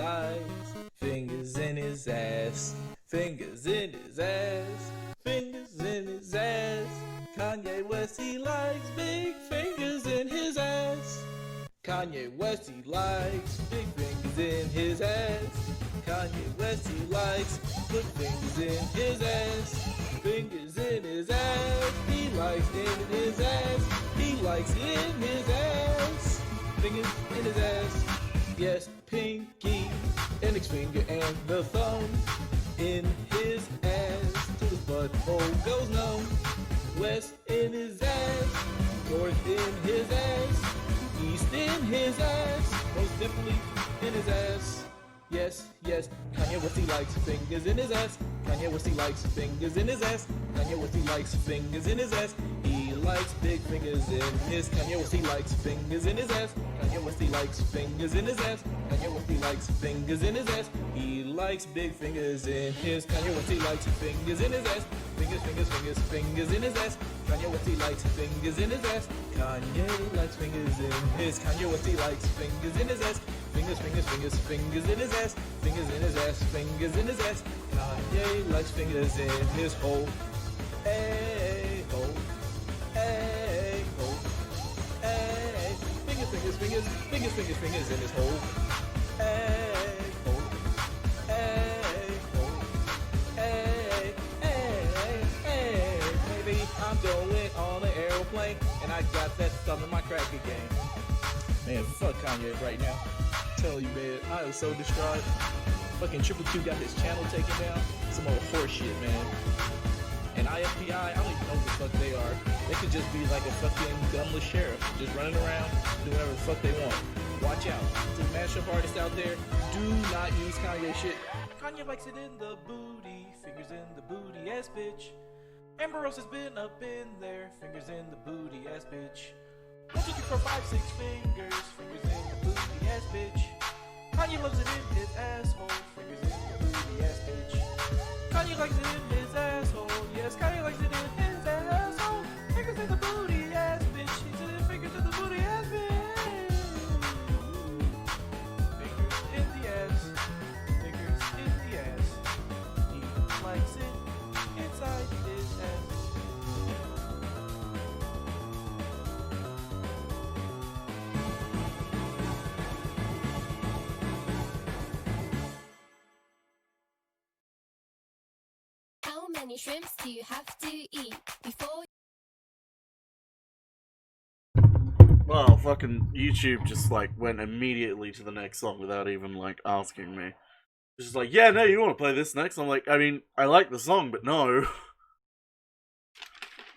likes. Fingers in his ass. Fingers in his ass. Fingers in his ass. Kanye West, he likes big fingers in his ass. Kanye West, he likes big fingers in his ass. Kanye West, he likes good fingers in his ass. Fingers in his ass. He likes in his ass. He likes in his ass. Fingers in his ass. Yes, pinky, index finger and the thumb in his ass. To his butthole goes numb. West in his ass. North in his ass. East in his ass. Most definitely in his ass. Yes, yes, Kanye West, he likes fingers in his ass. Kanye West, he likes fingers in his ass. Kanye West, he likes fingers in his ass. He likes big fingers in his. Kanye West, he likes fingers in his ass. Kanye West, he likes fingers in his ass. Kanye West, he likes fingers in his ass. He likes big fingers in his. Kanye West, he likes fingers in his ass. Fingers, fingers, fingers, fingers in his ass. Kanye West, he likes fingers in his ass. Kanye likes fingers in his. Kanye West, he likes fingers in his ass. Fingers, fingers, fingers, fingers in his ass. Fingers in his ass, fingers in his ass. Kanye likes fingers in his hole. Hey, hole. Hey, hole. Hey. Fingers, fingers, fingers, fingers, fingers, fingers in his hole. Hey, hole. Hey, hole. Hey, hey, hey. Maybe I'm going on an aeroplane and I got that thumb in my crack again. Man, fuck Kanye right now. Tell you, man, I am so distraught. Fucking Triple Q got his channel taken down. Some old horse shit, man. And IFBI, I don't even know what the fuck they are. They could just be like a fucking gunless sheriff, just running around, doing whatever the fuck they want. Watch out. To the mashup artists out there, do not use Kanye shit. Kanye likes it in the booty, fingers in the booty ass bitch. Amber Rose has been up in there, fingers in the booty ass bitch. 1, 2, 3, 4, 5, 6 fingers, fingers in the booty ass bitch. Kanye loves it in his asshole, fingers in the booty ass bitch. Kanye likes it in his asshole, yes, Kanye likes it in his asshole. Fingers in the booty ass bitch, he's in fingers in the booty ass bitch. Fingers in the ass, fingers in the ass. He likes it inside his ass. How many shrimps do you have to eat before? Well, fucking YouTube just like went immediately to the next song without even like asking me. It's just like, yeah, no, you want to play this next? I'm like, I mean, I like the song, but no.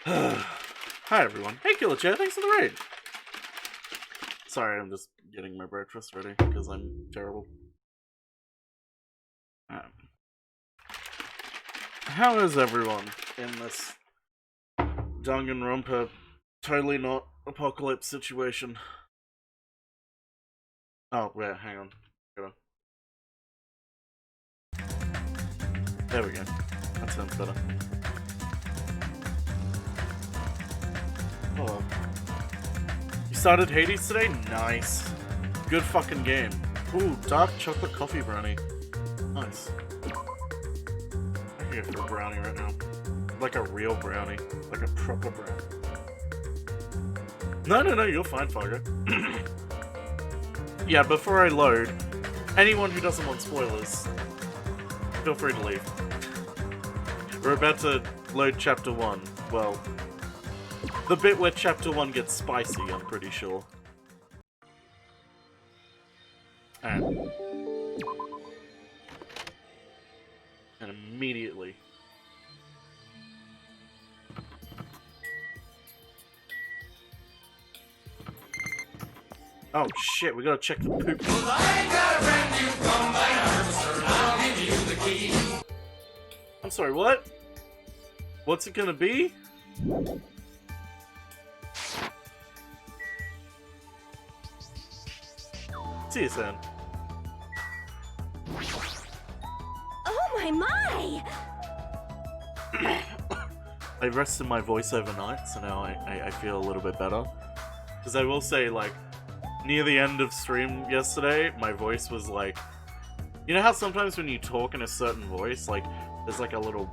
Hi everyone. Hey Killer Chair, thanks for the raid. Sorry, I'm just getting my breakfast ready because I'm terrible. How is everyone in this Danganronpa totally not apocalypse situation? Oh, wait, hang on. There we go. That sounds better. Oh. You started Hades today? Nice. Good fucking game. Ooh, dark chocolate coffee brownie. Nice. I can go for a brownie right now. Like a real brownie. Like a proper brownie. No, you're fine, Fargo. Yeah, before I load, anyone who doesn't want spoilers, feel free to leave. We're about to load Chapter 1. Well, the bit where Chapter 1 gets spicy, I'm pretty sure. And immediately... Oh shit, we gotta check the poop. I'm sorry, what? What's it gonna be? See you soon. Oh my! I rested my voice overnight, so now I feel a little bit better. Because I will say, like, near the end of stream yesterday, my voice was, like, You know how sometimes when you talk in a certain voice, like, there's like a little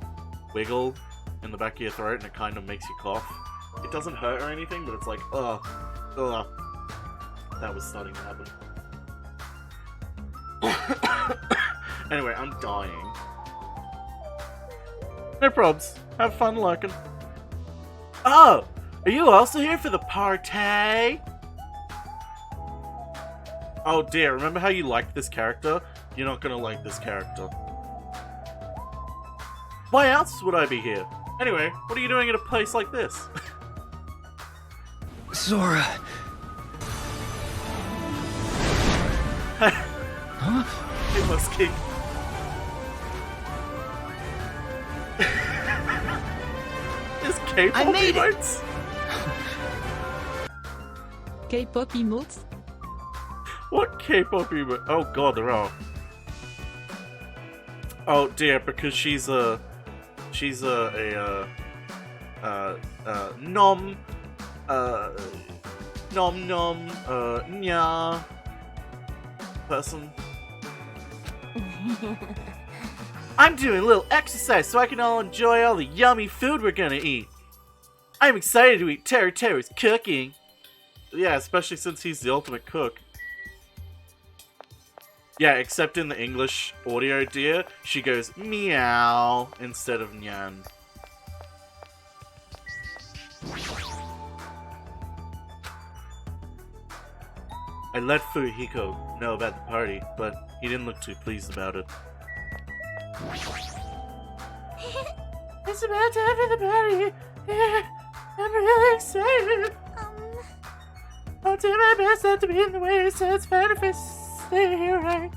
wiggle in the back of your throat and it kind of makes you cough? It doesn't hurt or anything, but it's like, ugh. That was starting to happen. Anyway, I'm dying. No probs. Have fun lurking. Oh! Are you also here for the party? Oh dear, remember how you liked this character? You're not gonna like this character. Why else would I be here? Anyway, what are you doing at a place like this? Sora. Huh? Hey, Muskie. Is K-pop I made it! emotes? K-pop emotes? What K-pop emote? Oh god, there are. Oh dear, because she's a nom nya person. I'm doing a little exercise so I can all enjoy all the yummy food we're gonna eat. I'm excited to eat Teru's cooking. Yeah, especially since he's the ultimate cook. Yeah, except in the English audio, dear, she goes meow instead of nyan. I let Fuyuhiko know about the party, but he didn't look too pleased about it. It's about time for the party! Yeah, I'm really excited! I'll do my best not to be in the way, so it's fine if I stay here, right?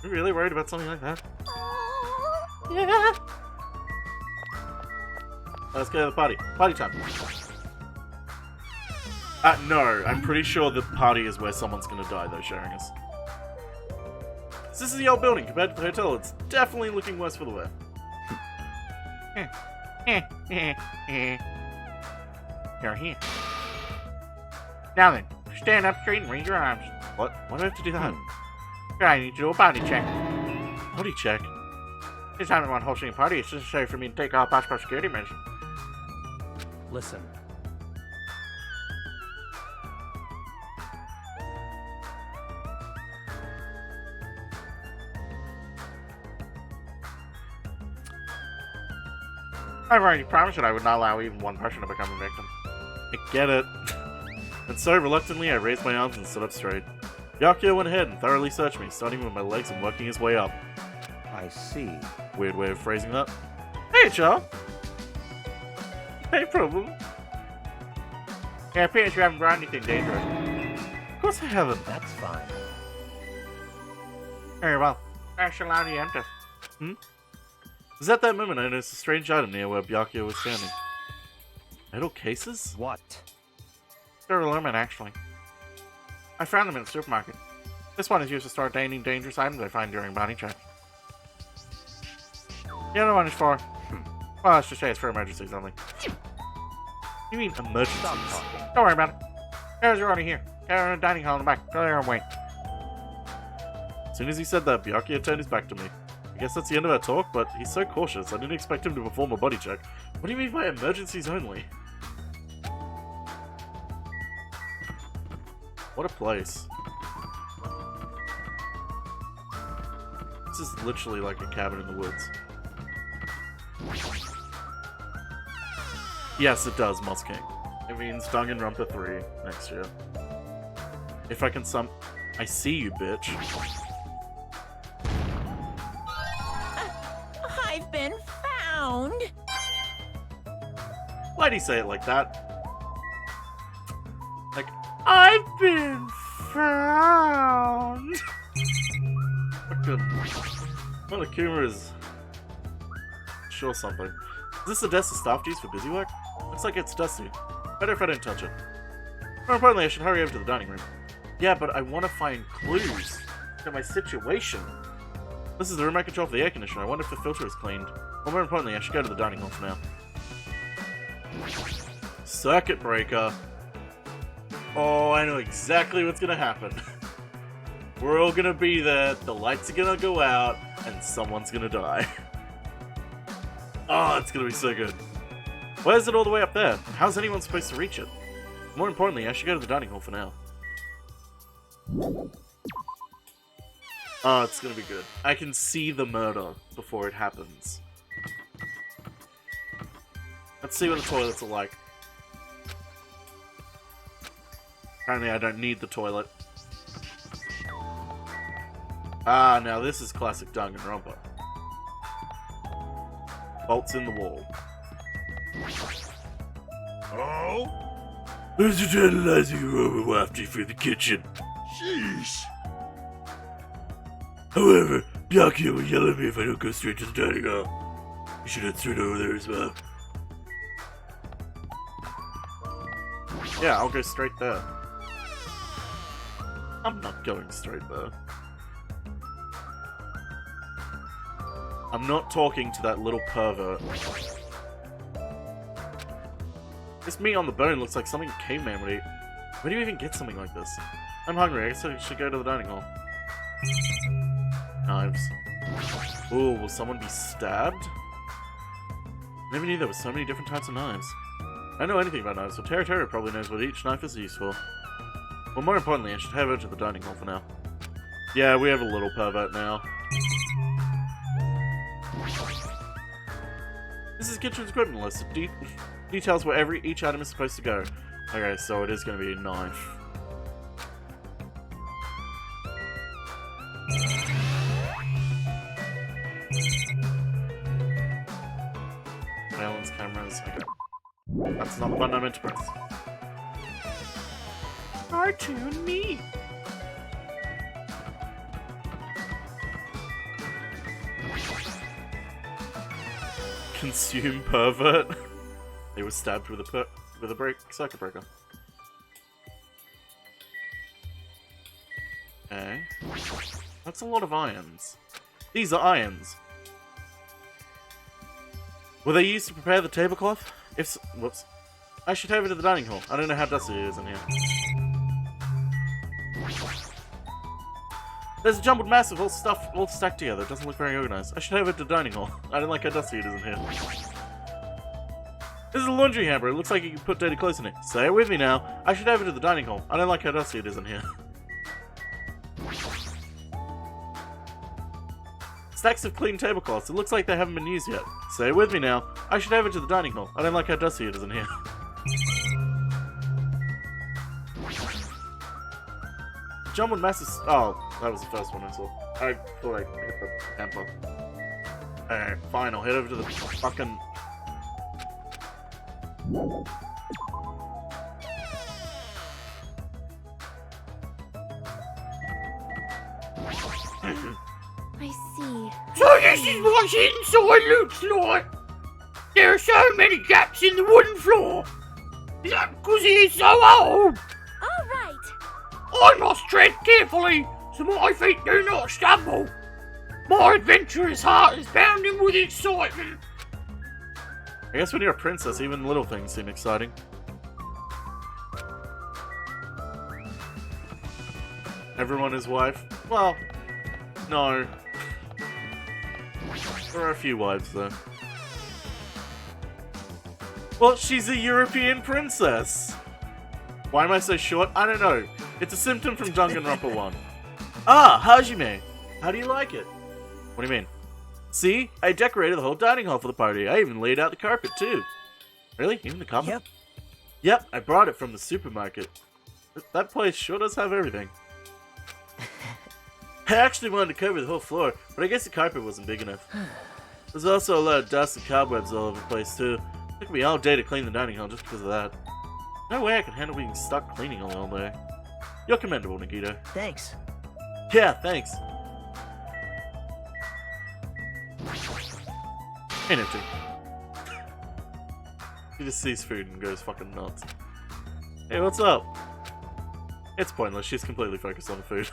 You're really worried about something like that? Yeah! Let's go to the party. Party time. No, I'm pretty sure the party is where someone's gonna die, though, sharing us. This is the old building. Compared to the hotel, it's definitely looking worse for the wear. You're here. Now then, stand up straight and raise your arms. What? Why do I have to do that? I need to do a body check. Body check? This time I'm hosting a party. It's necessary for me to take all possible security measures. Listen. I've already promised that I would not allow even one person to become a victim. I get it. And so, reluctantly, I raised my arms and stood up straight. Byakuya went ahead and thoroughly searched me, starting with my legs and working his way up. I see. Weird way of phrasing that. Hey, Char! No problem. It appears you haven't brought anything dangerous. Of course I haven't. That's fine. Very well. I shall allow you to enter. It was at that moment I noticed a strange item near where Byakuya was standing. Metal cases? What? They're aluminum, actually. I found them in the supermarket. This one is used to store dangerous items I find during body checks. The other one is for... well, let's just say it's for emergencies only. You mean emergencies? Stop talking. Don't worry about it. There's your order here. Get in the dining hall in the back. Go there and wait. As soon as he said that, Byakuya turned his back to me. I guess that's the end of our talk, but he's so cautious, I didn't expect him to perform a body check. What do you mean by emergencies only? What a place. This is literally like a cabin in the woods. Yes, it does, Moss King. It means Danganronpa 3 next year. If I can I see you, bitch. I've been found. Why'd he say it like that? Like, I've been found! Monokuma is... sure something. Is this a desk the staff use for busy work? Looks like it's dusty. Better if I don't touch it. More importantly, I should hurry over to the dining room. Yeah, but I want to find clues to my situation. This is the remote control for the air conditioner. I wonder if the filter is cleaned. Or more importantly, I should go to the dining hall for now. Circuit breaker. Oh, I know exactly what's gonna happen. We're all gonna be there, the lights are gonna go out, and someone's gonna die. Oh, it's gonna be so good. Why is it all the way up there? How's anyone supposed to reach it? More importantly, I should go to the dining hall for now. Oh, it's gonna be good. I can see the murder before it happens. Let's see what the toilets are like. Apparently I don't need the toilet. Ah, now this is classic Danganronpa. Bolts in the wall. Oh? There's a tantalizing aroma wafting through the kitchen. Sheesh. However, Byakuya will yell at me if I don't go straight to the dining hall. You should head straight over there as well. Yeah, I'll go straight there. I'm not going straight there. I'm not talking to that little pervert. This meat on the bone looks like something a caveman would eat. Where do you even get something like this? I'm hungry, I guess I should go to the dining hall. Knives. Ooh, will someone be stabbed? Never knew there were so many different types of knives. I don't know anything about knives, but Tera probably knows what each knife is used for. Well, more importantly, I should head over to the dining hall for now. Yeah, we have a little pervert now. This is kitchen's equipment list. It details where each item is supposed to go. Okay, so it is going to be a knife. Surveillance cameras. Okay. That's not the button I meant to press. Cartoon me. Consume pervert. They were stabbed with a circuit breaker. Okay. That's a lot of irons. These are irons. Were they used to prepare the tablecloth? If so, whoops. I should head over to the dining hall. I don't know how dusty it is in here. There's a jumbled mass of all stuff all stacked together. It doesn't look very organized. I should head over to the dining hall. I don't like how dusty it is in here. This is a laundry hamper. It looks like you can put dirty clothes in it. Say it with me now. I should head over to the dining hall. I don't like how dusty it is in here. Stacks of clean tablecloths. It looks like they haven't been used yet. Say it with me now. I should head over to the dining hall. I don't like how dusty it is in here. Jumbled masses. Oh, that was the first one I saw. I thought I hit the hamper. Alright, fine. I'll head over to the fucking. I see. So this is what inside looks like. There are so many gaps in the wooden floor. Is that because it is so old? All right. I must tread carefully so my feet do not stumble. My adventurous heart is bounding with excitement. I guess when you're a princess, even little things seem exciting. Everyone is wife? Well, no. There are a few wives, though. Well, she's a European princess! Why am I so short? I don't know. It's a symptom from Danganronpa 1. Ah, Hajime! How do you like it? What do you mean? See? I decorated the whole dining hall for the party. I even laid out the carpet, too. Really? Even the carpet? Yep. Yep, I brought it from the supermarket. That place sure does have everything. I actually wanted to cover the whole floor, but I guess the carpet wasn't big enough. There's also a lot of dust and cobwebs all over the place, too. It took me all day to clean the dining hall just because of that. No way I can handle being stuck cleaning all day. You're commendable, Nikito. Thanks. Yeah, thanks. Ain't empty. He just sees food and goes fucking nuts. Hey, what's up? It's pointless, she's completely focused on the food.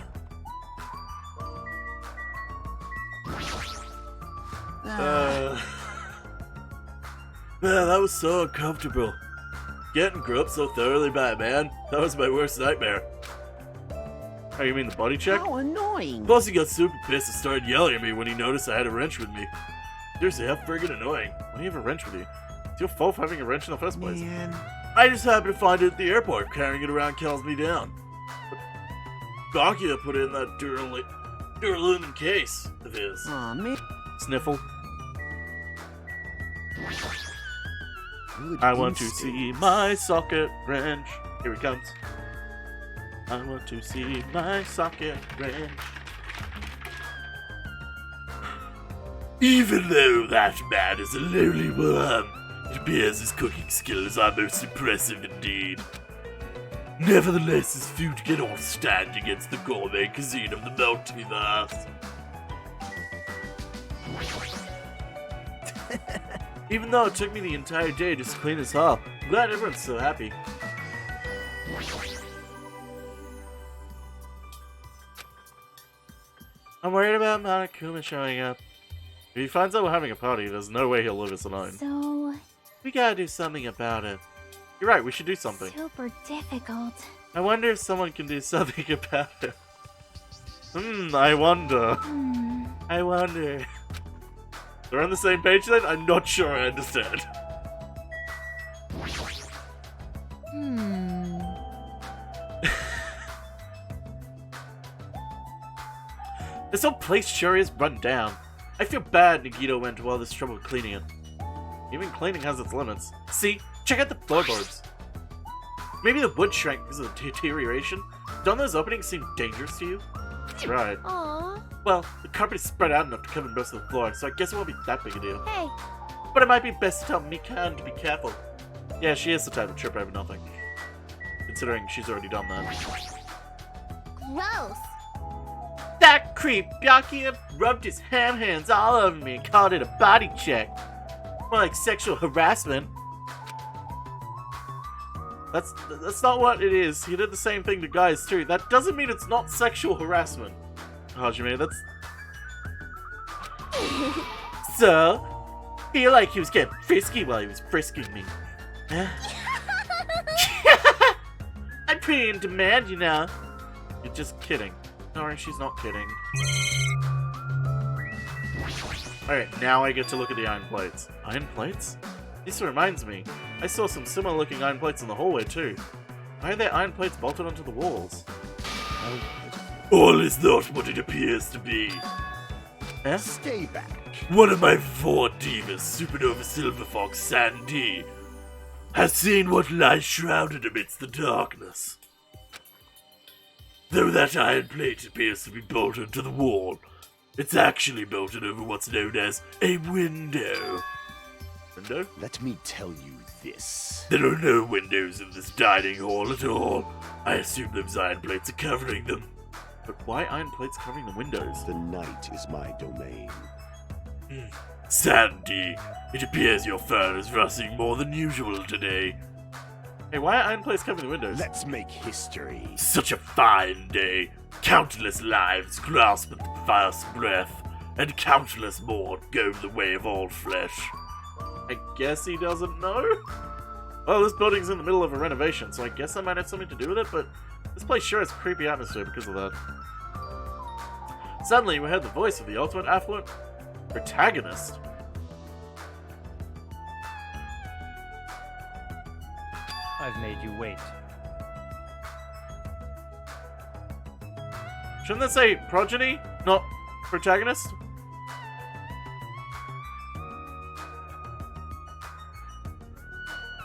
Man, that was so uncomfortable. Getting groped so thoroughly by a man, that was my worst nightmare. Oh, you mean the body check? How annoying. Plus, he got super pissed and started yelling at me when he noticed I had a wrench with me. Seriously, how friggin' annoying. Why do you have a wrench with you? It's your fault for having a wrench in the first place. Man. I just happened to find it at the airport. Carrying it around calms me down. But Bakia put it in that duralumin case of his. Aw, man. Sniffle. Good I want to instinct. see my socket wrench. Here he comes. I want to see my socket wrench. Even though that man is a lowly worm, it appears his cooking skills are most impressive indeed. Nevertheless, his food cannot stand against the gourmet cuisine of the multiverse. Even though it took me the entire day just to clean his hull, I'm glad everyone's so happy. I'm worried about Monokuma showing up. If he finds out we're having a party, there's no way he'll leave us alone. So We gotta do something about it. You're right, we should do something. super difficult. I wonder if someone can do something about it. I wonder. I wonder. They're on the same page then? I'm not sure I understand. This whole place sure is run down. I feel bad Nagito went to all this trouble cleaning it. Even cleaning has its limits. See? Check out the floorboards. Maybe the wood shrank because of the deterioration? Don't those openings seem dangerous to you? That's right. Aww. Well, the carpet is spread out enough to cover most of the floor, so I guess it won't be that big a deal. Hey. But it might be best to tell Mikan to be careful. Yeah, she is the type to trip over nothing. Considering she's already done that. Gross. That creep Byakuya rubbed his ham hands all over me and called it a body check. More like sexual harassment. That's not what it is. He did the same thing to guys too. That doesn't mean it's not sexual harassment. Hajime, that's... So, feel like he was getting frisky while he was frisking me. Huh? I'm pretty in demand, you know. You're just kidding. Sorry, she's not kidding. Alright, now I get to look at the iron plates. Iron plates? This reminds me. I saw some similar looking iron plates in the hallway too. Why are there iron plates bolted onto the walls? All is not what it appears to be. Eh? Stay back. One of my 4 divas, Supernova Silver Fox Sandy, has seen what lies shrouded amidst the darkness. Though that iron plate appears to be bolted to the wall, it's actually bolted over what's known as a window. Window? Let me tell you this. There are no windows in this dining hall at all. I assume those iron plates are covering them. But why iron plates covering the windows? The night is my domain. Sandy, it appears your fur is rustling more than usual today. Hey, why are iron plates covering the windows? Let's make history. Such a fine day. Countless lives grasp at the first breath, and countless more go the way of all flesh. I guess he doesn't know? Well, this building's in the middle of a renovation, so I guess that might have something to do with it, but this place sure has a creepy atmosphere because of that. Suddenly, we heard the voice of the ultimate affluent protagonist. I've made you wait. Shouldn't that say progeny, not protagonist?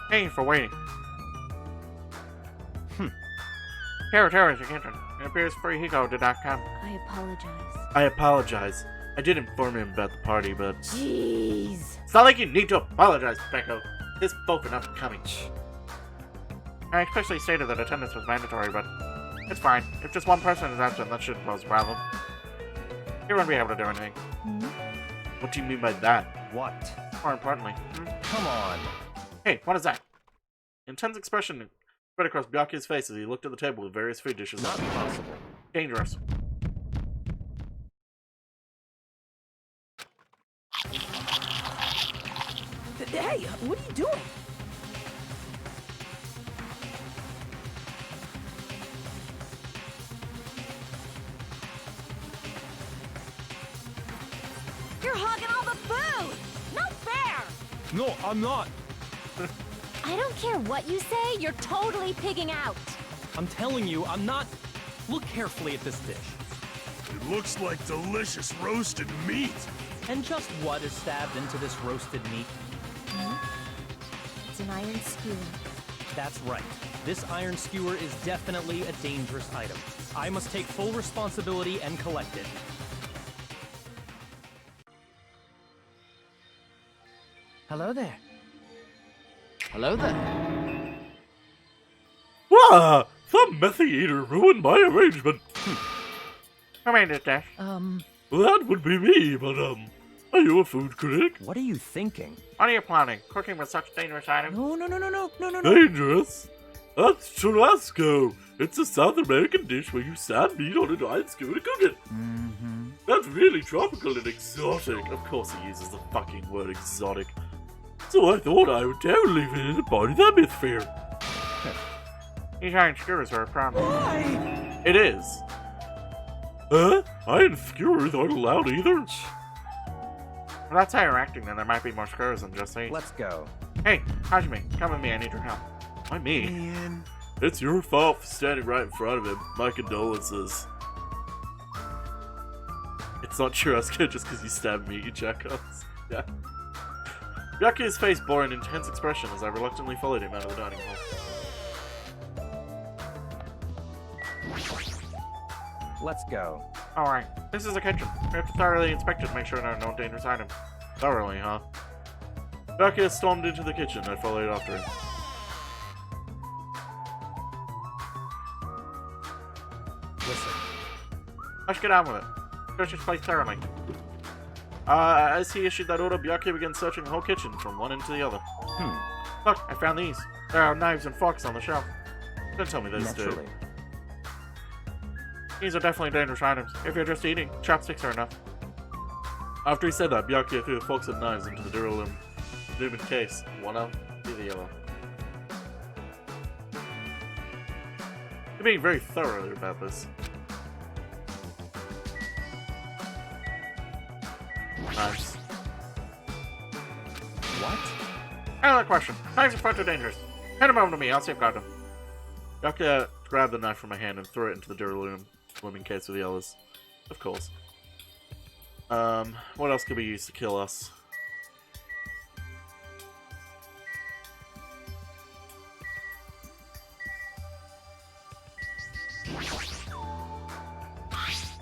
Thank you for waiting. Here is your kitchen. It appears freehiko did not come. I apologize. I apologize. I did inform him about the party, but... Jeez. It's not like you need to apologize, Becco. His folk are not coming. I especially stated that attendance was mandatory, but it's fine. If just one person is absent, that shouldn't pose a problem. He won't be able to do anything. What do you mean by that? What? More importantly, Come on. Hey, what is that? Intense expression spread across Byakuya's face as he looked at the table with various food dishes. Not possible. Dangerous. Hey, what are you doing? hogging all the food! Not fair! No, I'm not. I don't care what you say, you're totally pigging out. I'm telling you, I'm not. Look carefully at this dish. It looks like delicious roasted meat. And just what is stabbed into this roasted meat? It's an iron skewer. That's right. This iron skewer is definitely a dangerous item. I must take full responsibility and collect it. Hello there. Hello there. Wah! Some messy eater ruined my arrangement. Who made this dish? That would be me, but, are you a food critic? What are you thinking? What are you planning? Cooking with such dangerous items? No. Dangerous? That's churrasco. It's a South American dish where you sand meat on an iron skewer to cook it. That's really tropical and exotic. Of course he uses the fucking word exotic. So I thought I would dare leave it in a body that mythsphere. These iron skewers are a problem. Why? It is. Huh? Iron skewers aren't allowed either? Well, that's how you're acting, then there might be more skewers than just these. Let's go. Hey, Hajime, come with me, I need your help. Why me? Man. It's your fault for standing right in front of him. My condolences. It's not churrasco just because you stabbed me, you jackass. Yeah. Byakuya's face bore an intense expression as I reluctantly followed him out of the dining hall. Let's go. Alright, this is the kitchen. We have to thoroughly inspect it to make sure there are no dangerous items. Thoroughly, huh? Byakuya stormed into the kitchen. I followed after him. Listen. Let's get on with it. Search this place thoroughly. As he issued that order, Byakuya began searching the whole kitchen from one end to the other. Look, I found these. There are knives and forks on the shelf. Don't tell me those two. Naturally. These are definitely dangerous items. If you're just eating, chopsticks are enough. After he said that, Byakuya threw the forks and knives into the Duralum case, one up to the other. You're being very thorough about this. Knives. What? Another question. Knives are far too dangerous. Hand them over to me, I'll safeguard them. Byakuya grabbed the knife from my hand and threw it into the Duralum swimming case with the others. Of course. What else could we use to kill us?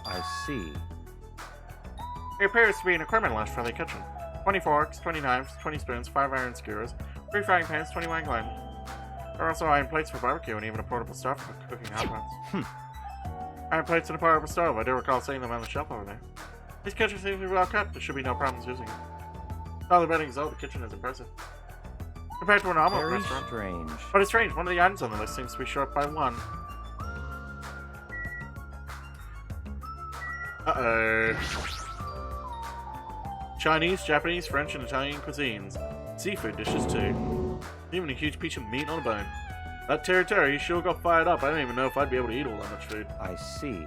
I see. It appears to be an equipment list for the kitchen. 20 forks, 20 knives, 20 spoons, 5 iron skewers, 3 frying pans, 20 wine glasses. There are also iron plates for barbecue and even a portable stove for cooking hot pots. Iron plates and a portable stove. I do recall seeing them on the shelf over there. This kitchen seems to be well kept. There should be no problems using it. All the bedding is out. The kitchen is impressive. Compared to a normal Very restaurant. strange. But it's strange. One of the items on the list seems to be short by one. Uh-oh. Chinese, Japanese, French, and Italian cuisines. Seafood dishes too. Even a huge piece of meat on a bone. That Terry sure got fired up. I don't even know if I'd be able to eat all that much food. I see.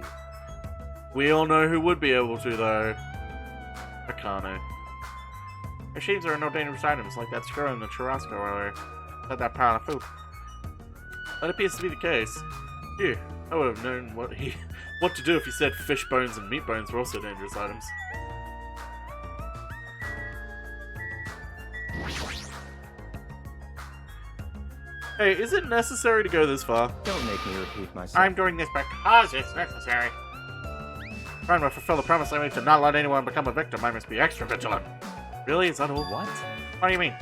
We all know who would be able to, though. Akane. Machines are no dangerous items like that skewer in the churrasco earlier. Had that pile of food. That appears to be the case. Phew, I would have known what to do if he said fish bones and meat bones were also dangerous items. Hey, is it necessary to go this far? Don't make me repeat myself. I'm doing this because it's necessary. If I'm to fulfill the promise I made to not let anyone become a victim, I must be extra vigilant. Really? Is that all? What? What do you mean?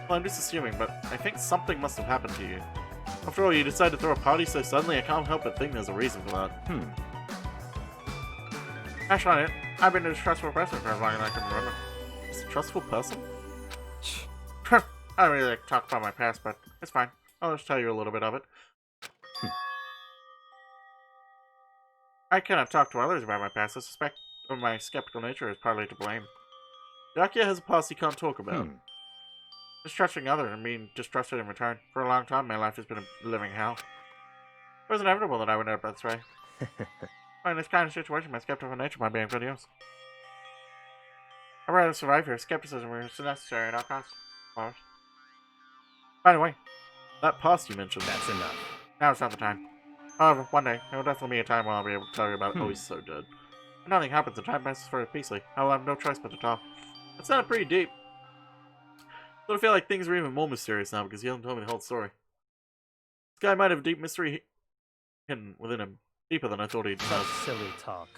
Well, I'm just assuming, but I think something must have happened to you. After all, you decided to throw a party so suddenly, I can't help but think there's a reason for that. That's not it. I've been a distrustful person for as long as I can remember. Distrustful person? I don't really like to talk about my past, but it's fine. I'll just tell you a little bit of it. I cannot talk to others about my past. I suspect my skeptical nature is partly to blame. Byakuya has a past he can't talk about. Distrusting others and being distrusted in return. For a long time, my life has been a living hell. It was inevitable that I would end up this way. But in this kind of situation, my skeptical nature might be of good use. I'd rather survive here. Skepticism is necessary at all costs. Well, by the way, That past you mentioned. That's enough. now it's not the time. However, one day, there will definitely be a time when I'll be able to tell you about it. Oh, he's so dead. If nothing happens, the time passes very peacefully. I will have no choice but to talk. That sounded pretty deep. But I feel like things are even more mysterious now because you haven't told me the whole story. This guy might have a deep mystery hidden within him. Deeper than I thought he'd Such have. silly talk.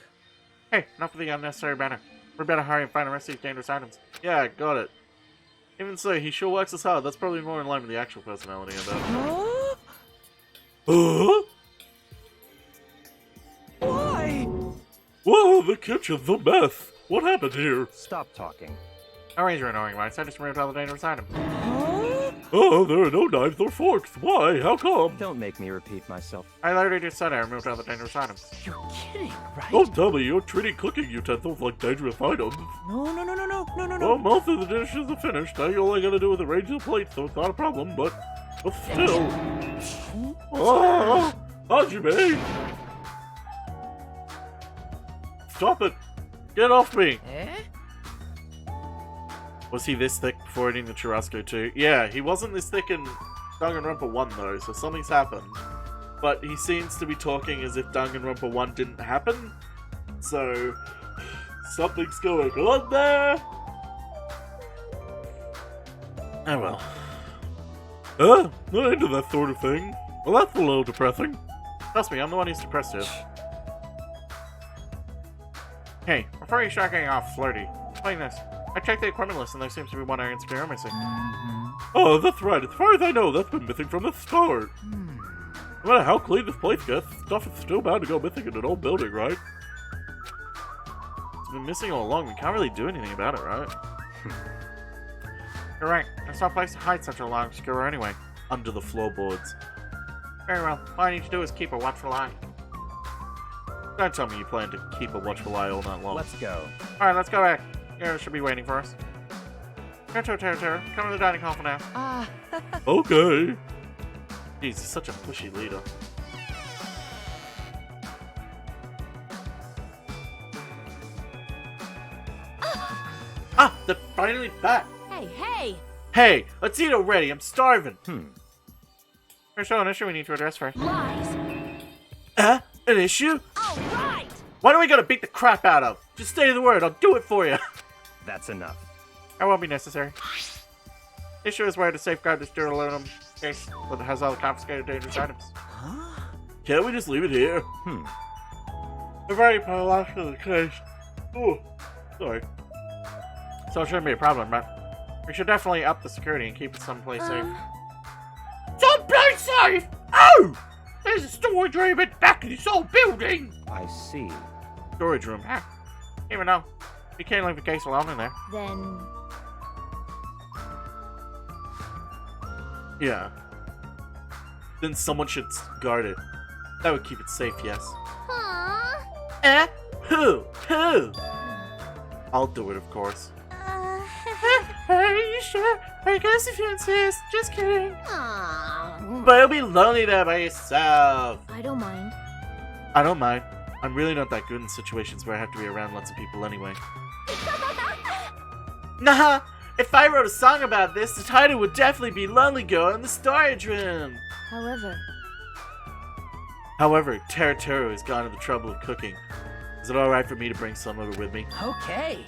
Hey, enough of the unnecessary banter. We better hurry and find the rest of these dangerous items. Yeah, got it. Even so, he sure works as hard. That's probably more in line with the actual personality of that. Huh? Why? Whoa, the kitchen, the meth. What happened here? Stop talking. No raise your annoying mice. I just removed all the dangerous items. Oh, there are no knives or forks. Why? How come? Don't make me repeat myself. I literally just said I removed all the dangerous items. You're kidding, right? Don't tell me you're treating cooking utensils like dangerous items. No. Well, most of the dishes are finished. Now you only gotta do with arrange the plates, so it's not a problem, but still. Oh, Hajime! Stop it! Get off me! Eh? Was he this thick before eating the churrasco too? Yeah, he wasn't this thick in Danganronpa 1 though, so something's happened. But he seems to be talking as if Danganronpa 1 didn't happen. So, something's going on there! Oh well. Not into that sort of thing. Well, that's a little depressing. Trust me, I'm the one who's depressed here. Hey, before you start getting off flirty, explain this. I checked the equipment list and there seems to be one iron spear missing. Oh, that's right. As far as I know, that's been missing from the start. No matter how clean this place gets, stuff is still bound to go missing in an old building, right? It's been missing all along. We can't really do anything about it, right? You're right. There's no place to hide such a long skewer anyway. Under the floorboards. Very well. All I need to do is keep a watchful eye. Don't tell me you plan to keep a watchful eye all night long. Let's go. Alright, let's go back. Yara should be waiting for us. Terra, come to the dining hall for now. Okay. Jeez, he's such a pushy leader. Ah, they're finally back. Hey! Hey, let's eat already. I'm starving. There's still an issue we need to address first. Lies! An issue? Alright! Why do we gotta beat the crap out of? Just say the word. I'll do it for you. That's enough. That won't be necessary. Issue is where to safeguard this durable aluminum case that has all the confiscated dangerous items. Can't we just leave it here? We've already put a lock to the case. Oh, sorry. So it shouldn't be a problem, but we should definitely up the security and keep it someplace safe. Someplace safe! Oh! There's a storage room at back of this old building! I see. Storage room. Even though we can't leave the case alone in there. Then... Yeah. Then someone should guard it. That would keep it safe, yes. Huh? Who? I'll do it, of course. Are you sure? I guess if you insist. Just kidding. Aw. But you'll be lonely there by yourself. I don't mind. I don't mind. I'm really not that good in situations where I have to be around lots of people anyway. Nah! If I wrote a song about this, the title would definitely be Lonely Girl in the Storage Room! However, Terra has gone to the trouble of cooking. Is it alright for me to bring some over with me? Okay.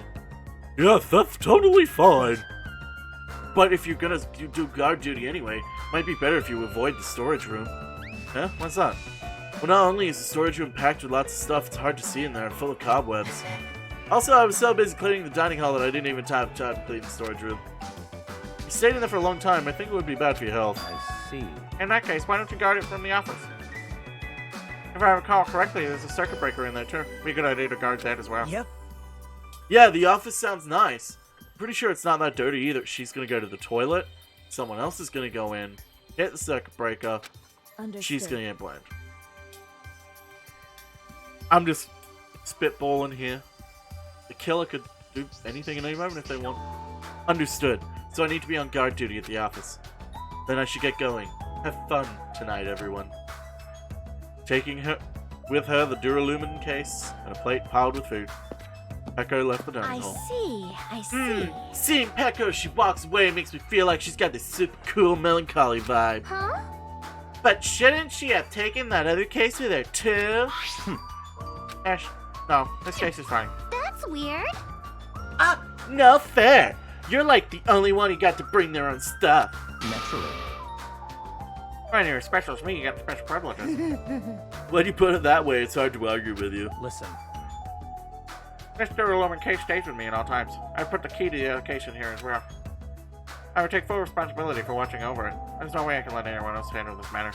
Yes, that's totally fine. But if you're gonna do guard duty anyway, might be better if you avoid the storage room. Huh? What's that? Well, not only is the storage room packed with lots of stuff, it's hard to see in there and full of cobwebs. Also, I was so busy cleaning the dining hall that I didn't even have time to clean the storage room. You stayed in there for a long time, I think it would be bad for your health. I see. In that case, why don't you guard it from the office? If I recall correctly, there's a circuit breaker in there too. Be a good idea to guard that as well. Yep. Yeah, the office sounds nice. Pretty sure it's not that dirty either. She's gonna go to the toilet. Someone else is gonna go in, hit the circuit breaker. Understood. She's gonna get blamed. I'm just spitballing here. The killer could do anything at any moment if they want. Understood. So I need to be on guard duty at the office. Then I should get going. Have fun tonight, everyone. Taking her with her the Duralumin case and a plate piled with food. Peko left the dining I hall. see, I see. Seeing Peko as she walks away makes me feel like she's got this super cool melancholy vibe. Huh? But shouldn't she have taken that other case with her too? Ash, no, this case is fine. That's weird. Ah, no fair. You're like the only one who got to bring their own stuff. Naturally. When you're as special as me, you got special privileges. When you put it that way, it's hard to argue with you. Listen, This durable case stays with me at all times. I put the key to the other case in here as well. I would take full responsibility for watching over it. There's no way I can let anyone else handle this matter.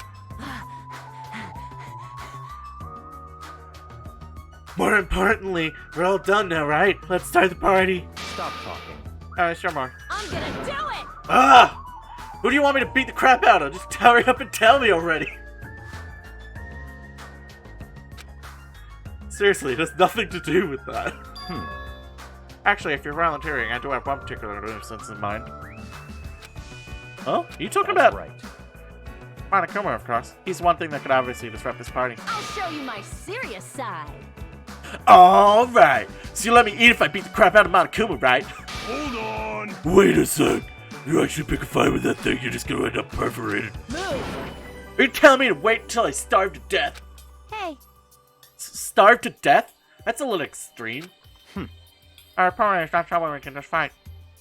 More importantly, we're all done now, right? Let's start the party. stop talking. Sure, more. I'm gonna do it! Ah! Who do you want me to beat the crap out of? Just hurry up and tell me already. Seriously, it has nothing to do with that. Actually, if you're volunteering, I do have one particular instance in mind. Huh? Are you talking That's about? right. Monokuma, of course. He's one thing that could obviously disrupt this party. I'll show you my serious side. Alright. So you let me eat if I beat the crap out of Monokuma, right? Hold on. Wait a sec. You actually pick a fight with that thing, you're just gonna end up perforated. Move! Are you telling me to wait until I starve to death? Hey, Starve to death? That's a little extreme. Our opponent is not someone we can just fight.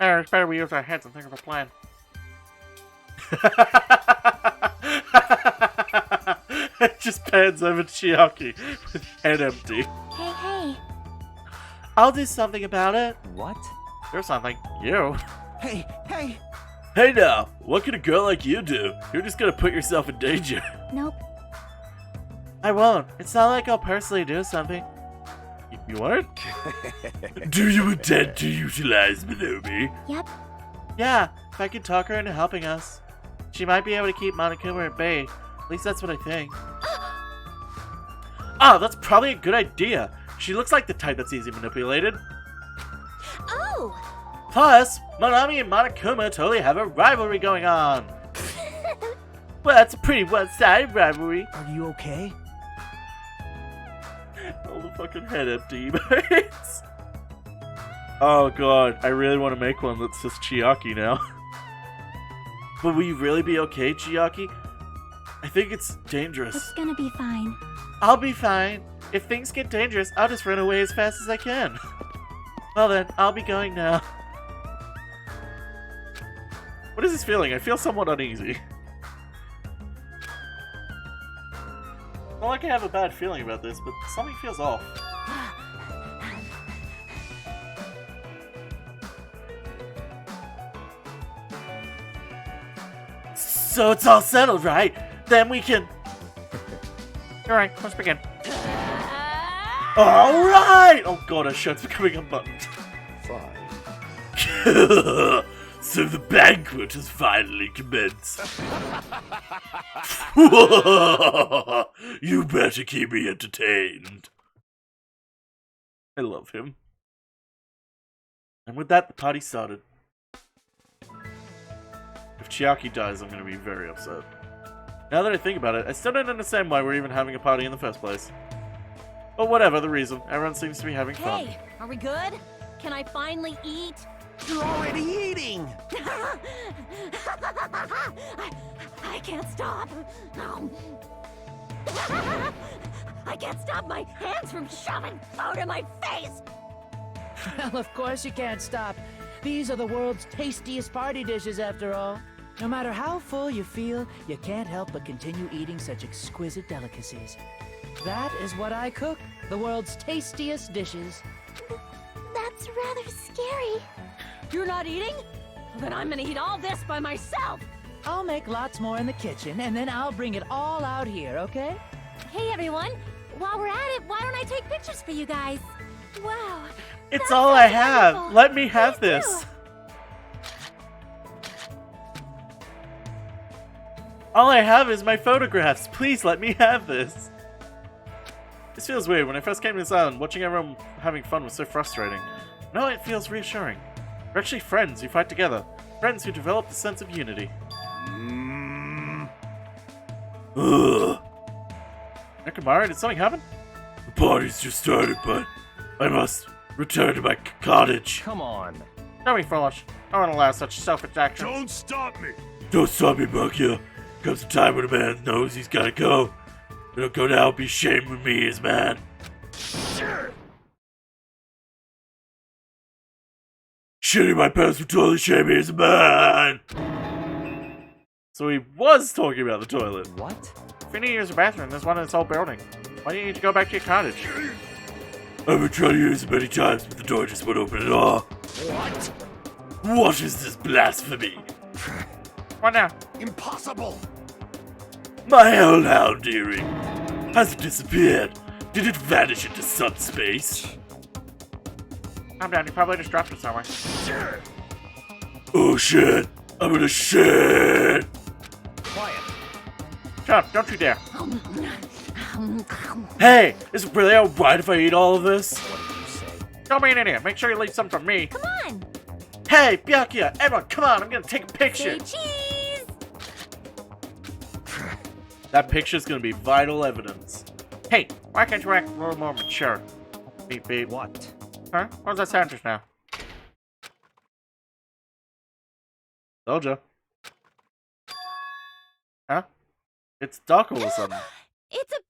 It's better we use our heads and think of a plan. It just pans over to Chiaki with head empty. hey, hey. I'll do something about it. What? You're something. You. Hey, hey. Hey now, what can a girl like you do? You're just gonna put yourself in danger. Nope. I won't. It's not like I'll personally do something. You won't? Do you intend to utilize Minami? Yep. Yeah, if I can talk her into helping us. She might be able to keep Monokuma at bay. At least that's what I think. Oh, that's probably a good idea. She looks like the type that's easy manipulated. Oh! Plus, Monami and Monokuma totally have a rivalry going on. Well, that's a pretty one-sided rivalry. Are you okay? All the fucking head empty emotes. Oh god, I really want to make one that says Chiaki now. But will you really be okay, Chiaki? I think it's dangerous. It's gonna be fine. I'll be fine. If things get dangerous, I'll just run away as fast as I can. Well then, I'll be going now. What is this feeling? I feel somewhat uneasy. Not like I have a bad feeling about this, but something feels off. So it's all settled, right? Then we can... Alright, let's begin. Alright! Oh god, our shirt's becoming unbuttoned. Fine. So the banquet has finally commenced. You better keep me entertained. I love him. And with that, the party started. If Chiaki dies, I'm going to be very upset. Now that I think about it, I still don't understand why we're even having a party in the first place. But whatever the reason, everyone seems to be having fun. Hey, are we good? Can I finally eat? You're already eating. I can't stop. I can't stop my hands from shoving food in my face. Well, of course you can't stop. These are the world's tastiest party dishes, after all. No matter how full you feel, you can't help but continue eating such exquisite delicacies. That is what I cook, the world's tastiest dishes. That's rather scary. You're not eating? Then I'm gonna eat all this by myself. I'll make lots more in the kitchen, and then I'll bring it all out here, okay? Hey everyone, while we're at it, why don't I take pictures for you guys? Wow. It's that all I sounds have. wonderful. Let me have Me this. too. All I have is my photographs. Please let me have this. This feels weird. When I first came to this island, watching everyone having fun was so frustrating. Now it feels reassuring. We're actually friends who fight together. Friends who develop a sense of unity. Ugh. Nekomari, did something happen? The party's just started, but I must Return to my cottage. Come on. Don't be foolish. I won't allow such selfish actions. Don't stop me! Don't stop me, Buckya. Comes a time when a man knows he's gotta go. Don't go now, be ashamed with me as man. Shitting my pants would totally shame me as a man. So he was talking about the toilet. What? If you need to use the bathroom, there's one in this whole building. Why do you need to go back to your cottage? I've been trying to use it many times, but the door just won't open at all. What? What is this blasphemy? What now? Impossible! My hellhound earring. Has it disappeared? Did it vanish into subspace? Calm down, you probably just dropped it somewhere. Oh shit! I'm gonna shit! Quiet. Shut up, don't you dare. Hey! Is it really alright if I eat all of this? What did you say? Don't be an idiot. Make sure you leave some for me. Come on. Hey, Byakuya! Everyone, come on! I'm gonna take a picture! Say cheese. That picture's gonna be vital evidence. Hey, why can't you act a little more mature? Beep beep. What? Huh? What was that sound just now? Told ya. Huh? It's dark all of a sudden. It's a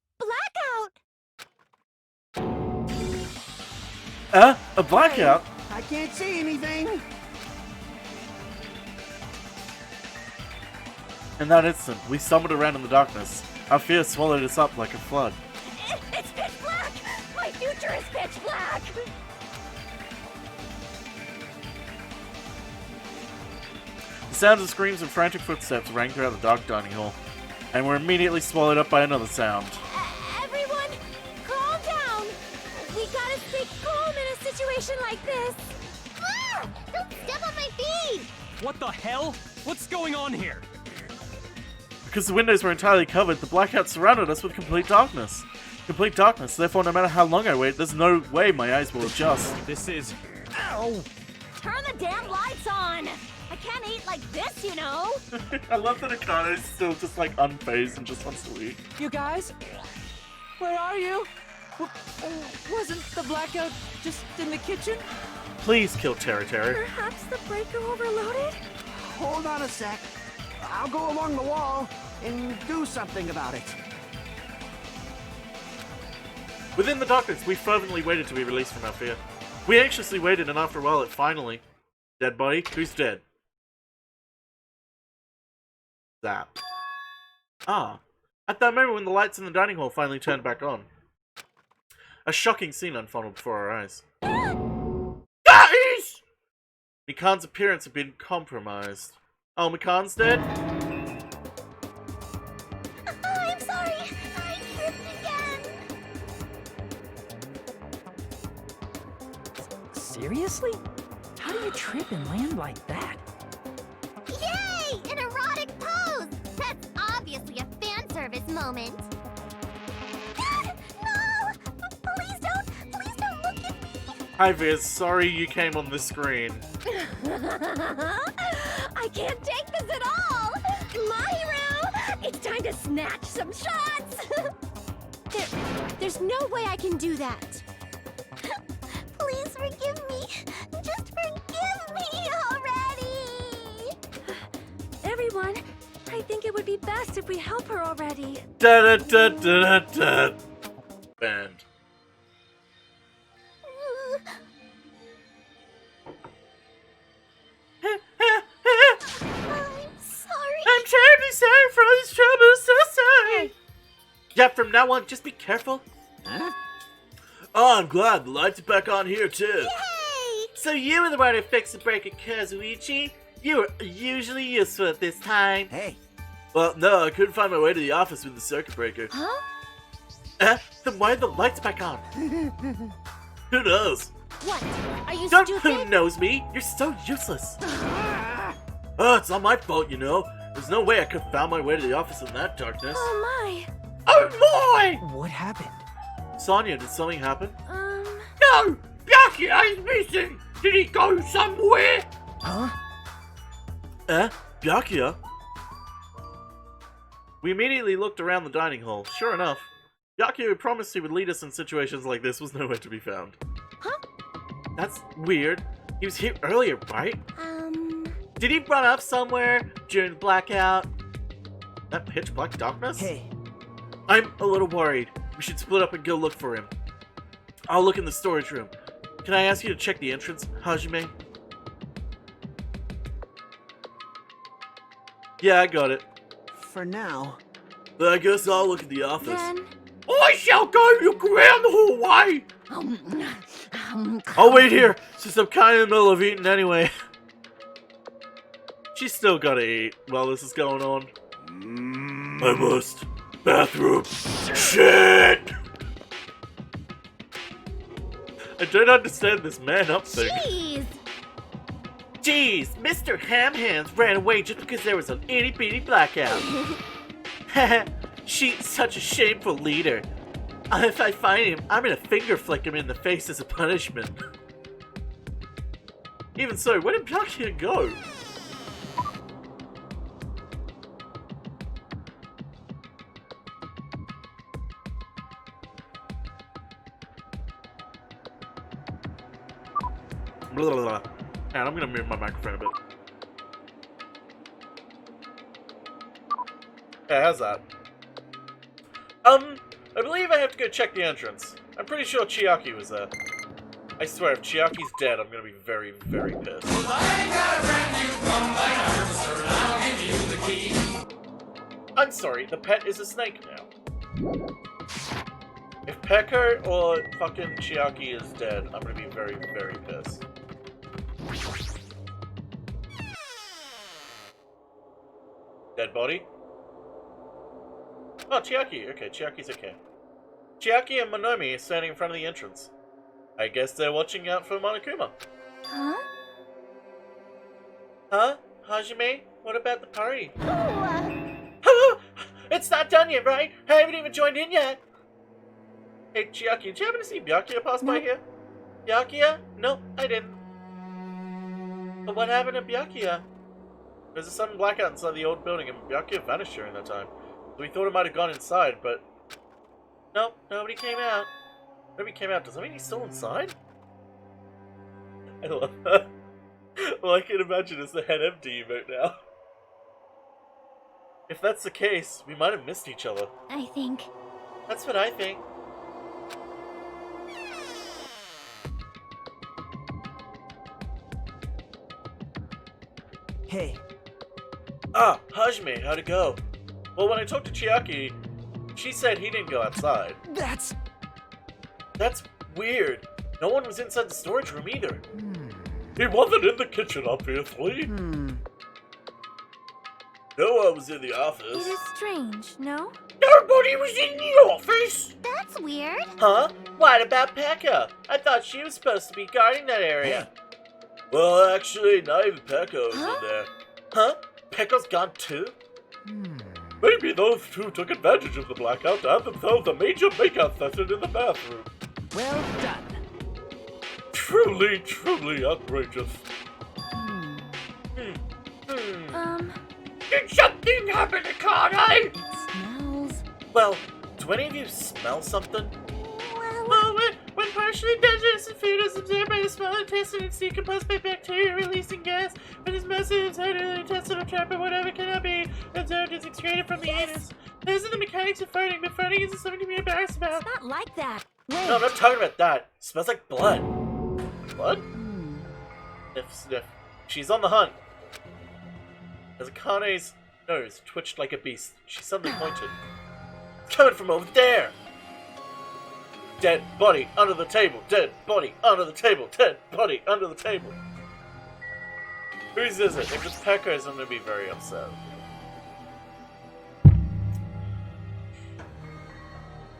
blackout. A blackout? I can't see anything. In that instant, we stumbled around in the darkness. Our fear swallowed us up like a flood. It's pitch black. My future is pitch black. The sounds of screams and frantic footsteps rang throughout the dark dining hall, and were immediately swallowed up by another sound. Everyone, calm down. We gotta stay calm in a situation like this. Ah! Don't step on my feet. What the hell? What's going on here? Because the windows were entirely covered, the blackout surrounded us with complete darkness. Complete darkness, therefore no matter how long I wait, there's no way my eyes will adjust. This is... Ow! Turn the damn lights on. I can't eat like this, you know. I love that Akane's still just like unfazed and just wants to eat. You guys? Where are you? Wasn't the blackout just in the kitchen? Please kill Terry Terry. Perhaps the breaker overloaded? Hold on a sec. I'll go along the wall and do something about it. Within the darkness, we fervently waited to be released from our fear. We anxiously waited, and after a while, it finally... Dead body? Who's dead? Zap. Ah. At that moment when the lights in the dining hall finally turned back on, a shocking scene unfolded before our eyes. Guys! Mikan's appearance had been compromised. Oh, Mikan's dead? Oh, I'm sorry. I tripped again. Seriously? How do you trip and land like that? Yay! An erotic pose! That's obviously a fan service moment. No! Please don't look at me! Hi Viz, sorry you came on the screen. I can't take this at all! Mahiru! It's time to snatch some shots! There's no way I can do that. Please forgive me. Just forgive me already. Everyone, I think it would be best if we help her already. Da da da da da. Band. I'm sorry. I'm terribly sorry for all this trouble, so sorry. Yeah, from now on, just be careful. Huh? Oh, I'm glad the lights are back on here, too. Yay! So you were the one who fixed the break at Kazuichi? You were usually useful at this time. Hey, Well, no, I couldn't find my way to the office with the circuit breaker. Huh? Then why are the lights back on? Who knows? What? Are you Don't stupid? who knows me? You're so useless. Oh, it's not my fault, you know. There's no way I could have found my way to the office in that darkness. Oh my. Oh boy! What happened? Sonia, did something happen? No! Byakuya is missing! Did he go somewhere? Huh? Byakuya? We immediately looked around the dining hall. Sure enough, Byakuya, who promised he would lead us in situations like this, was nowhere to be found. Huh? That's weird. He was here earlier, right? Did he run off somewhere during the blackout? That pitch black darkness? Hey, I'm a little worried. We should split up and go look for him. I'll look in the storage room. Can I ask you to check the entrance, Hajime? Yeah, I got it. For now. Then I guess I'll look at the office. Then... I shall go look around the hallway! I'll wait here, since I'm kind of in the middle of eating anyway. She's still gotta eat while this is going on. I must. Bathroom. Shit! I don't understand this man up thing. Jeez! Jeez, Mr. Hamhands ran away just because there was an itty-bitty blackout. She's such a shameful leader. If I find him, I'm gonna finger flick him in the face as a punishment. Even so, where did Byakuya go? Blah, blah, blah. And I'm gonna move my microphone a bit. Yeah, how's that? I believe I have to go check the entrance. I'm pretty sure Chiaki was there. I swear, if Chiaki's dead, I'm gonna be very, very pissed. I'm sorry, the pet is a snake now. If Peko or fucking Chiaki is dead, I'm gonna be very, very pissed. Dead body? Oh, Chiaki. Okay, Chiaki's okay. Chiaki and Monomi are standing in front of the entrance. I guess they're watching out for Monokuma. Huh? Huh? Hajime? What about the party? Oh, It's not done yet, right? I haven't even joined in yet. Hey, Chiaki, did you happen to see Byakuya pass by here? Byakuya? No, I didn't. But what happened to Byakuya? There's a sudden blackout inside the old building and Byakuya vanished during that time. So we thought it might have gone inside, but... Nope, nobody came out. Nobody came out. Does that mean he's still inside? I love that. All I can imagine is the head empty emote now. If that's the case, we might have missed each other. I think. That's what I think. hey, Ah, Hajime, how'd it go? Well, when I talked to Chiaki, she said he didn't go outside. That's weird. No one was inside the storage room either. He wasn't in the kitchen, obviously. No one was in the It office. is strange, no? Nobody was in the office! That's weird. Huh? What about Pekka? I thought she was supposed to be guarding that area. Well, actually, not even Pekka was in there. Huh? Pekka's gone too? Maybe those two took advantage of the blackout to have themselves a major makeout session in the bathroom. well done. Truly, truly outrageous. Did something happen to Kane? Smells. Well, do any of you smell something? Well, When partially digested food is absorbed by the smell intestine, it's decomposed by bacteria releasing gas. When this message is heard in the intestinal tract or whatever cannot be observed, it's excreted from the anus. Those are the mechanics of farting, but farting isn't something to be embarrassed about. it's not like that. Wait. No, I'm not talking about that. It smells like blood. Blood? Sniff, sniff. She's on the hunt. As Akane's nose twitched like a beast, she suddenly pointed. It's coming from over there! Dead body under the table, dead body under the table, dead body under the table. Whose is it? If it's Pekka's, I'm gonna be very upset.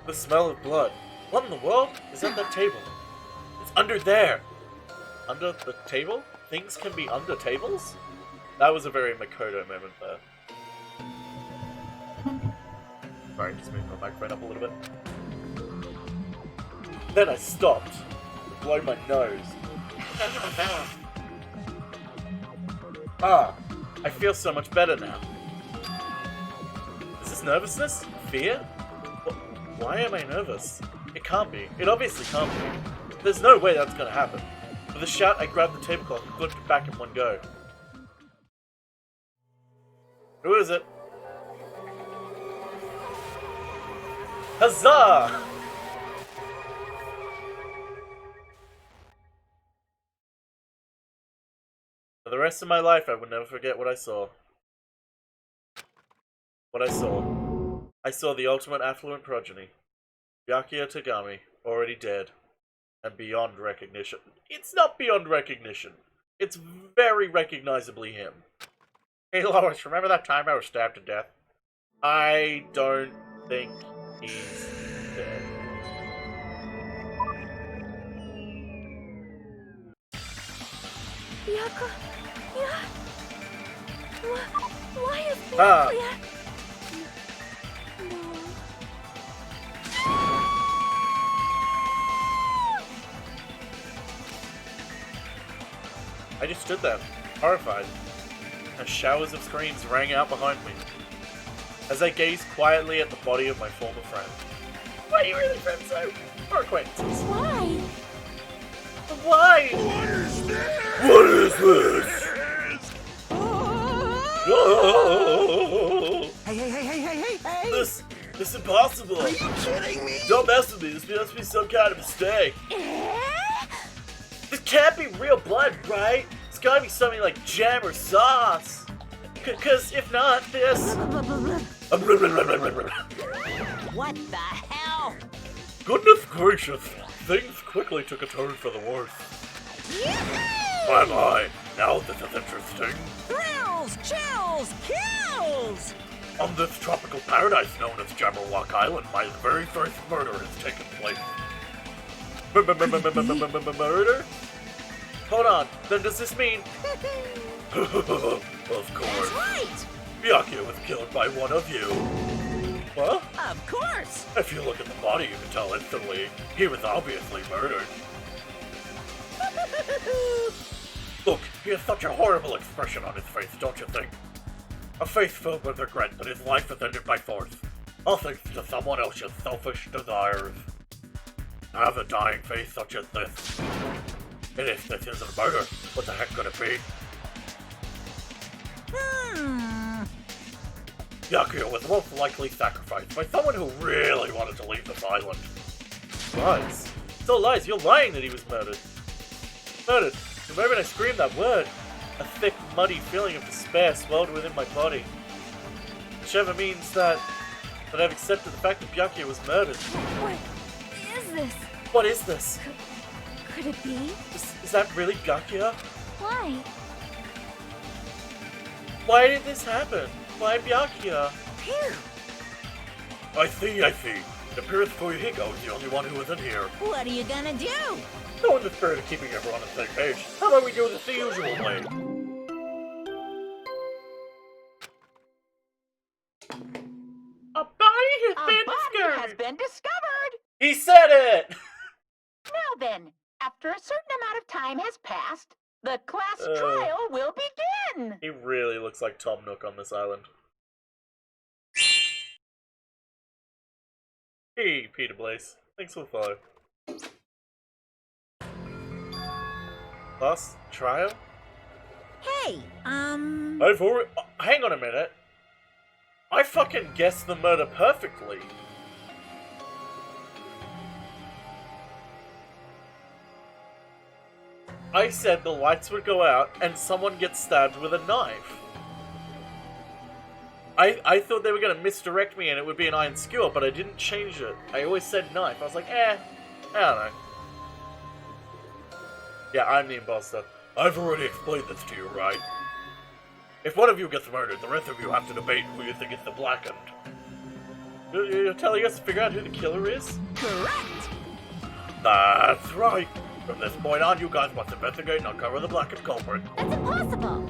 The smell of blood. What in the world is at that table? It's under there! Under the table? Things can be under tables? That was a very Makoto moment there. Sorry, just moving my microphone up a little bit. Then I stopped to blow my nose. Ah, I feel so much better now. Is this nervousness? Fear? Why am I nervous? It can't be. It obviously can't be. There's no way that's gonna happen. With a shout, I grabbed the tablecloth and flipped it back in one go. Who is it? Huzzah! For the rest of my life, I would never forget what I saw. What I saw. I saw the ultimate affluent progeny. Byakuya Tagami, already dead. And beyond recognition. It's not beyond recognition. It's very recognizably him. Hey Lois, remember that time I was stabbed to death? I don't think he's dead. Byakuya? Why is Byakuya? Ah. I just stood there, horrified, as showers of screams rang out behind me, as I gazed quietly at the body of my former friend. Why are you really friends though? Or acquaintances? Why? Why? What is this? What is this? Hey! This is impossible. Are you kidding me? Don't mess with me. This must be some kind of mistake. Eh? This can't be real blood, right? It's gotta be something like jam or sauce. Cause if not, this... What the hell? Goodness gracious. Things quickly took a turn for the worse. My. Now this is interesting. Thrills, chills, kills! On this tropical paradise known as Jabberwock Island, my very first murder has taken place. Murder? Hold on, then does this mean... Of course. That's right! Byakuya was killed by one of you. What? Of course! If you look at the body, you can tell instantly. He was obviously murdered. Look, he has such a horrible expression on his face, don't you think? A face filled with regret that his life was ended by force. All thanks to someone else's selfish desires. To have a dying face such as this. And if this isn't murder, what the heck could it be? Byakuya was most likely sacrificed by someone who really wanted to leave this island. Lies. Still lies, you're lying that he was murdered. Murdered. The moment I screamed that word, a thick, muddy feeling of despair swelled within my body. Whichever means that I've accepted the fact that Byakuya was murdered. What is this? What is this? Could it be? Is that really Byakuya? Why? Why did this happen? Why Byakuya? Here! I see. It appears Fuyuhiko is the only one who isn't here. What are you gonna do? No, in the spirit of keeping everyone on the same page, how about we do this the usual way? A body has been discovered! He said it! Now then, after a certain amount of time has passed, the class trial will begin! He really looks like Tom Nook on this island. Hey, Peter Blaze. Thanks for the follow. Class trial? Hey, I've already... hang on a minute. I fucking guessed the murder perfectly. I said the lights would go out and someone gets stabbed with a knife. I thought they were going to misdirect me and it would be an iron skewer, but I didn't change it. I always said knife. I was like, I don't know. Yeah, I'm the imposter. I've already explained this to you, right? If one of you gets murdered, the rest of you have to debate who you think is the blackened. You're telling us to figure out who the killer is? correct! That's right. From this point on, you guys must investigate and uncover the blackened culprit. That's impossible.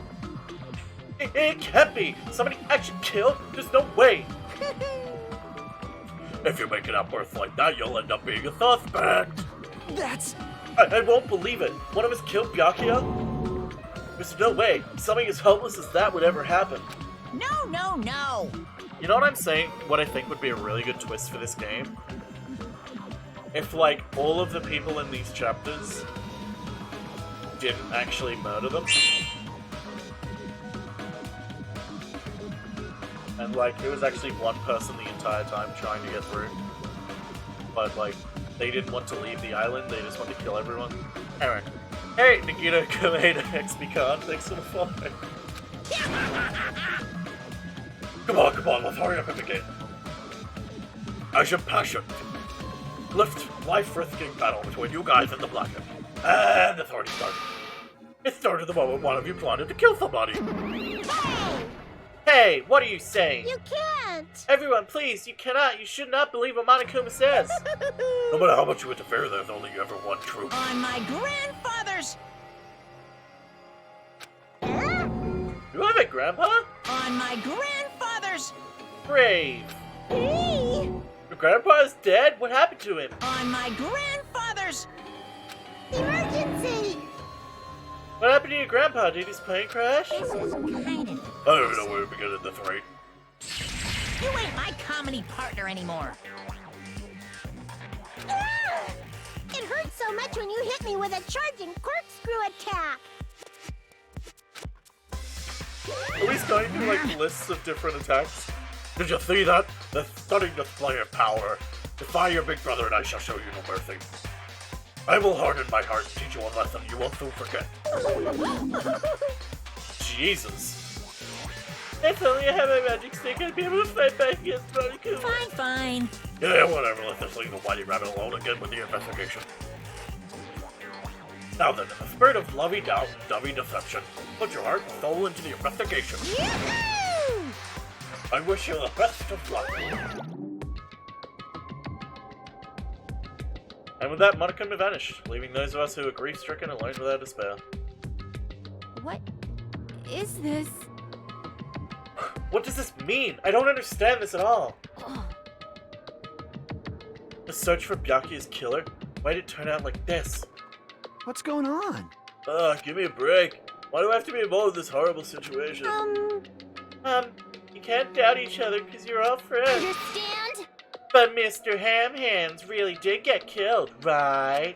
It can't be! Somebody actually killed? There's no way! If you make it up worse like that, you'll end up being a suspect! That's... I won't believe it! One of us killed Byakuya? There's no way something as hopeless as that would ever happen. No! You know what I'm saying? What I think would be a really good twist for this game? If, like, all of the people in these chapters didn't actually murder them. And, like, it was actually one person the entire time trying to get through. But, like, they didn't want to leave the island, they just wanted to kill everyone. Anyway. Hey, Nagito Kameda XP card, thanks for the follow. Come on, let's hurry up and begin. As your passion, life-risking battle between you guys and the Blackened. And it's already started. It started the moment one of you plotted to kill somebody. Hey, what are you saying? You can't! Everyone, please, you cannot, you should not believe what Monokuma says. No matter how much you interfere, there's only ever one truth. On my grandfather's... You have a grandpa? On my grandfather's... Brave. Hey! Your grandpa is dead? What happened to him? On my grandfather's... Emergency! What happened to your grandpa? Did his plane crash? This is kind of... I don't even know where to begin at this rate. You ain't my comedy partner anymore. Ah! It hurt so much when you hit me with a charging corkscrew attack. Are we going through, like, lists of different attacks? Did you see that? The stunning display of power. Defy your big brother and I shall show you no mercy. I will harden my heart and teach you a lesson you will soon forget. Jesus. If only I have my magic stick, I'd be able to fight back against Monokuma. Fine. Yeah, whatever. Let's just leave the whitey rabbit alone again with the investigation. Now then, in the spirit of lovey-dovey deception, put your heart and soul into the investigation. Yoo-hoo! I wish you the best of luck. And with that, Monokuma vanished, leaving those of us who are grief-stricken alone without despair. What is this? What does this mean? I don't understand this at all. Oh. The search for Byakuya's killer? Why did it turn out like this? What's going on? Give me a break. Why do I have to be involved in this horrible situation? You can't doubt each other because you're all friends. Understand? But Mr. Ham Hands really did get killed, right?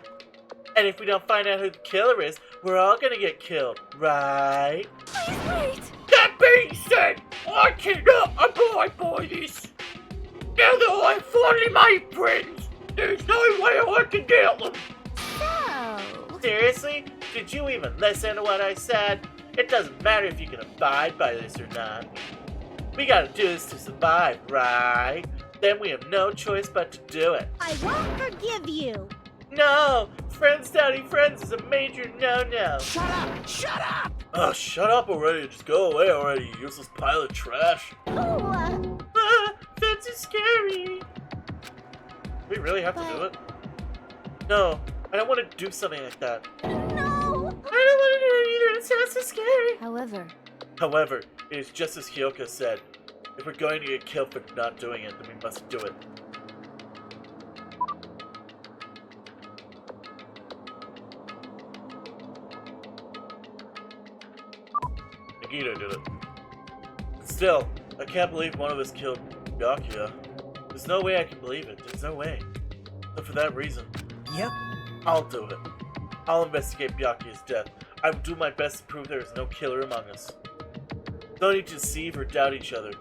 And if we don't find out who the killer is, we're all gonna get killed, right? Please wait! That being said, I cannot abide by this. Now that I've finally made friends, there's no way I can get them. So... Seriously? Did you even listen to what I said? It doesn't matter if you can abide by this or not. We gotta do this to survive, right? Then we have no choice but to do it. I won't forgive you! No! Friends doubting friends is a major no-no. Shut up! Shut up! Oh, shut up already. Just go away already, you useless pile of trash. Oh, That's so scary. We really have to do it? No, I don't want to do something like that. no! I don't want to do it either. It sounds so scary. However, it is just as Hyoka said. If we're going to get killed for not doing it, then we must do it. Nagito did it. Still, I can't believe one of us killed Byakuya. There's no way I can believe it. There's no way. So for that reason, Yep. I'll do it. I'll investigate Byakuya's death. I will do my best to prove there is no killer among us. No need to deceive or doubt each other.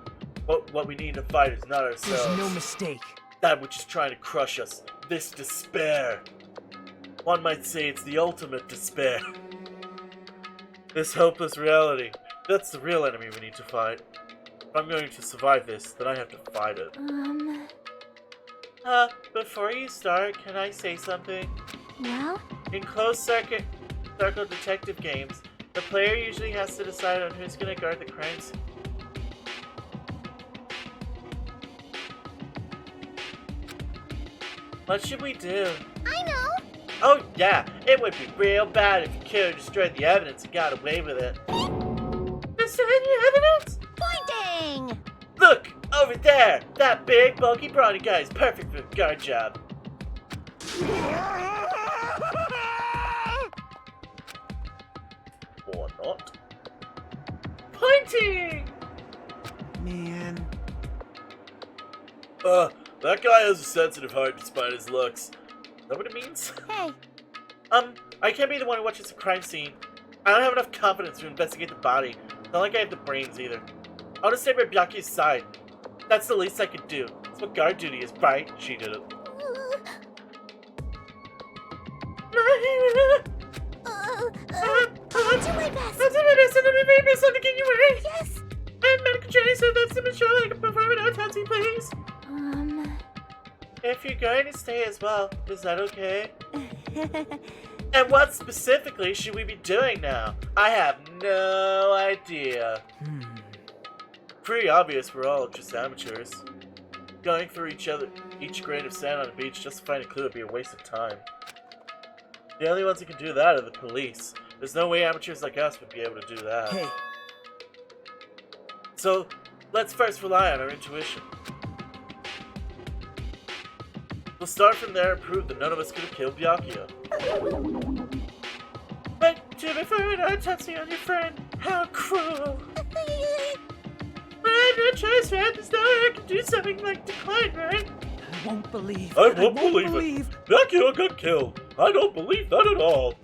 What we need to fight is not ourselves. There's no mistake. That which is trying to crush us. This despair. One might say it's the ultimate despair. This hopeless reality. That's the real enemy we need to fight. If I'm going to survive this, then I have to fight it. Before you start, can I say something? well, In closed circle detective games, the player usually has to decide on who's gonna guard the crime scene. What should we do? I know! Oh yeah, it would be real bad if the killer destroyed the evidence and got away with it. Destroy the evidence? Pointing! Look! Over there! That big, bulky, brawny guy is perfect for the guard job. Or not. Pointing! Man. That guy has a sensitive heart despite his looks. Is that what it means? Hey, I can't be the one who watches the crime scene. I don't have enough confidence to investigate the body. Not like I have the brains either. I'll just stay by Byakuya's side. That's the least I could do. That's what guard duty is, right? She did it. I'll do my best. I'll do my best, and I'll be very best on to get you away. Yes. I'm medical training, so that's to ensure that I can perform an autopsy, please. If you're going to stay as well, is that okay? And what specifically should we be doing now? I have no idea. Pretty obvious we're all just amateurs. Going through each grain of sand on the beach just to find a clue would be a waste of time. The only ones who can do that are the police. There's no way amateurs like us would be able to do that. Hey. So, let's first rely on our intuition. We'll start from there and prove that none of us could have killed Byakuya. But to refer an autopsy on your friend, how cruel! But I'm not choice, right? There's no way I can do something like decline, right? I won't believe. I won't believe it. Byakuya got killed. I don't believe that at all.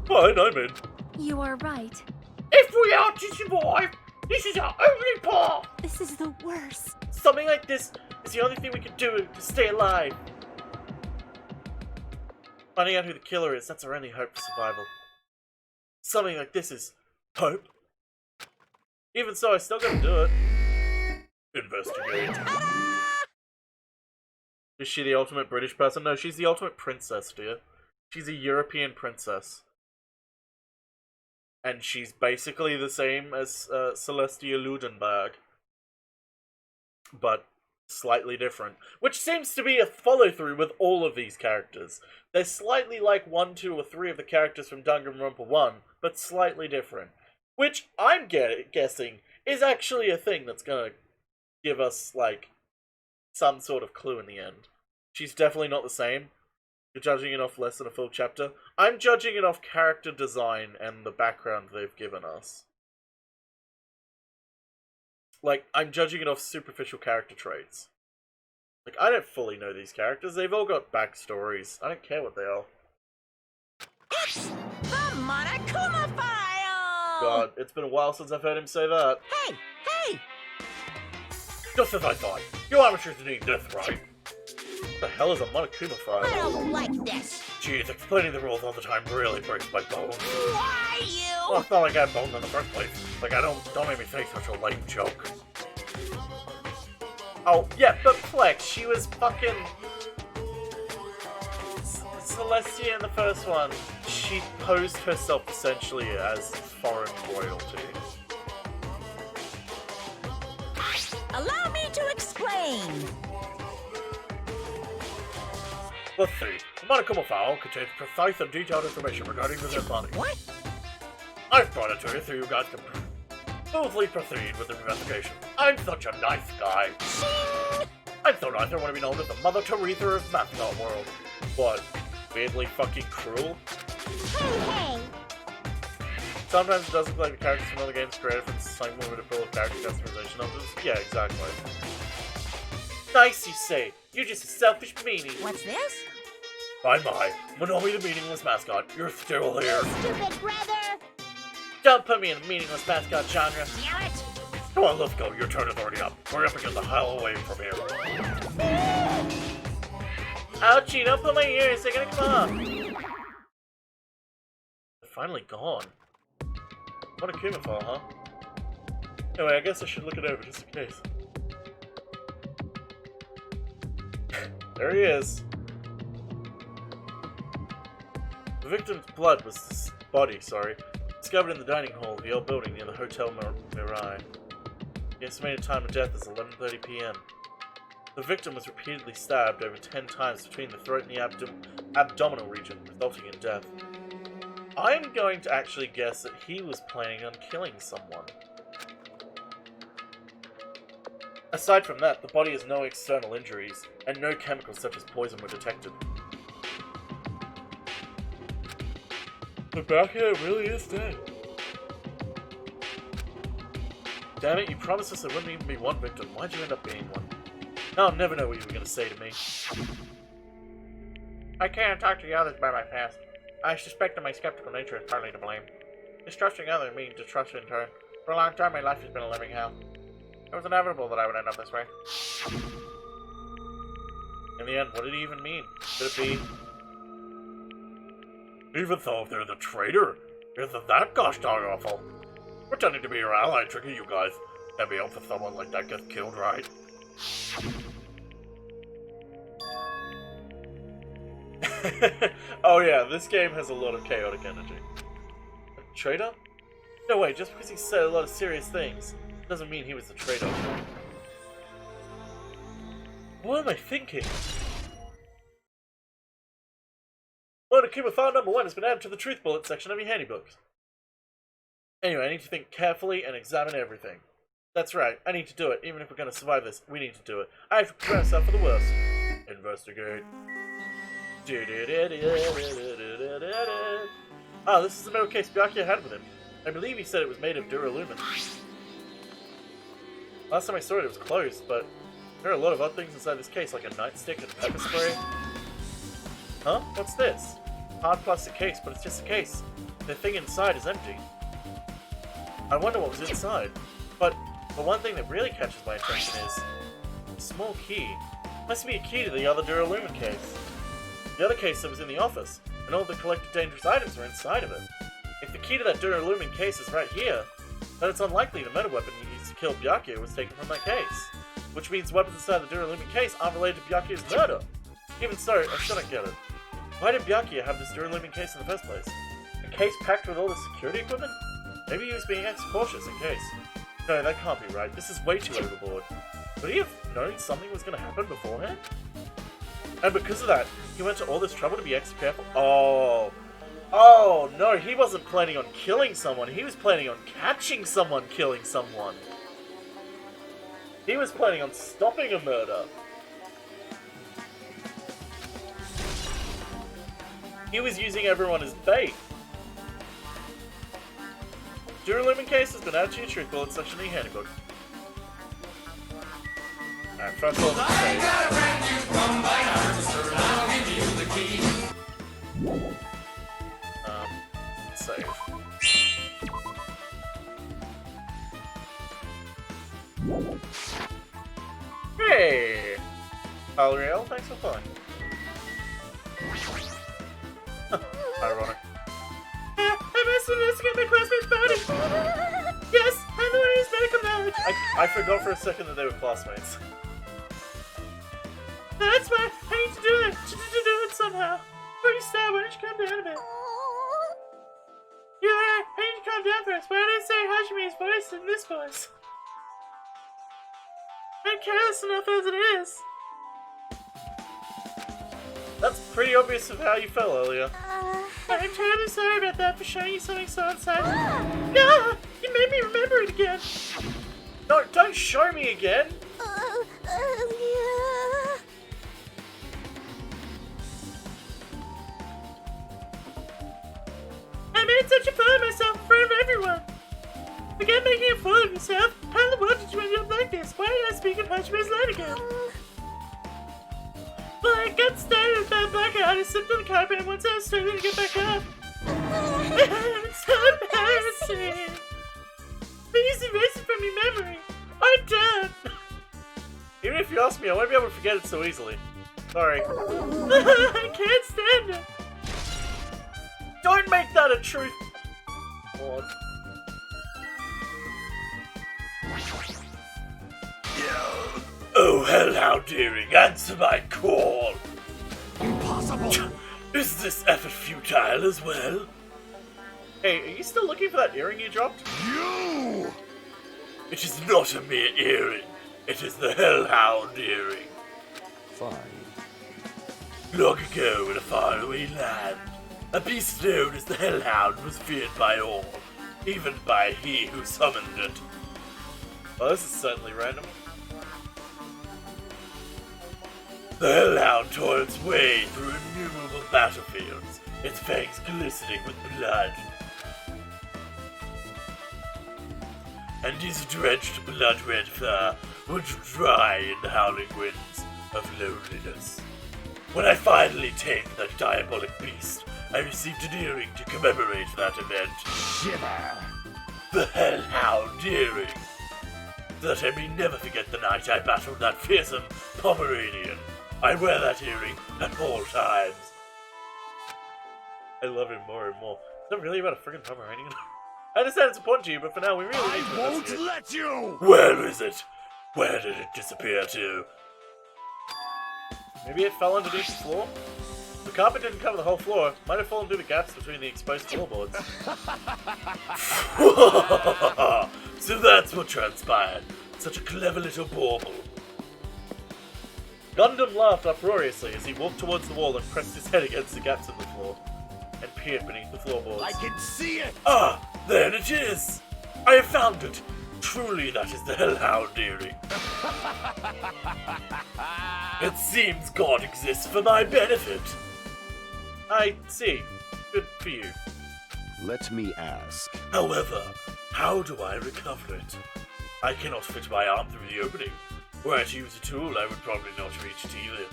Fine, I'm in. You are right. If we are to survive, this is our only path. This is the worst. Something like this is the only thing we can do to stay alive. Finding out who the killer is, that's our only hope for survival. Something like this is hope. Even so, I still gotta do it. Investigate. Is she the ultimate British person? No, she's the ultimate princess, dear. She's a European princess. And she's basically the same as Celestia Ludenberg. But slightly different. Which seems to be a follow-through with all of these characters. They're slightly like 1, 2, or 3 of the characters from Danganronpa 1, but slightly different. Which I'm guessing is actually a thing that's gonna give us, like, some sort of clue in the end. She's definitely not the same. You're judging it off less than a full chapter. I'm judging it off character design and the background they've given us. Like, I'm judging it off superficial character traits. Like, I don't fully know these characters. They've all got backstories. I don't care what they are. It's the Monokuma File! God, it's been a while since I've heard him say that. Hey! Hey! Just as I thought. You amateurs need this, right? What the hell is a Monokuma File? I don't like this! Jeez, explaining the rules all the time really breaks my bones. Why you? Well, it's not like I had bones in the first place. Like, don't make me say such a lame joke. Oh, yeah, but Flex, she was fucking... Celestia in the first one. She posed herself essentially as foreign royalty. Allow me to explain! Let's see. The Monokuma File contains precise and detailed information regarding the dead body. What? I've brought it to you so you guys can smoothly proceed with the investigation. I'm such a nice guy. Shing! I'm so nice I want to be known as the Mother Teresa of Mascot World. What? Weirdly fucking cruel? Hey! Sometimes it does look like the characters from other games created from the same limited pool of character customization options. Yeah, exactly. Nice, you say. You're just a selfish meanie. What's this? My, Monomi the meaningless mascot, you're still here. Stupid brother! Don't put me in a meaningless mascot genre. Damn it! Come on, let's go. Your turn is already up. We're up against a hell away from here. Ouchie, don't put my ears. They're gonna come off. They're finally gone. What a Kuma File, huh? Anyway, I guess I should look it over just in case. There he is. The victim's blood was discovered in the dining hall of the old building near the Hotel Mirai. The estimated time of death is 11:30 p.m. The victim was repeatedly stabbed over 10 times between the throat and the abdominal region, resulting in death. I'm going to actually guess that he was planning on killing someone. Aside from that, the body has no external injuries, and no chemicals such as poison were detected. The Byakuya really is dead. Damn it, you promised us there wouldn't even be one victim. Why'd you end up being one? I'll never know what you were going to say to me. I can't talk to the others about my past. I suspect that my skeptical nature is partly to blame. Distrusting others means distrust in turn. For a long time, my life has been a living hell. It was inevitable that I would end up this way. In the end, what did he even mean? Could it be... Even though they're the traitor, isn't that gosh darn awful? Pretending to be your ally tricking you guys. Can't be helped if someone like that gets killed, right? Oh yeah, this game has a lot of chaotic energy. A traitor? No way, just because he said a lot of serious things doesn't mean he was the traitor. What am I thinking? Well, Akuma file number 1 has been added to the truth bullet section of your handy books. Anyway, I need to think carefully and examine everything. That's right, I need to do it. Even if we're going to survive this, we need to do it. I have to prepare myself for the worst. Investigate. Ah, this is the metal case Byakuya had with him. I believe he said it was made of duralumin. Last time I saw it, it was closed, but there are a lot of odd things inside this case, like a nightstick and pepper spray. Huh? What's this? Hard plastic case, but it's just a case. The thing inside is empty. I wonder what was inside. But the one thing that really catches my attention is a small key. Must be a key to the other duralumin case. The other case that was in the office, and all the collected dangerous items were inside of it. If the key to that duralumin case is right here, then it's unlikely the meta weapon you used to kill Byakuya was taken from that case. Which means weapons inside the duralumin case aren't related to Byakuya's murder. Even so, I still don't get it. Why did Byakuya have this duralumin case in the first place? A case packed with all the security equipment? Maybe he was being extra cautious in case. No, that can't be right. This is way too overboard. Would he have known something was going to happen beforehand? And because of that, he went to all this trouble to be extra careful? Oh. Oh, no, he wasn't planning on killing someone. He was planning on catching someone killing someone. He was planning on stopping a murder. He was using everyone as bait. Duralumin case has been added to your truth bullet section of your handbook. Alright, first of all, save. Hey! Valriel, thanks for playing. Ironic. I must investigate my classmate's body! Yes, I'm the one who's medical knowledge! I forgot for a second that they were classmates. That's why I need to do it! To do it somehow! Before you start, why don't you calm down a bit? You're right, I need to calm down first. Why did I say Hajime's voice in this voice? I'm careless enough as it is. That's pretty obvious of how you felt earlier. I'm terribly sorry about that for showing you something so unsettling. No! You made me remember it again! No, don't show me again! Yeah. I made such a fool of myself in front of everyone! Again making a fool of yourself? How in the world did you end up like this? Why did I speak of Hajime's line again? Well, I got started with that blackout, I slipped on the carpet, and once I was struggling to get back up. It's so embarrassing! Please erase it from your memory. I'm done! Even if you ask me, I won't be able to forget it so easily. Sorry. I can't stand it! Don't make that a truth! God. Oh, hell, how daring! Answer my call! Impossible! Is this effort futile as well? Hey, are you still looking for that earring you dropped? You! It is not a mere earring. It is the Hellhound earring. Fine. Long ago in a faraway land, a beast known as the Hellhound was feared by all, even by he who summoned it. Well, this is certainly random. The Hellhound tore its way through innumerable battlefields, its fangs glistening with blood. And his drenched blood-red fur would dry in the howling winds of loneliness. When I finally tamed that diabolic beast, I received an earring to commemorate that event. Shiver. The Hellhound earring. That I may never forget the night I battled that fearsome Pomeranian. I wear that earring at all times. I love him more and more. Is that really about a friggin' Pomeranian? I understand it's important to you, but for now we really need to investigate. Let you! Where is it? Where did it disappear to? Maybe it fell underneath the floor? The carpet didn't cover the whole floor. Might have fallen through the gaps between the exposed floorboards. So that's what transpired. Such a clever little bauble. Gundam laughed uproariously as he walked towards the wall and pressed his head against the gaps in the floor, and peered beneath the floorboards. I can see it! Ah, there it is! I have found it! Truly, that is the Hellhound earring. It seems God exists for my benefit. I see. Good for you. Let me ask. However, how do I recover it? I cannot fit my arm through the opening. Were I to use a tool, I would probably not reach it either.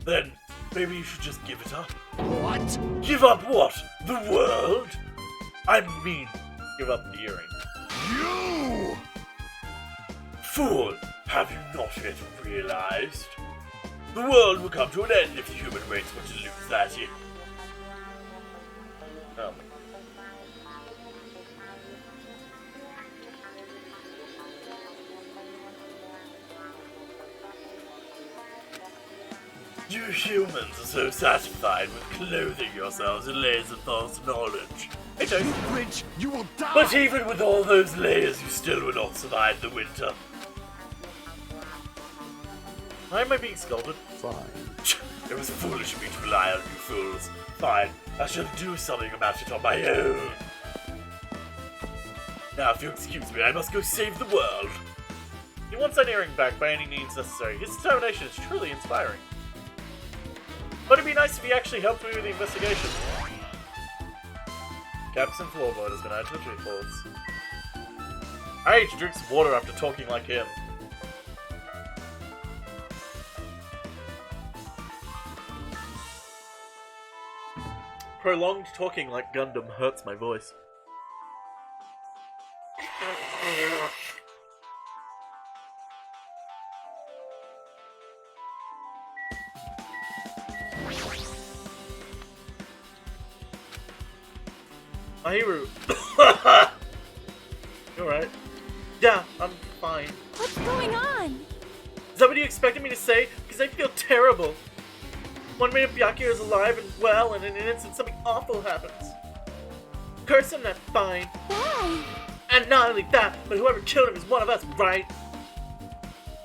Then, maybe you should just give it up. What? Give up what? The world? I mean, give up the earring. You! Fool! Have you not yet realized? The world will come to an end if the human race were to lose that earring. Oh. You humans are so satisfied with clothing yourselves in layers of false knowledge. I don't. Bridge, you will die! But even with all those layers, you still will not survive the winter. Why am I being scolded? Fine. It was foolish of me to rely on you fools. Fine, I shall do something about it on my own. Now, if you'll excuse me, I must go save the world. He wants that earring back by any means necessary. His determination is truly inspiring. But it'd be nice if he actually helped me with the investigation. Captain Floorboard has been added to the tree boards. I need to drink some water after talking like him. Prolonged talking like Gundam hurts my voice. Mahiru. You alright? Yeah, I'm fine. What's going on? Is that what you expected me to say? Because I feel terrible. 1 minute Byakuya is alive and well, and in an instant something awful happens. Curse him, that's fine. Why? And not only that, but whoever killed him is one of us, right?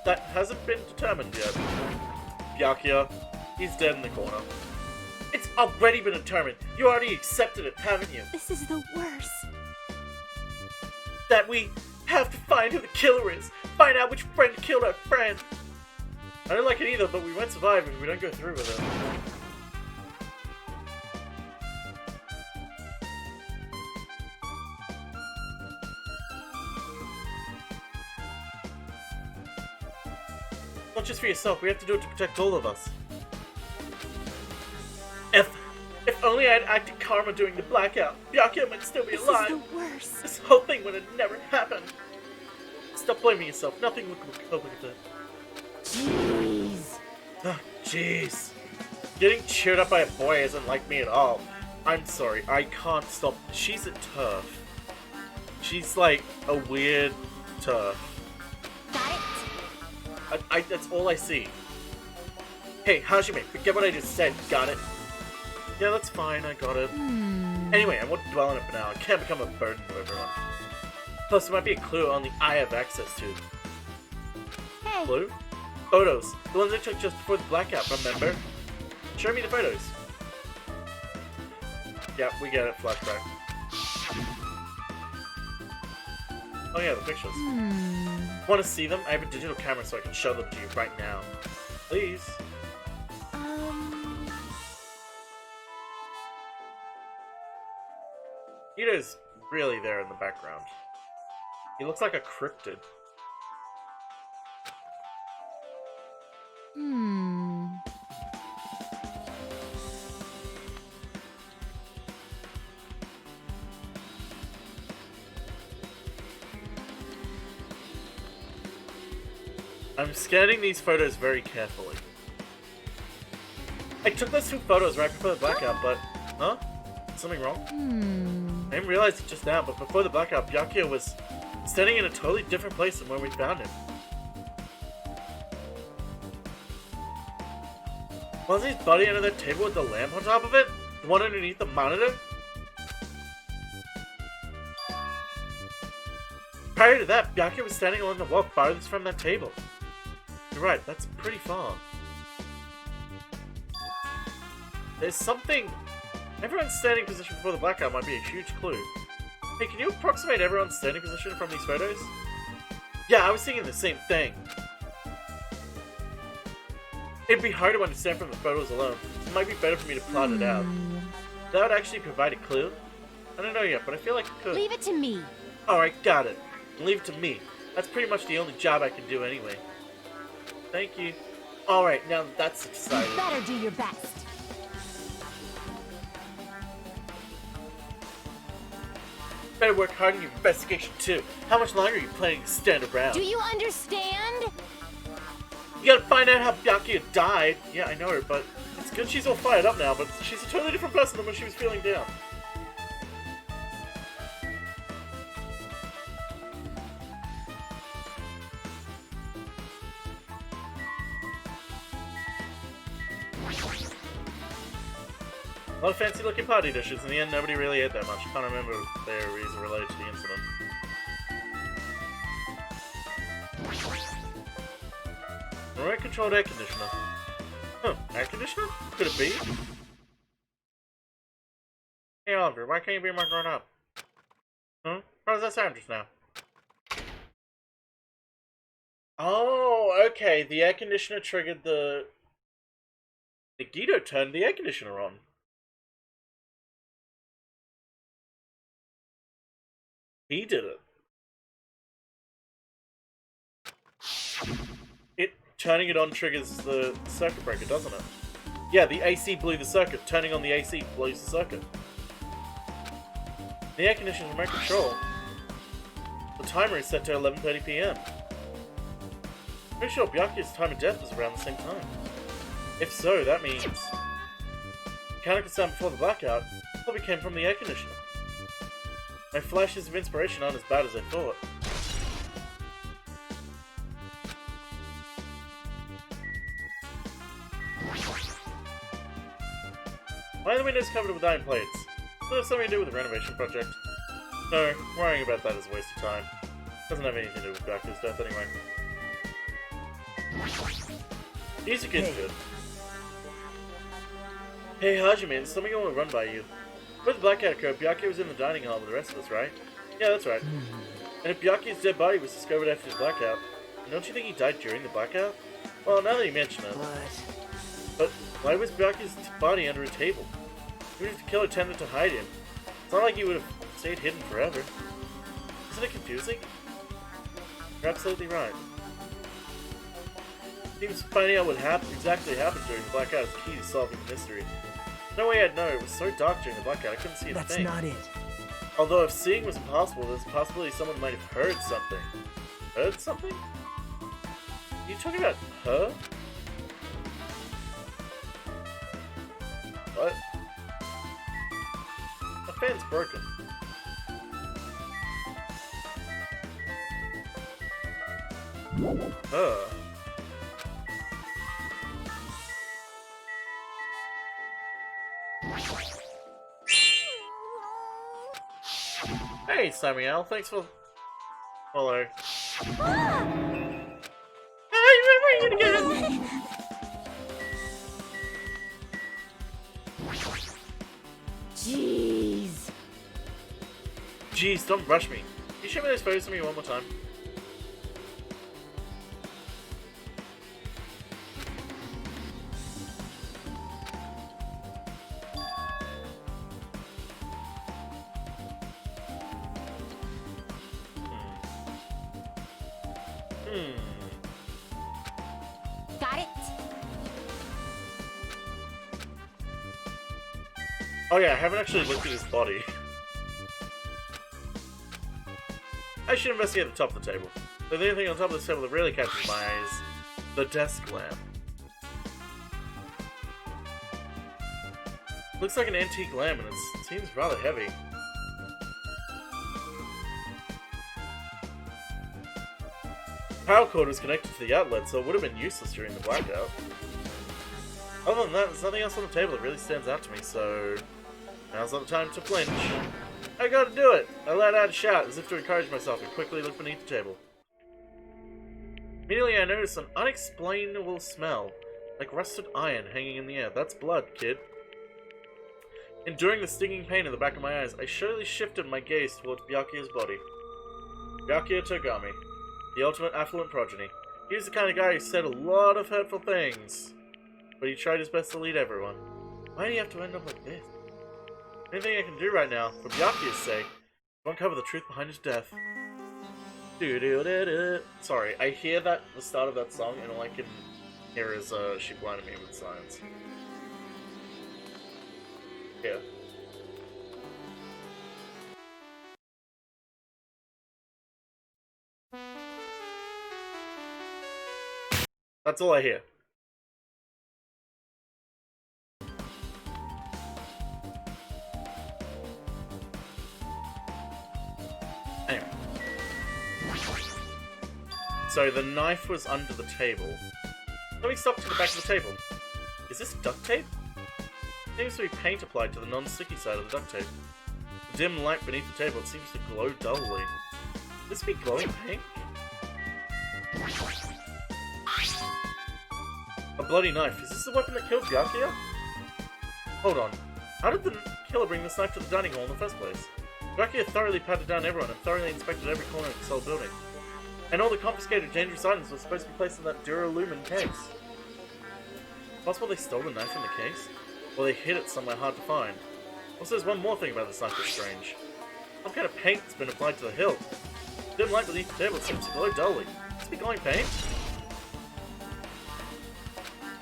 That hasn't been determined yet. Byakuya, he's dead in the corner. It's already been determined. You already accepted it, haven't you? This is the worst. That we have to find who the killer is. Find out which friend killed our friend. I don't like it either, but we won't survive if we don't go through with it. Not just for yourself, we have to do it to protect all of us. If only I had acted karma during the blackout, Byakuya might still be alive. This is the worst. This whole thing would have never happened. Stop blaming yourself. Nothing will cope with it. Jeez. Oh, jeez. Getting cheered up by a boy isn't like me at all. I'm sorry, I can't stop. She's a turf. She's like a weird turf. Got it? That's all I see. Hey, Hajime, forget what I just said. Got it? Yeah, that's fine. I got it. Anyway, I won't dwell on it for now. I can't become a burden to everyone. Plus, there might be a clue on the I have access to. Hey. Clue? Photos. The ones I took just before the blackout, remember? Show me the photos. Yeah, we get it. Flashback. Oh yeah, the pictures. Want to see them? I have a digital camera so I can show them to you right now. Please. Ito's really there in the background. He looks like a cryptid. I'm scanning these photos very carefully. I took those 2 photos right before the blackout, but... Huh? Something wrong? I didn't realize it just now, but before the blackout, Byakuya was standing in a totally different place than where we found him. Wasn't his body under that table with the lamp on top of it? The one underneath the monitor? Prior to that, Byakuya was standing along the wall farthest from that table. You're right, that's pretty far. There's something... Everyone's standing position before the blackout might be a huge clue. Hey, can you approximate everyone's standing position from these photos? Yeah, I was thinking the same thing. It'd be hard to understand from the photos alone. It might be better for me to plot it out. That would actually provide a clue? I don't know yet, but I feel like it could. Leave it to me. Alright, got it. Leave it to me. That's pretty much the only job I can do anyway. Thank you. Alright, now that's exciting. You better do your best. Better work hard on your investigation too. How much longer are you planning to stand around? Do you understand? You gotta find out how Byakuya died. Yeah, I know her, but it's good she's all fired up now, but she's a totally different person than when she was feeling down. A lot of fancy looking party dishes. In the end, nobody really ate that much. I can't remember if they were reason related to the incident. Remote controlled air conditioner. Huh, air conditioner? Could it be? Hey Oliver, why can't you be more grown up? Huh? How does that sound just now? Oh, okay. The air conditioner triggered the... Nagito turned the air conditioner on. He did it. Turning it on triggers the circuit breaker, doesn't it? Yeah, the AC blew the circuit. Turning on the AC blows the circuit. The air conditioner's remote control. The timer is set to 11:30 PM. Pretty sure Byakuya's time of death was around the same time. If so, that means mechanical sound before the blackout probably came from the air conditioner. My flashes of inspiration aren't as bad as I thought. Why are the windows covered with iron plates? Does that have something to do with the renovation project? No, worrying about that is a waste of time. Doesn't have anything to do with Byakuya's death anyway. Easy kid's good. Hey Hajime, something I want to run by you. With the blackout occurred, Byakuya was in the dining hall with the rest of us, right? Yeah, that's right. And if Byakuya's dead body was discovered after his blackout, don't you think he died during the blackout? Well, now that you mention it. But why was Byakuya's body under a table? Even if the killer tended to hide him, it's not like he would have stayed hidden forever. Isn't it confusing? You're absolutely right. Seems finding out what exactly happened during the blackout is key to solving the mystery. No way I'd know. It was so dark during the blackout, I couldn't see a thing. That's not it. Although if seeing was impossible, there's a possibility someone might have heard something. Heard something? Are you talking about her? What? The fan's broken. Her? Hey, Samuel, thanks for... Hello. Hey, where are you gonna get? Jeez. Jeez, don't rush me. Can you show me those photos to me one more time? Got it? Oh yeah, I haven't actually looked at his body. I should investigate the top of the table. But the only thing on top of this table that really catches my eye is the desk lamp. Looks like an antique lamp and it seems rather heavy. The power cord was connected to the outlet, so it would have been useless during the blackout. Other than that, there's nothing else on the table that really stands out to me, so now's not the time to flinch. I gotta do it! I let out a shout as if to encourage myself and quickly looked beneath the table. Immediately I noticed an unexplainable smell, like rusted iron hanging in the air. That's blood, kid. Enduring the stinging pain in the back of my eyes, I surely shifted my gaze towards Byakuya's body. Byakuya Togami, the ultimate affluent progeny. He was the kind of guy who said a lot of hurtful things, but he tried his best to lead everyone. Why do you have to end up like this? Anything I can do right now, for Byakuya's sake, to uncover the truth behind his death. Sorry, I hear that the start of that song, and all I can hear is she blinded me with science. Yeah. That's all I hear. Anyway. So the knife was under the table. Let me stop to the back of the table. Is this duct tape? Seems to be paint applied to the non-sticky side of the duct tape. The dim light beneath the table seems to glow dully. Could this be glowing pink? A bloody knife. Is this the weapon that killed Byakuya? Hold on. How did the killer bring this knife to the dining hall in the first place? Byakuya thoroughly patted down everyone and thoroughly inspected every corner of this whole building. And all the confiscated dangerous items were supposed to be placed in that Duralumin case. Possible they stole the knife from the case? Or they hid it somewhere hard to find. Also, there's one more thing about this knife that's strange. Some kind of paint has been applied to the hilt. The dim light beneath the table seems to glow dully. Could this be glowing paint?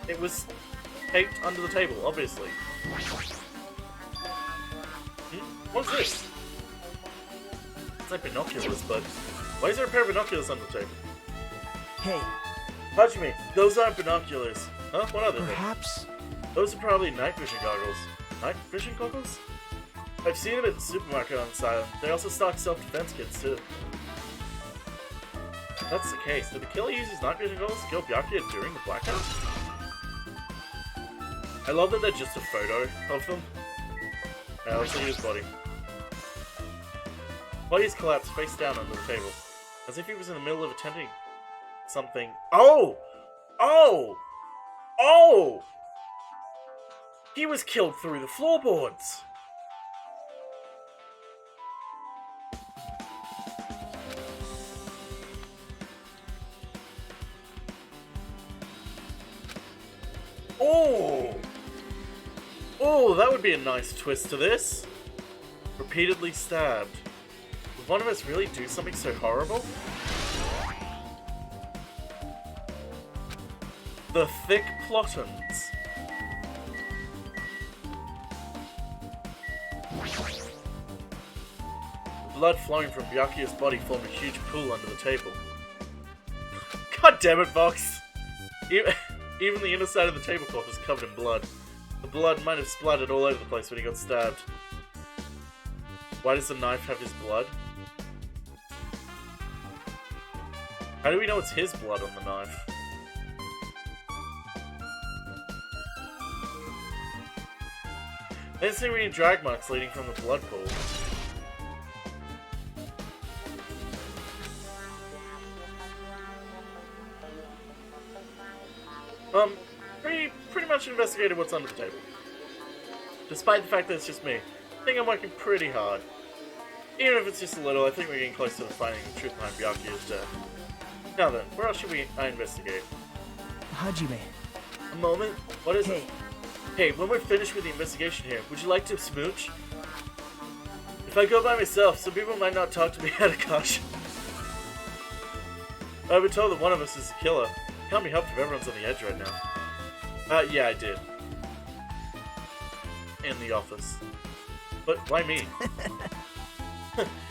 It was taped under the table, obviously. What's this? It's like binoculars, but why is there a pair of binoculars on the table? Hey, Hajime, those aren't binoculars. Huh? What are they? perhaps? Those are probably night vision goggles. Night vision goggles? I've seen them at the supermarket on the side. They also stock self-defense kits too. If that's the case, did the killer use his night vision goggles to kill Byakuya during the blackout? I love that they're just a photo of them. Now let's look at his body. Body is collapsed face down under the table, as if he was in the middle of attempting something. Oh! Oh! Oh! He was killed through the floorboards! Oh! Oh, that would be a nice twist to this. Repeatedly stabbed. Would one of us really do something so horrible? The thick plottons. The blood flowing from Byakuya's body formed a huge pool under the table. God damn it, Vox! Even the inner side of the tablecloth is covered in blood. The blood might have splattered all over the place when he got stabbed. Why does the knife have his blood? How do we know it's his blood on the knife? I didn't see any drag marks leading from the blood pool. Pretty much investigated what's under the table. Despite the fact that it's just me, I think I'm working pretty hard. Even if it's just a little, I think we're getting close to finding the truth behind Byakuya's death. Now then, where else should I investigate? Hajime. A moment? What is it? Hey, when we're finished with the investigation here, would you like to smooch? If I go by myself, some people might not talk to me out of caution. I've been told that one of us is the killer. Can't be helped if everyone's on the edge right now. Yeah, I did. In the office. But why me?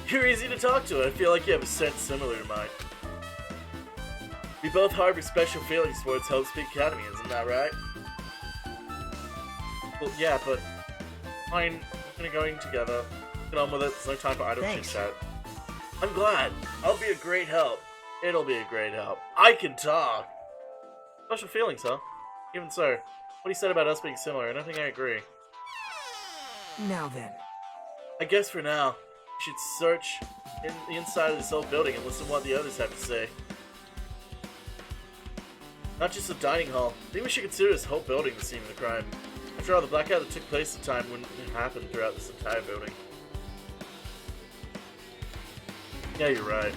You're easy to talk to. I feel like you have a sense similar to mine. We both harbor special feelings towards Hope Speed Academy, isn't that right? Well, yeah, but fine, we're gonna go in together. Get on with it. There's no time for idle chit chat. I'm glad. I'll be a great help. It'll be a great help. I can talk. Special feelings, huh? Even so, what he said about us being similar, I don't think I agree. Now then. I guess for now, we should search in the inside of this old building and listen to what the others have to say. Not just the dining hall. I think we should consider this whole building the scene of the crime. After all, the blackout that took place at the time wouldn't happen throughout this entire building. Yeah, you're right.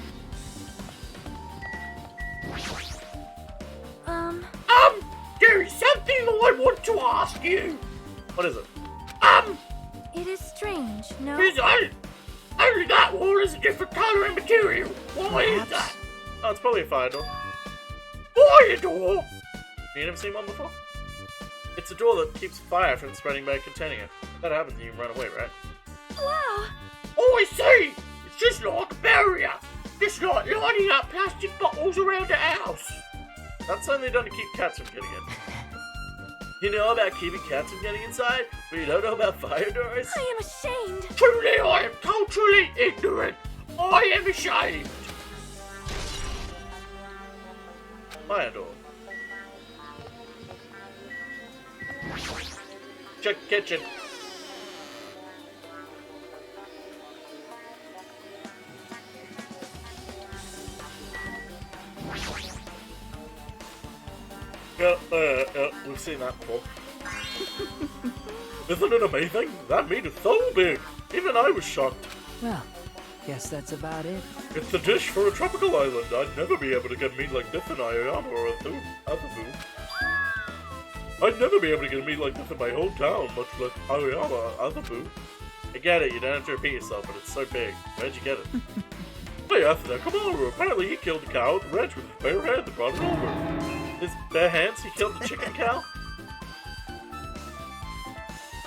There's something I want to ask you. What is it? It is strange, no? Is only that wall is a different color and material. Why is that? Oh, it's probably a fire door. Fire door? You never seen one before? It's a door that keeps fire from spreading by containing it. If that happens, you can run away, right? Wow! Oh, I see. It's just like a barrier. Just like lining up plastic bottles around the house. That's something done to keep cats from getting in. You know about keeping cats from getting inside, but you don't know about fire doors? I am ashamed! Truly, I am totally ignorant. I am ashamed. Fire door. Check kitchen. Yeah, we've seen that before. Isn't it amazing? That meat is so big. Even I was shocked. Well, guess that's about it. It's a dish for a tropical island. I'd never be able to get meat like this in Ayama or Azabu. I'd never be able to get meat like this in my hometown, much less Ayama, Azabu. I get it, you don't have to repeat yourself, but it's so big. Where'd you get it? Hey, after Kamaru, apparently he killed the cow at the ranch with his bare hands and brought it over. His bare hands? He killed the chicken cow?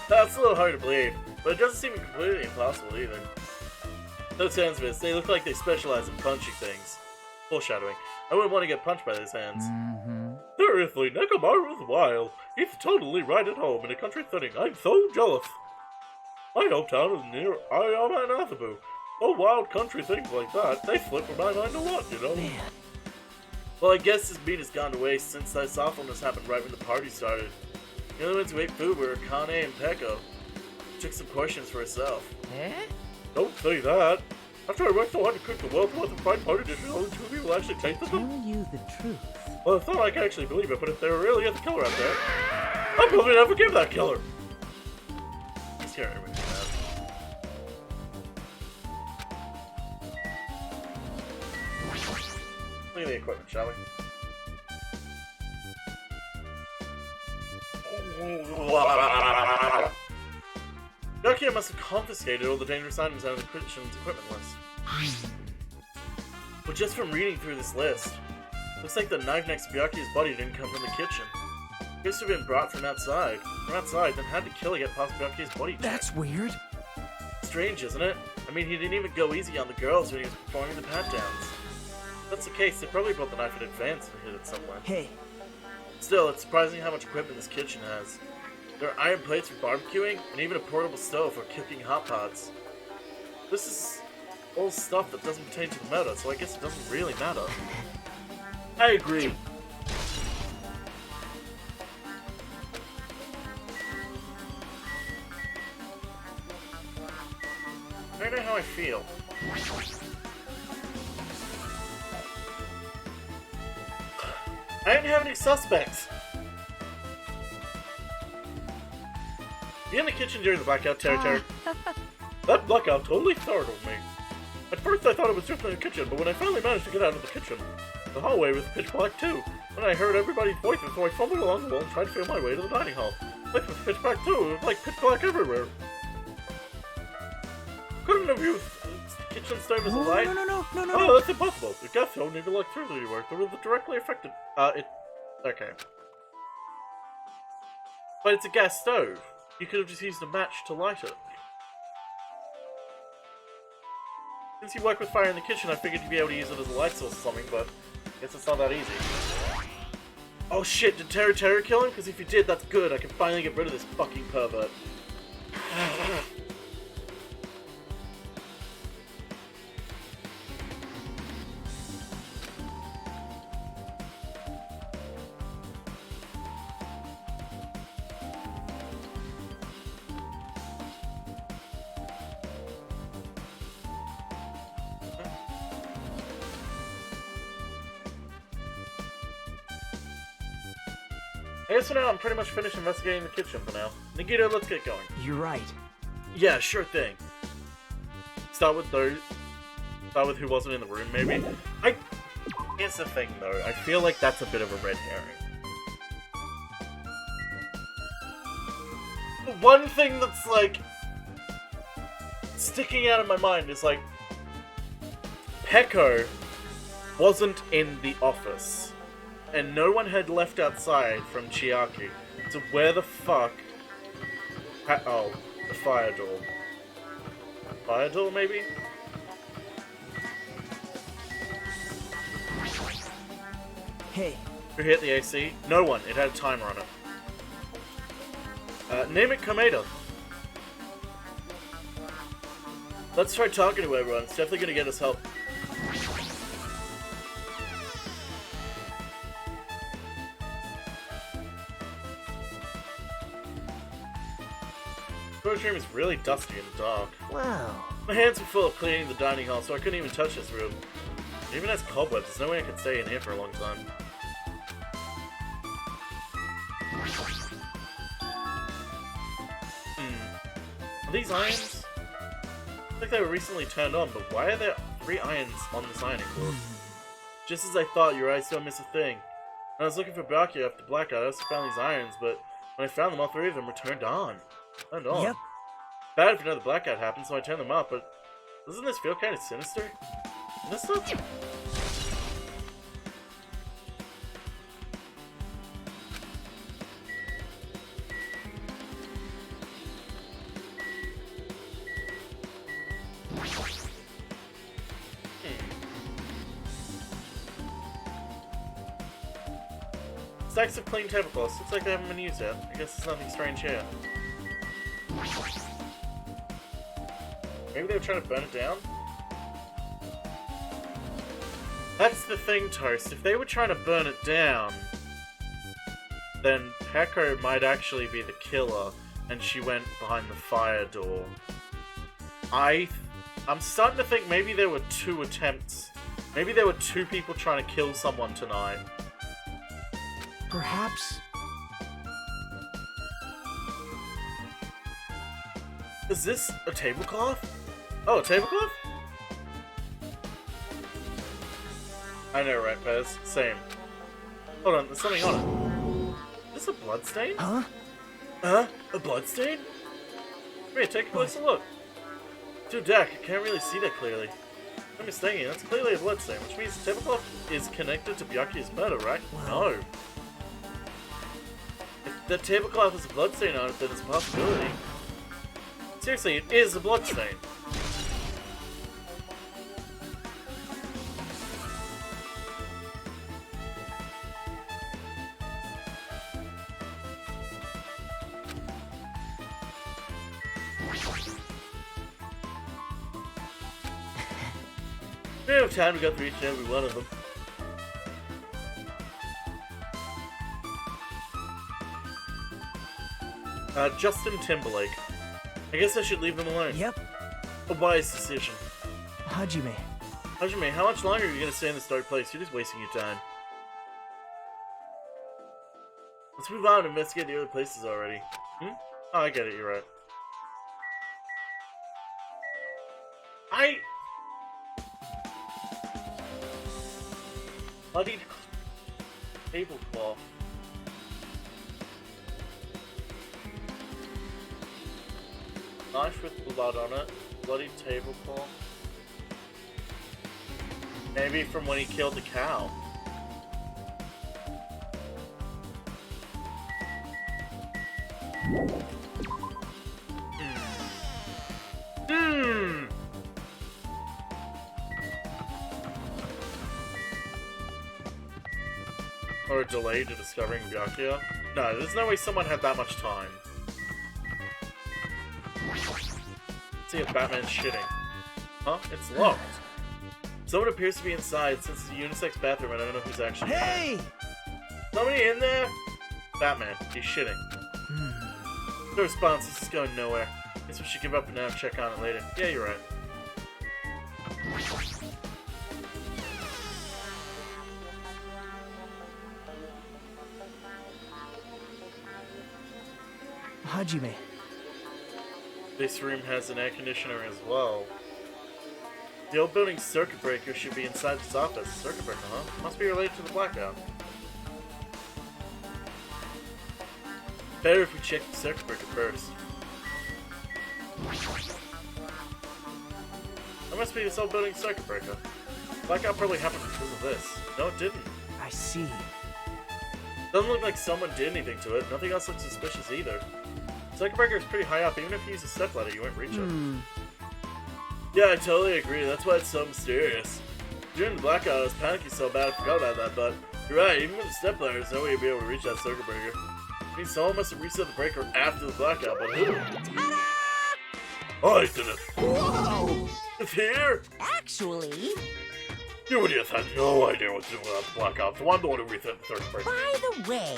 That's a little hard to believe, but it doesn't seem completely impossible either. Those hands of his, they look like they specialize in punching things. Foreshadowing. I wouldn't want to get punched by those hands. Seriously, Nekamaru is wild. He's totally right at home in a country setting. I'm so jealous. My hometown is near Ayama and Azabu. So wild country things like that, they slip from my mind a lot, you know? Man. Well, I guess his meat has gone to waste since that awfulness happened right when the party started. The only ones who ate food were Kane and Peko. Took some portions for herself. Eh? Don't say that. After I worked so hard to cook the world's most fine party dishes, only 2 people actually tasted them. Tell you the truth. Well, it's not like I actually believe it, but if there really is a killer out there, I'll probably never forgive that killer. He's scaring everybody mad. Look at the equipment, shall we? Nokia must have confiscated all the dangerous items out of the kitchen's equipment list. But just from reading through this list, looks like the knife next to Byakuya's body didn't come from the kitchen. It appears to have been brought from outside. From outside, then had to kill to get past Byakuya's body check. That's weird. Strange, isn't it? I mean, he didn't even go easy on the girls when he was performing the pat-downs. If that's the case, they probably brought the knife in advance and hid it somewhere. Hey, Still, it's surprising how much equipment this kitchen has. There are iron plates for barbecuing, and even a portable stove for cooking hot pots. This is all stuff that doesn't pertain to the meta, so I guess it doesn't really matter. I agree. I don't know how I feel. I don't have any suspects. Be in the kitchen during the blackout, Terry. That blackout totally startled me. At first I thought it was just in the kitchen, but when I finally managed to get out of the kitchen, the hallway was pitch black too. And I heard everybody's voices, so I fumbled along the wall and tried to feel my way to the dining hall. The place was pitch black too. It was like pitch black everywhere. Couldn't have used the kitchen stove as a light. No. Oh, that's impossible. The gas stove needed electricity to work. It was directly affected. Okay. But it's a gas stove. You could have just used a match to light it. Since you work with fire in the kitchen, I figured you'd be able to use it as a light source or something, but I guess it's not that easy. Oh shit, did Terra kill him? Because if he did, that's good. I can finally get rid of this fucking pervert. I guess for now, I'm pretty much finished investigating the kitchen for now. Nagito, let's get going. You're right. Yeah, sure thing. Start with who wasn't in the room, maybe? Here's the thing, though. I feel like that's a bit of a red herring. One thing that's, like, sticking out of my mind is, like, Peko wasn't in the office. And no one had left outside from Chiaki. So where the fuck... Oh, the fire door. Fire door, maybe? Hey. Who hit the AC? No one. It had a timer on it. Name it Kameda. Let's try talking to everyone. It's definitely gonna get us help. The storage room is really dusty and dark. Wow. My hands were full of cleaning the dining hall, so I couldn't even touch this room. It even has cobwebs. There's no way I could stay in here for a long time. Are these irons? I think they were recently turned on, but why are there 3 irons on this ironing board? Just as I thought, your eyes don't miss a thing. When I was looking for Byakuya after Blackout, I also found these irons, but when I found them, all 3 of them were turned on. Turned on. Yep. Bad if another blackout happened, so I turned them off, but doesn't this feel kind of sinister? Sinister? Stacks of clean tablecloths. Looks like they haven't been used yet. I guess there's nothing strange here. Maybe they were trying to burn it down? That's the thing, Toast. If they were trying to burn it down, then Peko might actually be the killer, and she went behind the fire door. I'm starting to think maybe there were 2 attempts. Maybe there were 2 people trying to kill someone tonight. Perhaps. Is this a tablecloth? Oh, a tablecloth? I know, right, Pez? Same. Hold on, there's something on it. Is this a bloodstain? Huh? Huh? A bloodstain? Here, take a closer look. Too dark, I can't really see that clearly. I'm mistaken, that's clearly a bloodstain, which means the tablecloth is connected to Byakuya's murder, right? Wow. No. If the tablecloth has a bloodstain on it, then it's a possibility. Seriously, it is a bloodstain. We don't have time to go through each and every one of them. Justin Timberlake. I guess I should leave them alone. Yep. A wise decision. Hajime. Hajime, how much longer are you gonna stay in this dark place? You're just wasting your time. Let's move on and investigate the other places already. Hmm? Oh, I get it, you're right. Bloodied tablecloth. Knife with blood on it. Bloody tablecloth. Maybe from when he killed the cow. Or a delay to discovering Byakuya? No, there's no way someone had that much time. Let's see if Batman's shitting. Huh? It's locked. Someone appears to be inside. Since it's a unisex bathroom, I don't know who's actually in there. Somebody in there? Batman, he's shitting. No response, this is going nowhere. Guess we should give up and now check on it later. Yeah, you're right. Hajime. This room has an air conditioner as well. The old building's circuit breaker should be inside this office. Circuit breaker, huh? Must be related to the blackout. Better if we check the circuit breaker first. That must be this old building's circuit breaker. Blackout probably happened because of this. No, it didn't. I see. Doesn't look like someone did anything to it. Nothing else looks suspicious either. Circuit breaker is pretty high up. Even if you use a step ladder, you won't reach it. Yeah, I totally agree. That's why it's so mysterious. During the blackout, I was panicking so bad I forgot about that, but you're right, even with a step ladder, there's no way you'd be able to reach that circuit breaker. I mean, someone must have reset the breaker after the blackout, but who? I did it! Whoa! It's here? Actually... You idiots had no idea what to do without the blackout, so I'm the one who reset the circuit breaker. By the way...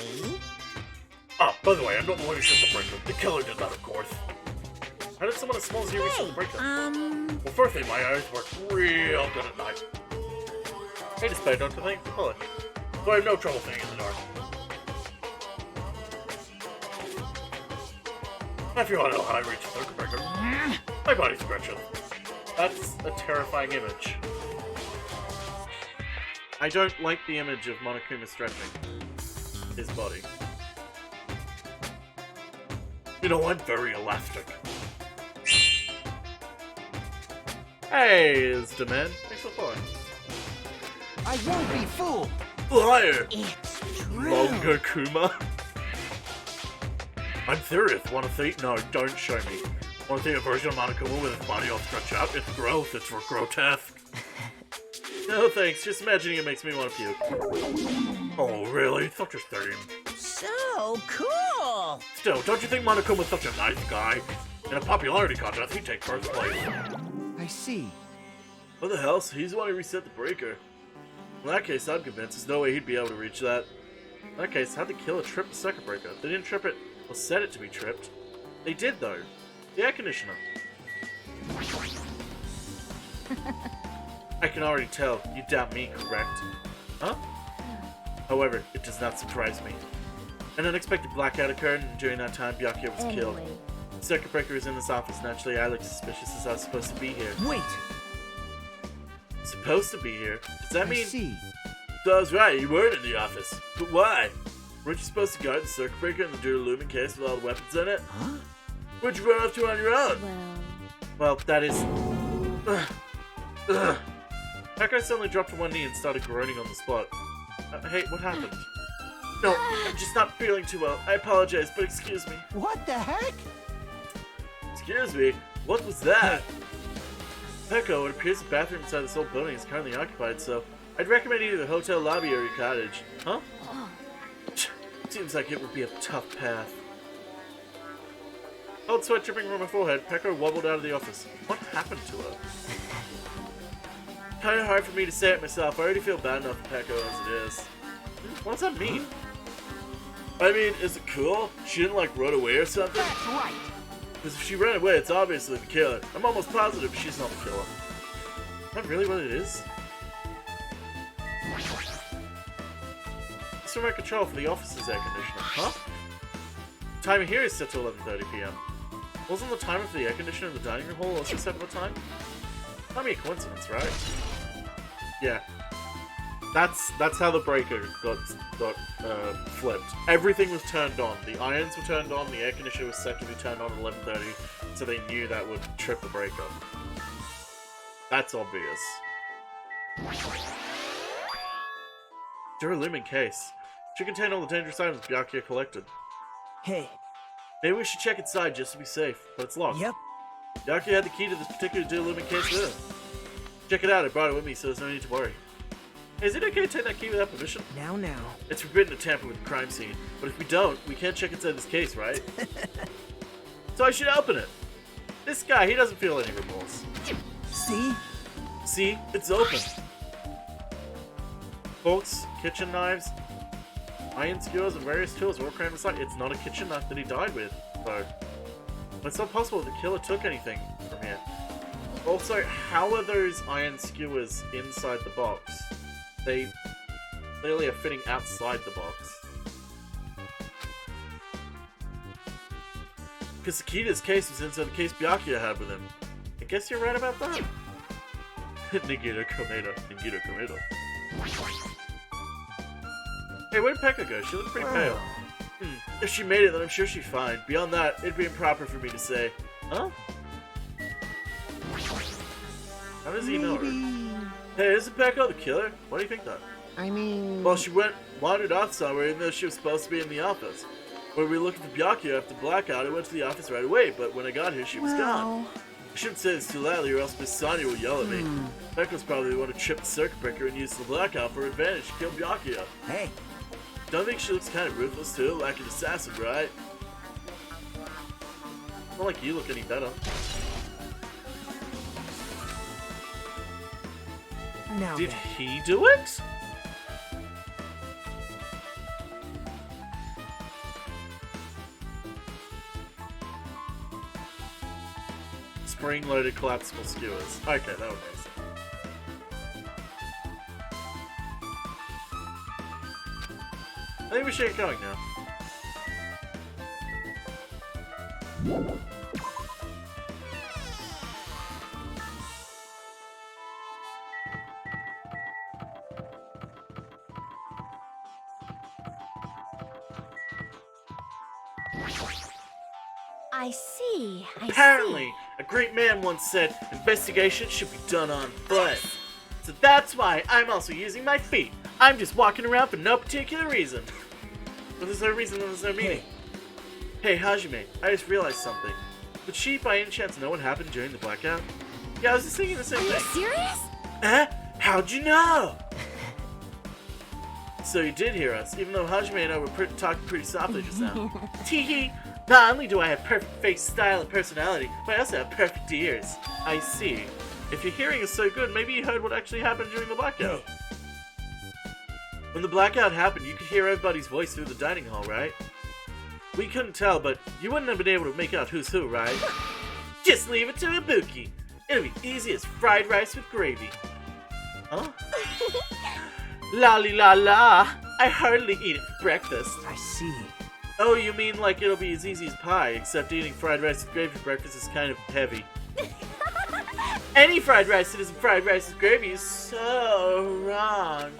Ah, by the way, I'm not the one who set the breaker. The killer did that, of course. How did someone as small as you reset the breaker? Well, firstly, my eyes work real good at night. Hey, despite don't you think? Pull it. So I have no trouble seeing in the dark. If you want to know how I reach the circuit breaker, my body's stretching. That's a terrifying image. I don't like the image of Monokuma stretching his body. You know, I'm very elastic. Hey, it's Demand. Thanks for following. I won't be fooled. Liar! It's true. Monokuma. I'm serious. Want to see? No, don't show me. Want to see a version of Monokuma with his body all stretched out? It's gross. It's grotesque. No thanks. Just imagining it makes me want to puke. Oh, really? Such a shame. So cool. Still, don't you think Monokuma's such a nice guy? In a popularity contest, he'd take first place. I see. What the hell? So he's the one who reset the breaker. In that case, I'm convinced there's no way he'd be able to reach that. In that case, how'd the killer trip the circuit breaker? They didn't trip it, or set it to be tripped. They did, though. The air conditioner. I can already tell. You doubt me, correct? Huh? However, it does not surprise me. An unexpected blackout occurred, and during that time, Byakuya was killed. The circuit breaker is in this office. Naturally, I look suspicious as I was supposed to be here. Wait! Supposed to be here? Does that mean... I see. So I was right, you weren't in the office. But why? Weren't you supposed to guard the circuit breaker in the Duralumine case with all the weapons in it? Huh? Where'd you run off to on your own? Well, that is... That guy suddenly dropped to one knee and started groaning on the spot. Hey, what happened? No, I'm just not feeling too well. I apologize, but excuse me. What the heck? Excuse me? What was that? Peko, it appears the bathroom inside this old building is currently occupied, so I'd recommend either the hotel lobby or your cottage. Huh? Seems like it would be a tough path. Cold sweat dripping from her forehead, Peko wobbled out of the office. What happened to her? Kinda hard for me to say it myself. I already feel bad enough for Peko as it is. What does that mean? I mean, is it cool? She didn't, like, run away or something? That's right. Because if she ran away, it's obviously the killer. I'm almost positive she's not the killer. Is that really what it is? It's remote control for the office's air conditioner. Huh? The timer here is set to 11:30 p.m. Wasn't the timer for the air conditioner in the dining room hall also set for the time? That'd be a coincidence, right? Yeah. That's how the breaker got flipped. Everything was turned on. The irons were turned on, the air conditioner was set to be turned on at 11:30, so they knew that would trip the breaker. That's obvious. Duralumine case. Should contain all the dangerous items Byakuya collected. Hey. Maybe we should check inside just to be safe, but it's locked. Yep. Byakuya had the key to this particular Duralumine case there. Check it out, I brought it with me, so there's no need to worry. Is it okay to take that key without permission? Now. It's forbidden to tamper with the crime scene, but if we don't, we can't check inside this case, right? So I should open it. This guy, he doesn't feel any remorse. See? See? It's open. Forks, kitchen knives, iron skewers, and various tools are all crammed inside. It's not a kitchen knife that he died with, though. But it's not possible the killer took anything from here. Also, how are those iron skewers inside the box? They clearly are fitting outside the box. Because the key to this case was inside the case Byakuya had with him. I guess you're right about that. Nagito Komedo. Hey, where did Pekka go? She looked pretty pale. If she made it, then I'm sure she's fine. Beyond that, it'd be improper for me to say. Huh? How does he know her? Hey, isn't Pekka the killer? Why do you think that? I mean... Well, she wandered off somewhere even though she was supposed to be in the office. When we were looking for Byakuya after blackout, I went to the office right away, but when I got here, she was gone. I shouldn't say this too loudly or else Miss Sonia will yell at me. Pekka's probably the one who tripped the circuit breaker and used the blackout for her advantage to kill Byakuya. Hey. Don't think she looks kind of ruthless too, like an assassin, right? Not like you look any better. Now Did he do it? Spring-loaded collapsible skewers. Okay, that would make sense. I think we should get going now. I see. Apparently, a great man once said, investigation should be done on foot. So that's why I'm also using my feet. I'm just walking around for no particular reason. But there's no reason, there's no meaning. Hey, Hajime, I just realized something. Did she, by any chance, know what happened during the blackout? Yeah, I was just thinking the same thing. Are you serious? How'd you know? So you did hear us, even though Hajime and I were talking pretty softly just now. Teehee! Not only do I have perfect face, style, and personality, but I also have perfect ears. I see. If your hearing is so good, maybe you heard what actually happened during the blackout. When the blackout happened, you could hear everybody's voice through the dining hall, right? We couldn't tell, but you wouldn't have been able to make out who's who, right? Just leave it to Ibuki. It'll be easy as fried rice with gravy. Huh? La la la! I hardly eat it for breakfast. I see. Oh, you mean like it'll be as easy as pie, except eating fried rice with gravy for breakfast is kind of heavy. Any fried rice that isn't fried rice with gravy is so wrong.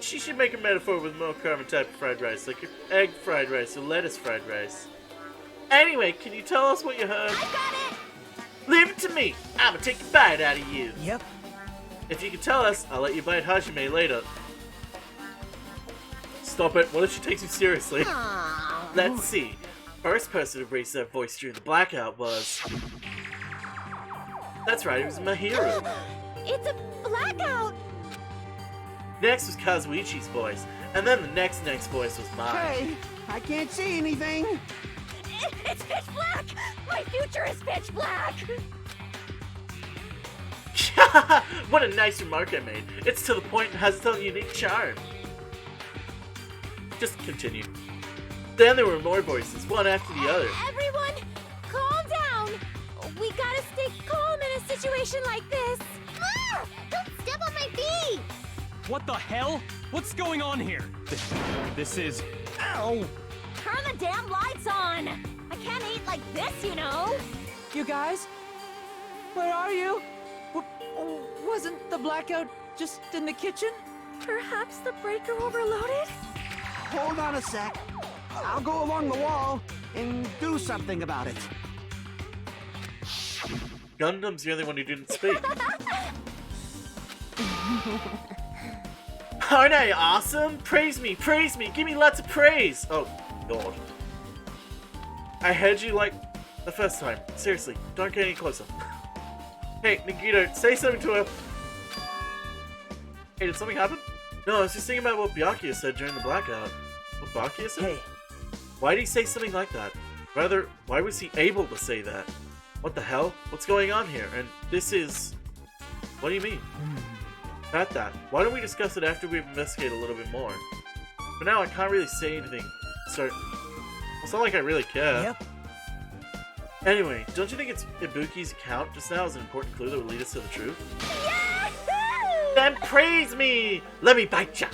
She should make a metaphor with more common type of fried rice, like egg fried rice or lettuce fried rice. Anyway, can you tell us what you heard? I got it! Leave it to me! I'ma take a bite out of you! Yep. If you can tell us, I'll let you bite Hajime later. Stop it, what if she takes you seriously? Aww. Let's see. First person to raise their voice during the blackout was... That's right, it was Mahiru. It's a blackout! Next was Kazuichi's voice, and then the next voice was mine. Hey, I can't see anything. It's pitch black! My future is pitch black! What a nice remark I made. It's to the point and has its own unique charm. Just continue. Then there were more voices, one after the other. Everyone, calm down! We gotta stay calm in a situation like this. Ah! Don't step on my feet! What the hell? What's going on here? This is... Ow! Turn the damn lights on! I can't eat like this, you know! You guys? Where are you? Wasn't the blackout just in the kitchen? Perhaps the breaker overloaded? Hold on a sec. I'll go along the wall and do something about it. Gundam's the only one who didn't speak. Aren't I awesome? Praise me, give me lots of praise! Oh, God. I heard you like the first time. Seriously, don't get any closer. Hey, Nagito, say something to her. Hey, did something happen? No, I was just thinking about what Byakuya said during the blackout. What Byakuya said? Hey, Why did he say something like that? Rather, why was he able to say that? What the hell? What's going on here? And this is... What do you mean? Not that. Why don't we discuss it after we investigate a little bit more? For now, I can't really say anything. It's not like I really care. Yep. Anyway, don't you think it's Ibuki's account just now is an important clue that would lead us to the truth? Yahoo! Then praise me! Let me bite ya!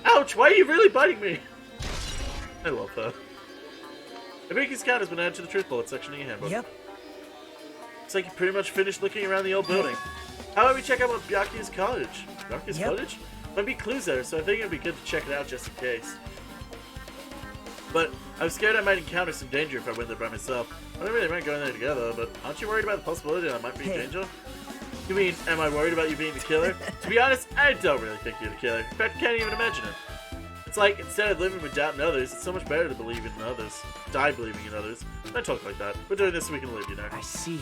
Ouch, why are you really biting me? I love that. Ibuki's account has been added to the truth bullet section of your handbook. Yep. Looks like you pretty much finished looking around the old building. How about we check out Byakuya's cottage? Byakuya's cottage? Might be clues there, so I think it'd be good to check it out just in case. But I was scared I might encounter some danger if I went there by myself. I don't really mind going there together, but aren't you worried about the possibility that I might be in danger? You mean, am I worried about you being the killer? To be honest, I don't really think you're the killer. In fact, I can't even imagine it. It's like, instead of living with doubt in others, it's so much better to believe in others. Die believing in others. I talk like that. We're doing this so we can live, you know. I see.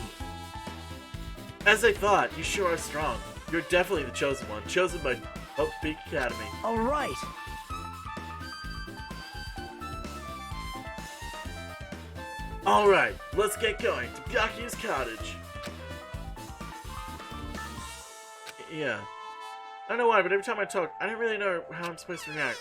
As I thought, you sure are strong. You're definitely the chosen one, chosen by Hope Peak Academy. All right. Alright, let's get going to Byakuya's cottage. Yeah. I don't know why, but every time I talk, I don't really know how I'm supposed to react.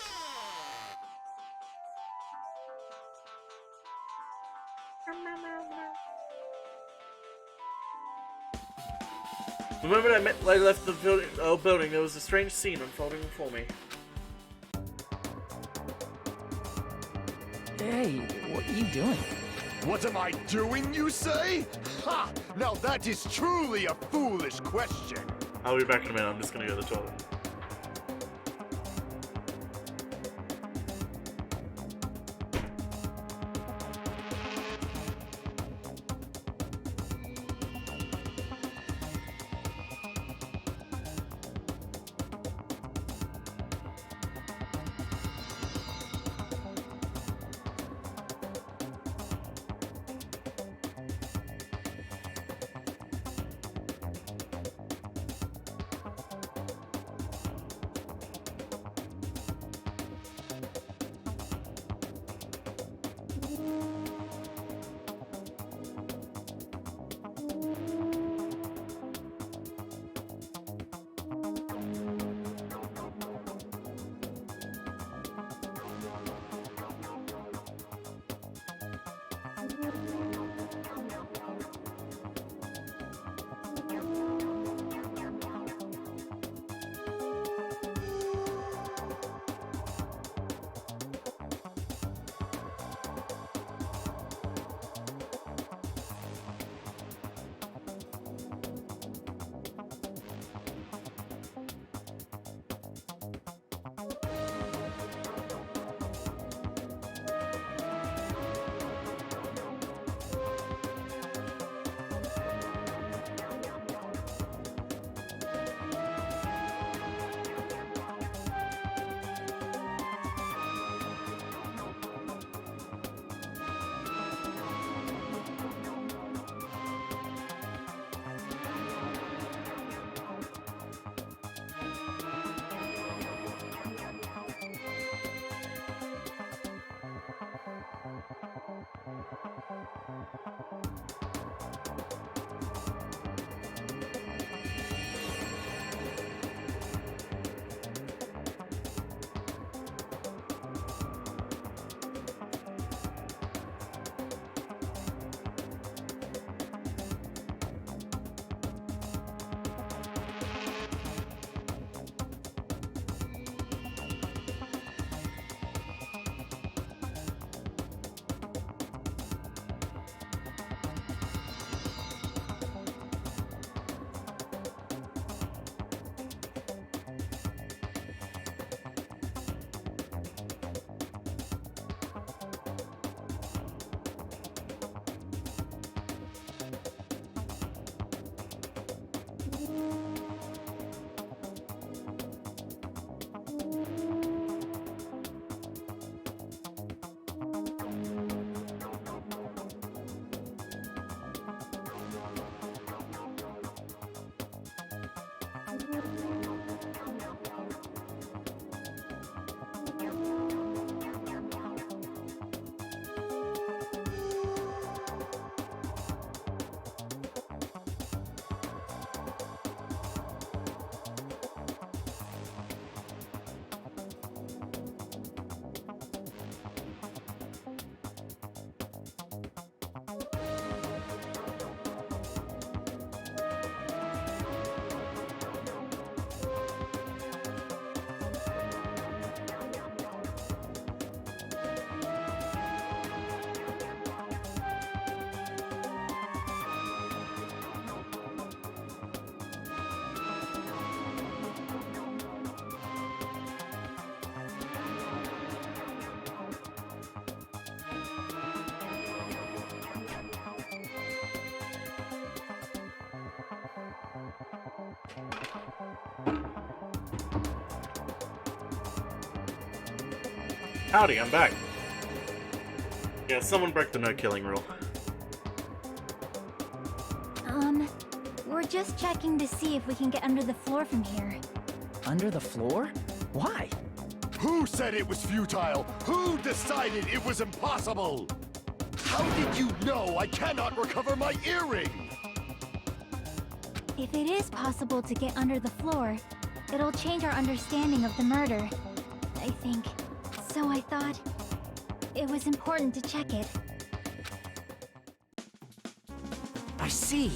The moment I left the old building, there was a strange scene unfolding before me. Hey, what are you doing? What am I doing, you say? Ha! Now that is truly a foolish question. I'll be back in a minute, I'm just gonna go to the toilet. Howdy, I'm back. Yeah, someone break the no-killing rule. We're just checking to see if we can get under the floor from here. Under the floor? Why? Who said it was futile? Who decided it was impossible? How did you know I cannot recover my earring? If it is possible to get under the floor, it'll change our understanding of the murder, I think. So I thought it was important to check it. I see.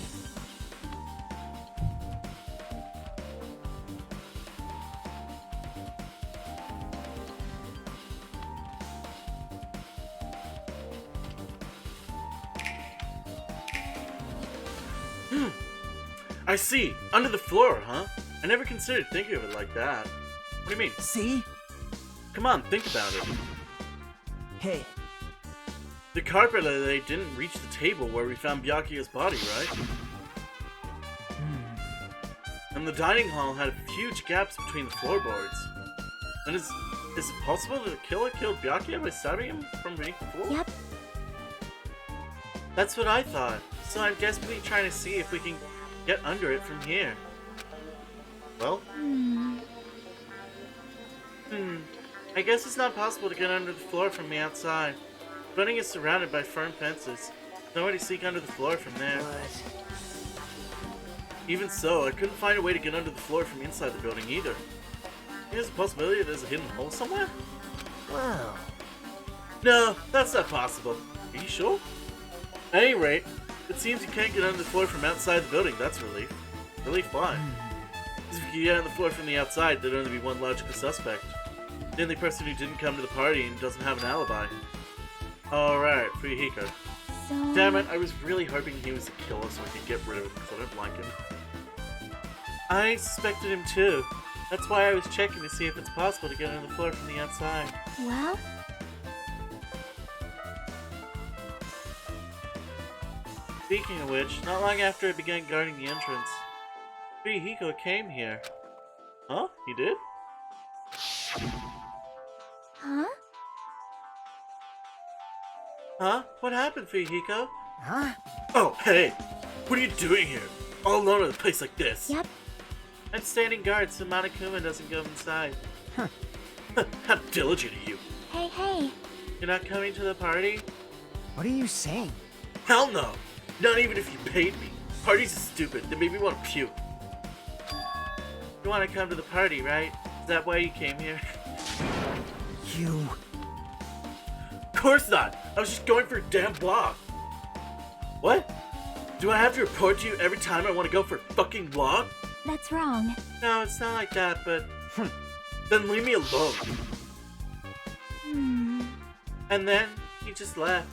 I see. Under the floor, huh? I never considered thinking of it like that. What do you mean? See? Come on, think about it. Hey, The carpet lay didn't reach the table where we found Byakuya's body, right? And the dining hall had huge gaps between the floorboards. And is it possible that the killer killed Byakuya by stabbing him from beneath the floor? Yep. That's what I thought. So I'm desperately trying to see if we can get under it from here. Well? I guess it's not possible to get under the floor from the outside. The building is surrounded by firm fences. No way to sneak under the floor from there. Even so, I couldn't find a way to get under the floor from inside the building either. There's a possibility that there's a hidden hole somewhere? well, No, that's not possible. Are you sure? At any rate, it seems you can't get under the floor from outside the building. That's a relief. Relief why? Because if you get on the floor from the outside, there'd only be one logical suspect. The only person who didn't come to the party and doesn't have an alibi. Alright, Fuyuhiko. So... Damn it, I was really hoping he was the killer so I could get rid of him because I don't like him. I suspected him too. That's why I was checking to see if it's possible to get under the floor from the outside. Well... Speaking of which, not long after I began guarding the entrance, Fuyuhiko came here. Huh? He did? Huh? Huh? What happened, Fuyuhiko? huh? Oh, hey! What are you doing here? All alone in a place like this? Yep. I'm standing guard so Monokuma doesn't go inside. Huh. How diligent of you! Hey, hey. You're not coming to the party? What are you saying? Hell no! Not even if you paid me. Parties are stupid. They make me want to puke. You want to come to the party, right? Is that why you came here? You... Of course not! I was just going for a damn walk. What? Do I have to report to you every time I want to go for a fucking walk? That's wrong. No, it's not like that, but... Then leave me alone. And then, he just left.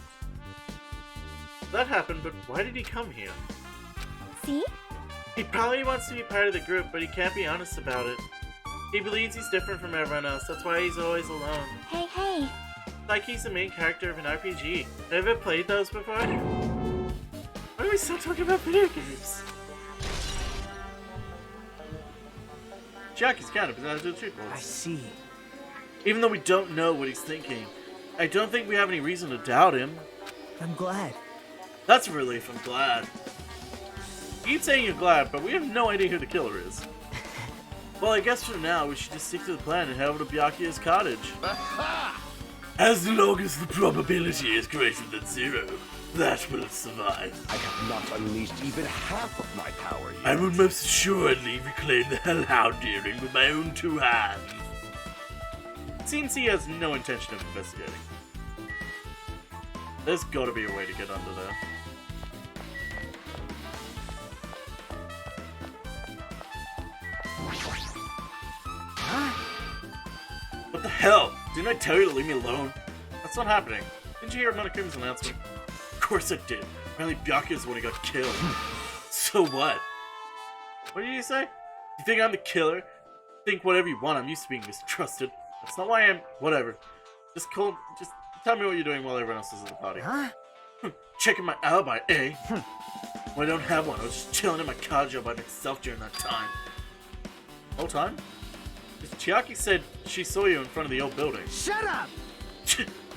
That happened, but why did he come here? See? He probably wants to be part of the group, but he can't be honest about it. He believes he's different from everyone else, that's why he's always alone. Hey, hey. Like he's the main character of an RPG. Have you ever played those before? Why do we still talking about video games? Jackie's kind of possessed with two I see. Even though we don't know what he's thinking, I don't think we have any reason to doubt him. I'm glad. That's a relief, I'm glad. You keep saying you're glad, but we have no idea who the killer is. Well, I guess for now, we should just stick to the plan and head over to Byakuya's cottage. As long as the probability is greater than 0, that will survive. I have not unleashed even half of my power yet. I will most assuredly reclaim the Hellhound earring with my own 2 hands. Seems he has no intention of investigating. There's gotta be a way to get under there. What the hell? Didn't I tell you to leave me alone? That's not happening. Didn't you hear Monokuma's announcement? Of course I did. Apparently Byakuya's the one who got killed. So what? What did you say? You think I'm the killer? Think whatever you want, I'm used to being mistrusted. That's not why I'm... Whatever. Just tell me what you're doing while everyone else is at the party. Huh? Checking my alibi, eh? Well, I don't have one. I was just chilling in my kajo by myself during that time. Whole time? Chiaki said she saw you in front of the old building. Shut up!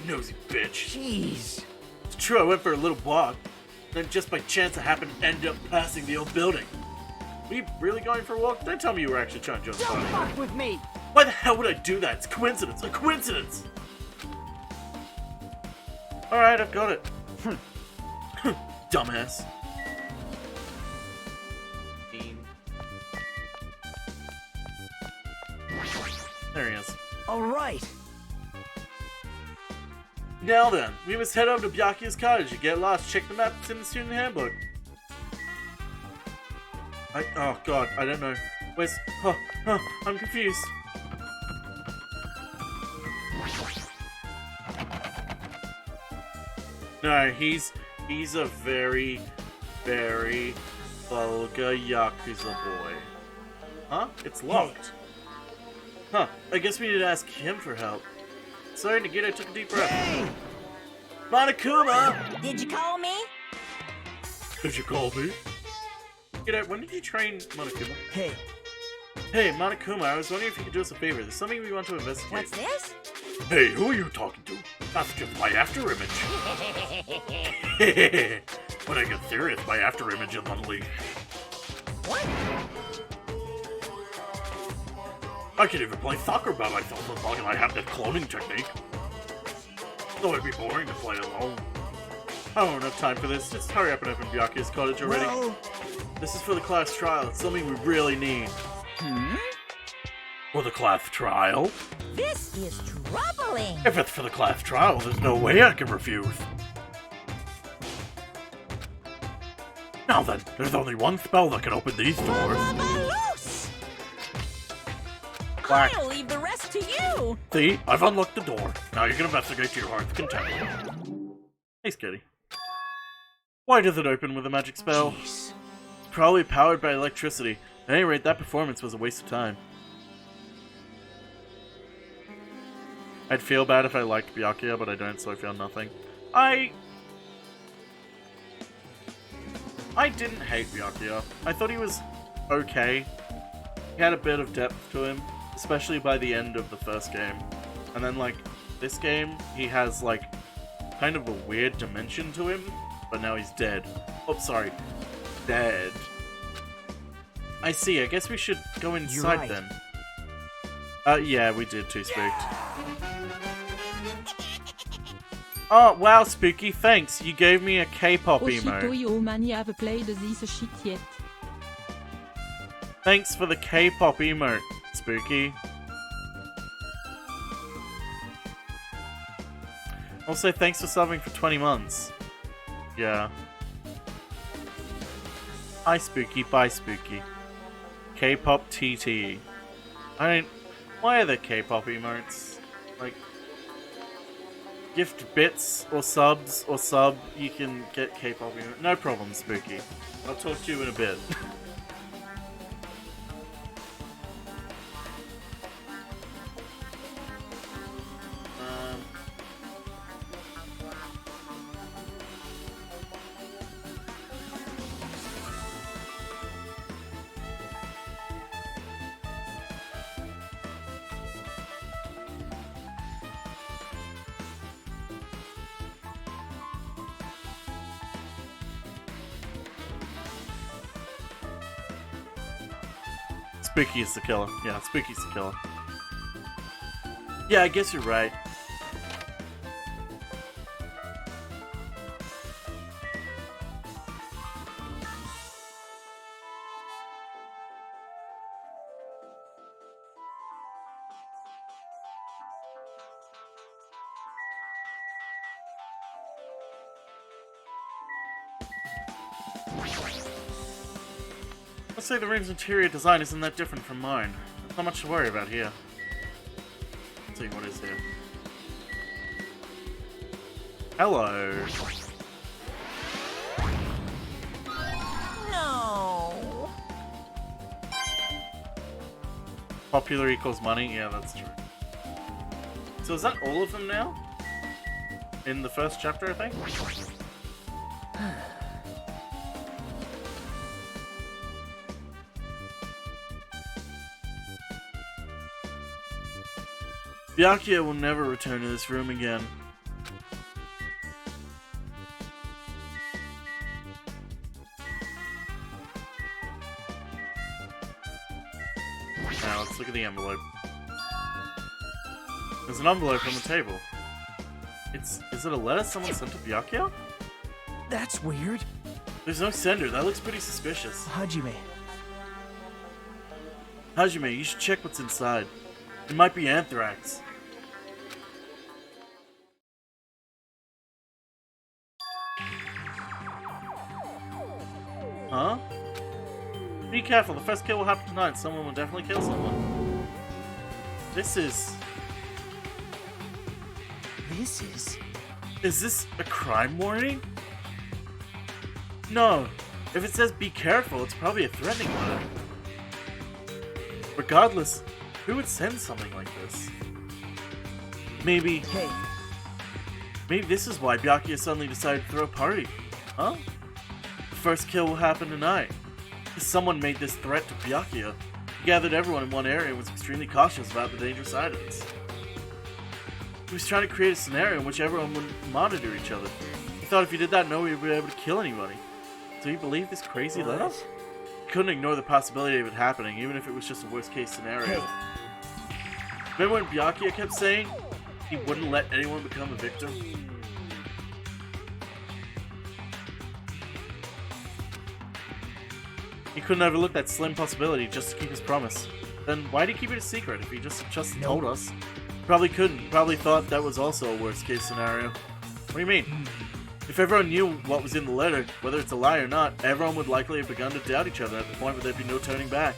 Nosy bitch. Jeez. It's true, I went for a little walk. Then just by chance I happened to end up passing the old building. Were you really going for a walk? Don't tell me you were actually trying to join the Don't party. fuck with me! Why the hell would I do that? It's coincidence. A coincidence! Alright, I've got it. Dumbass. There he is. Alright. Now then, we must head over to Byakuya's cottage. You get lost, check the map, it's in the student handbook. Oh god, I don't know. Where's... I'm confused. No, he's a very, very vulgar Yakuza boy. Huh? It's locked. Huh, I guess we need to ask him for help. Sorry, Nagito took a deep breath. Hey! Monokuma! Did you call me? Did you call me? G'day, when did you train Monokuma? Hey. Hey, Monokuma, I was wondering if you could do us a favor. There's something we want to investigate. What's this? Hey, who are you talking to? That's just my after image. When I get serious, my after image is unleashed. What? I can even play soccer by myself as long as I have this cloning technique. Though it'd be boring to play alone. I don't have time for this. Just hurry up and open Byakuya's cottage already. Well... This is for the class trial. It's something we really need. For the class trial? This is troubling. If it's for the class trial, there's no way I can refuse. Now then, there's only one spell that can open these doors. Black. I'll leave the rest to you. See? I've unlocked the door. Now you can investigate to your heart's content. Hey, Skitty. Why does it open with a magic spell? Jeez. It's probably powered by electricity. At any rate, that performance was a waste of time. I'd feel bad if I liked Byakuya, but I don't, so I feel nothing. I didn't hate Byakuya. I thought he was okay. He had a bit of depth to him, especially by the end of the first game. And then, like, this game, he has, like, kind of a weird dimension to him, but now he's dead. Oh, sorry. Dead. I see, I guess we should go inside right. then. Yeah, we did too, Spooked. Oh, wow, Spooky, thanks. You gave me a K-pop emote. you have played this shit yet. Thanks for the K-pop emote, Spooky. Also, thanks for subbing for 20 months. Yeah. Hi, Spooky. Bye, Spooky. K-pop TT. Why are there K-pop emotes? Like, gift bits or subs or sub, you can get K-pop emote. No problem, Spooky. I'll talk to you in a bit. Spooky is the killer. Yeah, Spooky's the killer. Yeah, I guess you're right. Let's say the room's interior design isn't that different from mine. There's not much to worry about here. Let's see what is here. Hello. No. Popular equals money? Yeah, that's true. So is that all of them now? In the first chapter, I think? Byakuya will never return to this room again. Now let's look at the envelope. There's an envelope on the table. Is it a letter someone sent to Byakuya? That's weird. There's no sender. That looks pretty suspicious. Hajime. Hajime, you should check what's inside. It might be anthrax. Huh? Be careful, the first kill will happen tonight. Someone will definitely kill someone. This is... Is this a crime warning? No. If it says be careful, it's probably a threatening letter. Regardless, who would send something like this? Maybe... Hey. Maybe this is why Byakuya suddenly decided to throw a party. Huh? The first kill will happen tonight. Because someone made this threat to Byakuya. He gathered everyone in one area and was extremely cautious about the dangerous items. He was trying to create a scenario in which everyone would monitor each other. He thought if he did that, nobody would be able to kill anybody. Do you believe this crazy letter? He couldn't ignore the possibility of it happening, even if it was just a worst-case scenario. Hey. Remember when Byakuya kept saying he wouldn't let anyone become a victim? He couldn't overlook that slim possibility just to keep his promise. Then why did he keep it a secret if he just told us? Probably couldn't. He probably thought that was also a worst-case scenario. What do you mean? If everyone knew what was in the letter, whether it's a lie or not, everyone would likely have begun to doubt each other at the point where there'd be no turning back.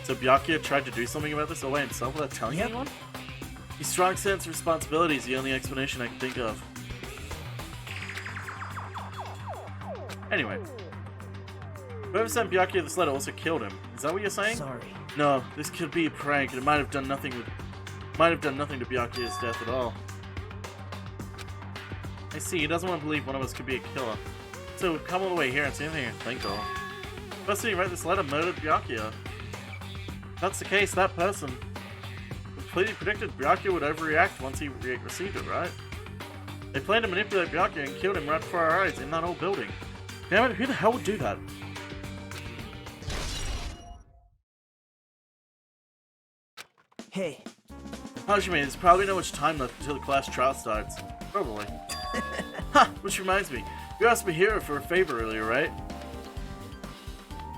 So Byakuya tried to do something about this all by himself without telling anyone? His strong sense of responsibility is the only explanation I can think of. Anyway. Whoever sent Byakuya this letter also killed him. Is that what you're saying? Sorry. No, this could be a prank, and it might have done nothing to Byakuya's death at all. I see, he doesn't want to believe one of us could be a killer. So we've come all the way here and see anything and think of. The person who wrote this letter murdered Byakuya. If that's the case, that person completely predicted Byakuya would overreact once he received it, right? They planned to manipulate Byakuya and killed him right before our eyes in that old building. Damn it, who the hell would do that? Hey. Hajime, there's probably not much time left until the class trial starts. Probably. Ha! Which reminds me, you asked Mahira for a favor earlier, right?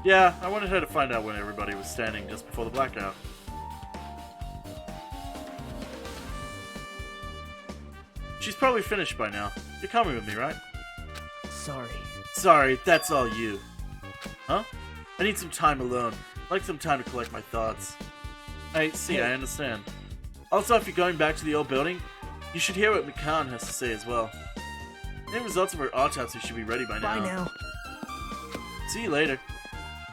Yeah, I wanted her to find out when everybody was standing just before the blackout. She's probably finished by now. You're coming with me, right? Sorry. Sorry, that's all you. Huh? I need some time alone. I'd like some time to collect my thoughts. I understand. Also, if you're going back to the old building, you should hear what Mikan has to say as well. The results of her autopsy should be ready by now. Bye now. See you later.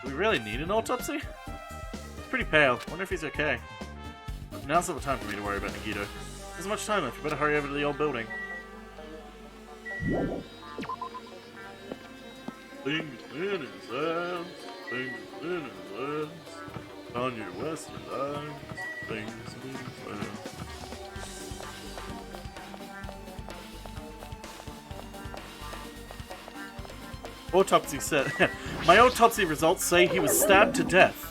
Do we really need an autopsy? He's pretty pale. Wonder if he's okay. Now's not the time for me to worry about Nagito. There's much time left. You better hurry over to the old building. Fingers in his hands, fingers in his hands, on your western lines, fingers in his hands. Autopsy said, my autopsy results say he was stabbed to death.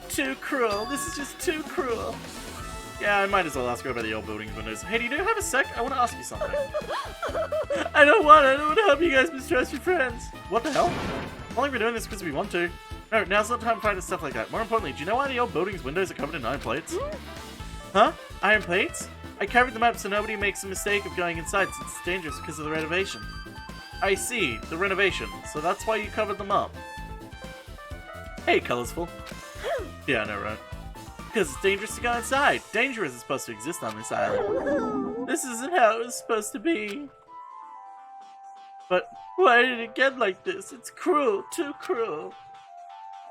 Too cruel. This is just too cruel. Yeah, I might as well ask her about the old building's windows. Hey, do you have a sec? I want to ask you something. I don't want to help you guys mistrust your friends. What the hell? Only we're doing this because we want to. No, now's not time to fight and stuff like that. More importantly, do you know why the old building's windows are covered in iron plates? Huh? Iron plates? I covered them up so nobody makes the mistake of going inside since it's dangerous because of the renovation. I see, the renovation. So that's why you covered them up. Hey, Colorsful. Yeah, I know, right? Because it's dangerous to go inside. Danger isn't supposed to exist on this island. This isn't how it was supposed to be. But why did it get like this? It's cruel, too cruel.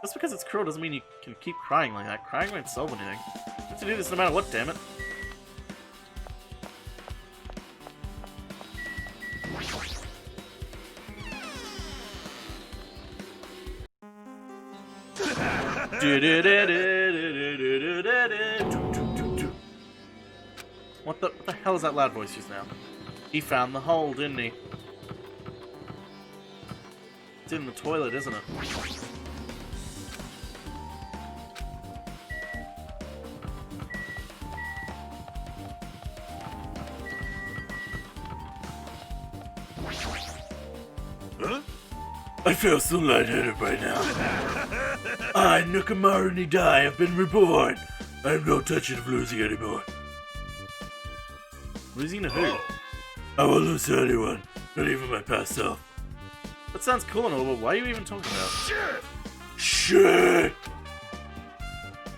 Just because it's cruel doesn't mean you can keep crying like that. Crying won't solve anything. You have to do this no matter what, damn it. What the hell is that loud voice just now? He found the hole, didn't he? It's in the toilet, isn't it? Huh? I feel so lightheaded right now. I, Nukamura Nidai, have been reborn. I have no intention of losing anymore. Losing to who? I won't lose to anyone, not even my past self. That sounds cool and all, but why are you even talking about? Shit!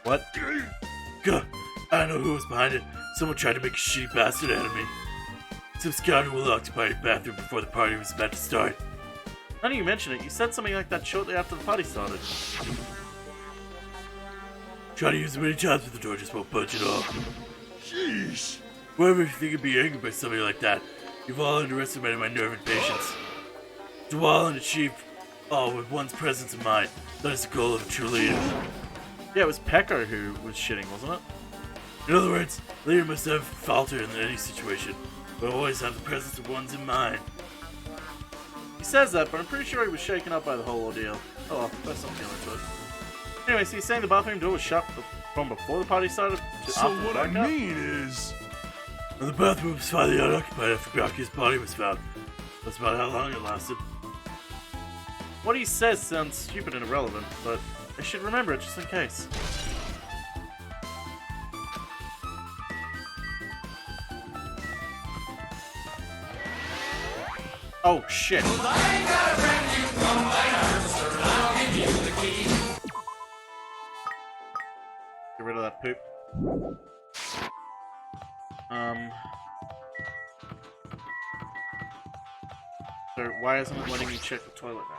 What? God, I know who was behind it. Someone tried to make a shitty bastard out of me. Some scoundrel will occupy the bathroom before the party was about to start. Now you mention it, you said something like that shortly after the party started. Try to use it many times, but the door just won't budge at all. Sheesh. Whoever you think would be angry by somebody like that, you've all underestimated my nerve and patience. To wall and achieve all with one's presence in mind, that is the goal of a true leader. Yeah, it was Pekko who was shitting, wasn't it? In other words, a leader must never falter in any situation, but always have the presence of one's in mind. He says that, but I'm pretty sure he was shaken up by the whole ordeal. Oh well, that's not feeling to it. Anyway, so he's saying the bathroom door was shut from before the party started to So after the what I blackout? mean is... When the bathroom was finally unoccupied after Gaki's body was found. That's about how long it lasted. What he says sounds stupid and irrelevant, but I should remember it just in case. Oh shit. Get rid of that poop. So why isn't it letting me check the toilet now?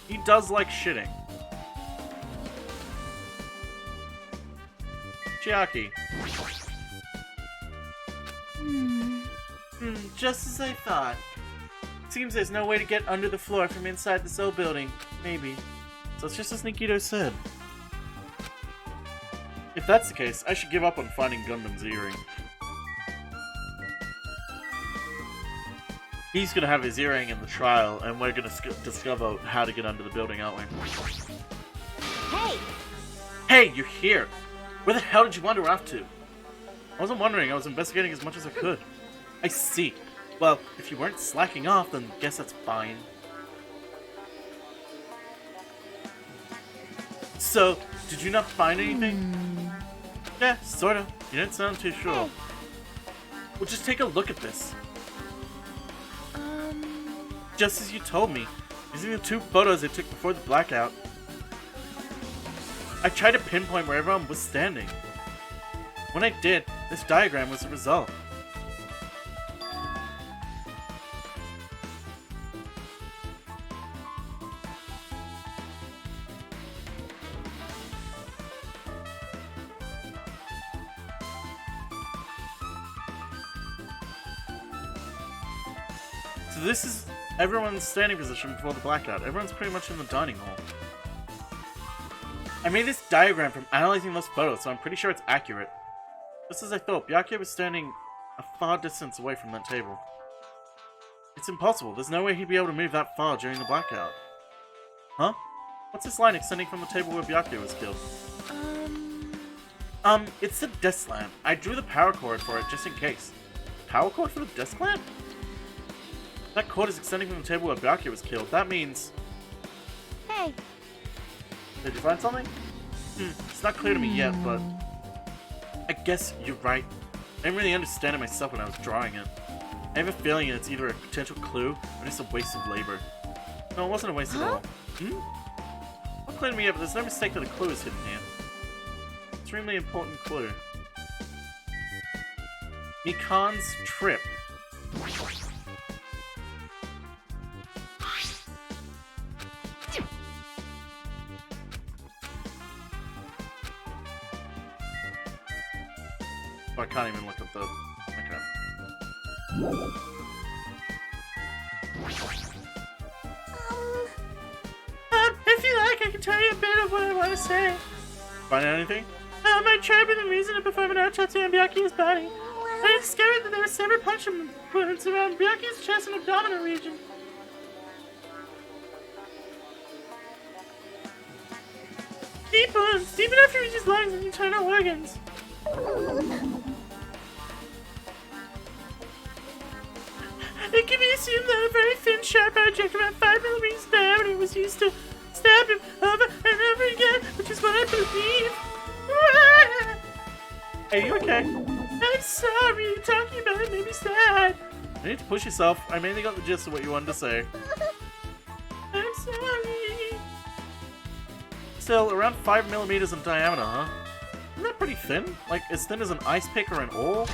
He does like shitting. Chiaki. Just as I thought. Seems there's no way to get under the floor from inside this old building. Maybe. So it's just as Nikito said. If that's the case, I should give up on finding Gundam's earring. He's gonna have his earring in the trial, and we're gonna discover how to get under the building, aren't we? Hey! Hey, you're here! Where the hell did you wander off to? I wasn't wondering, I was investigating as much as I could. I see. Well, if you weren't slacking off, then I guess that's fine. So, did you not find anything? Yeah, sorta. You didn't sound too sure. Hey. Well, just take a look at this. Just as you told me, using the 2 photos I took before the blackout. I tried to pinpoint where everyone was standing. When I did, this diagram was the result. So this is everyone's standing position before the blackout. Everyone's pretty much in the dining hall. I made this diagram from analyzing those photos, so I'm pretty sure it's accurate. Just as I thought, Byakuya was standing a far distance away from that table. It's impossible. There's no way he'd be able to move that far during the blackout. Huh? What's this line extending from the table where Byakuya was killed? It's the desk lamp. I drew the power cord for it just in case. Power cord for the desk lamp? That cord is extending from the table where Byakuya was killed. That means... Hey! Did you find something? It's not clear to me yet, but... I guess you're right. I didn't really understand it myself when I was drawing it. I have a feeling it's either a potential clue or just a waste of labor. No, it wasn't a waste at all. Not clear to me yet, but there's no mistake that a clue is hidden here. Extremely important clue. Mikan's trip. Oh, I can't even look at the... Okay. If you like, I can tell you a bit of what I want to say. Find anything? My tribe with a reason to perform an autopsy on Byakuya's body. I discovered that there were several puncture wounds around Byakuya's chest and abdominal region. Deep wounds, deep enough to reach his lungs and internal organs. It can be assumed that a very thin, sharp object around 5 millimeters diameter was used to stab him over and over again, which is what I believe. Are you okay? I'm sorry, talking about it made me sad. You need to push yourself. I mainly got the gist of what you wanted to say. I'm sorry. Still, around 5 millimeters in diameter, huh? Isn't that pretty thin? Like, as thin as an ice pick or an oar?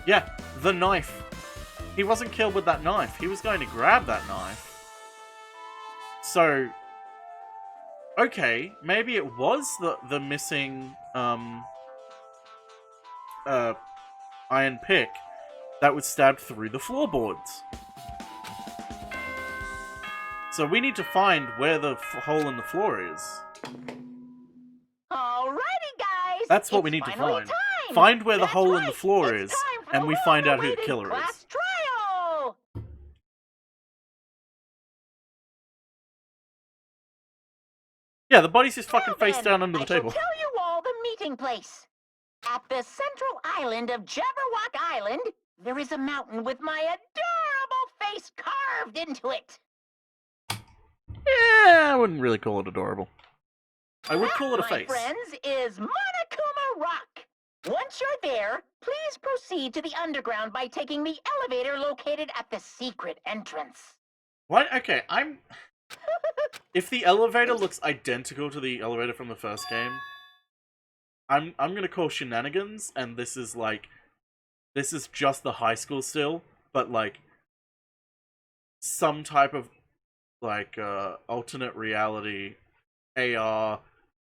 Yeah, the knife. He wasn't killed with that knife. He was going to grab that knife. So... okay, maybe it was the missing, iron pick that was stabbed through the floorboards. So we need to find where the hole in the floor is. Alrighty, guys. That's what we need to find. Find where the hole in the floor is, and we find out who the killer is. Class trial. Yeah, the body's just fucking face down under the I shall table. tell you all the meeting place. At the central island of Jabberwock Island, there is a mountain with my adorable face carved into it. Yeah, I wouldn't really call it adorable. I would call it a My face. friends, is Monokuma Rock. Once you're there, please proceed to the underground by taking the elevator located at the secret entrance. What? Okay, if the elevator looks identical to the elevator from the first game, I'm gonna call shenanigans, and this is just the high school still, but like some type of like alternate reality AR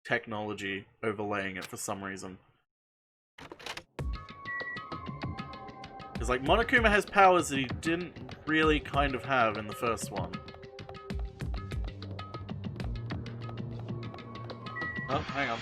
technology overlaying it for some reason. Because like Monokuma has powers that he didn't really kind of have in the first one. Oh, hang on.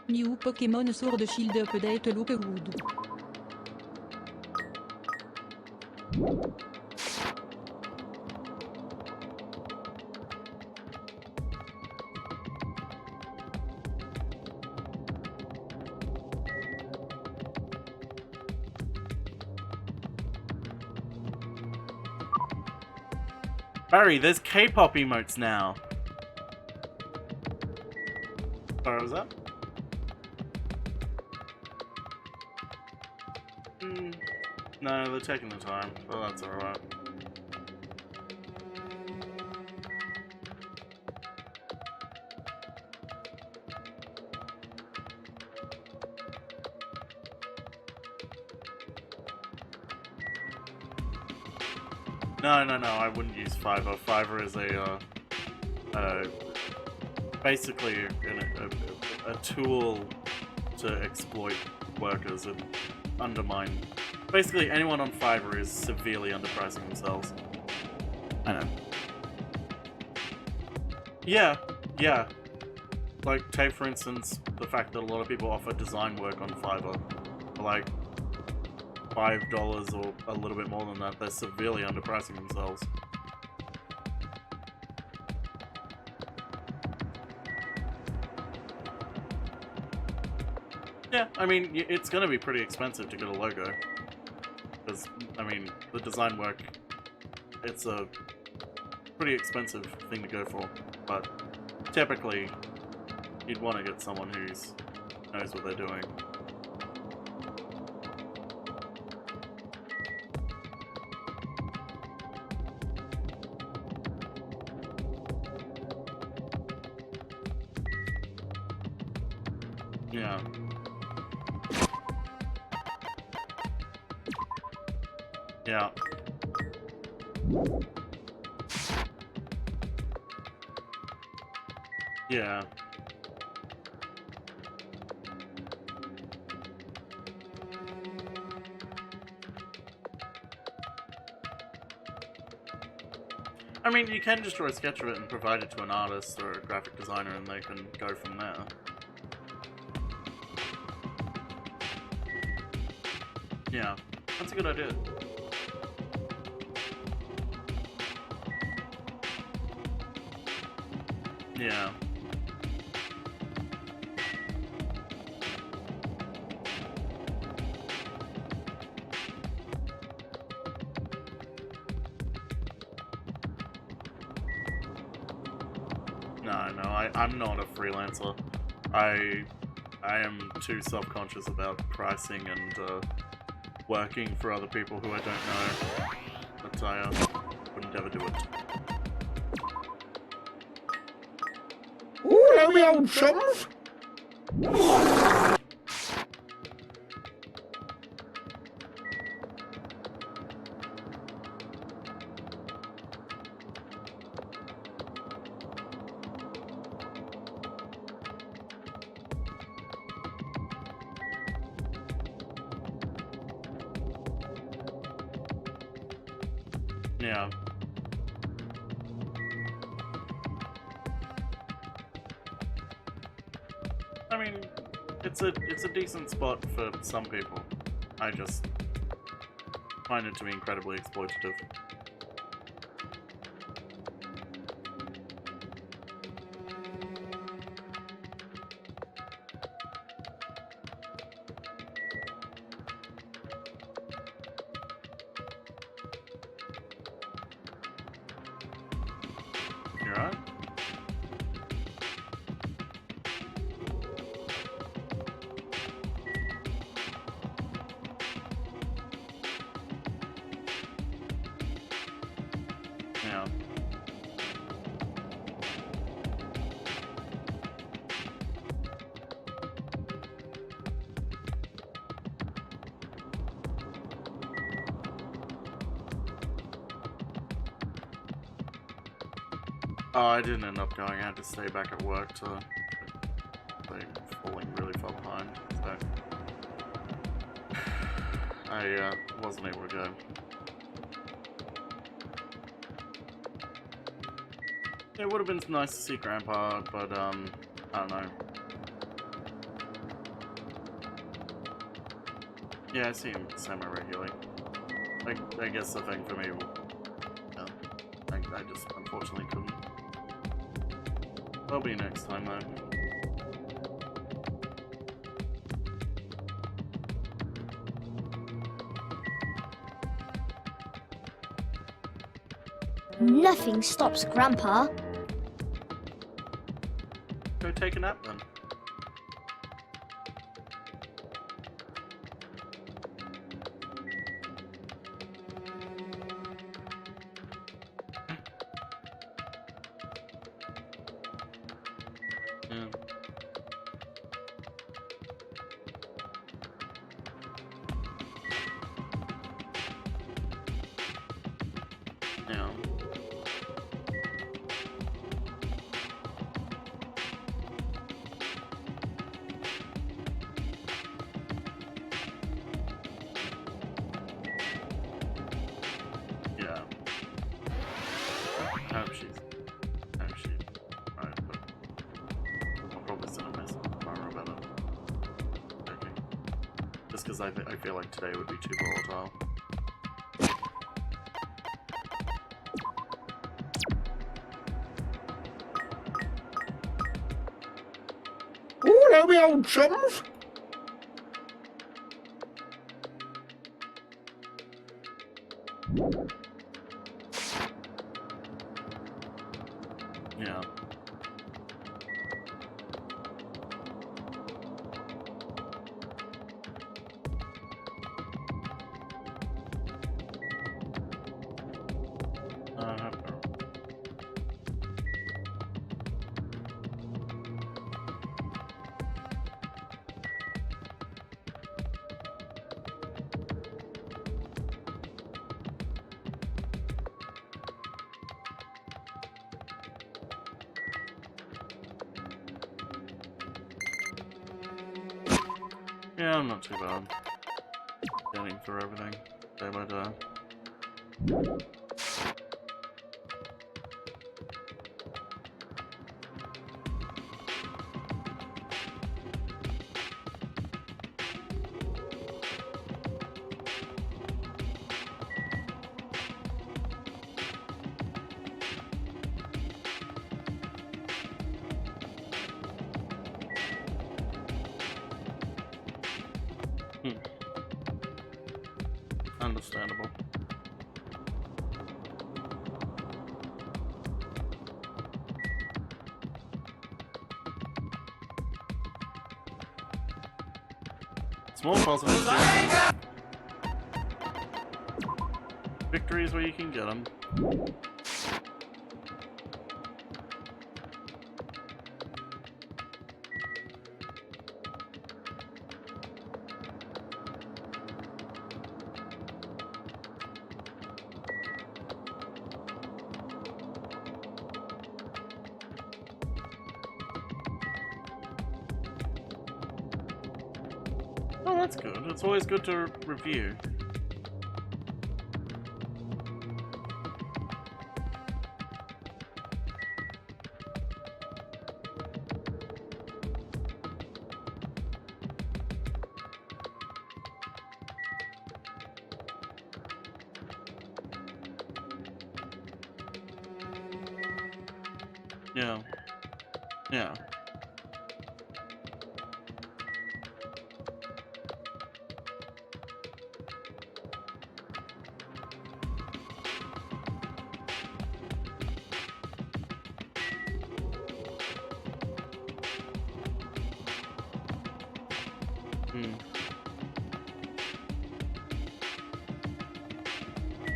New Pokémon Sword Shield Update Lookwood. Barry, there's K-pop emotes now. Sorry, what was that? No, they're taking the time, but that's alright. No, I wouldn't use Fiverr. Fiverr is basically a tool to exploit workers and undermine. Basically, anyone on Fiverr is severely underpricing themselves. I know. Yeah. Like, take for instance the fact that a lot of people offer design work on Fiverr for like $5 or a little bit more than that. They're severely underpricing themselves. Yeah, I mean, it's gonna be pretty expensive to get a logo. Because, I mean, the design work, it's a pretty expensive thing to go for. But typically, you'd want to get someone who knows what they're doing. Yeah. Yeah. Yeah. I mean, you can just draw a sketch of it and provide it to an artist or a graphic designer and they can go from there. Yeah, that's a good idea. Yeah. No, I'm not a freelancer. I am too self-conscious about pricing and working for other people who I don't know. But I wouldn't ever do it. Ooh, hello, me old chums! Yeah. I mean, it's a decent spot for some people. I just find it to be incredibly exploitative. You alright? Yeah. Oh, I didn't end up going. I had to stay back at work to falling really far behind, so I wasn't able to go. It would have been nice to see Grandpa, but I don't know. Yeah, I see him semi-regularly. I guess the thing for me, I just unfortunately couldn't. That'll be next time though. Nothing stops Grandpa. Go take a nap then. Yeah. Yeah. Yeah. Oh, she's. Right, but I'll probably send a message tomorrow about it. Okay. Just because I feel like today would be too volatile. Hello, me old chums. Yeah. Yeah, I'm not too bad. Getting through everything day by day. Understandable. Small positives. Victories where you can get them. Oh, that's good. It's always good to review. Yeah. Yeah.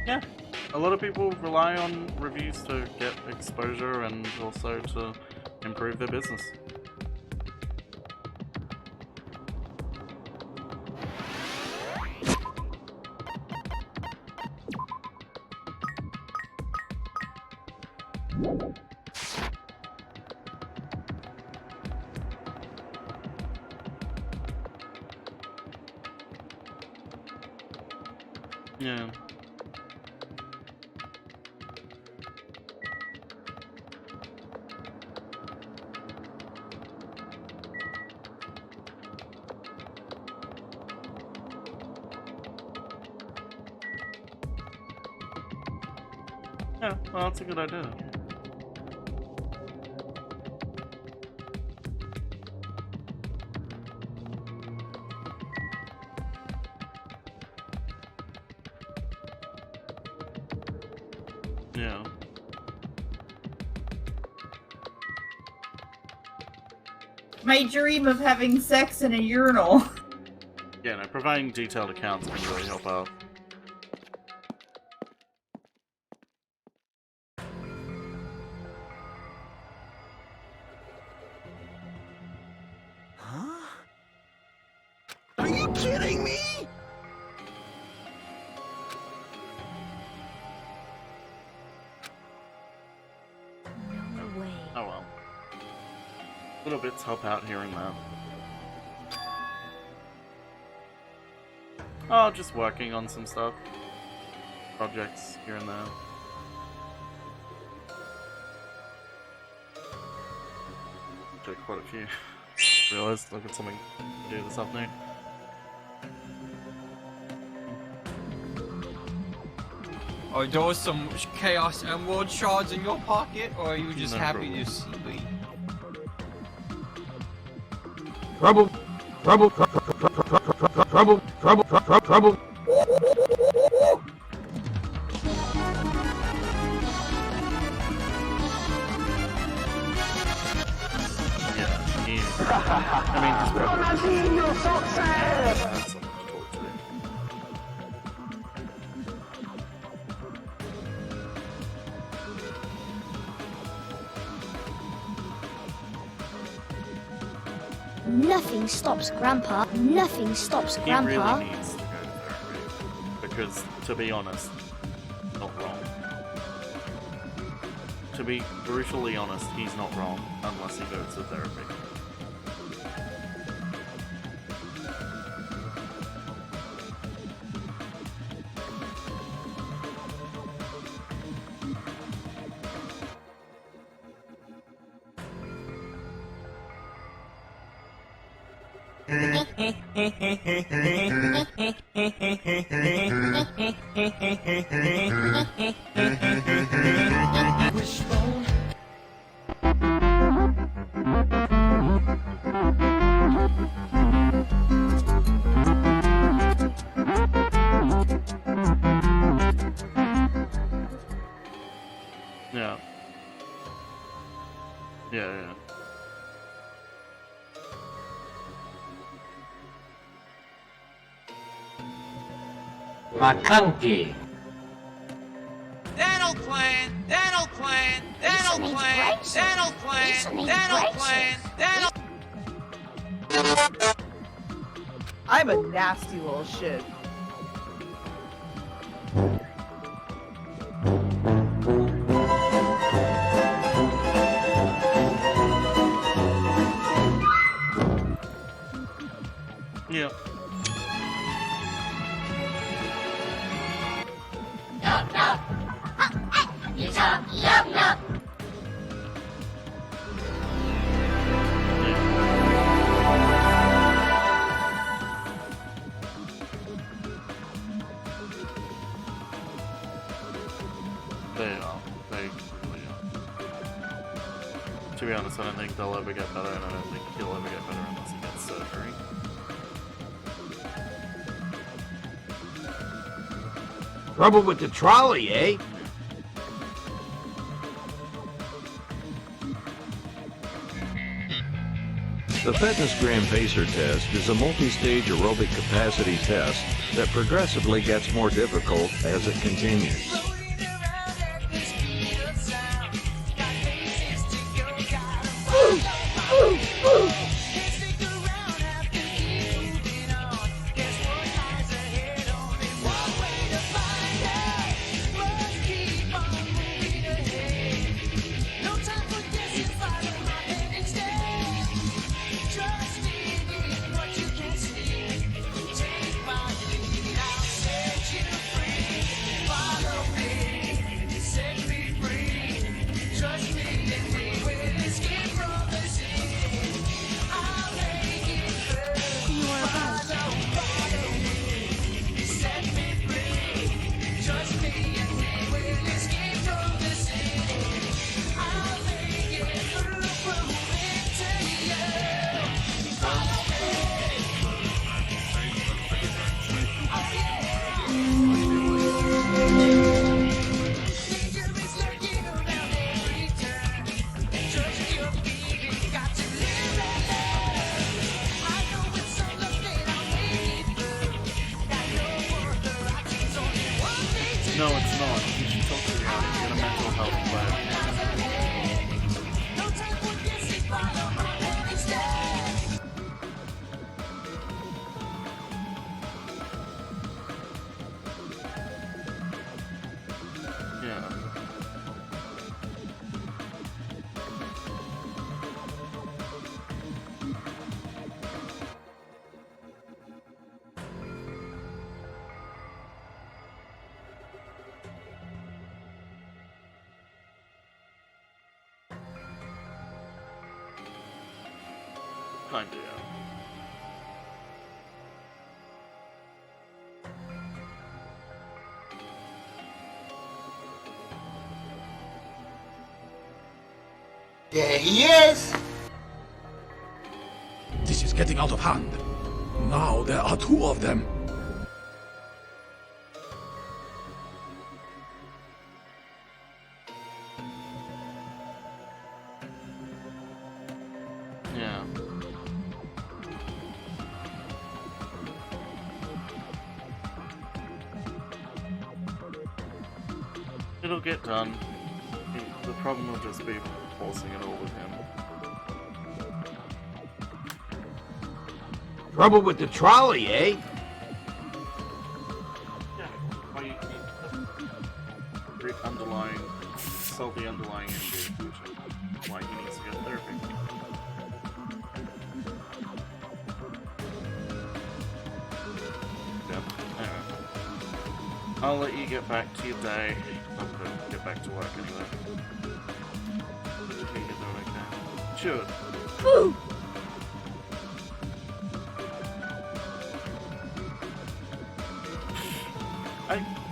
Yeah, a lot of people rely on reviews to get exposure and also to improve their business. Yeah. Yeah, well, that's a good idea. Yeah. My dream of having sex in a urinal. Yeah, no, providing detailed accounts can really help out. Huh? Are you kidding me? No way. Oh well. Little bits help out here and there. Oh, just working on some stuff. Projects here and there. Did quite a few. Realized look at something to do this afternoon. Are those some Chaos Emerald shards in your pocket, or are you just No happy problem. to see me? Trouble. Trouble. Trouble. Trouble. Trouble. Yeah, he, I mean, he's probably that's something to talk to. Nothing stops Grandpa. Nothing stops He Grandpa. really needs to go to therapy. Because, to be honest, not wrong. To be brutally honest, he's not wrong unless he goes to therapy. Yeah. Yeah. McConkey. Dental plan, dental plan, dental plan, dental plan, dental plan, dental. I'm a nasty little shit. Yeah. They are. They really are. To be honest, I don't think they'll ever get better, and I don't think he'll ever get better unless he gets surgery. Trouble with the trolley, eh? The Fitness Gram Pacer test is a multi-stage aerobic capacity test that progressively gets more difficult as it continues. No, it's not. You should talk to Brownie. Get a mental health plan. Yeah. Kinda, yeah. There he is! This is getting out of hand. Now there are two of them. Yeah. It'll get done. The problem will just be forcing it all with him. Trouble with the trolley, eh? Yeah. Why you need the underlying, solve the underlying issue, which is why he needs to get therapy. Yeah. Anyway. I'll let you get back to your day. I'm gonna get back to work anyway. You get there okay. Sure. Woo!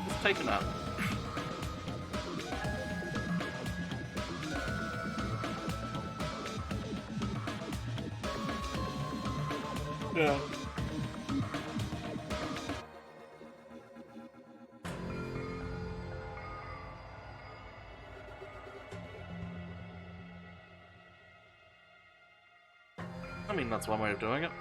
Just take a nap. Yeah. I mean, that's one way of doing it.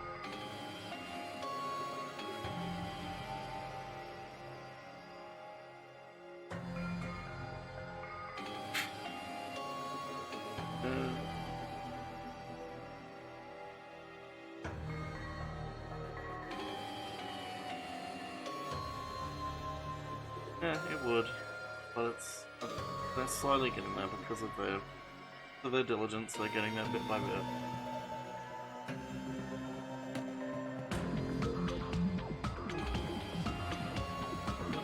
Yeah, it would, but it's they're slowly getting there because of their diligence. They're getting there bit by bit.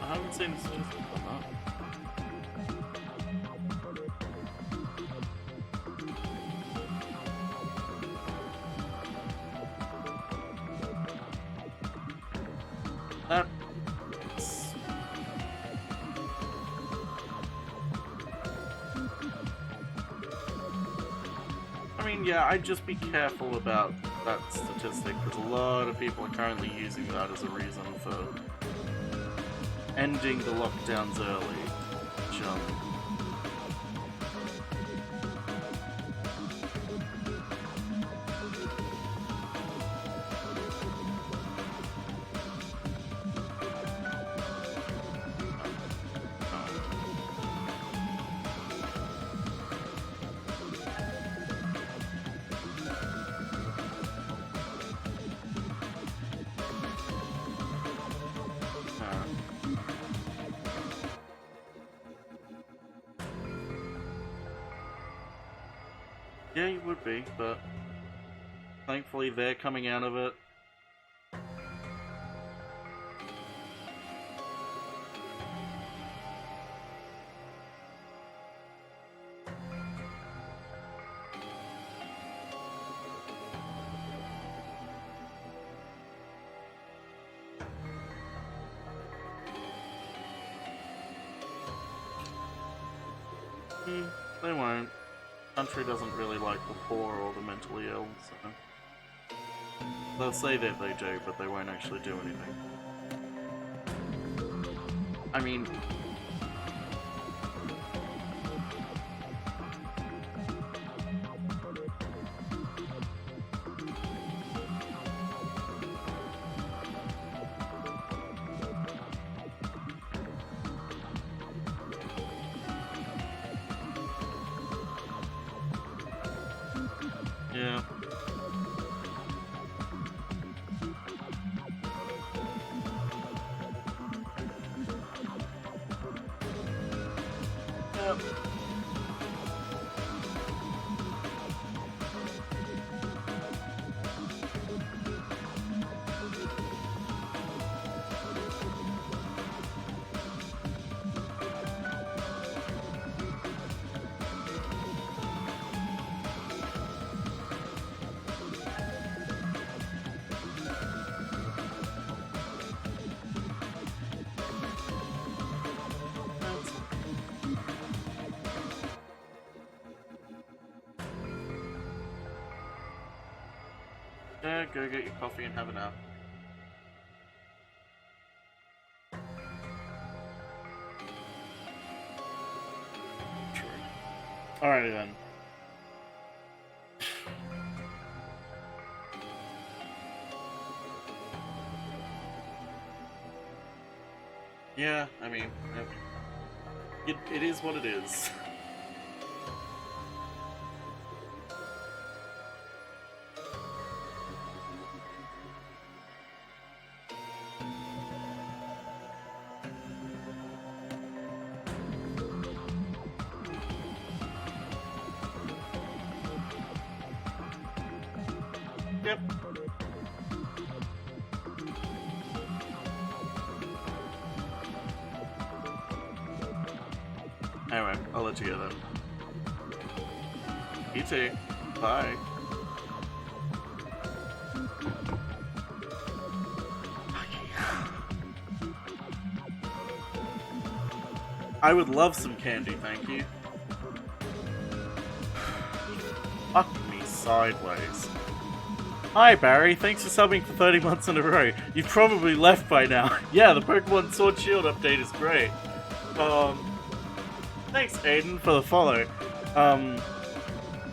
I haven't seen a statistic on that. I mean, yeah, I'd just be careful about that statistic, because a lot of people are currently using that as a reason for ending the lockdowns early, which, yeah, you would be, but thankfully they're coming out of it. They won't. The country doesn't really like the poor or the mentally ill, so they'll say that they do, but they won't actually do anything. I mean, Yeah, go get your coffee and have a nap. True. Alrighty then. Yeah, I mean, it is what it is. Yep. Anyway, I'll let you go then. You too. Bye. I would love some candy, thank you. Fuck me sideways. Hi Barry, thanks for subbing for 30 months in a row. You've probably left by now. Yeah, the Pokemon Sword Shield update is great. Thanks Aiden for the follow.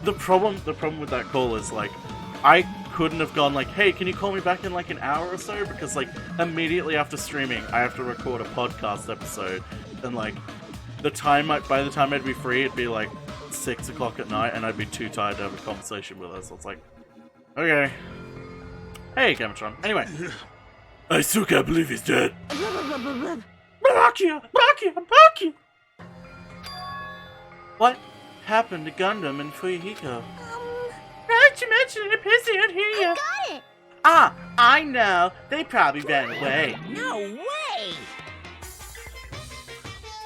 The problem with that call is like, I couldn't have gone like, hey, can you call me back in like an hour or so? Because like, immediately after streaming, I have to record a podcast episode. And like, by the time I'd be free, it'd be like 6 o'clock at night and I'd be too tired to have a conversation with her. So it's like, okay. Hey, Gamatron. Anyway. I still can't believe he's dead. Barakia! What happened to Gundam and Fuyuhiko? Right, you mentioned it appears they aren't here yet. I got it! Ah, I know. They probably ran away. No way!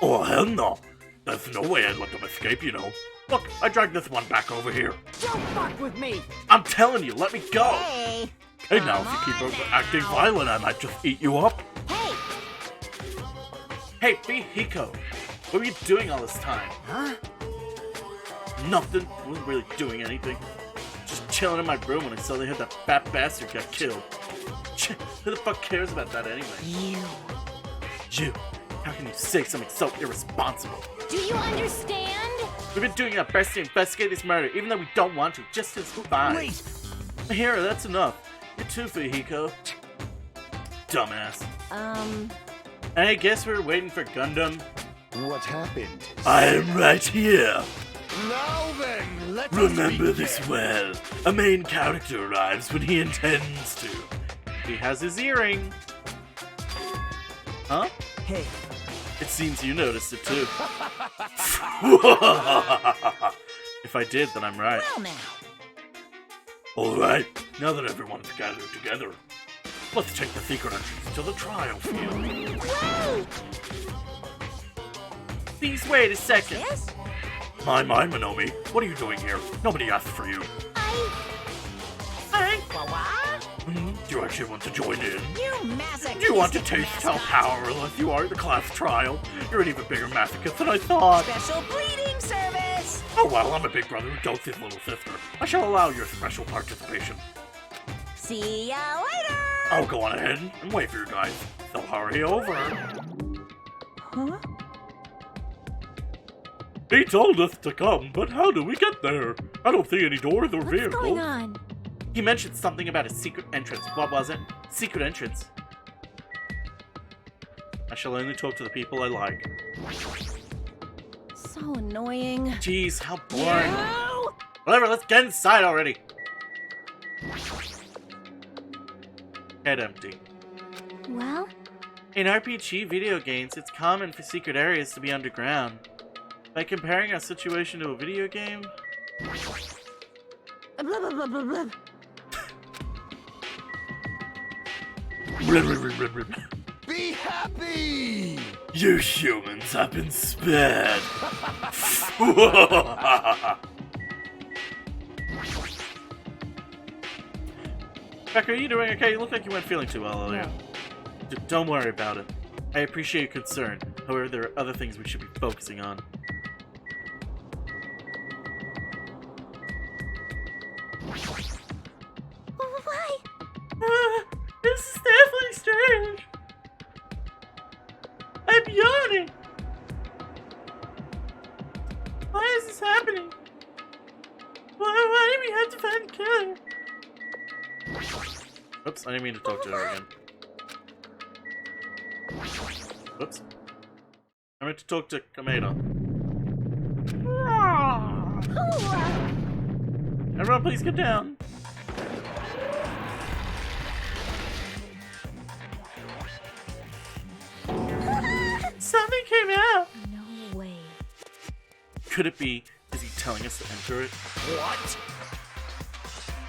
Oh, hell no. There's no way I'd let them escape, you know. Look, I dragged this one back over here. Don't fuck with me! I'm telling you, let me go! Hey! Hey, now, if you keep acting violent, I might just eat you up. Hey, Fuyuhiko. What were you doing all this time? Huh? Nothing. I wasn't really doing anything. Just chilling in my room when I saw they had that fat bastard got killed. Who the fuck cares about that anyway? You. How can you say something so irresponsible? Do you understand? We've been doing our best to investigate this murder, even though we don't want to, just as spies. Here, that's enough. You too, Fuyuhiko. Dumbass. And I guess we're waiting for Gundam. What happened? I am right here. Now then, let us Remember this well. A main character arrives when he intends to. He has his earring. Huh? Hey. It seems you noticed it too. If I did, then I'm right. Well now. Alright, now that everyone's gathered together, let's take the secret entrance to the trial field. Whoa! Please wait a second. Yes? My, Minomi, what are you doing here? Nobody asked for you. What? Do you actually want to join in? You masochist! Do you want to taste how powerless you are at the class trial? You're an even bigger masochist than I thought. Special bleeding service! Oh well, I'm a big brother who dotes his little sister. I shall allow your special participation. See ya later! I'll go on ahead and wait for you guys. So hurry over. Huh? He told us to come, but how do we get there? I don't see any doors or vehicles. What's going on? He mentioned something about a secret entrance. What was it? Secret entrance. I shall only talk to the people I like. So annoying. Jeez, how boring. No! Whatever, let's get inside already. Head empty. Well? In RPG video games, it's common for secret areas to be underground. By comparing our situation to a video game? Blah, blah, blah, blah, blah. Be happy! You humans have been spared. Becca, are you doing okay? You look like you weren't feeling too well earlier. Don't worry about it. I appreciate your concern. However, there are other things we should be focusing on. Why? This is definitely strange. I'm yawning. Why is this happening? Why do we have to find the killer? Oops, I didn't mean to talk to her again. Oops. I meant to talk to Kameda. Everyone, please get down. Something came out. No way. Could it be? Is he telling us to enter it? What?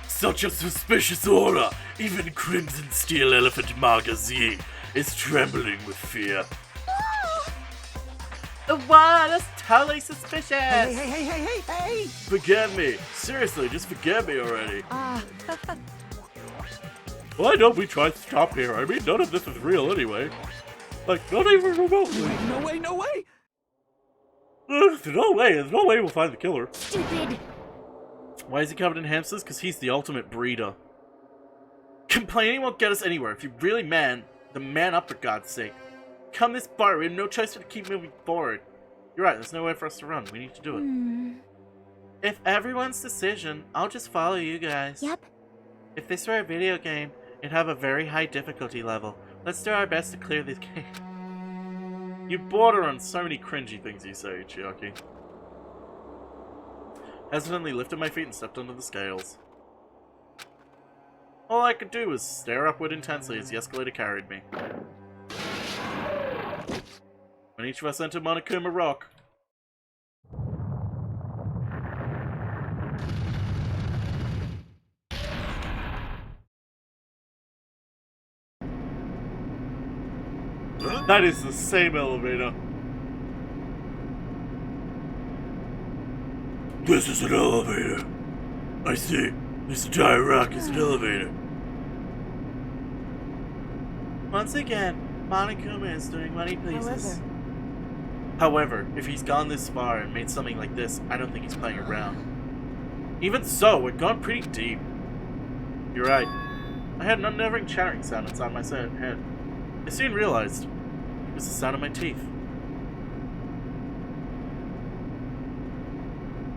Such a suspicious aura! Even Crimson Steel Elephant Magazine is trembling with fear. Wow, that's totally suspicious. Hey! Forgive me. Seriously, just forgive me already. Why don't we try to stop here? I mean, none of this is real anyway. Like, not even remotely. No way! There's no way we'll find the killer. Stupid. Why is he covered in hamsters? Because he's the ultimate breeder. Complaining won't get us anywhere. If you're really man, then man up for God's sake. Come this far, we have no choice but to keep moving forward. You're right, there's no way for us to run. We need to do it. If everyone's decision, I'll just follow you guys. Yep. If this were a video game, it'd have a very high difficulty level. Let's do our best to clear this game. You border on so many cringy things you say, Chiaki. Hesitantly lifted my feet and stepped onto the scales. All I could do was stare upward intensely as the escalator carried me. When each of us entered Monokuma Rock, that is the same elevator. This is an elevator. I see. This entire rock is an elevator. Once again, Monokuma is doing what he pleases. However, if he's gone this far and made something like this, I don't think he's playing around. Even so, we've gone pretty deep. You're right. I had an unnerving chattering sound inside my head. I soon realized it was the sound of my teeth.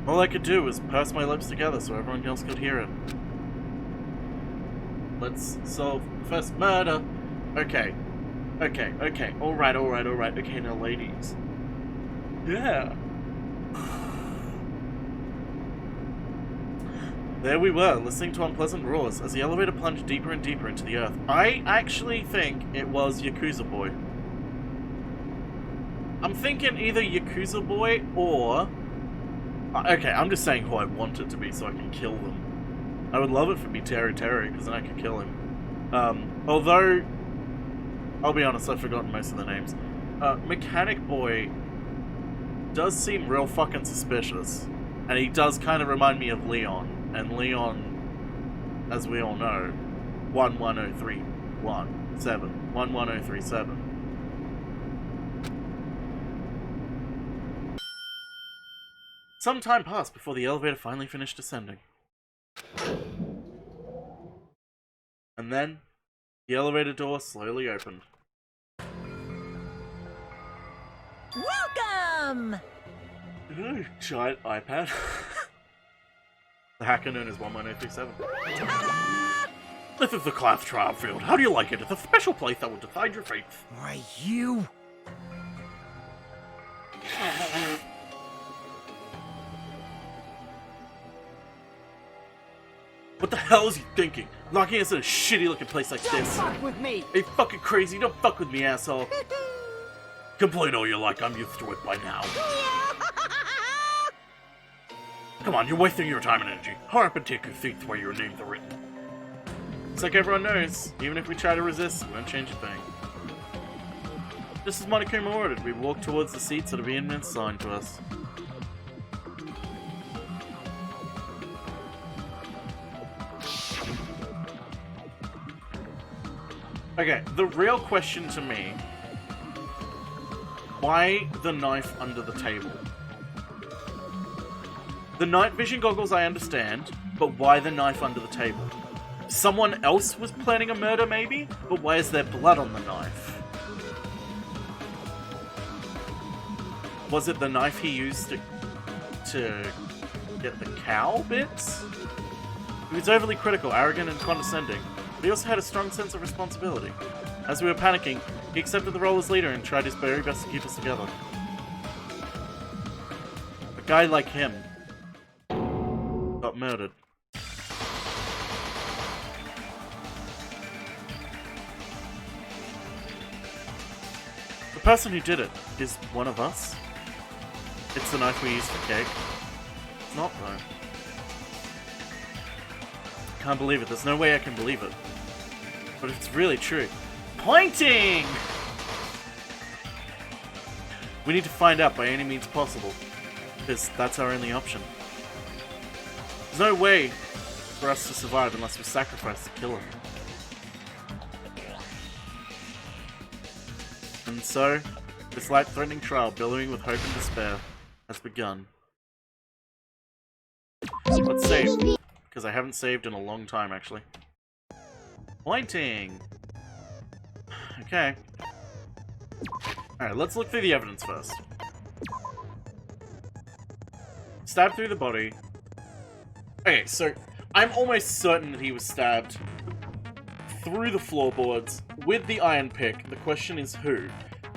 All I could do was purse my lips together so everyone else could hear it. Let's solve the first murder. Okay. Alright. Okay, now ladies. Yeah. There we were, listening to unpleasant roars as the elevator plunged deeper and deeper into the earth. I actually think it was Yakuza Boy. I'm thinking either Yakuza Boy or... Okay, I'm just saying who I want it to be so I can kill them. I would love it for me Terry, because then I could kill him. Although, I'll be honest, I've forgotten most of the names. Mechanic Boy does seem real fucking suspicious. And he does kind of remind me of Leon. And Leon, as we all know, 11037. 11037. Some time passed before the elevator finally finished descending. And then, the elevator door slowly opened. Welcome! Giant iPad. The hacker known as 11037. This is the class trial field. How do you like it? It's a special place that will decide your fate. Why, you... What the hell is he thinking? Locking us in a shitty looking place like this. Don't fuck with me! Are you fucking crazy? Don't fuck with me, asshole. Complain all you like, I'm used to it by now. Come on, you're wasting your time and energy. Hurry up and take your seats where your names are written. It's like everyone knows, even if we try to resist, we won't change a thing. Just as Monokuma ordered, we walk towards the seats that are being assigned to us. Okay, the real question to me, why the knife under the table? The night vision goggles I understand, but why the knife under the table? Someone else was planning a murder maybe, but why is there blood on the knife? Was it the knife he used to get the cow bits? He was overly critical, arrogant, and condescending, but he also had a strong sense of responsibility. As we were panicking, he accepted the role as leader and tried his very best to keep us together. A guy like him got murdered. The person who did it is one of us. It's the knife we used for cake. It's not, though. Can't believe it. There's no way I can believe it. But it's really true. Pointing! We need to find out by any means possible, because that's our only option. There's no way for us to survive unless we sacrifice the killer. And so, this life-threatening trial, billowing with hope and despair, has begun. Let's save, because I haven't saved in a long time, actually. Pointing! Okay. Alright, let's look through the evidence first. Stabbed through the body. Okay, so I'm almost certain that he was stabbed through the floorboards with the iron pick. The question is who?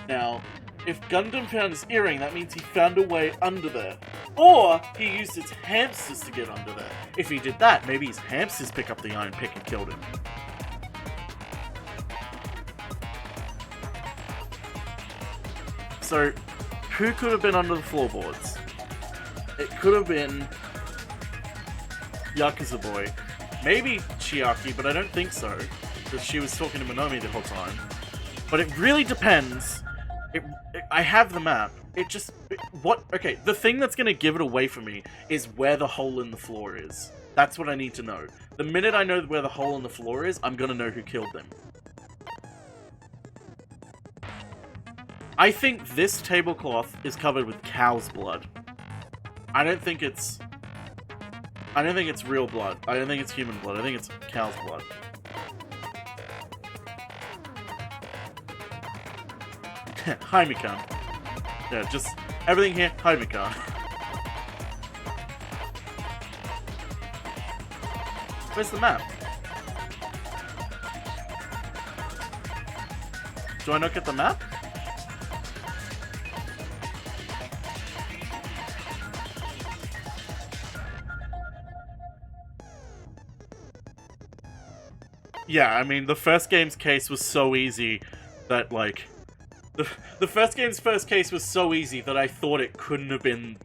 Now, if Gundam found his earring, that means he found a way under there. Or he used his hamsters to get under there. If he did that, maybe his hamsters pick up the iron pick and killed him. So, who could have been under the floorboards? It could have been Yakuza Boy. Maybe Chiaki, but I don't think so. Because she was talking to Monomi the whole time. But it really depends. I have the map. Okay, the thing that's going to give it away for me is where the hole in the floor is. That's what I need to know. The minute I know where the hole in the floor is, I'm going to know who killed them. I think this tablecloth is covered with cow's blood. I don't think it's real blood. I don't think it's human blood. I think it's cow's blood. Jaime-kun. Yeah, just everything here, Jaime-kun. Where's the map? Do I not get the map? Yeah, I mean, the first game's case was so easy that, like... The first game's first case was so easy that I thought it couldn't have been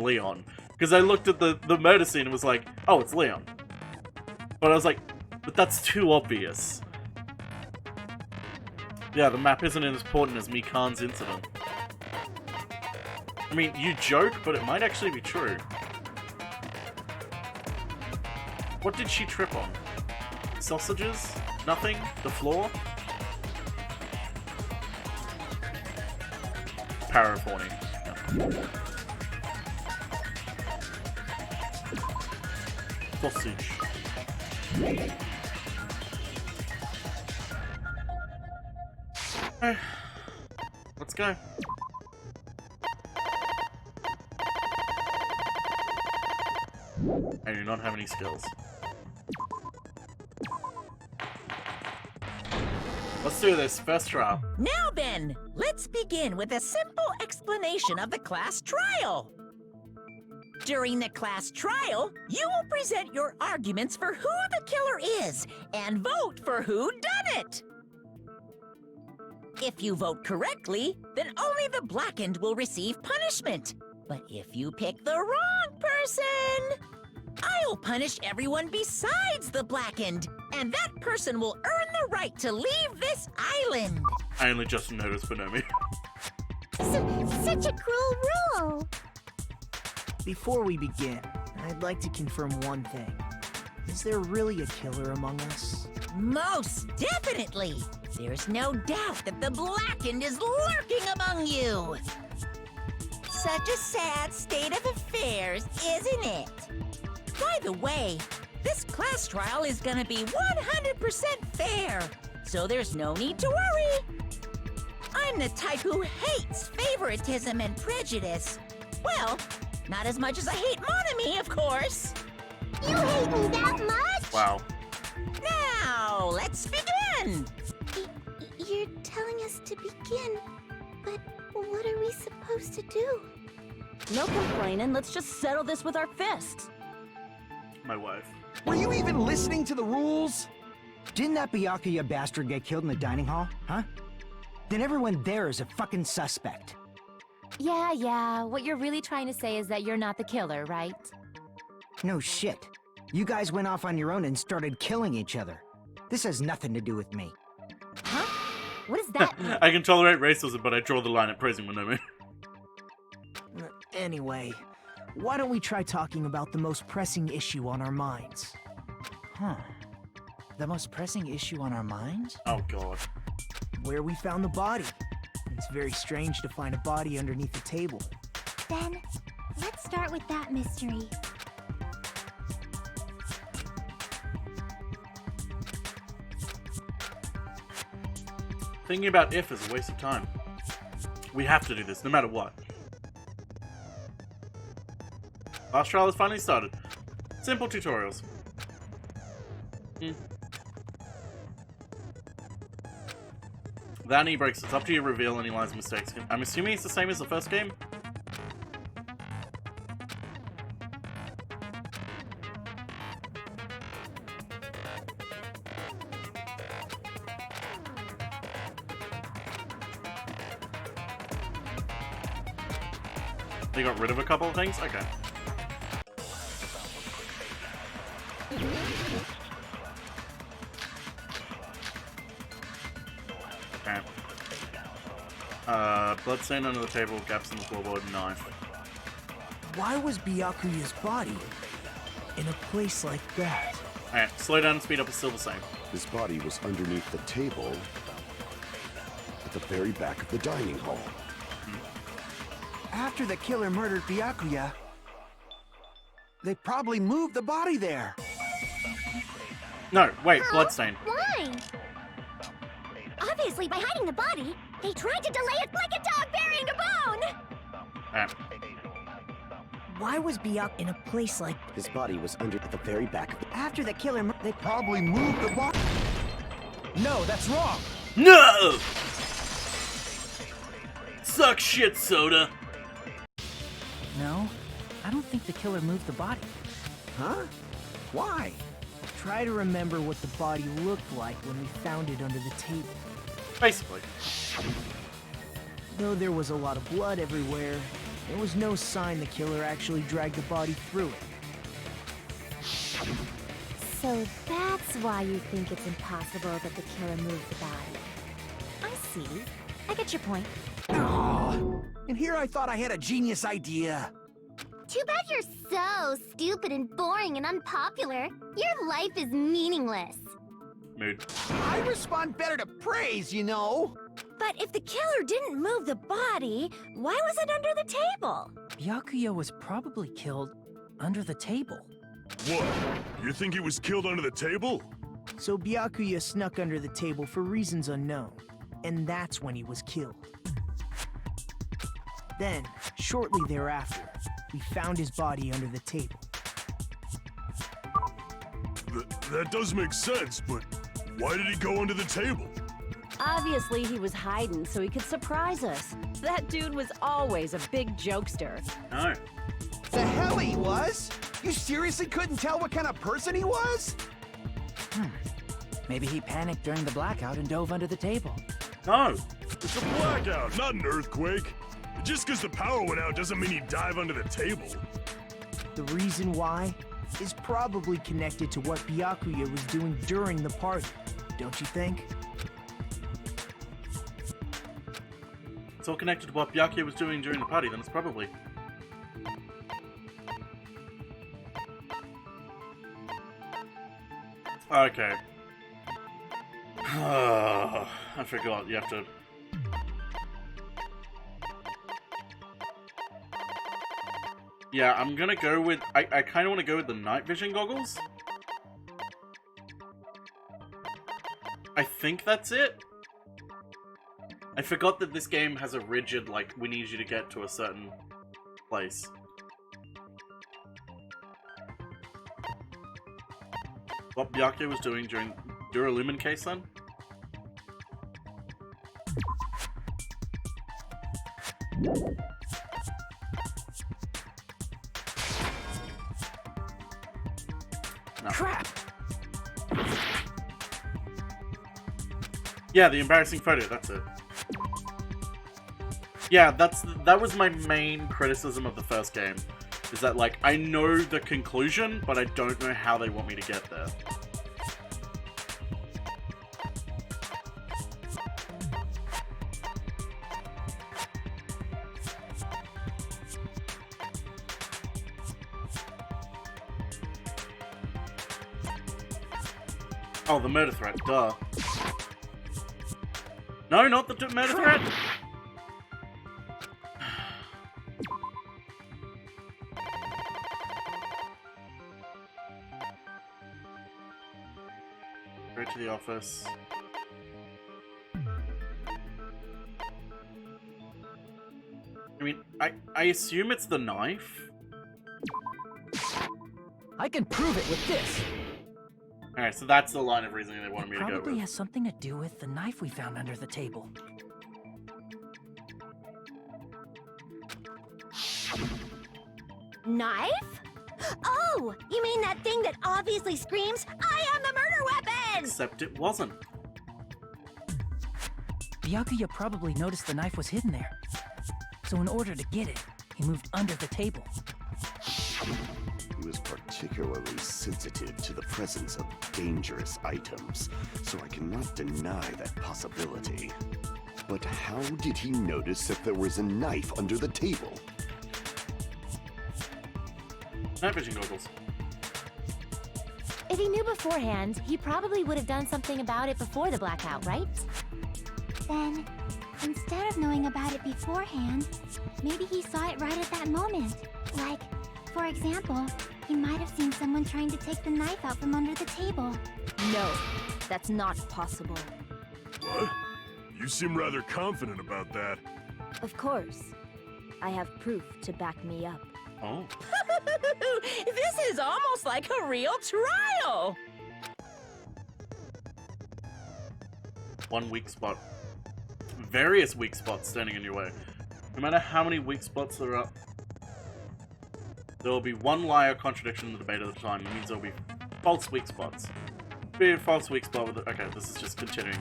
Leon. Because I looked at the murder scene and was like, oh, it's Leon. But I was like, but that's too obvious. Yeah, the map isn't as important as Mikan's incident. I mean, you joke, but it might actually be true. What did she trip on? Sausages? Nothing? The floor? Paraphony. Yeah. Sausage. Let's go. I do not have any skills. Let's do this. First trial. Now then, let's begin with a simple explanation of the class trial. During the class trial, you will present your arguments for who the killer is and vote for who done it. If you vote correctly, then only the blackened will receive punishment. But if you pick the wrong person, I'll punish everyone besides the Blackened, and that person will earn the right to leave this island. I only just noticed Bonomi. Such a cruel rule. Before we begin, I'd like to confirm one thing. Is there really a killer among us? Most definitely. There's no doubt that the Blackened is lurking among you. Such a sad state of affairs, isn't it? By the way, this class trial is gonna be 100% fair, so there's no need to worry. I'm the type who hates favoritism and prejudice. Well, not as much as I hate Monami, of course. You hate me that much? Wow. Now, let's begin! You're telling us to begin, but what are we supposed to do? No complaining, let's just settle this with our fists. My wife. Were you even listening to the rules? Didn't that Byakuya bastard get killed in the dining hall, huh? Then everyone there is a fucking suspect. Yeah, what you're really trying to say is that you're not the killer, right? No shit. You guys went off on your own and started killing each other. This has nothing to do with me. Huh? What does that mean? I can tolerate racism, but I draw the line at praising Bonomi. Anyway, why don't we try talking about the most pressing issue on our minds? The most pressing issue on our minds? Oh god. Where we found the body. It's very strange to find a body underneath the table. Then, let's start with that mystery. Thinking about if is a waste of time. We have to do this, no matter what. Last trial has finally started. Simple tutorials. Without any breaks, it's up to you to reveal any lies and mistakes. I'm assuming it's the same as the first game? They got rid of a couple of things? Okay. Okay. Bloodstain under the table, gaps in the floorboard, knife. Why was Byakuya's body in a place like that? Alright, slow down and speed up is still the same. His body was underneath the table at the very back of the dining hall. After the killer murdered Byakuya, they probably moved the body there. No, wait, bloodstain. Why? Obviously, by hiding the body, they tried to delay it like a dog burying a bone! Why was Byakuya in a place like... His body was under at the very back of the... After the killer they probably moved the body. No, that's wrong! No! Suck shit, Soda! No, I don't think the killer moved the body. Huh? Why? Try to remember what the body looked like when we found it under the table. Basically. Though there was a lot of blood everywhere, there was no sign the killer actually dragged the body through it. So that's why you think it's impossible that the killer moved the body. I see. I get your point. Oh, and here I thought I had a genius idea. Too bad you're so stupid and boring and unpopular. Your life is meaningless. Mood. I respond better to praise, you know. But if the killer didn't move the body, why was it under the table? Byakuya was probably killed under the table. What? You think he was killed under the table? So Byakuya snuck under the table for reasons unknown, and that's when he was killed. Then, shortly thereafter, we found his body under the table. That does make sense, but why did he go under the table? Obviously, he was hiding so he could surprise us. That dude was always a big jokester. No. The hell he was? You seriously couldn't tell what kind of person he was? Maybe he panicked during the blackout and dove under the table. No! It's a blackout, not an earthquake. It Just because the power went out doesn't mean you dive under the table. The reason why is probably connected to what Byakuya was doing during the party, don't you think? It's all connected to what Byakuya was doing during the party, then it's probably. Okay. I forgot, you have to... Yeah, I'm gonna go with... I kinda wanna go with the night vision goggles. I think that's it. I forgot that this game has a rigid, like, we need you to get to a certain place. What Byakuya was doing during Duralumin case then? No. Crap! Yeah, the embarrassing photo, that's it. Yeah, that was my main criticism of the first game. Is that, like, I know the conclusion, but I don't know how they want me to get there. Oh, the murder threat, duh. No, not the murder threat! Go to the office. I mean, I assume it's the knife? I can prove it with this. Alright, so that's the line of reasoning they wanted me to go Probably with. has something to do with the knife we found under the table. Knife? Oh, you mean that thing that obviously screams, "I am the murder weapon!" Except it wasn't. Byakuya probably noticed the knife was hidden there. So in order to get it, he moved under the table. He was particularly sensitive to the presence of dangerous items, so I cannot deny that possibility. But how did he notice that there was a knife under the table? Night vision goggles. If he knew beforehand, he probably would have done something about it before the blackout, right? Then, instead of knowing about it beforehand, maybe he saw it right at that moment. Like, for example, he might have seen someone trying to take the knife out from under the table. No, that's not possible. What? You seem rather confident about that. Of course. I have proof to back me up. Oh. This is almost like a real trial! One weak spot. Various weak spots standing in your way. No matter how many weak spots there are, there will be one lie or contradiction in the debate at a time. That means there will be false weak spots. Be a false weak spot with it. Okay, this is just continuing.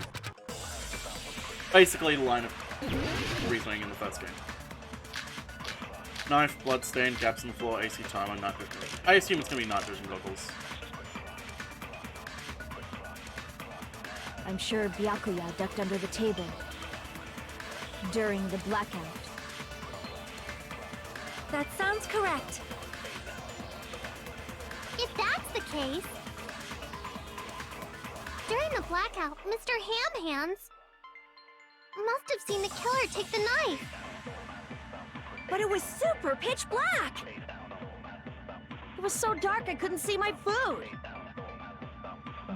Basically the line of reasoning in the first game. Knife, blood stain, gaps in the floor, AC timer, night vision. I assume it's gonna be night vision goggles. I'm sure Byakuya ducked under the table during the blackout. That sounds correct. If that's the case... During the blackout, Mr. Ham Hands must have seen the killer take the knife. But it was super pitch black! It was so dark I couldn't see my food!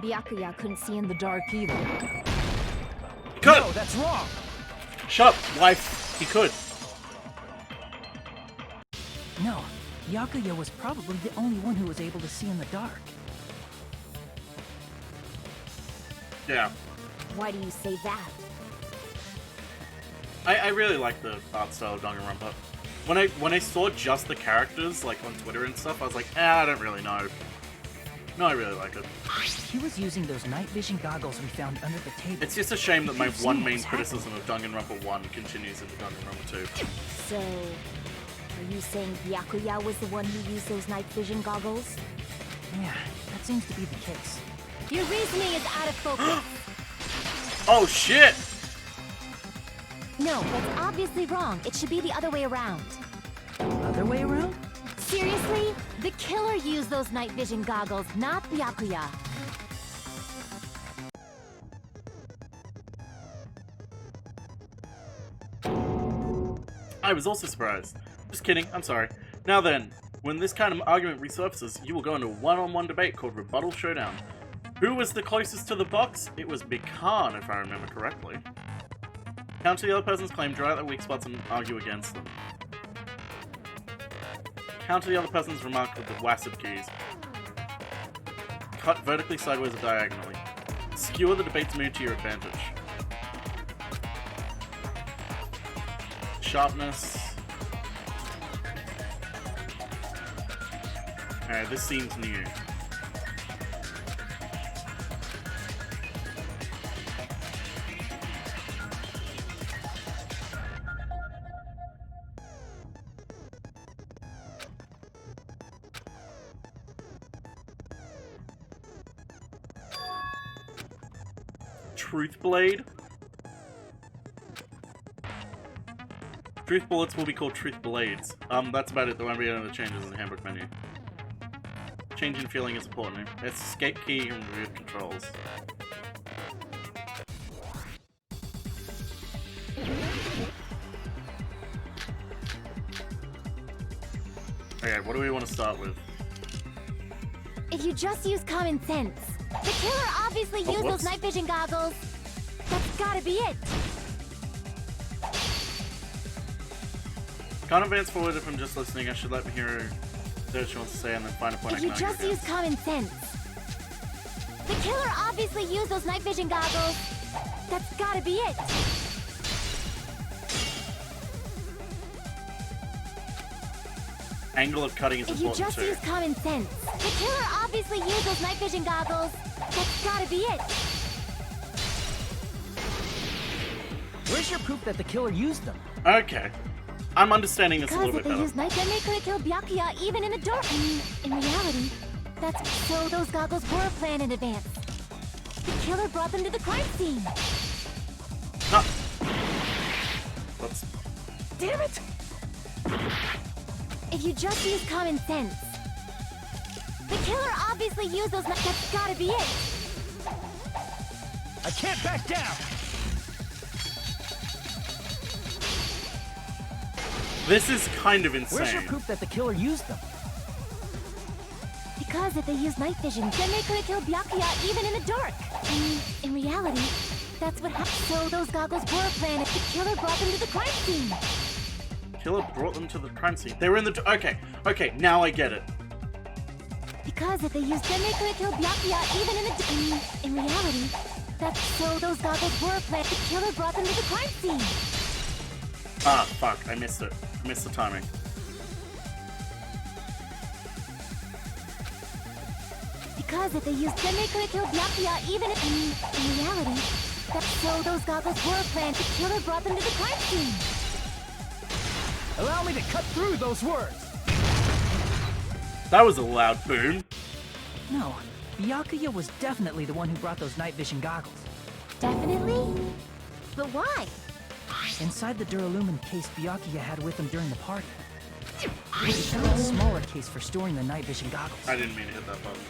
Byakuya couldn't see in the dark either. He could! No, that's wrong! Shut up, wife! He could. No, Byakuya was probably the only one who was able to see in the dark. Yeah. Why do you say that? I really like the art style of Danganronpa. When I saw just the characters, like, on Twitter and stuff, I was like, I don't really know. No, I really like it. He was using those night vision goggles we found under the table. It's just a shame that my one main criticism of Danganronpa 1 continues into Danganronpa 2. So, are you saying Byakuya was the one who used those night vision goggles? Yeah, that seems to be the case. Your reasoning is out of focus. Oh shit! No, that's obviously wrong. It should be the other way around. Other way around? Seriously? The killer used those night vision goggles, not Byakuya. I was also surprised. Just kidding, I'm sorry. Now then, when this kind of argument resurfaces, you will go into a one-on-one debate called Rebuttal Showdown. Who was the closest to the box? It was Big Khan, if I remember correctly. Counter the other person's claim, draw out their weak spots, and argue against them. Counter the other person's remark with the WASD keys. Cut vertically, sideways, or diagonally. Skewer the debate's mood to your advantage. Sharpness. Alright, this seems new. Truth Blade. Truth Bullets will be called Truth Blades. That's about it. There won't be any other changes in the handbook menu. Change in feeling is important. Escape key and remove controls. Okay, what do we want to start with? If you just use common sense. The killer obviously used those night vision goggles. That's gotta be it. Can't advance forward if I'm just listening. I should let me hear what she wants to say and then find a point I If can you argue just against. use common sense. The killer obviously used those night vision goggles. That's gotta be it. Angle of cutting is If you important just too. use common sense. The killer obviously used those night vision goggles. That's gotta be it. Where's your proof that the killer used them? Okay. I'm understanding this a Because little if bit they better. used night, then they could have killed Byakuya even in the dark. I mean, in reality, that's so those goggles were planned in advance. The killer brought them to the crime scene. No. Whoops. Damn it! If you just use common sense. The killer obviously used those night. That's gotta be it. I can't back down! This is kind of insane. Where's your proof that the killer used them? Because if they used night vision, then they could have killed Byakuya even in the dark. I mean, in reality, that's what happened. So those goggles were planned if the killer brought them to the crime scene. Killer brought them to the crime scene. They were in the... Okay, now I get it. Because if they used them, they could have killed Byakuya even in the... I mean, in reality, that's so those goggles were planned. The killer brought them to the crime scene. Ah, fuck. I missed it. I missed the timing. Because if they used them, they could have killed Byakuya even if... I mean, in reality, that's so those goggles were planned. The killer brought them to the crime scene. Allow me to cut through those words! That was a loud boom. No, Byakuya was definitely the one who brought those night vision goggles. Definitely? But why? Inside the Duralumin case Byakuya had with him during the party. We found a smaller case for storing the night vision goggles. I didn't mean to hit that button.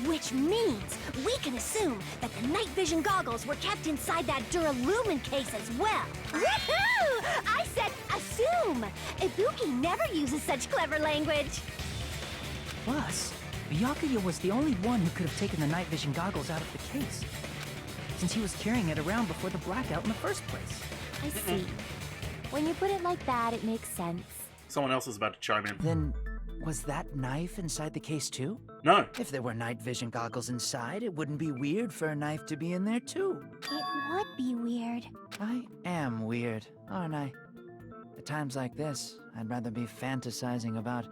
Which means we can assume that the night vision goggles were kept inside that Duralumin case as well. Woohoo! I said assume! Ibuki never uses such clever language. Plus, Byakuya was the only one who could have taken the night vision goggles out of the case, since he was carrying it around before the blackout in the first place. I see. When you put it like that, it makes sense. Someone else is about to chime in. Then, was that knife inside the case too? No. If there were night vision goggles inside, it wouldn't be weird for a knife to be in there too. It would be weird. I am weird, aren't I? At times like this, I'd rather be fantasizing about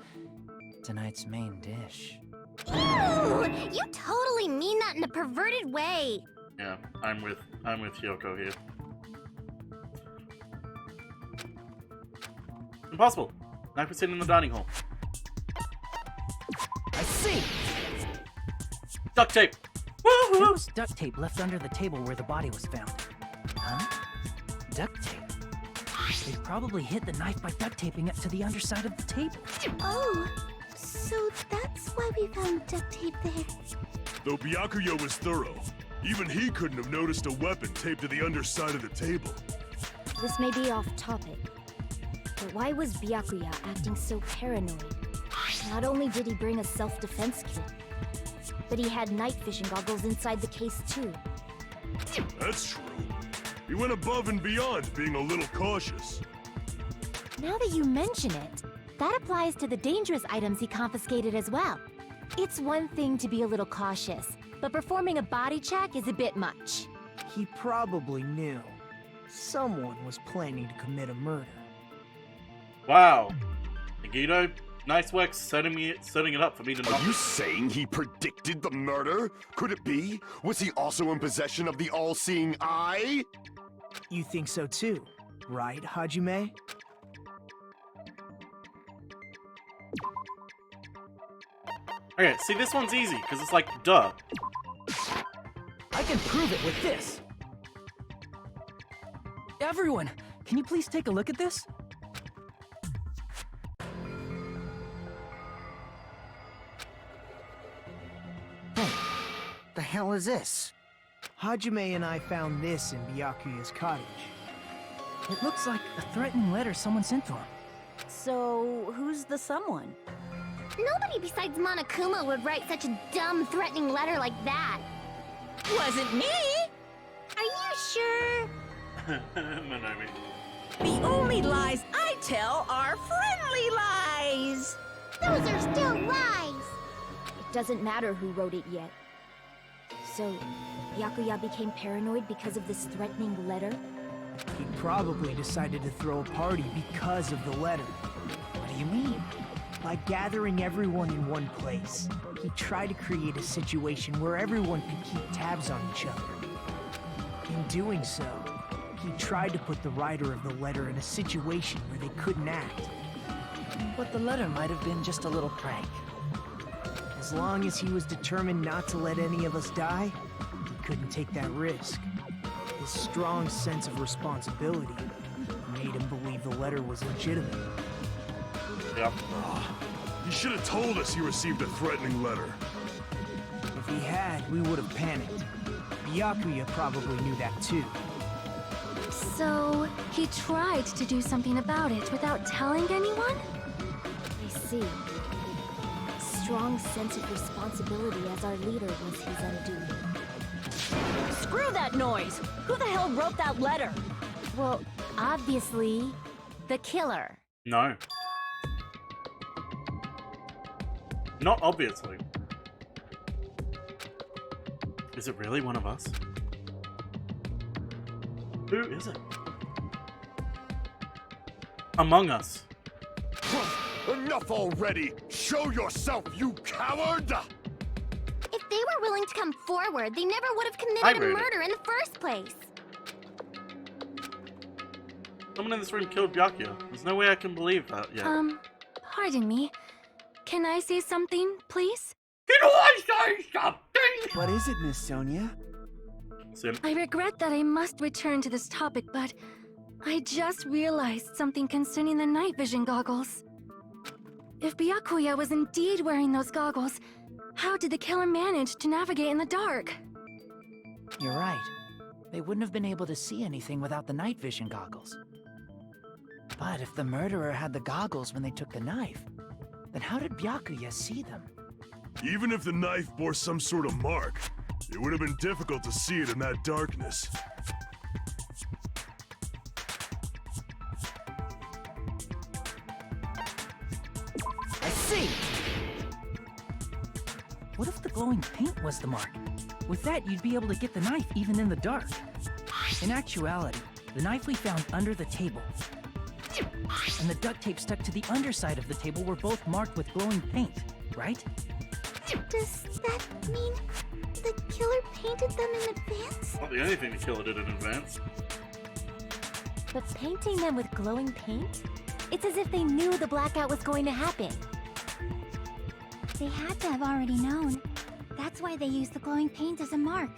tonight's main dish. Ew! You totally mean that in a perverted way. Yeah, I'm with Hyoko here. Impossible. Knife was hidden in the dining hall. I see! Duct tape! There was duct tape left under the table where the body was found. Huh? Duct tape? They probably hid the knife by duct taping it to the underside of the table. Oh, so that's why we found duct tape there. Though Byakuya was thorough, even he couldn't have noticed a weapon taped to the underside of the table. This may be off topic, but why was Byakuya acting so paranoid? Not only did he bring a self-defense kit, but he had night vision goggles inside the case too. That's true. He went above and beyond being a little cautious. Now that you mention it, that applies to the dangerous items he confiscated as well. It's one thing to be a little cautious, but performing a body check is a bit much. He probably knew. Someone was planning to commit a murder. Wow. Nagito, nice work setting it up for me to Are you saying he predicted the murder? Could it be? Was he also in possession of the all-seeing eye? You think so too, right, Hajime? Okay, see, this one's easy, because it's like, duh. I can prove it with this! Everyone, can you please take a look at this? Hey, the hell is this? Hajime and I found this in Byakuya's cottage. It looks like a threatening letter someone sent to him. So, who's the someone? Nobody besides Monokuma would write such a dumb, threatening letter like that. Wasn't me! Are you sure? Monomi. The only lies I tell are friendly lies! Those are still lies! It doesn't matter who wrote it yet. So, Byakuya became paranoid because of this threatening letter? He probably decided to throw a party because of the letter. What do you mean? By gathering everyone in one place, he tried to create a situation where everyone could keep tabs on each other. In doing so, he tried to put the writer of the letter in a situation where they couldn't act. But the letter might have been just a little prank. As long as he was determined not to let any of us die, he couldn't take that risk. His strong sense of responsibility made him believe the letter was legitimate. Yep. He should have told us he received a threatening letter. If he had, we would have panicked. Byakuya probably knew that too. So, he tried to do something about it without telling anyone? I see. Strong sense of responsibility as our leader was his undoing. Screw that noise! Who the hell wrote that letter? Well, obviously, the killer. No. Not obviously. Is it really one of us? Who is it? Among Us. Enough already! Show yourself, you coward! If they were willing to come forward, they never would have I committed a read it. murder in the first place. Someone in this room killed Byakuya. There's no way I can believe that yet. Pardon me. Can I say something, please? Can I say something? What is it, Miss Sonia? Sim. I regret that I must return to this topic, but I just realized something concerning the night vision goggles. If Byakuya was indeed wearing those goggles, how did the killer manage to navigate in the dark? You're right. They wouldn't have been able to see anything without the night vision goggles. But if the murderer had the goggles when they took the knife, then how did Byakuya see them? Even if the knife bore some sort of mark, it would have been difficult to see it in that darkness. I see! What if the glowing paint was the mark? With that, you'd be able to get the knife even in the dark. In actuality, the knife we found under the table and the duct tape stuck to the underside of the table were both marked with glowing paint, right? Does that mean the killer painted them in advance? Not the only thing the killer did in advance. But painting them with glowing paint? It's as if they knew the blackout was going to happen. They had to have already known. That's why they used the glowing paint as a mark.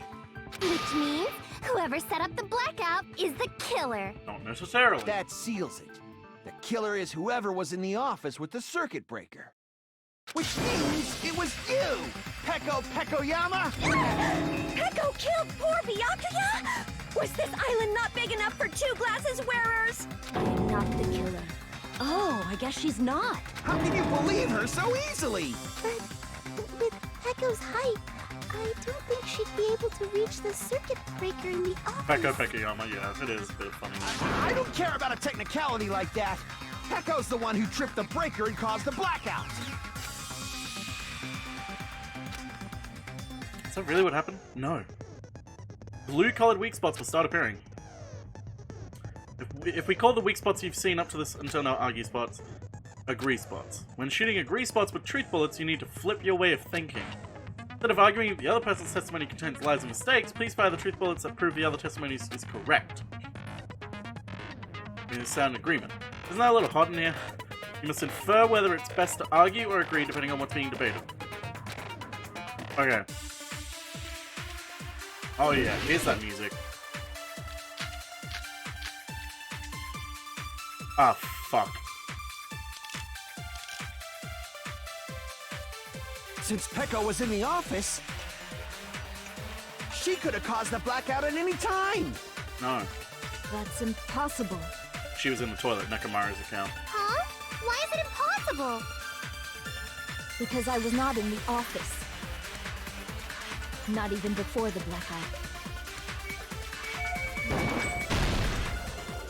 Which means whoever set up the blackout is the killer. Not necessarily. That seals it. The killer is whoever was in the office with the circuit breaker. Which means it was you, Peko Pekoyama! Peko killed poor Byakuya? Was this island not big enough for 2 glasses wearers? I'm not the killer. Oh, I guess she's not. How can you believe her so easily? But with Peko's height, I don't think she'd be able to reach the circuit breaker in the office. Peko Pekoyama, yeah, it is a bit funny. I don't care about a technicality like that. Peko's the one who tripped the breaker and caused the blackout. Is that really what happened? No. Blue-colored weak spots will start appearing. If we call the weak spots you've seen up to this until now argue spots, agree spots. When shooting agree spots with truth bullets, you need to flip your way of thinking. Instead of arguing if the other person's testimony contains lies and mistakes, please fire the truth bullets that prove the other testimony is correct. We need to sound agreement. Isn't that a little hot in here? You must infer whether it's best to argue or agree depending on what's being debated. Okay. Oh yeah, here's that music. Ah, fuck. Since Peko was in the office, she could have caused the blackout at any time. No. That's impossible. She was in the toilet, Nekomaru's account. Huh? Why is it impossible? Because I was not in the office. Not even before the blackout.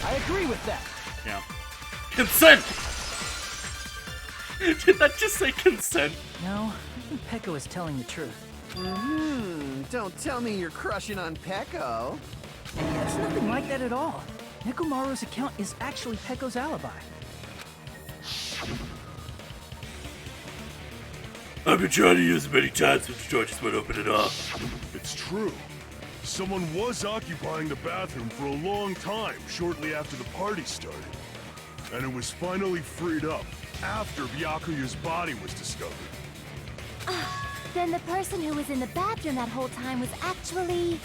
I agree with that. Yeah. Consent! Did that just say consent? No, I think Peko is telling the truth. Don't tell me you're crushing on Peko. It's nothing like that at all. Nekomaru's account is actually Peko's alibi. I've been trying to use it many times since the door just went open it up. It's true. Someone was occupying the bathroom for a long time shortly after the party started. And it was finally freed up after Byakuya's body was discovered. Then the person who was in the bathroom that whole time was actually...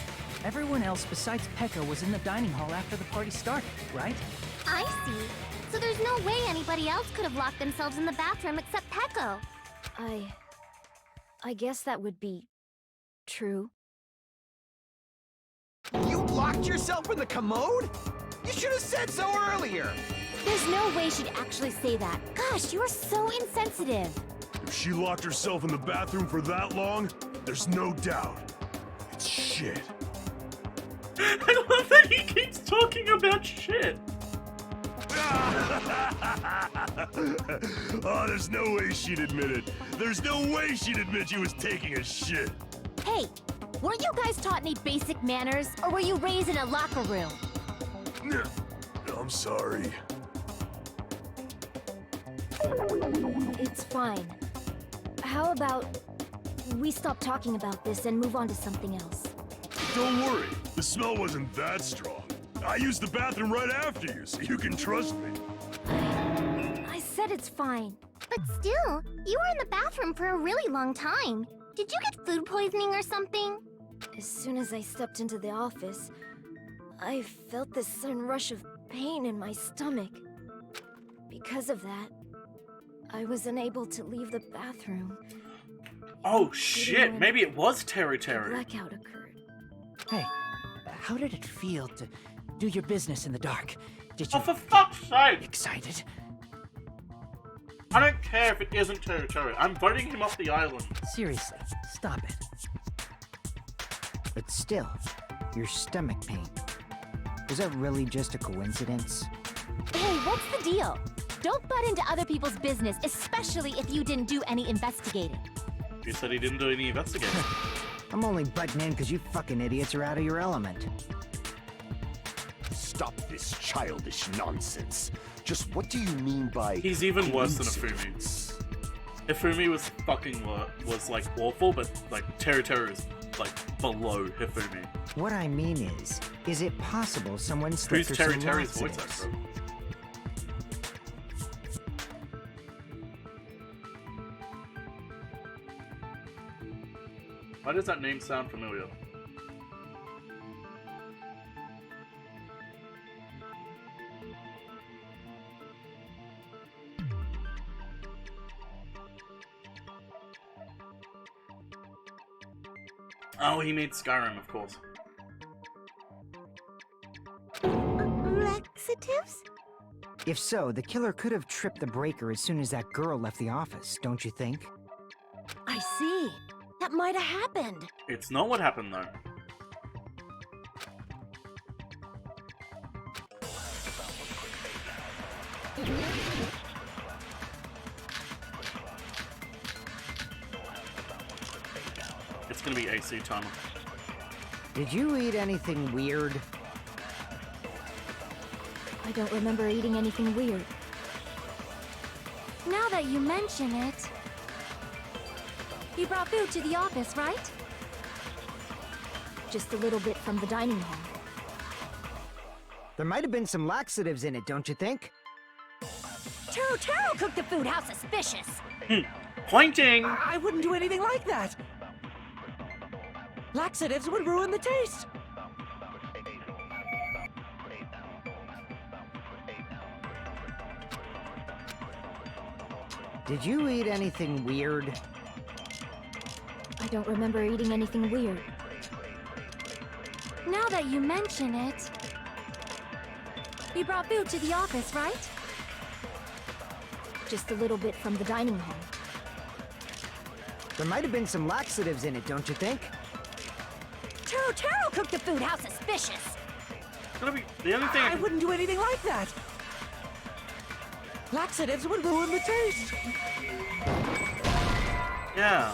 Everyone else besides Peko was in the dining hall after the party started, right? I see. So there's no way anybody else could have locked themselves in the bathroom except Peko. I guess that would be true. You locked yourself in the commode? You should have said so earlier. There's no way she'd actually say that. Gosh, you're so insensitive. If she locked herself in the bathroom for that long, there's no doubt. It's shit. I love that he keeps talking about shit. Oh, there's no way she'd admit it. There's no way she'd admit she was taking a shit. Hey, weren't you guys taught any basic manners, or were you raised in a locker room? I'm sorry. It's fine. How about we stop talking about this and move on to something else? Don't worry, the smell wasn't that strong. I used the bathroom right after you, so you can trust me. I said it's fine. But still, you were in the bathroom for a really long time. Did you get food poisoning or something? As soon as I stepped into the office, I felt this sudden rush of pain in my stomach. Because of that, I was unable to leave the bathroom. Oh shit, maybe it was Teru Teru. Blackout occurred. Hey, how did it feel to do your business in the dark? Did you... Oh, for fuck's sake! Excited? I don't care if it isn't Teru Teru. I'm voting him off the island. Seriously, stop it. But still, your stomach pain. Was that really just a coincidence? Hey, what's the deal? Don't butt into other people's business, especially if you didn't do any investigating. You said he didn't do any investigating. I'm only butting in because you fucking idiots are out of your element. Stop this childish nonsense. Just what do you mean by... He's even worse than a Fumi. Hifumi was fucking was like awful, but like Teru is like below Hifumi. What I mean is it possible someone slipped Who's her some Teru's voice laxatives? actor? Why does that name sound familiar? Oh, he made Skyrim, of course. Laxatives? If so, the killer could have tripped the breaker as soon as that girl left the office, don't you think? I see. That might have happened. It's not what happened, though. It's gonna be AC timer. Did you eat anything weird? I don't remember eating anything weird. Now that you mention it... You brought food to the office, right? Just a little bit from the dining hall. There might have been some laxatives in it, don't you think? Teru cooked the food. How suspicious! Pointing! I wouldn't do anything like that! Laxatives would ruin the taste! Did you eat anything weird? I don't remember eating anything weird. Now that you mention it... You brought food to the office, right? Just a little bit from the dining hall. There might have been some laxatives in it, don't you think? Teru cooked the food. How suspicious! The only thing I wouldn't do anything like that! Laxatives would ruin the taste! Yeah.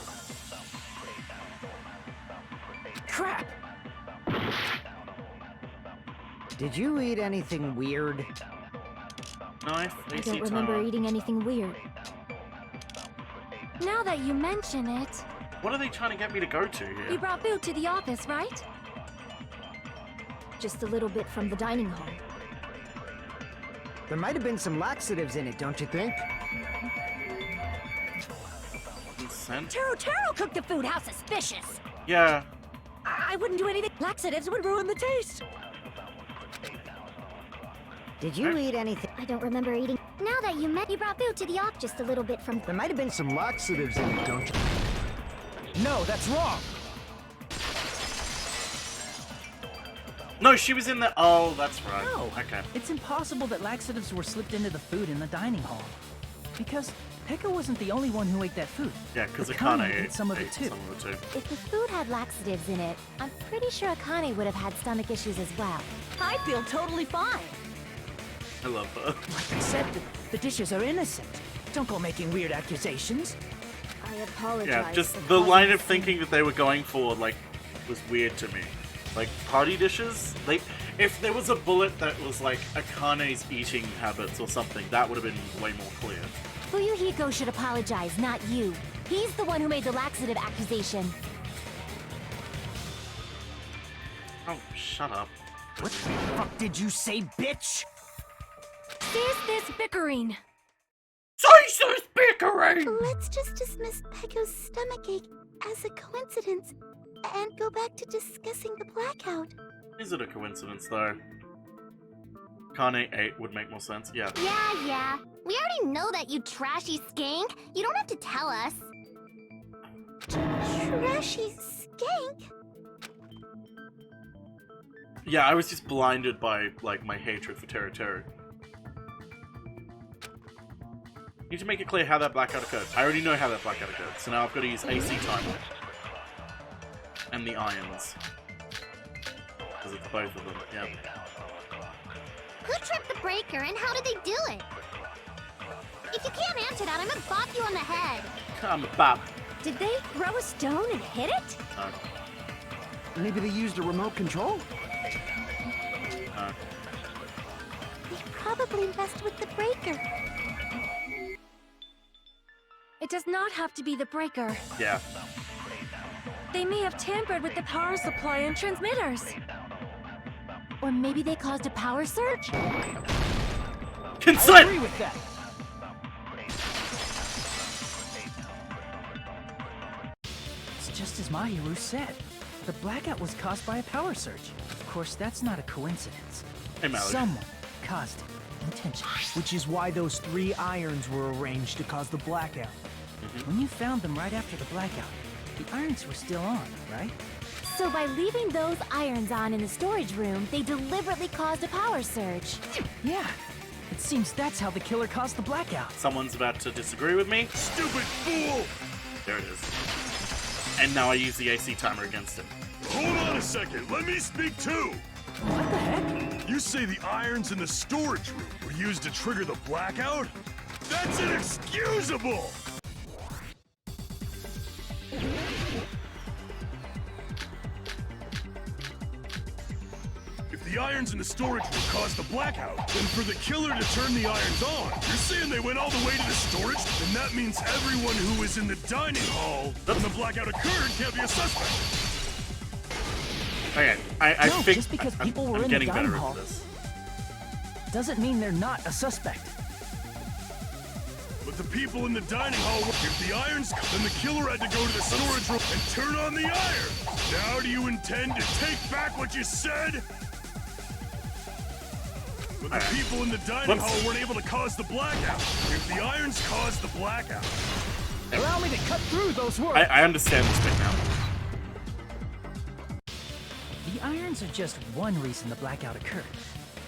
Crap! Did you eat anything weird? Nice. I don't remember eating anything weird. Now that you mention it... What are they trying to get me to go to You here? brought food to the office, right? Just a little bit from the dining hall. There might have been some laxatives in it, don't you think? Consent? Teru cooked the food. How suspicious! Yeah. I wouldn't do anything. Laxatives would ruin the taste. Did you eat anything? I don't remember eating... Now that you brought food to the office, just a little bit from... There might have been some laxatives in it, don't you? No, that's wrong! No, she was in the... Oh, that's right. No. Okay. It's impossible that laxatives were slipped into the food in the dining hall. Because Pekka wasn't the only one who ate that food. Yeah, because Akane Akane ate some of it ate too. some of it too. If the food had laxatives in it, I'm pretty sure Akane would have had stomach issues as well. I feel totally fine. I love her. Like I said, the dishes are innocent. Don't go making weird accusations. I apologize. Yeah, just for the causing line a of scene. thinking that they were going for, like, was weird to me. Like, party dishes? Like, if there was a bullet that was, like, Akane's eating habits or something, that would have been way more clear. Fuyuhiko should apologize, not you. He's the one who made the laxative accusation. Oh, shut up. What the fuck did you say, bitch? Cease this bickering! Cease bickering! Let's just dismiss Pekko's stomachache as a coincidence and go back to discussing the blackout. Is it a coincidence, though? Kane 8 would make more sense, yeah. Yeah. We already know that, you trashy skank. You don't have to tell us. Trashy skank? Yeah, I was just blinded by, like, my hatred for Teru. Need to make it clear how that blackout occurred. I already know how that blackout occurred, so now I've got to use AC timer. And the irons. Because it's both of them, yeah. Who tripped the breaker and how did they do it? If you can't answer that, I'm gonna bop you on the head. I'm a bop. Did they throw a stone and hit it? No. Maybe they used a remote control? No. They probably messed with the breaker. It does not have to be the breaker. Yeah. They may have tampered with the power supply and transmitters. Or maybe they caused a power surge? Consent! I agree with that. It's just as Mahiru said. The blackout was caused by a power surge. Of course, that's not a coincidence. Hey, Mallory. Someone caused it intentionally. Which is why those 3 irons were arranged to cause the blackout. When you found them right after the blackout, the irons were still on, right? So by leaving those irons on in the storage room, they deliberately caused a power surge. Yeah. It seems that's how the killer caused the blackout. Someone's about to disagree with me. Stupid fool! There it is. And now I use the AC timer against him. Hold on a second, let me speak too! What the heck? You say the irons in the storage room were used to trigger the blackout? That's inexcusable! If the irons in the storage room caused the blackout, then for the killer to turn the irons on, you're saying they went all the way to the storage? Then that means everyone who was in the dining hall when the blackout occurred can't be a suspect. Okay, I No, think just because people I'm were in the getting dining better hall at this. doesn't mean they're not a suspect. But the people in the dining hall, if the irons, then the killer had to go to the storage room and turn on the iron. Now do you intend to take back what you said? But the people in the dining hall weren't able to cause the blackout. If the irons caused the blackout. Allow me to cut through those words. I understand this bit now. The irons are just one reason the blackout occurred,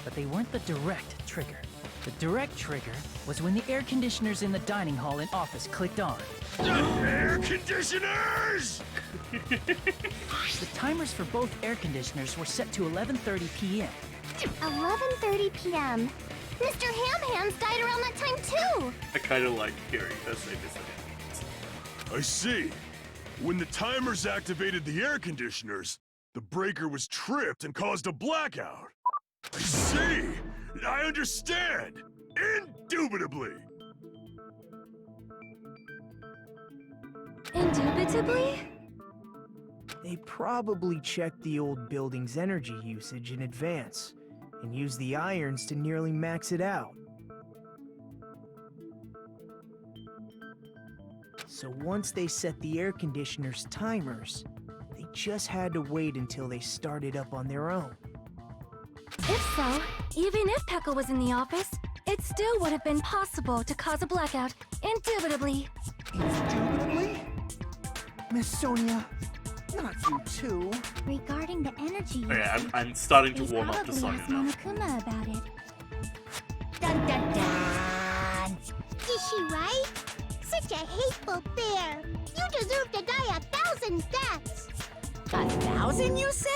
but they weren't the direct trigger. The direct trigger was when the air conditioners in the dining hall and office clicked on. Air conditioners! The timers for both air conditioners were set to 11:30 p.m. 11:30 p.m. Mr. Ham-Hams died around that time too! I kind of like hearing her say this. I see. When the timers activated the air conditioners, the breaker was tripped and caused a blackout. I see! I understand! Indubitably! Indubitably? They probably checked the old building's energy usage in advance and used the irons to nearly max it out. So once they set the air conditioner's timers, they just had to wait until they started up on their own. If so, even if Pekka was in the office, it still would have been possible to cause a blackout, indubitably. Indubitably? Miss Sonia, not you too. Regarding the energy Okay, usage, I'm starting to we warm up to probably Sonya asked now. Monokuma about it. Dun dun dun! Is she right? Such a hateful bear! You deserve to die 1,000 deaths! 1,000, you say?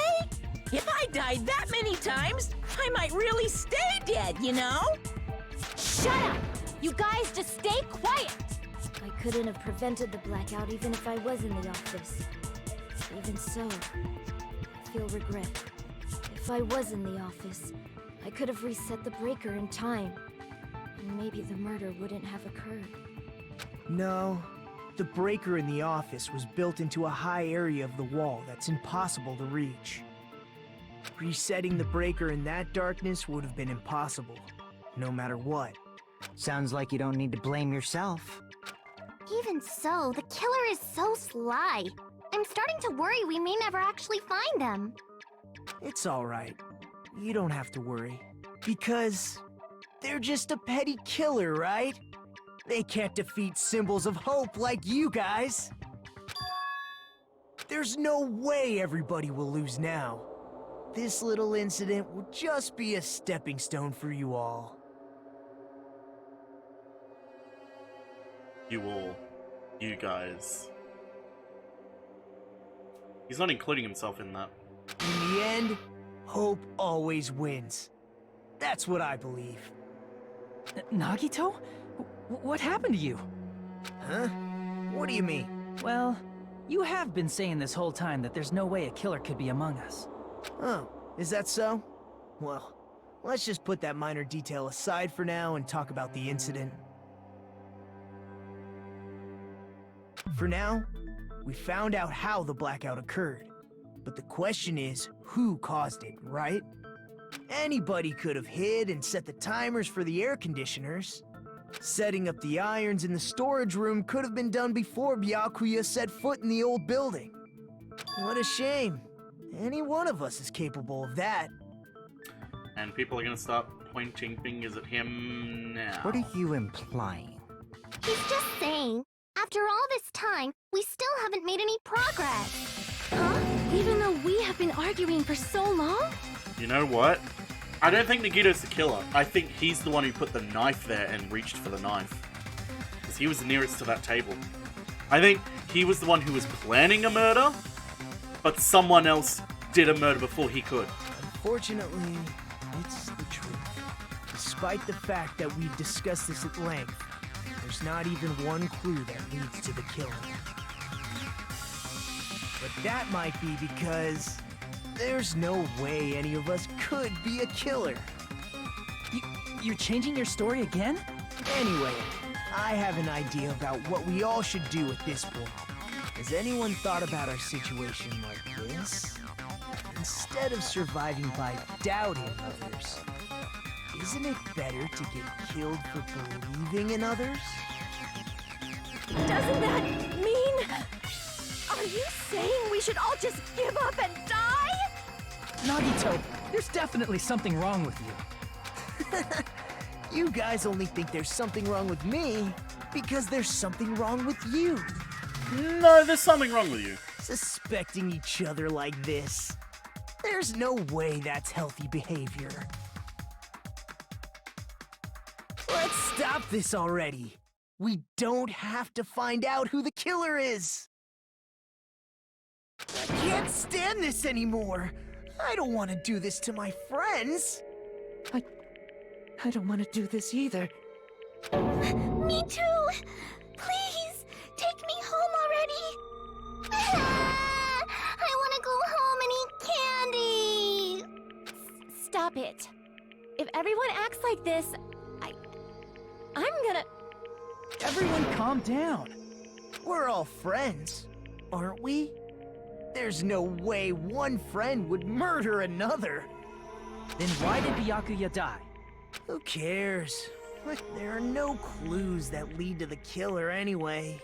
If I died that many times, I might really stay dead, you know? Shut up! You guys just stay quiet! I couldn't have prevented the blackout even if I was in the office. Even so, I feel regret. If I was in the office, I could have reset the breaker in time. And maybe the murder wouldn't have occurred. No, the breaker in the office was built into a high area of the wall that's impossible to reach. Resetting the breaker in that darkness would have been impossible, no matter what. Sounds like you don't need to blame yourself. Even so, the killer is so sly. I'm starting to worry we may never actually find them. It's alright. You don't have to worry. Because they're just a petty killer, right? They can't defeat symbols of hope like you guys. There's no way everybody will lose now. This little incident will just be a stepping stone for you all. You guys. He's not including himself in that. In the end, hope always wins. That's what I believe. Nagito? What happened to you? Huh? What do you mean? Well, you have been saying this whole time that there's no way a killer could be among us. Oh, is that so? Well, let's just put that minor detail aside for now and talk about the incident. For now, we found out how the blackout occurred. But the question is, who caused it, right? Anybody could have hid and set the timers for the air conditioners. Setting up the irons in the storage room could have been done before Byakuya set foot in the old building. What a shame. Any one of us is capable of that. And people are gonna start pointing fingers at him now. What are you implying? He's just saying, after all this time, we still haven't made any progress. Huh? Even though we have been arguing for so long? You know what? I don't think Nagito's the killer. I think he's the one who put the knife there and reached for the knife. Because he was the nearest to that table. I think he was the one who was planning a murder, but someone else did a murder before he could. Unfortunately, it's the truth. Despite the fact that we've discussed this at length, there's not even one clue that leads to the killing. But that might be because there's no way any of us could be a killer. You're changing your story again? Anyway, I have an idea about what we all should do at this point. Has anyone thought about our situation like this? Instead of surviving by doubting others, isn't it better to get killed for believing in others? Doesn't that mean... Are you saying we should all just give up and die? Nagito, there's definitely something wrong with you. You guys only think there's something wrong with me because there's something wrong with you. No, there's something wrong with you. Suspecting each other like this. There's no way that's healthy behavior. Let's stop this already. We don't have to find out who the killer is. I can't stand this anymore. I don't want to do this to my friends. I don't want to do this either. Me too! Please, take me home already! I want to go home and eat candy! Stop it. If everyone acts like this, I'm gonna... Everyone calm down. We're all friends, aren't we? There's no way one friend would murder another. Then why did Byakuya die? Who cares? There are no clues that lead to the killer anyway.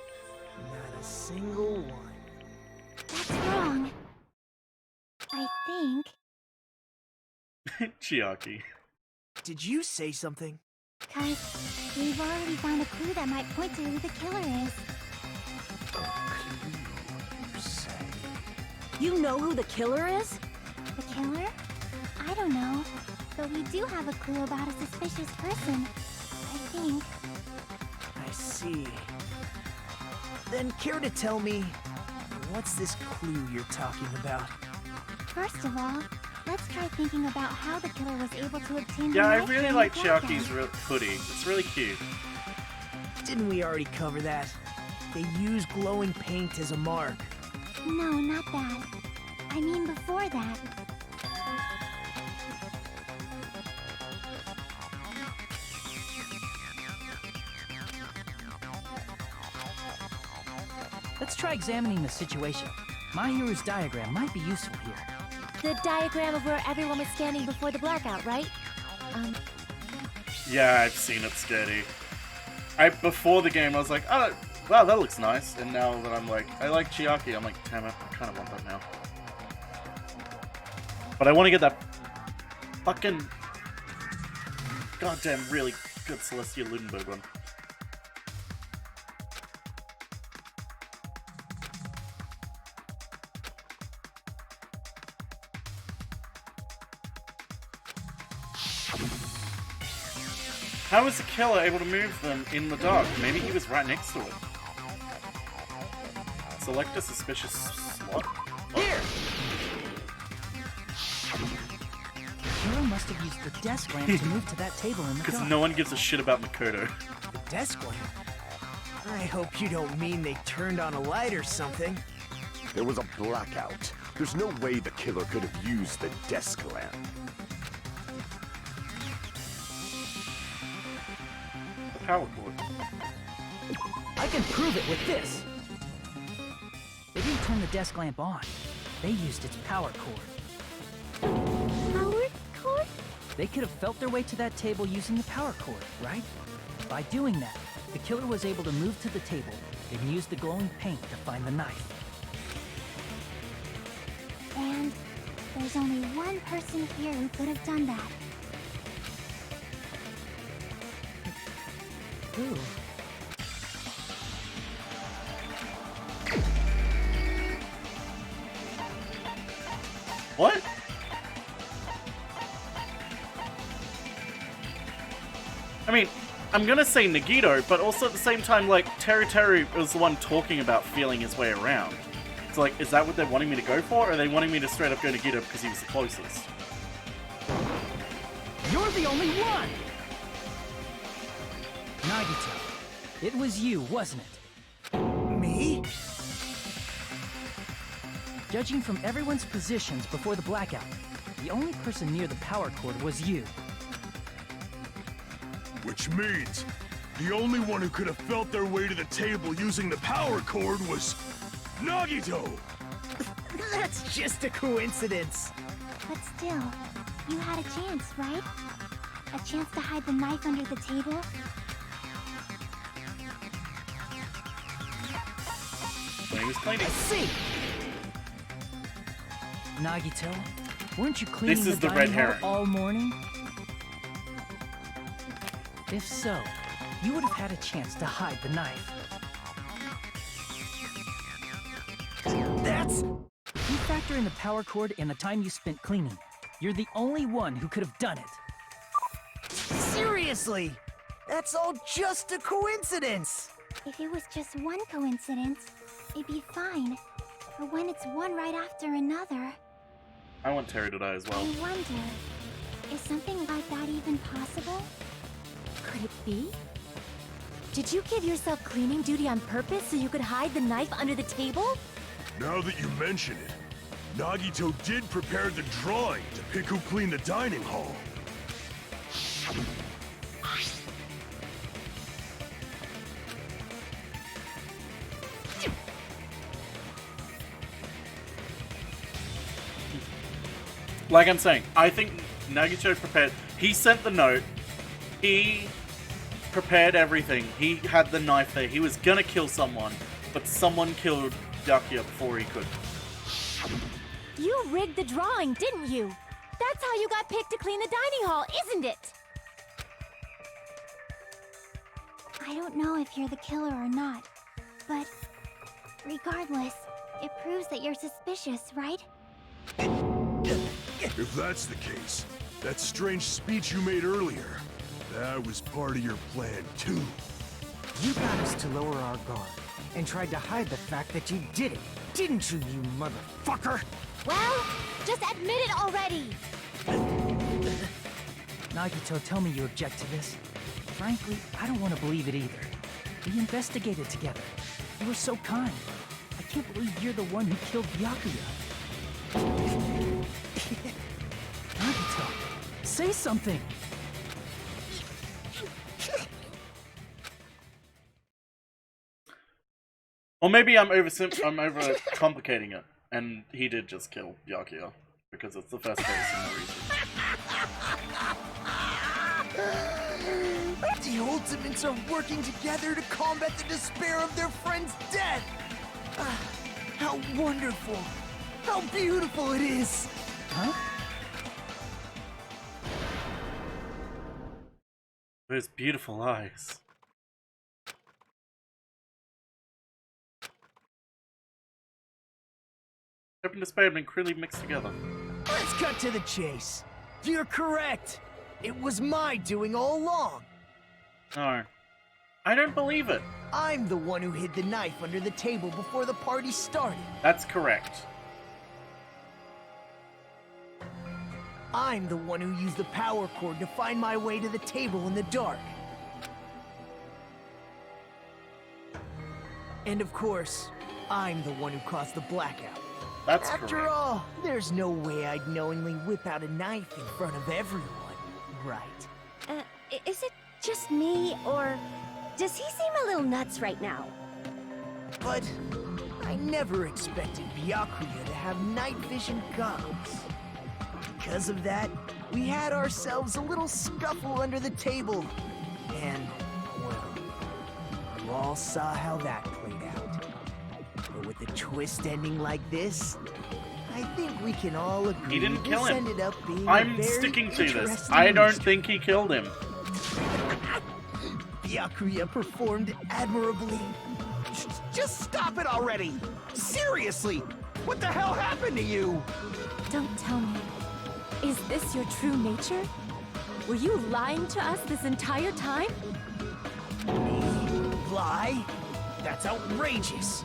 Not a single one. That's wrong. I think... Chiaki. Did you say something? 'Cause we've already found a clue that might point to who the killer is. You know who the killer is? The killer? I don't know. But we do have a clue about a suspicious person. I think. I see. Then care to tell me, what's this clue you're talking about? First of all, let's try thinking about how the killer was able to obtain Yeah, the I knife really during like the blackout. Chiaki's hoodie. It's really cute. Didn't we already cover that? They use glowing paint as a mark. No, not that. I mean before that. Let's try examining the situation. My hero's diagram might be useful here. The diagram of where everyone was standing before the blackout, right? Yeah, I've seen it, Sketty. Before the game, I was like, oh, wow, that looks nice. And now that I'm like, I like Chiaki, I'm like, damn it, I kind of want that now. But I want to get that fucking goddamn really good Celestia Ludenberg one. How was the killer able to move them in the dark? Maybe he was right next to it. Select a suspicious slot. Here! The killer must have used the desk lamp to move to that table in the Because dark. no one gives a shit about Makoto. The desk lamp? I hope you don't mean they turned on a light or something. There was a blackout. There's no way the killer could have used the desk lamp. Power cord. I can prove it with this. turn the desk lamp on. They used its power cord. Power cord? They could have felt their way to that table using the power cord, right? By doing that, the killer was able to move to the table and use the glowing paint to find the knife. And there's only one person here who could have done that. Who? What? I mean, I'm gonna say Nagito, but also at the same time, like, Teru was the one talking about feeling his way around. So, like, is that what they're wanting me to go for, or are they wanting me to straight up go Nagito because he was the closest? You're the only one! Nagito, it was you, wasn't it? Me? Judging from everyone's positions before the blackout, the only person near the power cord was you. Which means the only one who could have felt their way to the table using the power cord was Nagito! That's just a coincidence. But still, you had a chance, right? A chance to hide the knife under the table? When he was cleaning. I see! Nagito, weren't you cleaning This is the the red dining hall herring. all morning? If so, you would have had a chance to hide the knife. That's... If you factor in the power cord and the time you spent cleaning, you're the only one who could have done it. Seriously! That's all just a coincidence! If it was just one coincidence, it'd be fine. But when it's one right after another, I want Terry to die as well. I wonder, is something like that even possible? Could it be? Did you give yourself cleaning duty on purpose so you could hide the knife under the table? Now that you mention it, Nagito did prepare the drawing to pick who cleaned the dining hall. Like I'm saying, I think Nagito prepared... He sent the note. He prepared everything. He had the knife there. He was gonna kill someone, but someone killed Byakuya before he could. You rigged the drawing, didn't you? That's how you got picked to clean the dining hall, isn't it? I don't know if you're the killer or not, but regardless, it proves that you're suspicious, right? If that's the case, that strange speech you made earlier, that was part of your plan too. You got us to lower our guard and tried to hide the fact that you did it, didn't you, you motherfucker? Well, just admit it already! Nagito, tell me you object to this. Frankly, I don't want to believe it either. We investigated together. You were so kind. I can't believe you're the one who killed Byakuya. Nagito, say something! Or maybe I'm overcomplicating it, and he did just kill Byakuya because it's the first case in the region. The Ultimates are working together to combat the despair of their friend's death! How wonderful! How beautiful it is! Huh? Those beautiful eyes. Hope and despair have been clearly mixed together. Let's cut to the chase. You're correct. It was my doing all along. No. I don't believe it. I'm the one who hid the knife under the table before the party started. That's correct. I'm the one who used the power cord to find my way to the table in the dark. And of course, I'm the one who caused the blackout. That's After correct. all, there's no way I'd knowingly whip out a knife in front of everyone, right? Is it just me, or does he seem a little nuts right now? But I never expected Byakuya to have night vision goggles. Because of that, we had ourselves a little scuffle under the table. And, well, you all saw how that played out. But with the twist ending like this, I think we can all agree He didn't kill this him. ended up being a I'm very sticking to this. interesting I don't mystery. think he killed him. Byakuya performed admirably. Just stop it already! Seriously! What the hell happened to you? Don't tell me. Is this your true nature? Were you lying to us this entire time? Lie? That's outrageous.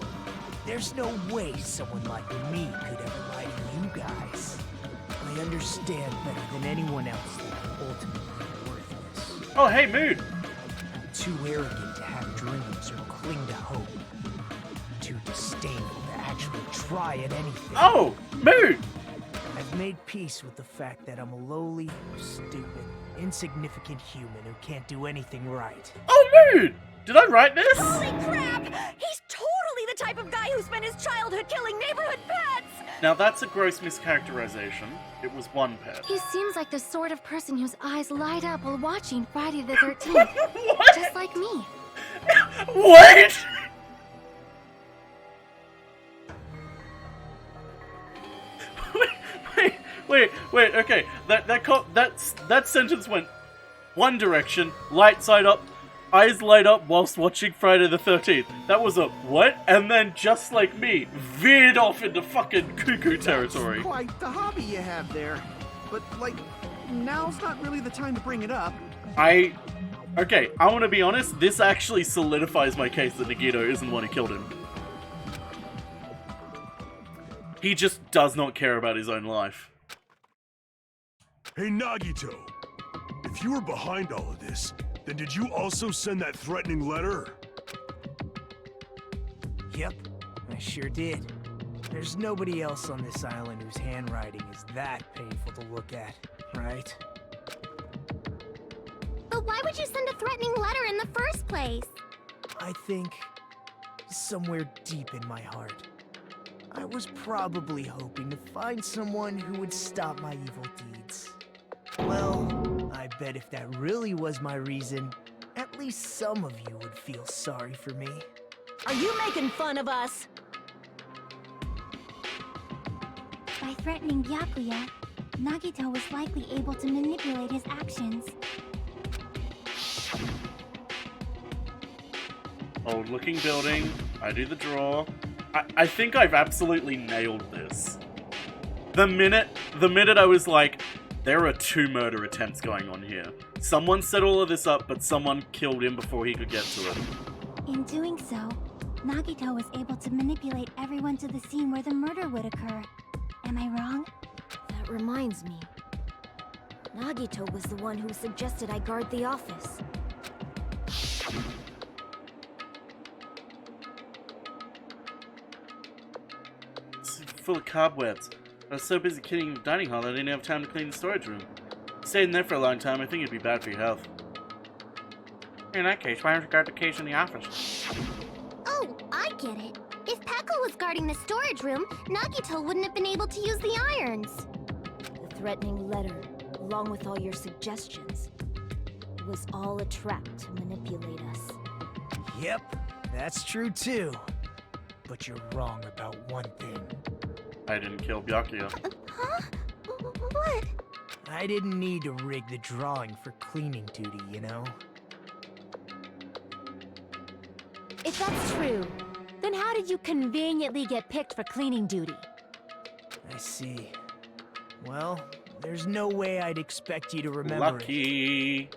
There's no way someone like me could ever lie to you guys. I understand better than anyone else that I'm ultimately worthless. Oh, hey, Mood! I'm too arrogant to have dreams or cling to hope. Too disdainful to actually try at anything. Oh, Mood! I've made peace with the fact that I'm a lowly, stupid, insignificant human who can't do anything right. Oh, Mood! Did I write this? Holy crap! He's totally the type of guy who spent his childhood killing neighborhood pets! Now that's a gross mischaracterization. It was one pet. He seems like the sort of person whose eyes light up while watching Friday the 13th. Just like me. What? Wait, okay. That sentence went one direction, light side up, eyes light up whilst watching Friday the 13th. That was a what? And then, just like me, veered off into fucking cuckoo territory. That's quite the hobby you have there. But, like, now's not really the time to bring it up. Okay, I want to be honest, this actually solidifies my case that Nagito isn't the one who killed him. He just does not care about his own life. Hey, Nagito. If you were behind all of this, then did you also send that threatening letter? Yep, I sure did. There's nobody else on this island whose handwriting is that painful to look at, right? But why would you send a threatening letter in the first place? I think, somewhere deep in my heart, I was probably hoping to find someone who would stop my evil deeds. Well, I bet if that really was my reason, at least some of you would feel sorry for me. Are you making fun of us? By threatening Byakuya, Nagito was likely able to manipulate his actions. Old looking building, I do the draw. I think I've absolutely nailed this. The minute I was like, there are 2 murder attempts going on here. Someone set all of this up, but someone killed him before he could get to it. In doing so, Nagito was able to manipulate everyone to the scene where the murder would occur. Am I wrong? That reminds me. Nagito was the one who suggested I guard the office. It's full of cobwebs. I was so busy cleaning the dining hall that I didn't have time to clean the storage room. Stayed in there for a long time, I think it'd be bad for your health. In that case, why don't you guard the case in the office? Oh, I get it. If Pekka was guarding the storage room, Nagito wouldn't have been able to use the irons. The threatening letter, along with all your suggestions, it was all a trap to manipulate us. Yep, that's true too. But you're wrong about one thing. I didn't kill Byakuya. Huh? What? I didn't need to rig the drawing for cleaning duty, you know? If that's true, then how did you conveniently get picked for cleaning duty? I see. Well, there's no way I'd expect you to remember Lucky.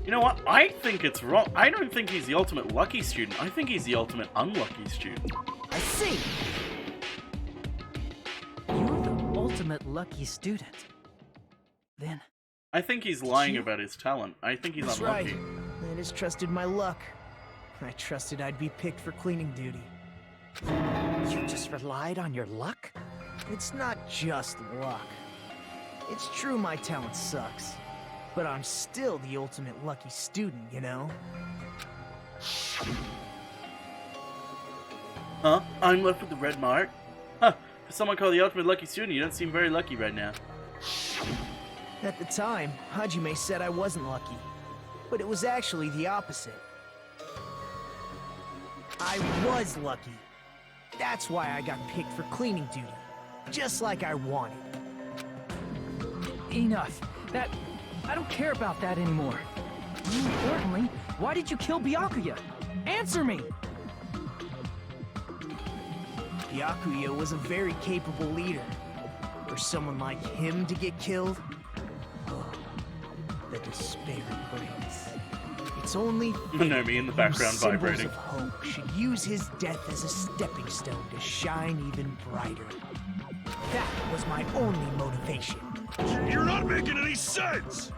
You know what? I think it's wrong. I don't think he's the ultimate lucky student. I think he's the ultimate unlucky student. I see. You're the ultimate lucky student. Then I think he's lying about his talent. I think he's That's unlucky. right. I just trusted my luck. I trusted I'd be picked for cleaning duty. you just relied on your luck? It's not just luck. It's true my talent sucks. but I'm still the ultimate lucky student, you know? Huh? I'm left with the red mark? Huh. For someone called the ultimate lucky student, you don't seem very lucky right now. At the time, Hajime said I wasn't lucky, but it was actually the opposite. I was lucky. That's why I got picked for cleaning duty, just like I wanted. Enough. I don't care about that anymore. More importantly, why did you kill Byakuya? Answer me! Byakuya was a very capable leader. For someone like him to get killed, oh, the despair it brings. It's only Monomi in the background vibrating. Symbols of hope should use his death as a stepping stone to shine even brighter. That was my only motivation. You're not making any sense!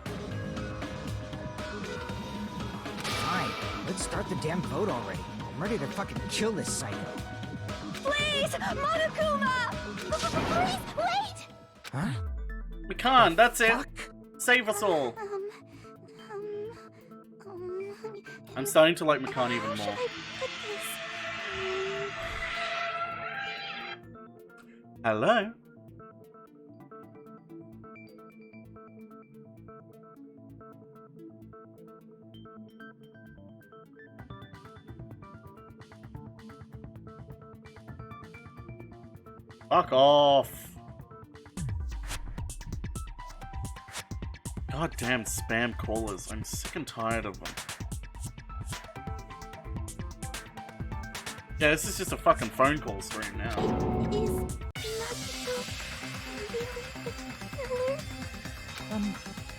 Fine, let's start the damn vote already. I'm ready to fucking kill this psycho. Please, Monokuma! Please, wait! Huh? We can't, that's it! Save us all! I'm starting to like Mikan even more. Hello? Fuck off! Goddamn spam callers. I'm sick and tired of them. Yeah, this is just a fucking phone call stream now.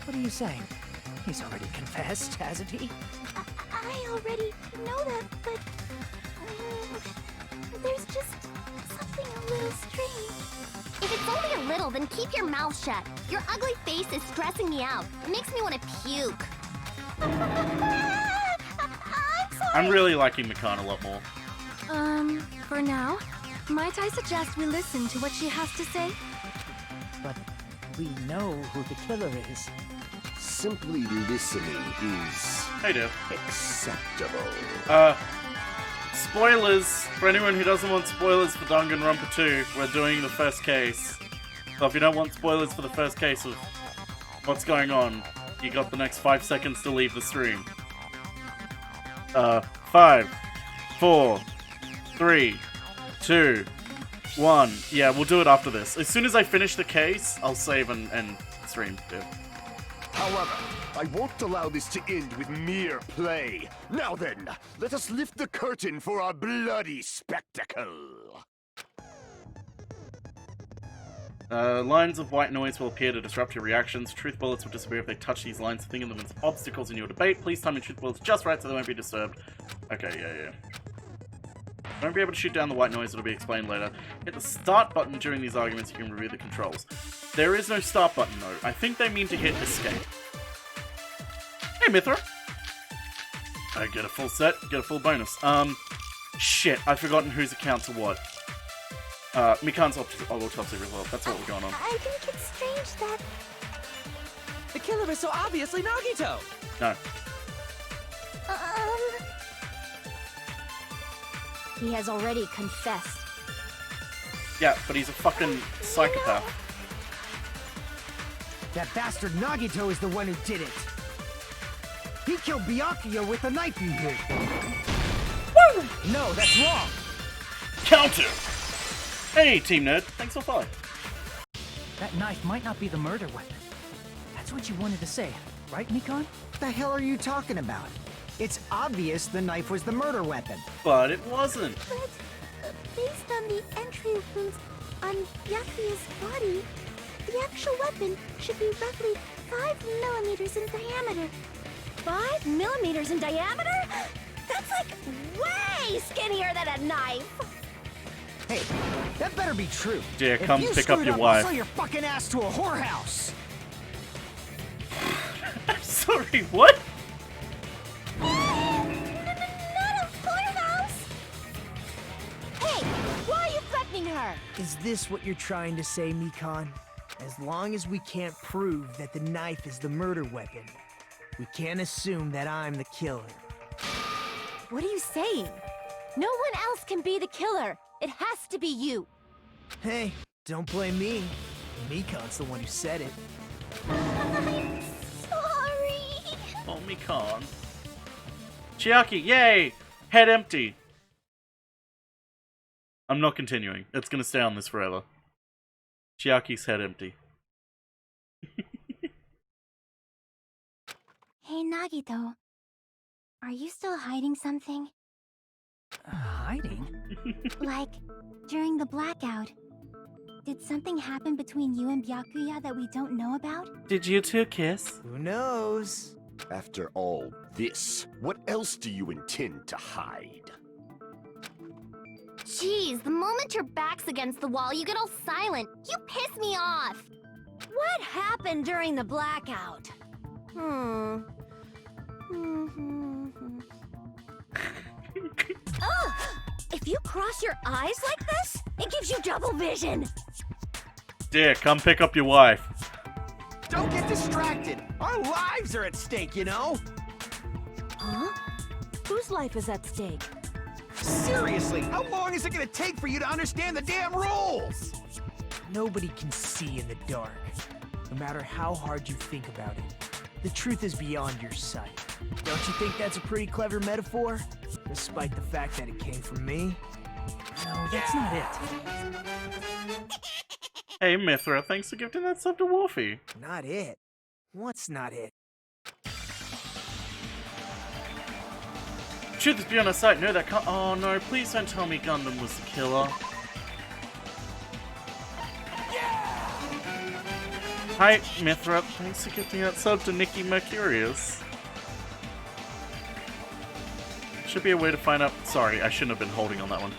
What are you saying? He's already confessed, hasn't he? I already know that, but there's just something a little strange. If it's only a little, then keep your mouth shut. Your ugly face is stressing me out. It makes me want to puke. I'm sorry. I'm really liking Mikan a lot more. For now, might I suggest we listen to what she has to say? But we know who the killer is. Simply listening is acceptable. Spoilers! For anyone who doesn't want spoilers for Danganronpa 2, we're doing the first case. So if you don't want spoilers for the first case of what's going on, you got the next 5 seconds to leave the stream. 5, 4, 3, 2, 1. Yeah, we'll do it after this. As soon as I finish the case, I'll save and stream. Yeah. However, I won't allow this to end with mere play. Now then, let us lift the curtain for our bloody spectacle. Lines of white noise will appear to disrupt your reactions. Truth bullets will disappear if they touch these lines. Think of them as obstacles in your debate. Please time your truth bullets just right so they won't be disturbed. Okay, yeah. Won't be able to shoot down the white noise, it'll be explained later. Hit the start button during these arguments, you can review the controls. There is no start button though. I think they mean to hit escape. Hey Mithra! I get a full set, get a full bonus. Shit, I've forgotten whose accounts are what. Mikan's autopsy result, that's what we're going on. I think it's strange that... The killer is so obviously Nagito! No. He has already confessed. Yeah, but he's a fucking psychopath. That bastard Nagito is the one who did it. He killed Byakuya with the knife you hid. Woo! No, that's wrong. Counter! Hey, Team Nerd, thanks for following. That knife might not be the murder weapon. That's what you wanted to say, right, Mikan? What the hell are you talking about? It's obvious the knife was the murder weapon. But it wasn't. But based on the entry wounds on Byakuya's body, the actual weapon should be roughly 5 millimeters in diameter. 5 millimeters in diameter? That's like way skinnier than a knife. Hey, that better be true. Dear, come if you pick up your I'll wife. sell your fucking ass to a whorehouse. Sorry, what? Not a whorehouse! Hey, why are you threatening her? Is this what you're trying to say, Mikan? As long as we can't prove that the knife is the murder weapon, we can't assume that I'm the killer. What are you saying? No one else can be the killer. It has to be you. Hey, don't blame me. Mikan's the one who said it. I'm sorry. Oh, Mikan. Chiaki, yay! Head empty. I'm not continuing. It's gonna stay on this forever. Chiaki's head empty. Hey, Nagito. Are you still hiding something? Hiding? Like, during the blackout, did something happen between you and Byakuya that we don't know about? Did you two kiss? Who knows? After all this, what else do you intend to hide? Jeez, the moment your back's against the wall, you get all silent. You piss me off. What happened during the blackout? Ugh! If you cross your eyes like this, it gives you double vision. Dear, come pick up your wife. Don't get distracted. Our lives are at stake, you know? Huh? Whose life is at stake? Seriously, how long is it gonna take for you to understand the damn rules? Nobody can see in the dark, no matter how hard you think about it. The truth is beyond your sight. Don't you think that's a pretty clever metaphor? Despite the fact that it came from me? No, that's not it. Hey, Mithra, thanks for gifting that sub to Wolfie. Not it. What's not it? Truth is beyond our sight. No, that can't. Oh no, please don't tell me Gundam was the killer. Hi, Mithra. Thanks for gifting that sub to Nikki Mercurius. Should be a way to find out. Sorry, I shouldn't have been holding on that one.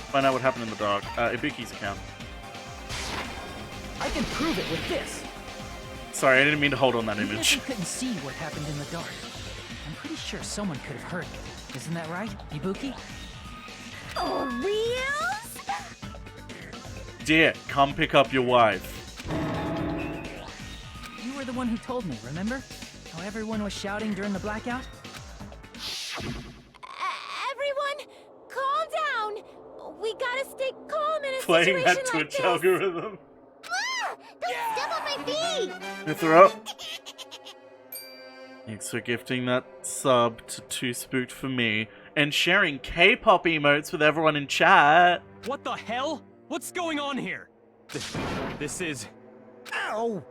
Find out what happened in the dark. Ibuki's account. I can prove it with this. Sorry, I didn't mean to hold on that Even image. if you couldn't see what happened in the dark, I'm pretty sure someone could have heard it. Isn't that right, Ibuki? Oh, reals? Dear, come pick up your wife. You were the one who told me, remember? How everyone was shouting during the blackout? Everyone, calm down. We gotta stay calm in a Playing situation that like Twitch this. algorithm. Ah! Don't step on my feet! Mithra. Thanks for gifting that sub to Too Spooked for me and sharing K-pop emotes with everyone in chat. What the hell? What's going on here? This is... Ow!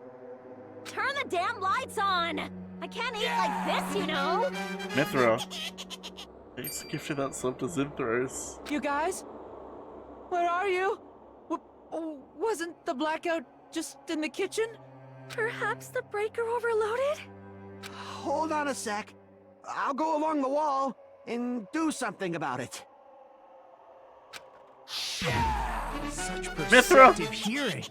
Turn the damn lights on! I can't eat like this, you know? Mithra. Thanks for gifting that sub to Zinthros. You guys? Where are you? Wasn't the blackout just in the kitchen? Perhaps the breaker overloaded? Hold on a sec. I'll go along the wall and do something about it. Such Mithra! perceptive hearing.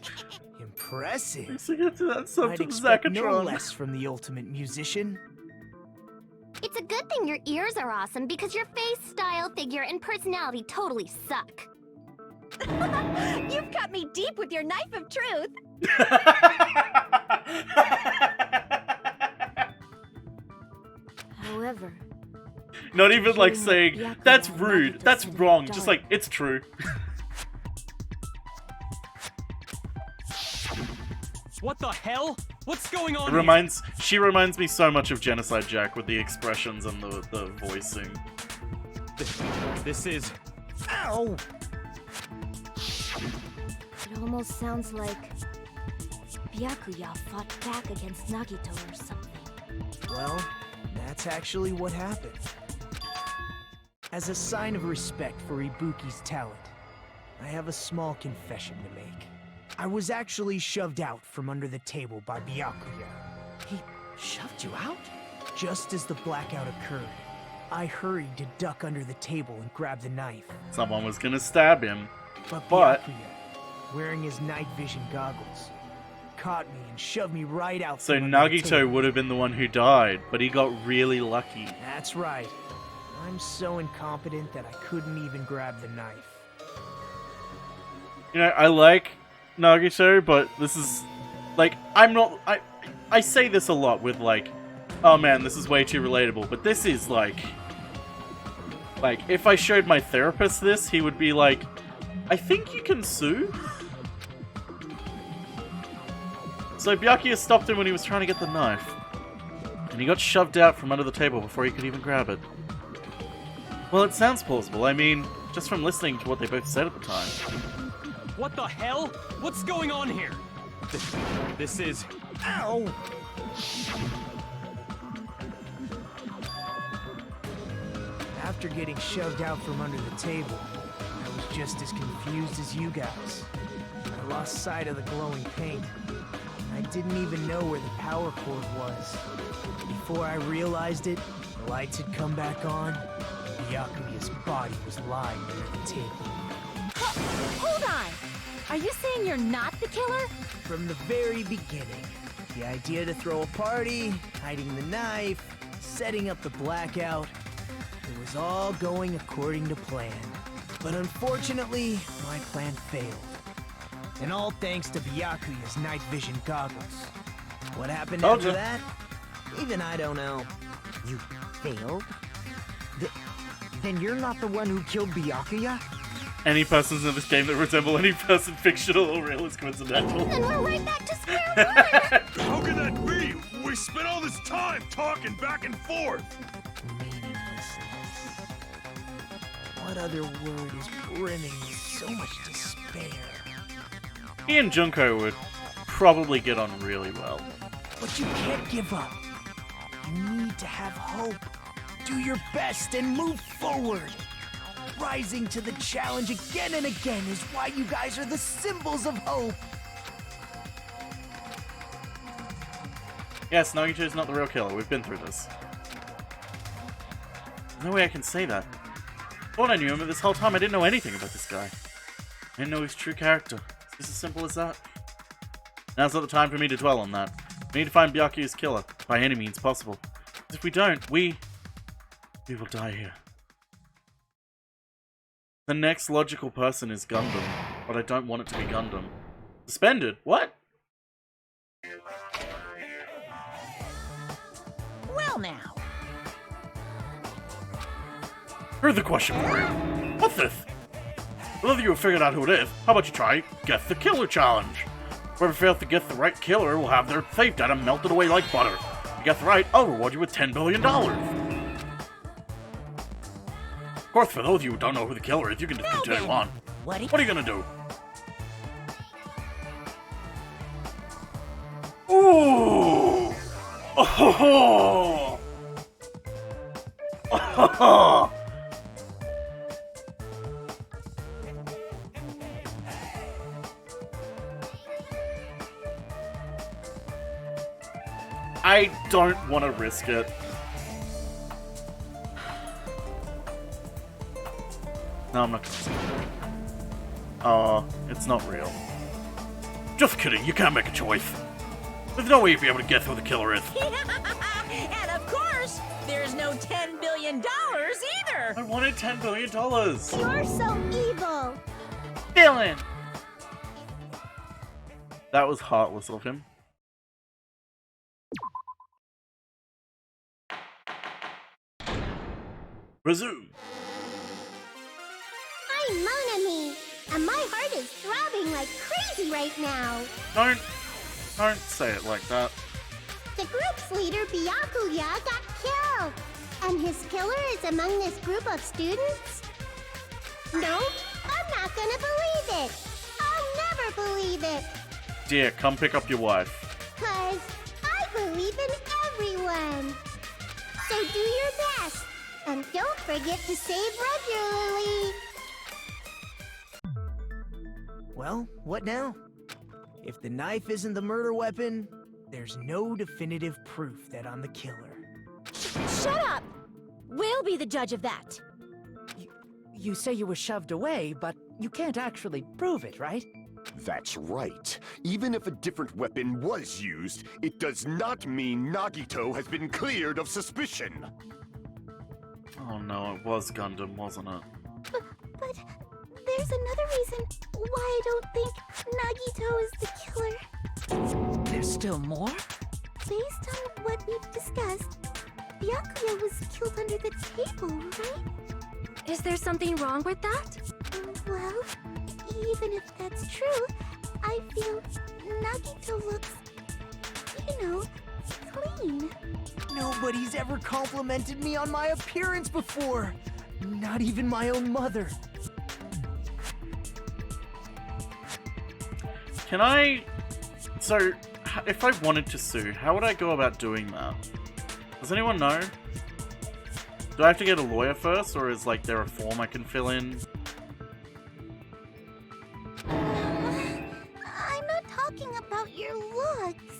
Impressive. Thanks for gifting that sub I'd to expect no Zakatron. less from the ultimate musician. It's a good thing your ears are awesome because your face, style, figure, and personality totally suck. You've cut me deep with your knife of truth. However, Not even like saying, that's rude, that's wrong, just like, it's true. What the hell? What's going on She reminds me so much of Genocide Jack with the expressions and the voicing. This is... Ow! it almost sounds like Byakuya fought back against Nagito or something. Well, that's actually what happened. As a sign of respect for Ibuki's talent, I have a small confession to make. I was actually shoved out from under the table by Byakuya. He shoved you out? Just as the blackout occurred, I hurried to duck under the table and grab the knife. Someone was gonna stab him. But But Byakuya, wearing his night vision goggles, caught me and shoved me right out so from under the Nagito table. would have been the one who died, but he got really lucky. That's right. I'm so incompetent that I couldn't even grab the knife. You know, I like Nagito, but this is Like, I'm not... I say this a lot with, like, oh man, this is way too relatable, but this is, like, if I showed my therapist this, he would be like, I think you can sue? So Byakuya stopped him when he was trying to get the knife, and he got shoved out from under the table before he could even grab it. Well, it sounds plausible. I mean, just from listening to what they both said at the time. What the hell? What's going on here? This is... Ow! After getting shoved out from under the table, I was just as confused as you guys. I lost sight of the glowing paint. I didn't even know where the power cord was. Before I realized it, the lights had come back on, and Byakuya's body was lying there at the table. Hold on! Are you saying you're not the killer? From the very beginning, the idea to throw a party, hiding the knife, setting up the blackout, it was all going according to plan. But unfortunately, my plan failed. And all thanks to Byakuya's night vision goggles. What happened after that? Even I don't know. You failed? Then you're not the one who killed Byakuya? Any persons in this game that resemble any person, fictional or real, is coincidental. Then we're right back to square one! How can that be? We spent all this time talking back and forth! Meaninglessness. What other word is brimming with so much despair? He and Junko would probably get on really well. But you can't give up. You need to have hope. Do your best and move forward. Rising to the challenge again and again is why you guys are the symbols of hope. Yes, Nagito's not the real killer. We've been through this. There's no way I can say that. I thought I knew him, but this whole time I didn't know anything about this guy. I didn't know his true character. It's just as simple as that. Now's not the time for me to dwell on that. We need to find Byakuya's killer, by any means possible. Because if we don't, we will die here. The next logical person is Gundam, but I don't want it to be Gundam. Suspended? What? Well now. Here's the question for you. What's this? Well, if you have figured out who it is, how about you try Guess the Killer Challenge? Whoever fails to guess the right killer will have their save data melted away like butter. If you guess right, I'll reward you with $10 billion. Of course, for those of you who don't know who the killer is, you can just continue on. What are you gonna do? Ooh! Oh ho ho! Oh ho ho! I don't want to risk it. No, I'm not gonna. Oh, it's not real. Just kidding, you can't make a choice. There's no way you'd be able to guess who the killer is. And of course, there's no $10 billion either! I wanted $10 billion! You're so evil! Villain! That was heartless of him. Resume. I'm Monami, and my heart is throbbing like crazy right now. Don't say it like that. The group's leader, Byakuya, got killed. And his killer is among this group of students? No, I'm not gonna believe it. I'll never believe it. Dear, come pick up your wife. 'Cause I believe in everyone. So do your best. And don't forget to save regularly. Well, what now? If the knife isn't the murder weapon, there's no definitive proof that I'm the killer. Shut up! We'll be the judge of that. You say you were shoved away, but you can't actually prove it, right? That's right. Even if a different weapon was used, it does not mean Nagito has been cleared of suspicion. Oh no, it was Gundam, wasn't it? But there's another reason why I don't think Nagito is the killer. still more? Based on what we've discussed, Byakuya was killed under the table, right? Is there something wrong with that? Well, even if that's true, I feel Nagito looks, clean. Nobody's ever complimented me on my appearance before. Not even my own mother. Can I... So, if I wanted to sue, how would I go about doing that? Does anyone know? Do I have to get a lawyer first, or is there a form I can fill in? I'm not talking about your looks.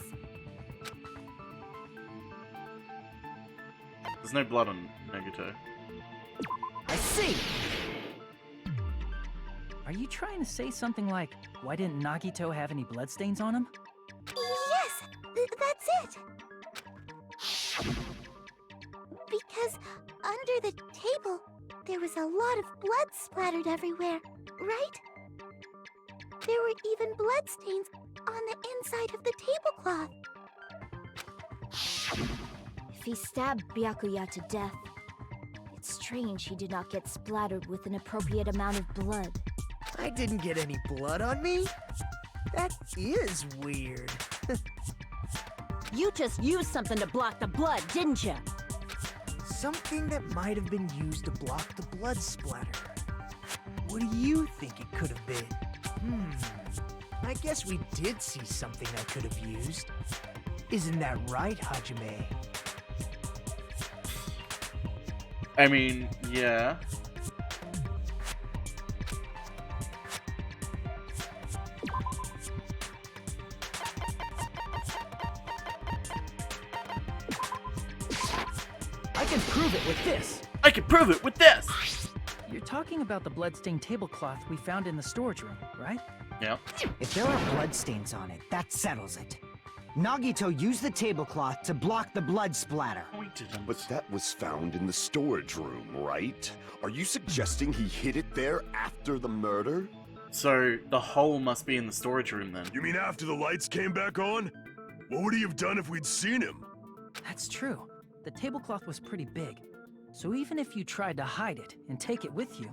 There's no blood on Nagito. I see! Are you trying to say something like, why didn't Nagito have any bloodstains on him? Yes, that's it. Because under the table, there was a lot of blood splattered everywhere, right? There were even bloodstains on the inside of the tablecloth. If he stabbed Byakuya to death, it's strange he did not get splattered with an appropriate amount of blood. I didn't get any blood on me? That is weird. You just used something to block the blood, didn't you? Something that might have been used to block the blood splatter. What do you think it could have been? I guess we did see something I could have used. Isn't that right, Hajime? I mean, yeah. I can prove it with this! I can prove it with this! You're talking about the bloodstained tablecloth we found in the storage room, right? Yeah. If there are bloodstains on it, that settles it. Nagito used the tablecloth to block the blood splatter. We didn't. But that was found in the storage room, right? Are you suggesting he hid it there after the murder? So, the hole must be in the storage room then. You mean after the lights came back on? What would he have done if we'd seen him? That's true. The tablecloth was pretty big. So even if you tried to hide it and take it with you...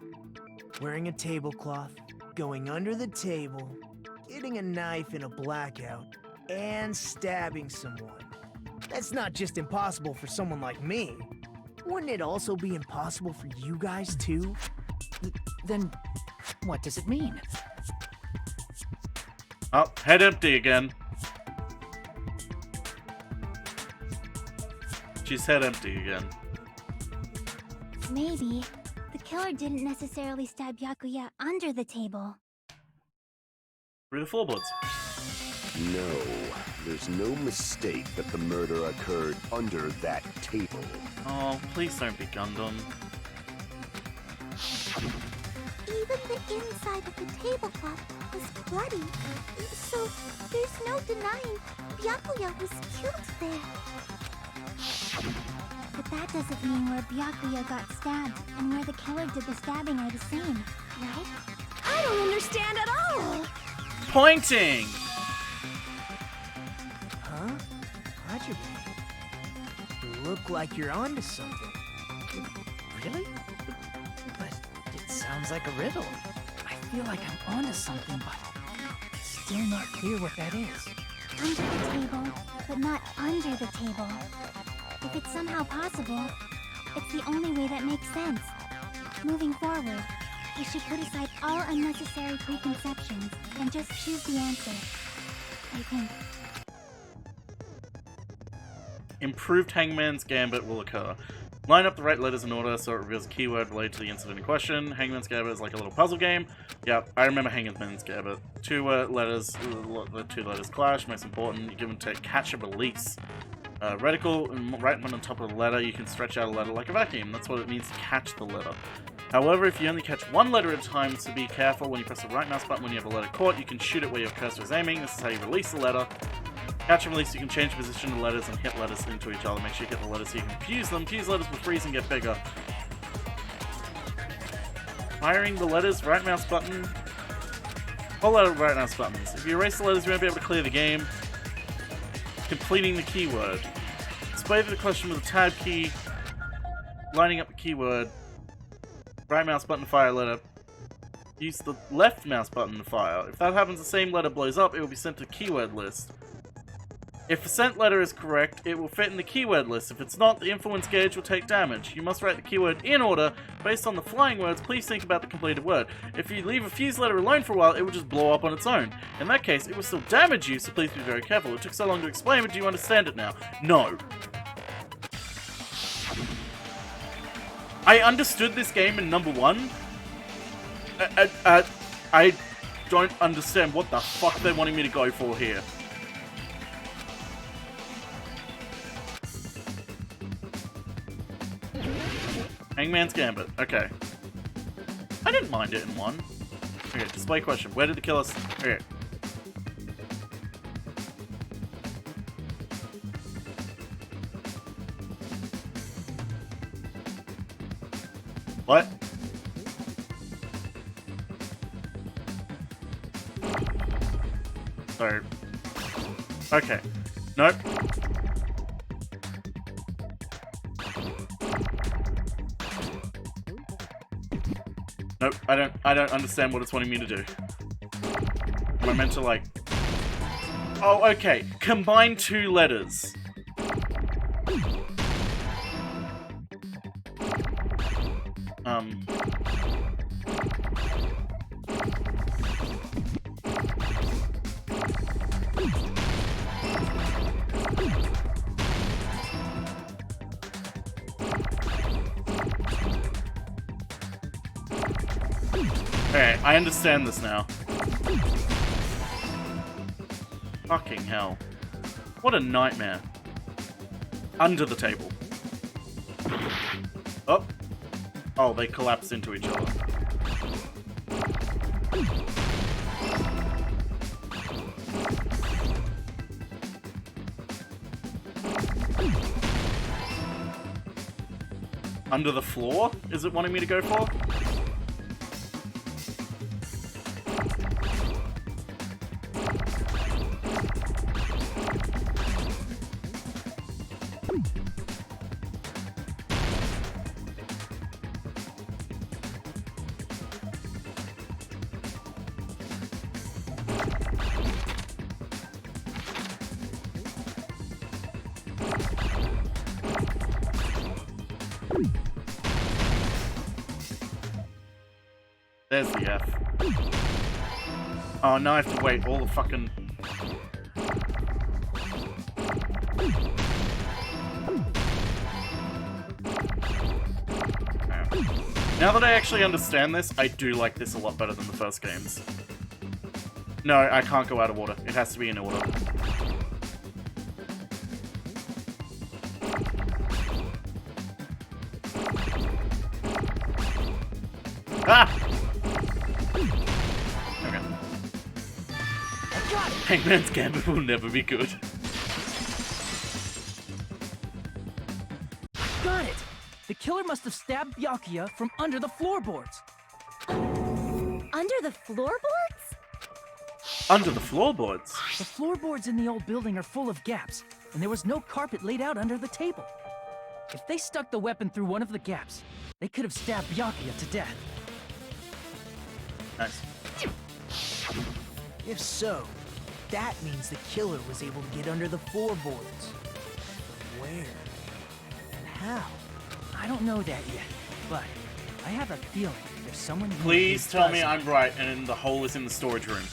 Wearing a tablecloth, going under the table, getting a knife in a blackout, and stabbing someone. That's not just impossible for someone like me. Wouldn't it also be impossible for you guys too? Then, what does it mean? Oh, head empty again. She's head empty again. Maybe the killer didn't necessarily stab Byakuya under the table. Through the floorboards. No, there's no mistake that the murder occurred under that table. Oh, please don't be Gundam. Even the inside of the tablecloth was bloody, so there's no denying Byakuya was killed there. But that doesn't mean where Byakuya got stabbed and where the killer did the stabbing are the same, right? I don't understand at all! Pointing! Huh? Hajime? You look like you're onto something. Really? But it sounds like a riddle. I feel like I'm onto something, but it's still not clear what that is. Under the table, but not under the table. If it's somehow possible, it's the only way that makes sense. Moving forward, we should put aside all unnecessary preconceptions and just choose the answer. I think. Improved Hangman's Gambit will occur. Line up the right letters in order so it reveals a keyword related to the incident in question. Hangman's Gambit is like a little puzzle game. Yep, I remember Hangman's Gambit. Two letters, the two letters clash, most important. You give and take, catch and release. Reticle, right one on top of the letter, you can stretch out a letter like a vacuum. That's what it means to catch the letter. However, if you only catch one letter at a time, so be careful when you press the right mouse button when you have a letter caught. You can shoot it where your cursor is aiming. This is how you release the letter. Catch and release, you can change the position of letters and hit letters into each other. Make sure you hit the letters so you can fuse them. Fuse letters will freeze and get bigger. Firing the letters, right mouse button. Hold out right mouse buttons. If you erase the letters, you won't be able to clear the game. completing the keyword. Display the question with a tab key, lining up the keyword, right mouse button to fire a letter, use the left mouse button to fire. If that happens, the same letter blows up, it will be sent to keyword list. If the sent letter is correct, it will fit in the keyword list. If it's not, the influence gauge will take damage. You must write the keyword in order. Based on the flying words, please think about the completed word. If you leave a fuse letter alone for a while, it will just blow up on its own. In that case, it will still damage you, so please be very careful. It took so long to explain, but do you understand it now? No. I understood this game in number 1. I don't understand what the fuck they're wanting me to go for here. Hangman's Gambit. Okay. I didn't mind it in 1. Okay, display question. Where did the killer... Okay. What? So... Okay. Nope. Nope, I don't understand what it's wanting me to do. Am I meant to, like... Oh, okay. Combine 2 letters. Okay, I understand this now. Fucking hell. What a nightmare. Under the table. Oh. Oh, they collapse into each other. Under the floor? Is it wanting me to go for? There's the F. Oh, now I have to wait all the fucking... Now that I actually understand this, I do like this a lot better than the first games. No, I can't go out of order. It has to be in order. Ah! Okay. Hangman's Gambit will never be good. Got it! The killer must have stabbed Byakuya from under the floorboards. Under the floorboards? Under the floorboards? The floorboards in the old building are full of gaps, and there was no carpet laid out under the table. If they stuck the weapon through one of the gaps, they could have stabbed Byakuya to death. Nice. If so, that means the killer was able to get under the floorboards. But where? And how? I don't know that yet, but I have a feeling there's someone here. Please tell me I'm right and the hole is in the storage room.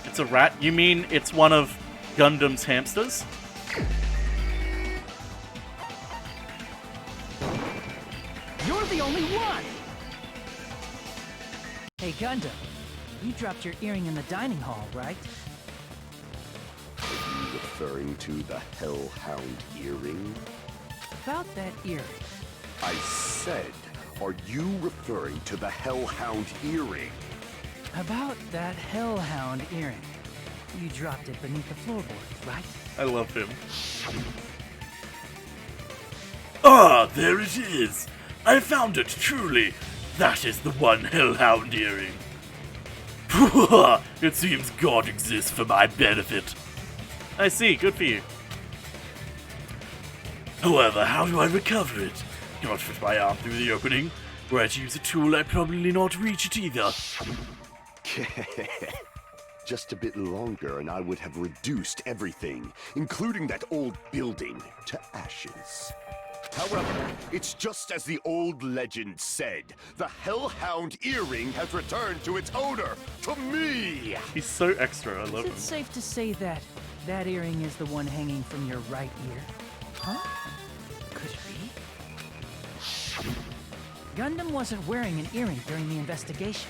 It's a rat? You mean it's one of Gundam's hamsters? You're the only one! Hey, Gundam, you dropped your earring in the dining hall, right? Are you referring to the Hellhound earring? About that earring. I said, are you referring to the Hellhound earring? About that Hellhound earring. You dropped it beneath the floorboards, right? I love him. Ah, there it is! I found it, truly! That is the one Hellhound earring. It seems God exists for my benefit. I see, good for you. However, how do I recover it? Cannot fit my arm through the opening. Were I to use a tool, I'd probably not reach it either. Just a bit longer and I would have reduced everything, including that old building, to ashes. However, it's just as the old legend said. The Hellhound earring has returned to its owner, to me! He's so extra, I love Is him. it safe to say that that earring is the one hanging from your right ear? Huh? Could it be? Gundam wasn't wearing an earring during the investigation.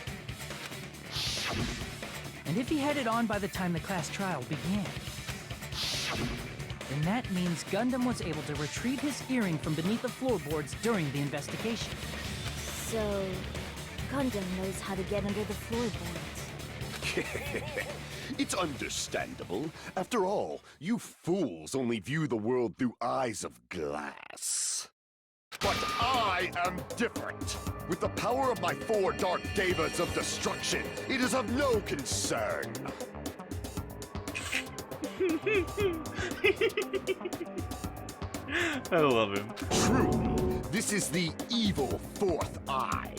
And if he had it on by the time the class trial began, then that means Gundam was able to retrieve his earring from beneath the floorboards during the investigation. So, Gundam knows how to get under the floorboards. It's understandable. After all, you fools only view the world through eyes of glass. But I am different. With the power of my 4 Dark Devas of Destruction, it is of no concern. I love him. Truly, this is the evil 4th eye.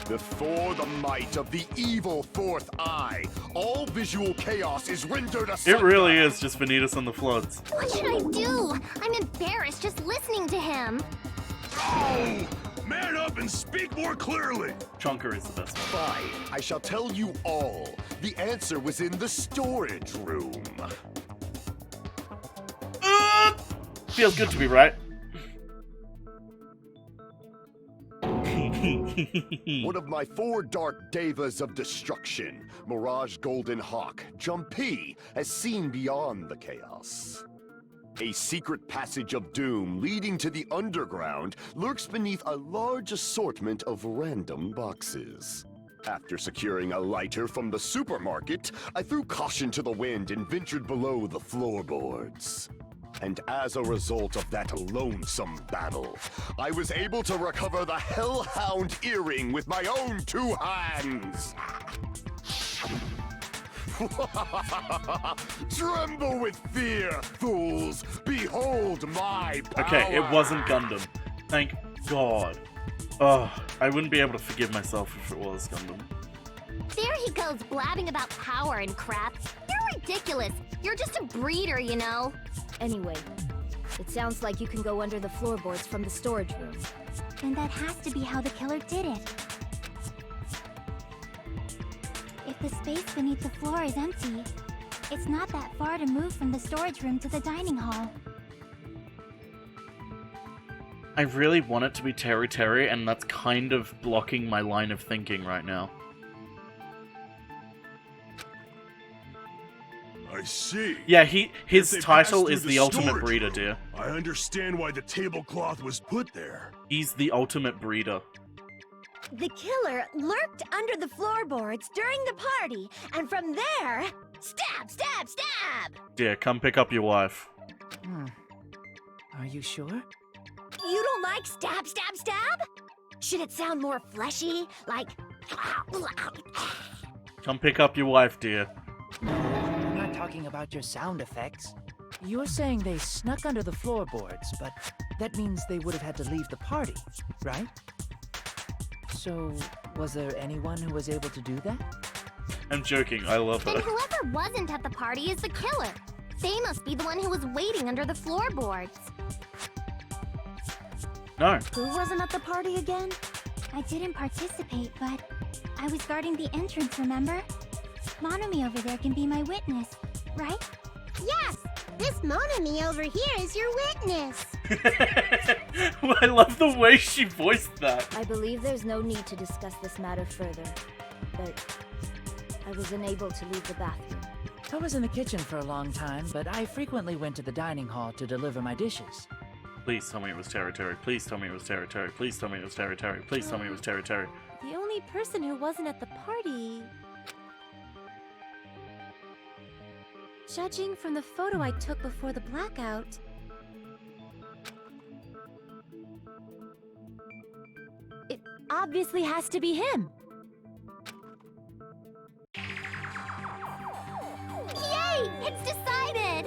Before the might of the evil 4th eye, all visual chaos is rendered asunder. It really is just Vanitas on the floods. What should I do? I'm embarrassed just listening to him. Oh! Man up and speak more clearly! Chonker is the best one. Fine, I shall tell you all. The answer was in the storage room. Feels good to be right. One of my 4 Dark Devas of Destruction, Mirage Golden Hawk, Jumpy, has seen beyond the chaos. A secret passage of doom leading to the underground lurks beneath a large assortment of random boxes. After securing a lighter from the supermarket, I threw caution to the wind and ventured below the floorboards. And as a result of that lonesome battle, I was able to recover the Hellhound earring with my own 2 hands. Tremble with fear, fools! Behold my power! Okay, it wasn't Gundam. Thank God. Oh, I wouldn't be able to forgive myself if it was Gundam. There he goes blabbing about power and crap. You're ridiculous. You're just a breeder, you know. Anyway, it sounds like you can go under the floorboards from the storage room. Then that has to be how the killer did it. If the space beneath the floor is empty, it's not that far to move from the storage room to the dining hall. I really want it to be Terry Terry, and that's kind of blocking my line of thinking right now. I see. Yeah, his If they title passed is through the ultimate storage breeder, room, dear. I understand why the tablecloth was put there. He's the ultimate breeder. The killer lurked under the floorboards during the party, and from there, stab, stab, stab! Dear, come pick up your wife. Are you sure? You don't like stab, stab, stab? Should it sound more fleshy? Like... Come pick up your wife, dear. I'm not talking about your sound effects. You're saying they snuck under the floorboards, but that means they would have had to leave the party, right? So, was there anyone who was able to do that? I'm joking, I love Then her. whoever wasn't at the party is the killer. They must be the one who was waiting under the floorboards. No. Who wasn't at the party again? I didn't participate, but I was guarding the entrance, remember? Monami over there can be my witness, right? Yes! This Monami over here is your witness! I love the way she voiced that. I believe there's no need to discuss this matter further, but I was unable to leave the bathroom. I was in the kitchen for a long time, but I frequently went to the dining hall to deliver my dishes. Please tell me it was Terry Terry. Please tell me it was Terry Terry. Please tell me it was Terry Terry. Please tell me it was Terry Terry. The only person who wasn't at the party... Judging from the photo I took before the blackout... it obviously has to be him. It's decided!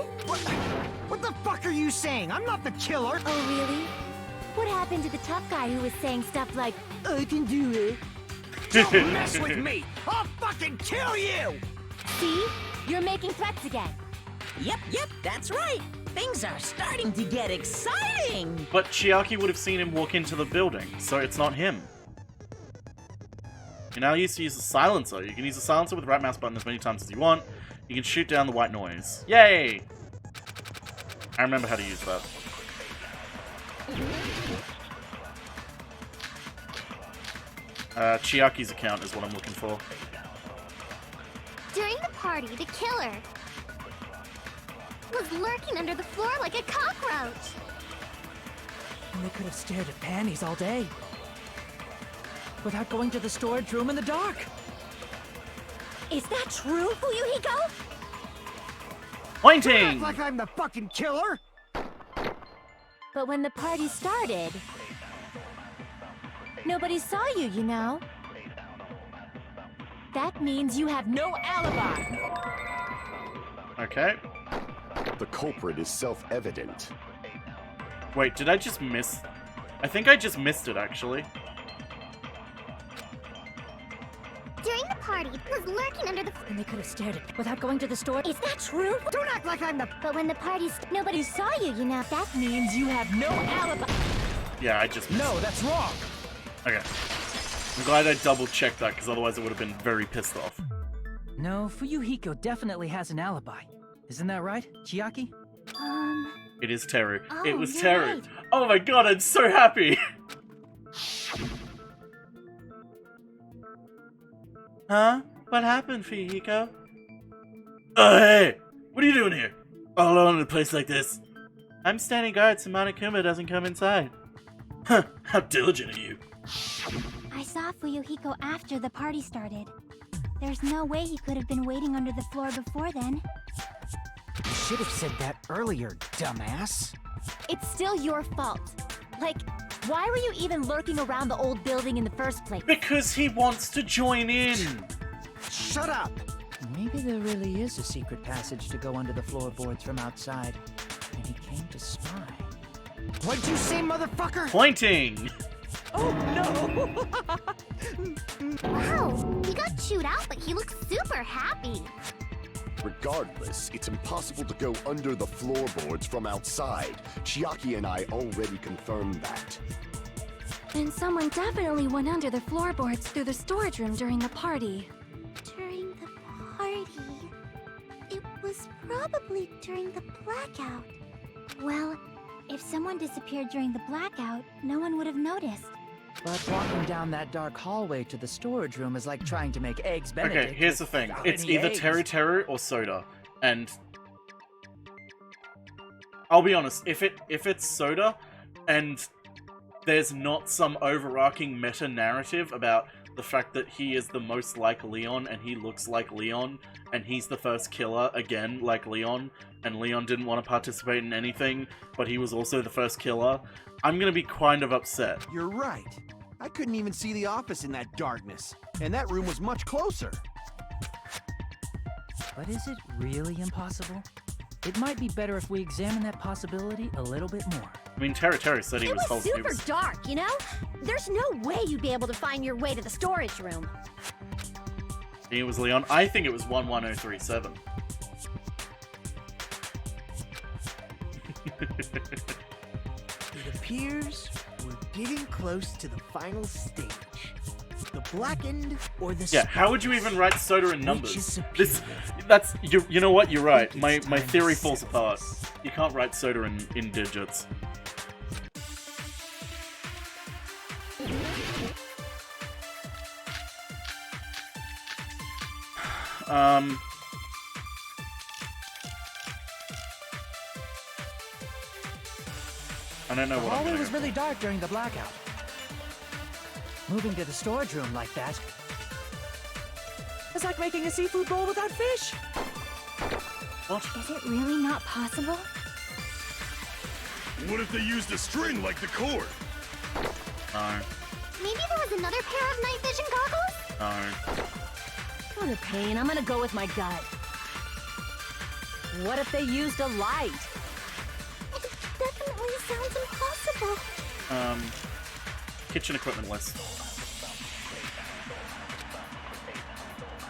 What the fuck are you saying? I'm not the killer! Oh, really? What happened to the tough guy who was saying stuff like, I can do it? Don't mess with me! I'll fucking kill you! See? You're making threats again. Yep, that's right. Things are starting to get exciting. But Chiaki would have seen him walk into the building, so it's not him. You're now used to use a silencer. You can use a silencer with the right mouse button as many times as you want. You can shoot down the white noise. Yay! I remember how to use that. Chiaki's account is what I'm looking for. During the party, the killer was lurking under the floor like a cockroach. And they could have stared at panties all day. Without going to the storage room in the dark. Is that true, Fuyuhiko? Pointing! Act like I'm the fucking killer! But when the party started, nobody saw you, you know? That means you have no alibi. Okay. The culprit is self-evident. Wait, did I just miss? I think I just missed it, actually. During the party, was lurking under the... And they could have stared at without going to the store. Is that true? Don't act like I'm the... But when the party nobody saw you, you know? That means you have no alibi. Yeah, I just missed No, it. that's wrong! Okay. I'm glad I double-checked that, because otherwise I would have been very pissed off. No, Fuyuhiko definitely has an alibi. Isn't that right, Chiaki? It is Teru. Oh, It was you're Teru. right. Oh my god, I'm so happy! Huh? What happened, Fuyuhiko? Oh, hey! What are you doing here? All alone in a place like this? I'm standing guard so Monokuma doesn't come inside. Huh, how diligent of you. I saw Fuyuhiko after the party started. There's no way he could have been waiting under the floor before then. You should have said that earlier, dumbass. It's still your fault. Like, why were you even lurking around the old building in the first place? Because he wants to join in! Shut up! Maybe there really is a secret passage to go under the floorboards from outside, and he came to spy. What'd you say, motherfucker? Pointing! Oh no! Wow, he got chewed out, but he looks super happy. Regardless, it's impossible to go under the floorboards from outside. Chiaki and I already confirmed that. And someone definitely went under the floorboards through the storage room during the party. During the party. It was probably during the blackout. Well, if someone disappeared during the blackout, no one would have noticed. But walking down that dark hallway to the storage room is like trying to make eggs Benedict. Okay, here's the thing. without It's any either eggs. Teru or Soda. And I'll be honest, if it's Soda and there's not some overarching meta narrative about the fact that he is the most like Leon and he looks like Leon and he's the first killer again like Leon and Leon didn't want to participate in anything, but he was also the first killer, I'm gonna be kind of upset. You're right. I couldn't even see the office in that darkness, and that room was much closer. But is it really impossible? It might be better if we examine that possibility a little bit more. I mean, Teru said he It was told super dark, you know? There's no way you'd be able to find your way to the storage room. he was Leon. I think it was 11037. It appears we're getting close to the final stage. The blackened or the Yeah, how would you even write Soda in Which numbers? is You know what? You're right. My theory falls apart. You can't write Soda in digits. I don't know The what I'm hallway gonna was go really dark during the blackout. Moving to the storage room like that. It's like making a seafood bowl without fish. What? Is it really not possible? What if they used a string like the cord? No. Maybe there was another pair of night vision goggles? No. What a pain. I'm gonna go with my gut. What if they used a light? It definitely sounds impossible. Kitchen equipment list.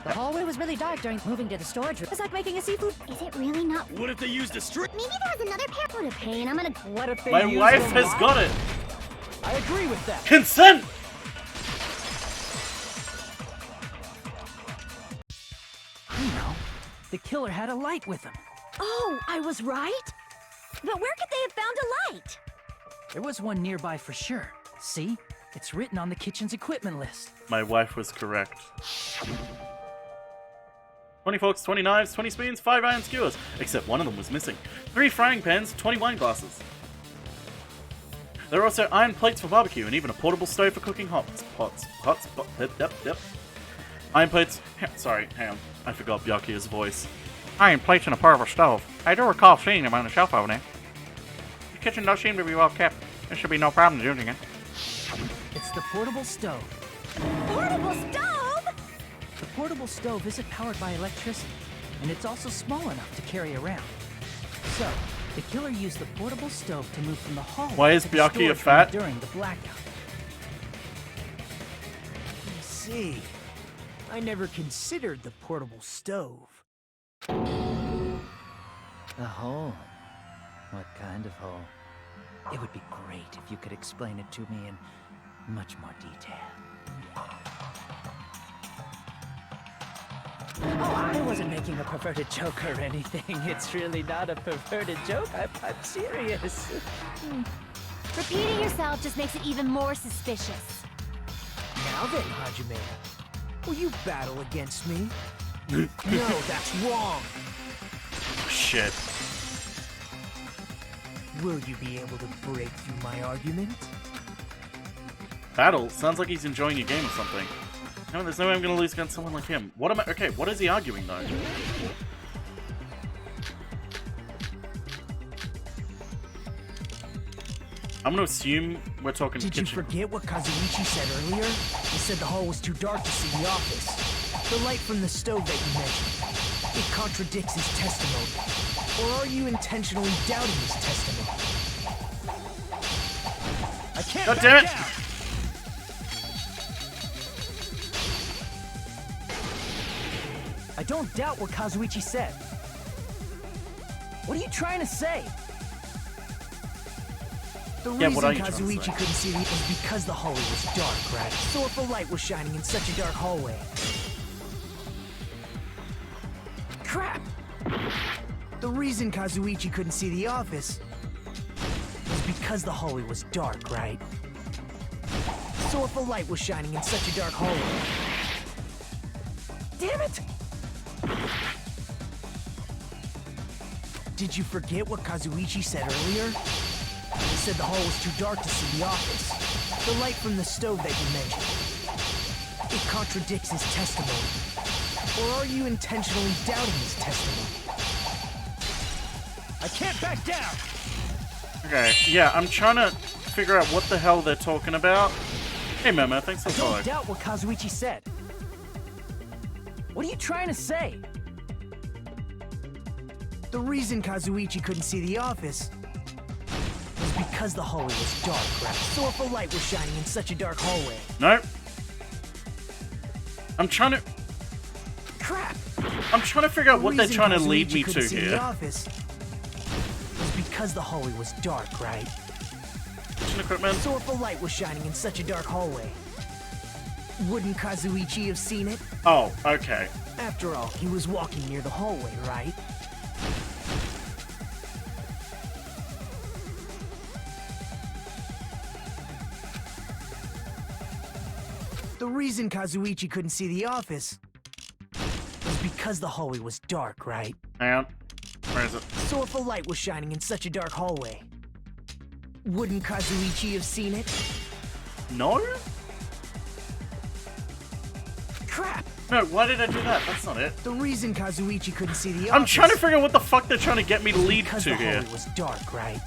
The hallway was really dark during moving to the storage room. It's like making a seafood. Is it really not? What if they used a string? Maybe there was another pair. What a pain. I'm gonna. What if they My used wife a has light? got it. I agree with that. Consent! You know, the killer had a light with him. Oh, I was right? But where could they have found a light? There was one nearby for sure. See? It's written on the kitchen's equipment list. My wife was correct. 20 forks, 20 knives, 20 spoons, 5 iron skewers, except one of them was missing. 3 frying pans, 20 wine glasses. There are also iron plates for barbecue and even a portable stove for cooking hot pots. Yep. Iron plates. Sorry, hang on. I forgot Byakuya's voice. Iron plates and a portable stove. I do recall seeing them on the shelf over there. The kitchen does seem to be well kept. There should be no problem using it. It's the portable stove. Portable stove? The portable stove isn't powered by electricity, and it's also small enough to carry around. So, the killer used the portable stove to move from the hallway. Why is to the Byakuya storage room fat? during the blackout. I see. I never considered the portable stove. A hole. What kind of hole? It would be great if you could explain it to me in much more detail. Oh, I wasn't making a perverted joke or anything. It's really not a perverted joke. I'm serious. Repeating yourself just makes it even more suspicious. Now then, Hajime, will you battle against me? No, that's wrong. Shit. Will you be able to break through my argument? Battle? Sounds like he's enjoying a game or something. No, there's no way I'm gonna lose against someone like him. What am I? Okay, what is he arguing though? I'm gonna assume we're talking Did kitchen. you forget what Kazuichi said earlier? He said the hall was too dark to see the office. The light from the stove that you mentioned. It contradicts his testimony. Or are you intentionally doubting his testimony? I can't God back damn it! down. I don't doubt what Kazuichi said. What are you trying to say? The Yeah, reason what are you trying to Kazuichi say? couldn't see the was because the hallway was dark, right? So if a light was shining in such a dark hallway. Crap! The reason Kazuichi couldn't see the office was because the hallway was dark, right? So if a light was shining in such a dark hallway. Damn it! Did you forget what Kazuichi said earlier? He said the hall was too dark to see the office. The light from the stove that you mentioned. It contradicts his testimony. Or are you intentionally doubting his testimony? I can't back down. Okay, yeah, I'm trying to figure out what the hell they're talking about. Hey, Memo, thanks for I the don't follow. doubt what Kazuichi said. What are you trying to say? The reason Kazuichi couldn't see the office was because the hallway was dark, right? So if a light was shining in such a dark hallway. Nope. I'm trying to... Crap! I'm trying to figure out what they're reason trying to lead Kazuichi me couldn't to see the here. office was because the hallway was dark, right? Kitchen equipment. So if a light was shining in such a dark hallway, wouldn't Kazuichi have seen it? Oh, okay. After all, he was walking near the hallway, right? The reason Kazuichi couldn't see the office was because the hallway was dark, right? Hang on. Where is it? So if a light was shining in such a dark hallway, wouldn't Kazuichi have seen it? No? Crap! No, why did I do that? That's not it. The reason Kazuichi couldn't see the office. I'm trying to figure out what the fuck they're trying to get me to lead because to the here. hallway was dark, right?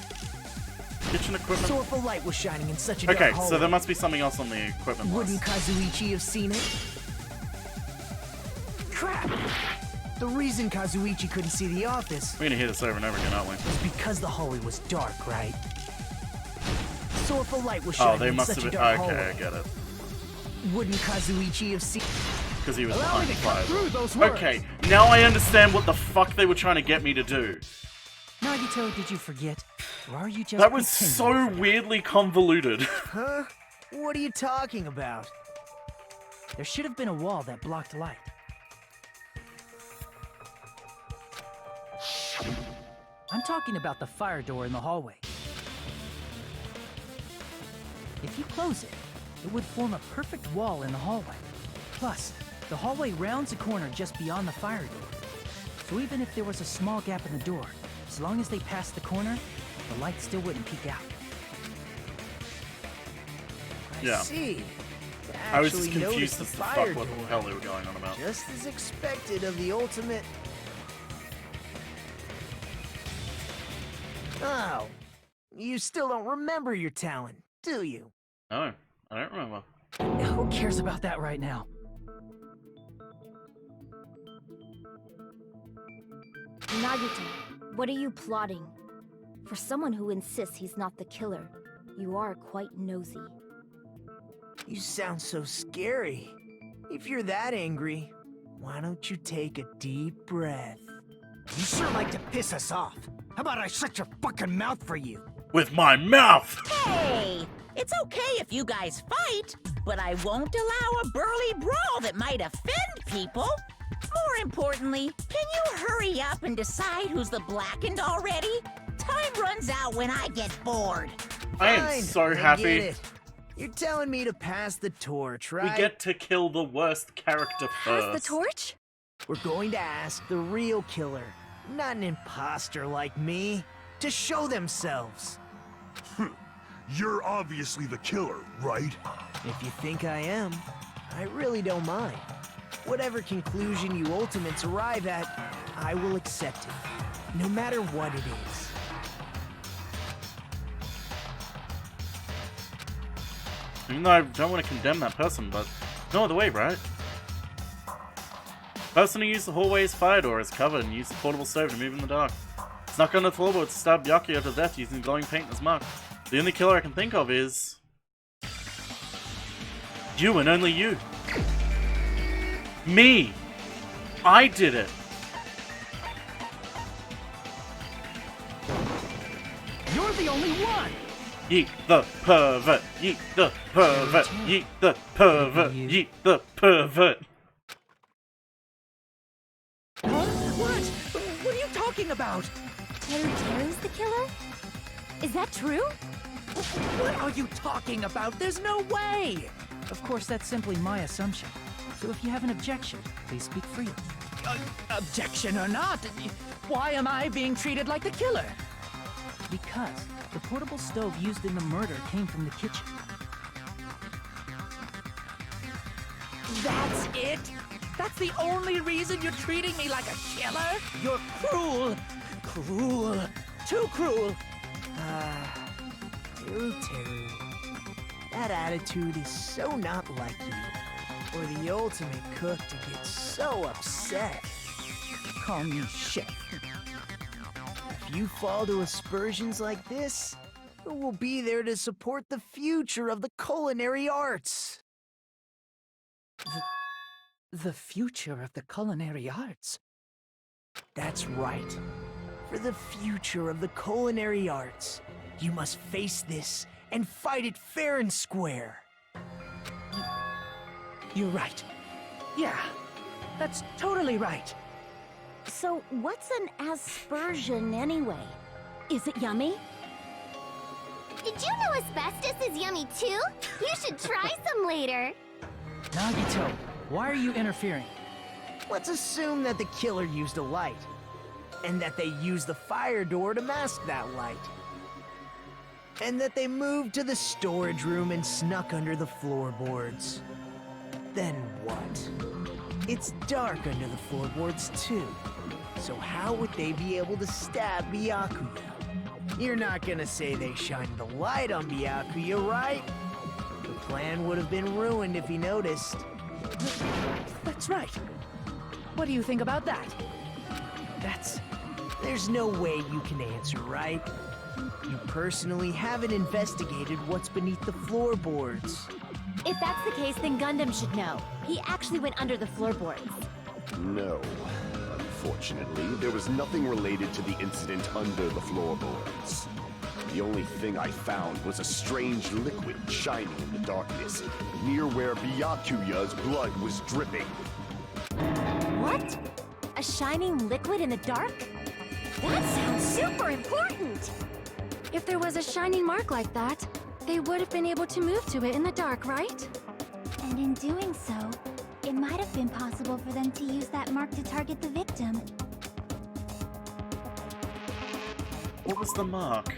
Kitchen equipment. So if a light was shining in such a dark Okay, hallway, so there must be something else on the equipment wouldn't list. Kazuichi have seen it? Crap! The reason Kazuichi couldn't see the office We're gonna hear this over and over again, aren't we? was because the hallway was dark, right? So if a light was Oh, shining they in must such have a been. dark Okay, hallway, I get it. wouldn't Kazuichi have seen? Because he was Allow me behind to the cut fire. through those words. Okay, now I understand what the fuck they were trying to get me to do. Nagito, did you forget? Or are you just That was pretending? so weirdly convoluted. Huh? What are you talking about? There should have been a wall that blocked light. I'm talking about the fire door in the hallway. If you close it, it would form a perfect wall in the hallway. Plus, the hallway rounds a corner just beyond the fire door. So even if there was a small gap in the door, as long as they passed the corner, the light still wouldn't peek out. Yeah. I see. I was just Actually confused noticed as the to fire fuck what door. the hell they were going on about. Just as expected of the ultimate. Oh, you still don't remember your talent, do you? No, I don't remember. Who cares about that right now? Nagito, what are you plotting? For someone who insists he's not the killer, you are quite nosy. You sound so scary. If you're that angry, why don't you take a deep breath? You sure like to piss us off. How about I shut your fucking mouth for you? With my mouth! Hey, it's okay if you guys fight, but I won't allow a burly brawl that might offend people. More importantly, can you hurry up and decide who's the blackened already? Time runs out when I get bored. I am Fine, so I happy. get it. You're telling me to pass the torch, right? We get to kill the worst character first. Pass the torch? We're going to ask the real killer, not an imposter like me, to show themselves. You're obviously the killer, right? If you think I am, I really don't mind. Whatever conclusion you ultimates arrive at, I will accept it, no matter what it is. Even though I don't want to condemn that person, but no other way, right? Person who used the hallway's fire door is covered and used the portable stove to move in the dark. Snuck under the floorboards to stab Byakuya to death using glowing paint as mark. The only killer I can think of is... you and only you. Me! I did it! You're the only one! Yeet the pervert! Yeet the pervert! Yeet the pervert! Yeet the pervert! Huh? What? What are you talking about? Teru's the killer? Is that true? What are you talking about? There's no way! Of course, that's simply my assumption. So if you have an objection, please speak freely. Objection or not, why am I being treated like the killer? Because the portable stove used in the murder came from the kitchen. That's it? That's the only reason you're treating me like a killer? You're cruel. Cruel. Too cruel. Teru. That attitude is so not like you. For the ultimate cook to get so upset. Call me chef. If you fall to aspersions like this, who will be there to support the future of the culinary arts? The future of the culinary arts? That's right. For the future of the culinary arts, you must face this and fight it fair and square. You're right. Yeah, that's totally right. So, what's an aspersion anyway? Is it yummy? Did you know asbestos is yummy too? You should try some later. Nagito, why are you interfering? Let's assume that the killer used a light, and that they used the fire door to mask that light. And that they moved to the storage room and snuck under the floorboards. Then what? It's dark under the floorboards too. So how would they be able to stab Byakuya? You're not gonna say they shined the light on Byakuya, right? The plan would have been ruined if he noticed. That's right. What do you think about that? There's no way you can answer, right? You personally haven't investigated what's beneath the floorboards. If that's the case, then Gundam should know. He actually went under the floorboards. No. Unfortunately, there was nothing related to the incident under the floorboards. The only thing I found was a strange liquid shining in the darkness, near where Byakuya's blood was dripping. What? A shining liquid in the dark? That sounds super important! If there was a shining mark like that, they would have been able to move to it in the dark, right? And in doing so, it might have been possible for them to use that mark to target the victim. What was the mark?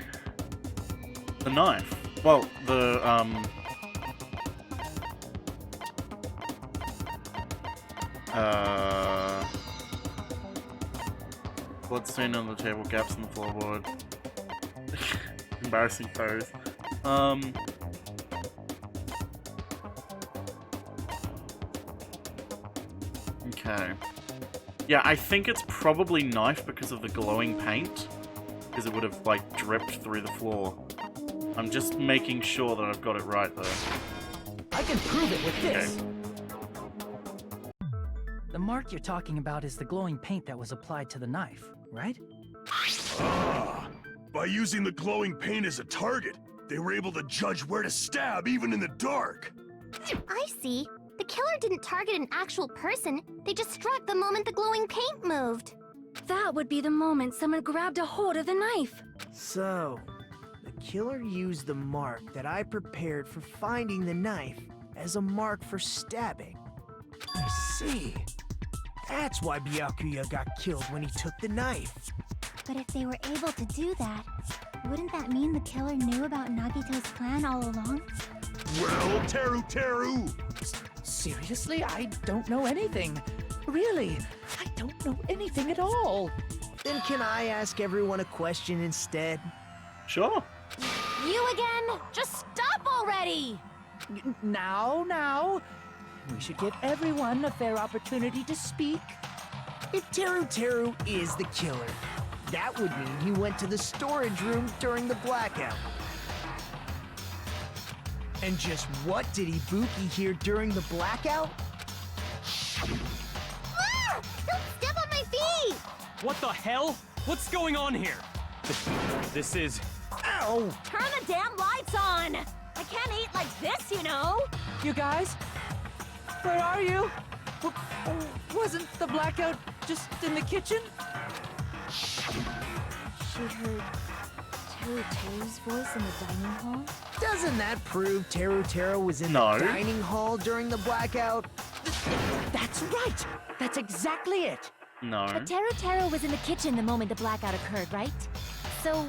The knife. Well, the, blood stain on the table, gaps in the floorboard. Embarrassing pose. Okay. Yeah, I think it's probably knife because of the glowing paint. Because it would have, like, dripped through the floor. I'm just making sure that I've got it right, though. I can prove it with this! The mark you're talking about is the glowing paint that was applied to the knife, right? Ah! By using the glowing paint as a target, they were able to judge where to stab even in the dark. I see. The killer didn't target an actual person. They just struck the moment the glowing paint moved. That would be the moment someone grabbed a hold of the knife. So, the killer used the mark that I prepared for finding the knife as a mark for stabbing. I see. That's why Byakuya got killed when he took the knife. But if they were able to do that, wouldn't that mean the killer knew about Nagito's plan all along? Well, Teru! Seriously? I don't know anything. Really, I don't know anything at all. Then can I ask everyone a question instead? Sure. You again? Just stop already! Now. We should give everyone a fair opportunity to speak. If Teru is the killer, that would mean he went to the storage room during the blackout. And just what did Ibuki hear during the blackout? Ah! Don't step on my feet! What the hell? What's going on here? This is... Ow! Turn the damn lights on! I can't eat like this, you know? You guys? Where are you? Wasn't the blackout just in the kitchen? She heard Teru's voice in the dining hall? Doesn't that prove Teru was in the dining hall during the blackout? That's right! That's exactly it! No. But Teru was in the kitchen the moment the blackout occurred, right? So,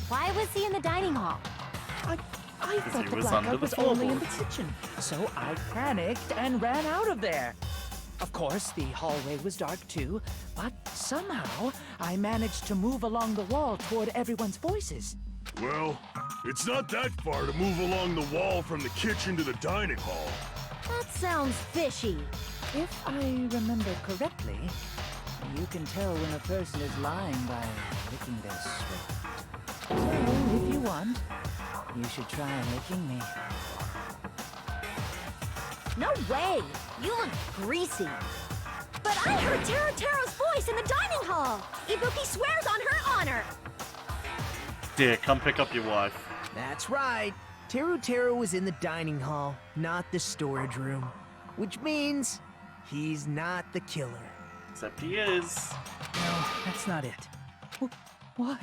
why was he in the dining hall? I thought the blackout was only in the kitchen, so I panicked and ran out of there. Of course, the hallway was dark too, but somehow I managed to move along the wall toward everyone's voices. Well, it's not that far to move along the wall from the kitchen to the dining hall. That sounds fishy. If I remember correctly, you can tell when a person is lying by licking their sweat. So, if you want, you should try licking me. No way! You look greasy. But I heard Teru's voice in the dining hall! Ibuki swears on her honor! Dear, come pick up your wife. That's right. Teru was in the dining hall, not the storage room. Which means he's not the killer. Except he is. No, that's not it. Why? Why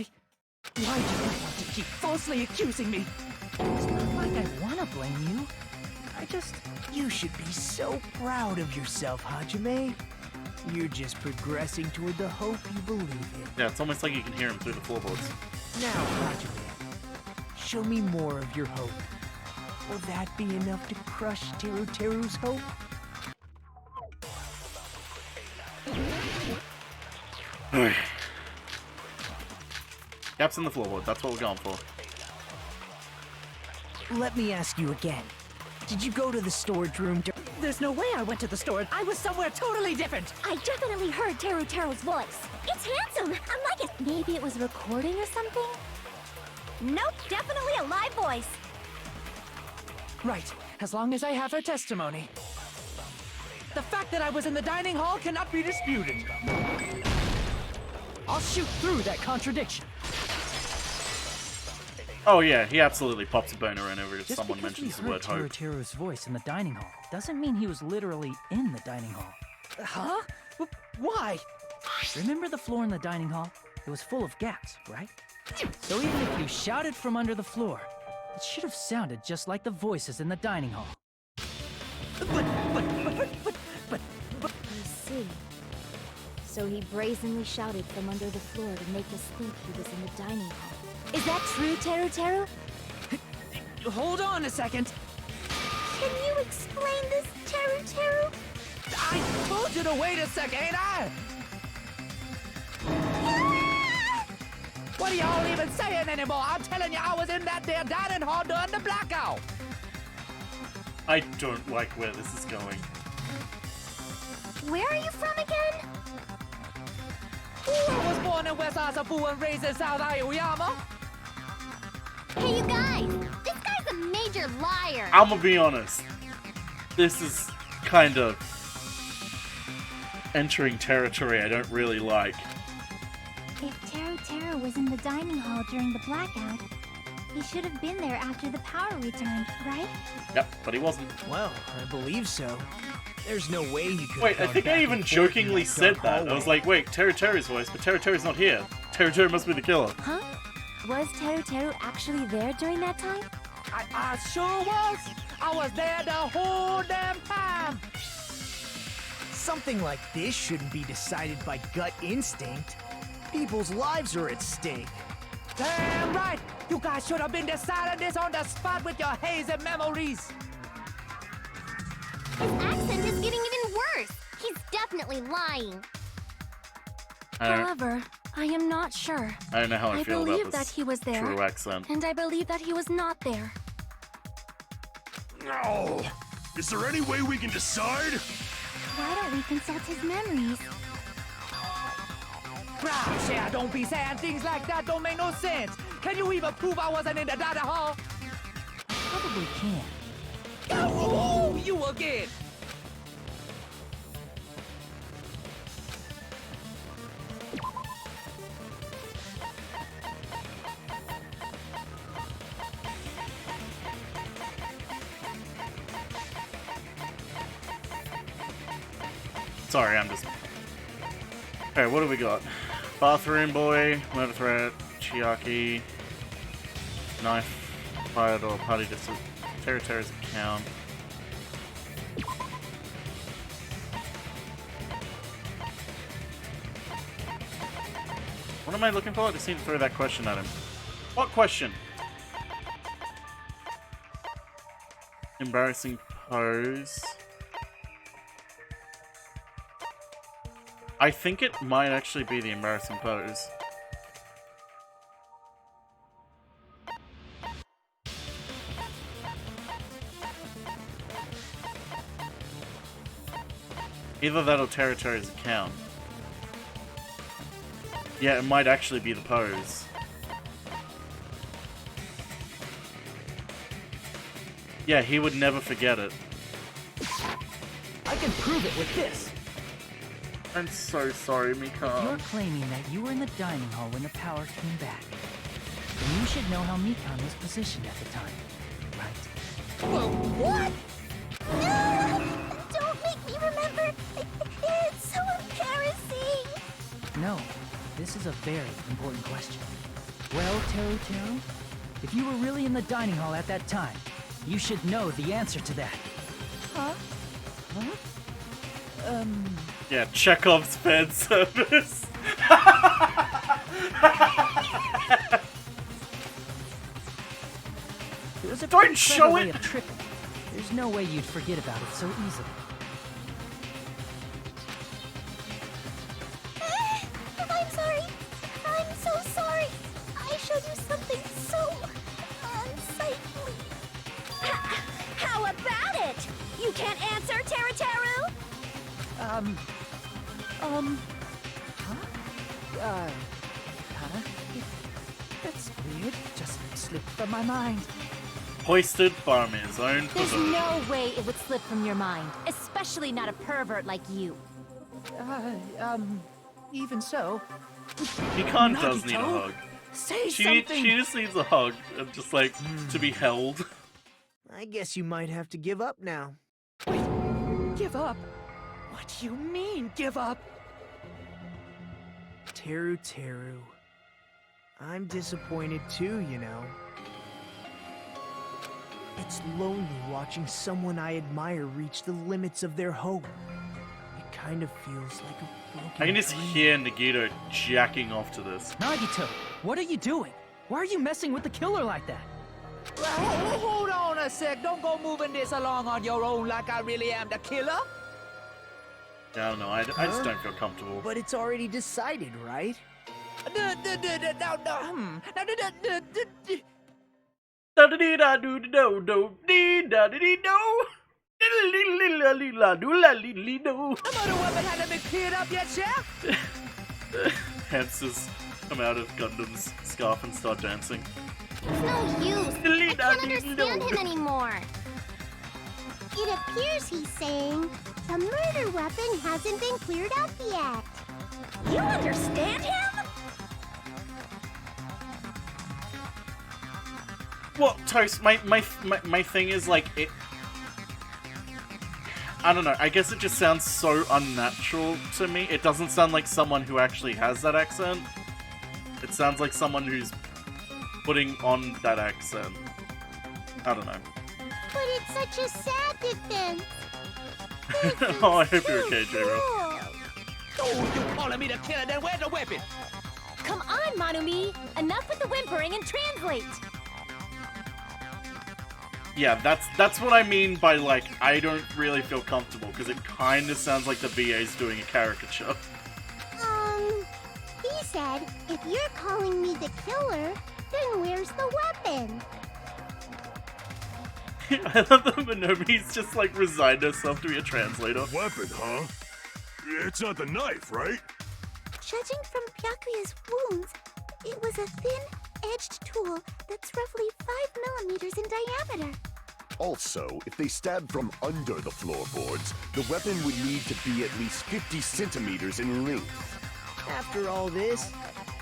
do you want to keep falsely accusing me? It's not like I want to blame you. You should be so proud of yourself, Hajime. You're just progressing toward the hope you believe in. Yeah, it's almost like you can hear him through the floorboards. Now, Hajime, show me more of your hope. Will that be enough to crush Teru's hope? Gaps in the floorboard, that's what we're going for. Let me ask you again. Did you go to the storage room There's no way I went to the store. I was somewhere totally different. I definitely heard Teru's voice. It's handsome. I like it. Maybe it was recording or something? Nope, definitely a live voice. Right, as long as I have her testimony. The fact that I was in the dining hall cannot be disputed. I'll shoot through that contradiction. Oh yeah, he absolutely pops a boner whenever Just someone because mentions the we word heard hope. Teru's voice in the dining hall doesn't mean he was literally in the dining hall. Huh? Why? Remember the floor in the dining hall? It was full of gaps, right? So even if you shouted from under the floor, it should have sounded just like the voices in the dining hall. I see. So he brazenly shouted from under the floor to make us think he was in the dining hall. Is that true, Teru? Hold on a second. Can you explain this, Teru? I told you to wait a second, ain't I? What are y'all even saying anymore? I'm telling you, I was in that there dining hall during the blackout. I don't like where this is going. Where are you from again? I was born in West Asafu and raised in South Aoyama. Hey, you guys! This guy's a major liar! I'm gonna be honest. This is kind of entering territory I don't really like. If Teru was in the dining hall during the blackout, he should have been there after the power returned, right? Yep, but he wasn't. Well, I believe so. There's no way he could. Wait, I think I even jokingly said that. I was like, wait, Teru's voice, but Teru's not here. Teru must be the killer. Huh? Was Teru actually there during that time? I sure was. I was there the whole damn time. Something like this shouldn't be decided by gut instinct. People's lives are at stake. Damn right! You guys should have been deciding this on the spot with your hazy memories. His accent is getting even worse. He's definitely lying. However, I am not sure. I don't know how I feel about believe this that he was there, true accent. and I believe that he was not there. No! Is there any way we can decide? Why don't we consult his memories? Gosh, yeah, don't be saying things like that. Don't make no sense. Can you even prove I wasn't in the dining hall? Probably can. Oh, you again! Sorry, I'm just... Okay, what do we got? Bathroom boy, murder threat, Chiaki, knife, fired or party distance, Teru's account. What am I looking for? I just need to throw that question at him. What question? Embarrassing pose. I think it might actually be the embarrassing pose. Either that or Teru's account. Yeah, it might actually be the pose. Yeah, he would never forget it. I can prove it with this. I'm so sorry, Mikon. You're claiming that you were in the dining hall when the power came back. Then you should know how Mikon was positioned at the time, right? Well, what? No! Don't make me remember! It's so embarrassing! No, this is a very important question. Well, Teru, if you were really in the dining hall at that time, you should know the answer to that. Huh? Yeah, Chekhov's fan service. It was a Don't pretty show clever way it! of tricking. There's no way you'd forget about it so easily. I'm sorry. I'm so sorry. I showed you something so unsightly. How about it? You can't answer, That's weird. Just slipped from my mind. Hoisted by his own There's pervert. no way it would slip from your mind, especially not a pervert like you. Even so. He kind of does need a Nagito, hug. Say She something. just needs a hug and just like to be held. I guess you might have to give up now. Give up? What do you mean, give up? Teru. I'm disappointed too, you know. It's lonely watching someone I admire reach the limits of their hope. It kind of feels like a broken I can just dream. hear Nagito jacking off to this. Nagito, what are you doing? Why are you messing with the killer like that? Hold on a sec. Don't go moving this along on your own like I really am the killer. Yeah, I don't know. I just don't feel comfortable. But it's already decided, right? Another weapon hadn't been cleared up yet, Chef? Hamsters come out of Gundam's scarf and start dancing. It's no use. I can't understand him anymore. It appears he's saying the murder weapon hasn't been cleared up yet. You understand him? Well, Toast, my thing is like it. I don't know. I guess it just sounds so unnatural to me. It doesn't sound like someone who actually has that accent. It sounds like someone who's putting on that accent. I don't know. But it's such a sad defense. Oh, I hope you're okay, J-Ro. Oh, you calling me the killer? Then where's the weapon? Come on, Manumi. Enough with the whimpering and translate. Yeah, that's what I mean by like I don't really feel comfortable because it kind of sounds like the VA's doing a caricature. He said, if you're calling me the killer, then where's the weapon? I love that Manomi's just like resigned herself to be a translator. Weapon, huh? It's not the knife, right? Judging from Byakuya's wounds, it was a thin-edged tool that's roughly 5 millimeters in diameter. Also, if they stabbed from under the floorboards, the weapon would need to be at least 50 centimeters in length. After all this,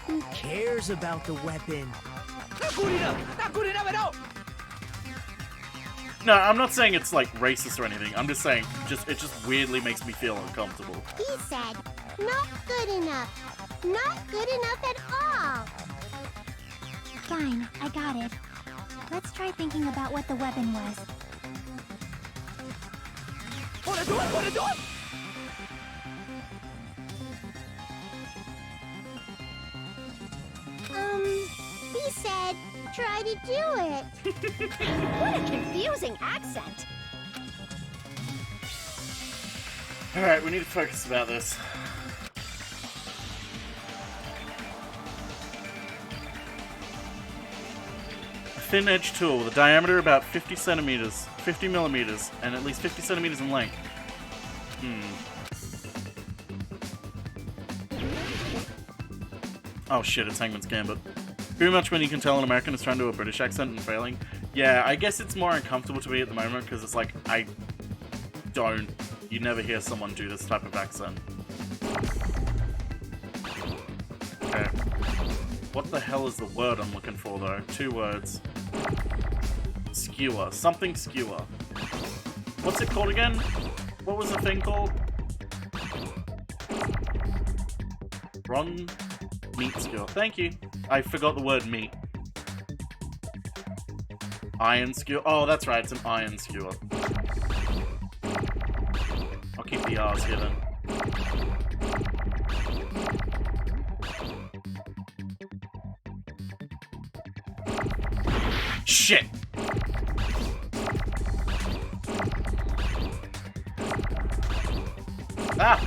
who cares about the weapon? Not good enough! Not good enough at all! No, I'm not saying it's like racist or anything. I'm just saying it just weirdly makes me feel uncomfortable. He said, not good enough. Not good enough at all. Fine, I got it. Let's try thinking about what the weapon was. Wanna do it? Wanna do it? He said, try to do it. What a confusing accent. Alright, we need to focus about this. A thin-edged tool with a diameter about 50 millimeters, and at least 50 centimeters in length. Oh shit, it's Hangman's Gambit. Pretty much when you can tell an American is trying to do a British accent and failing. Yeah, I guess it's more uncomfortable to me at the moment because it's like, you never hear someone do this type of accent. Okay. What the hell is the word I'm looking for though? 2 words. Skewer. Something skewer. What's it called again? What was the thing called? Ron meat skewer. Thank you. I forgot the word meat. Iron skewer. Oh, that's right. It's an iron skewer. I'll keep the R's here then. Shit! Ah!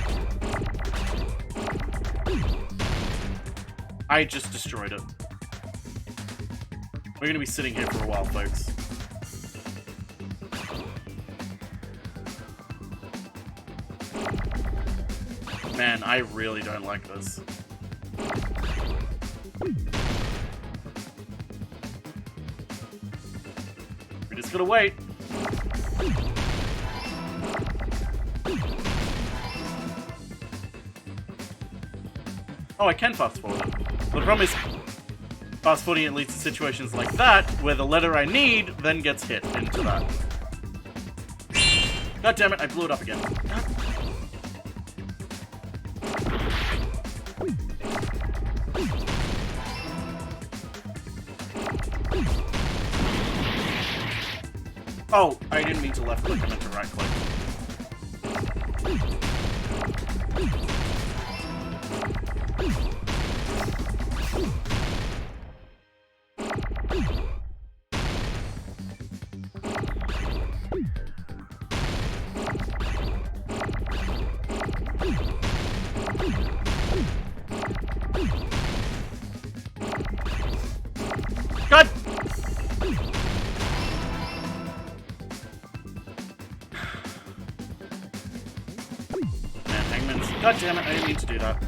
I just destroyed it. We're gonna be sitting here for a while, folks. Man, I really don't like this. We just gotta wait. Oh, I can fast forward it. The problem is, fast forwarding it leads to situations like that, where the letter I need then gets hit into that. God damn it, I blew it up again. God. Oh, I didn't mean to left click, I meant to right click. God! Man, Hangman's... God damn it, I didn't mean to do that.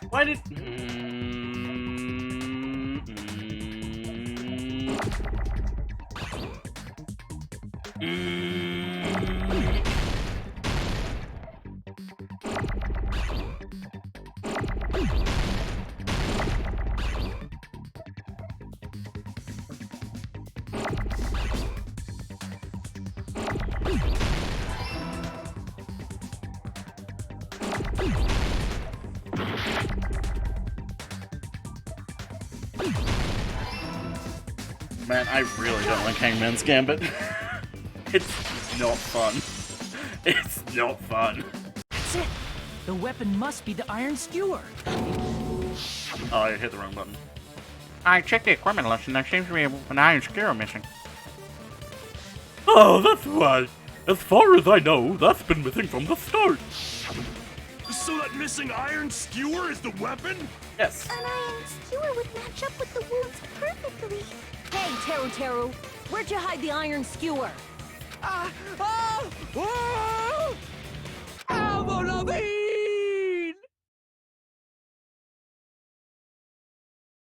Why did... Man, I really don't like Hangman's Gambit. It's not fun. It's not fun. That's it. The weapon must be the iron skewer. Oh, I hit the wrong button. I checked the equipment list and there seems to be an iron skewer missing. Oh, that's why. As far as I know, that's been missing from the start. So that missing iron skewer is the weapon? Yes. An iron skewer would match up with the wounds perfectly. Hey, Teru Teru, where'd you hide the iron skewer?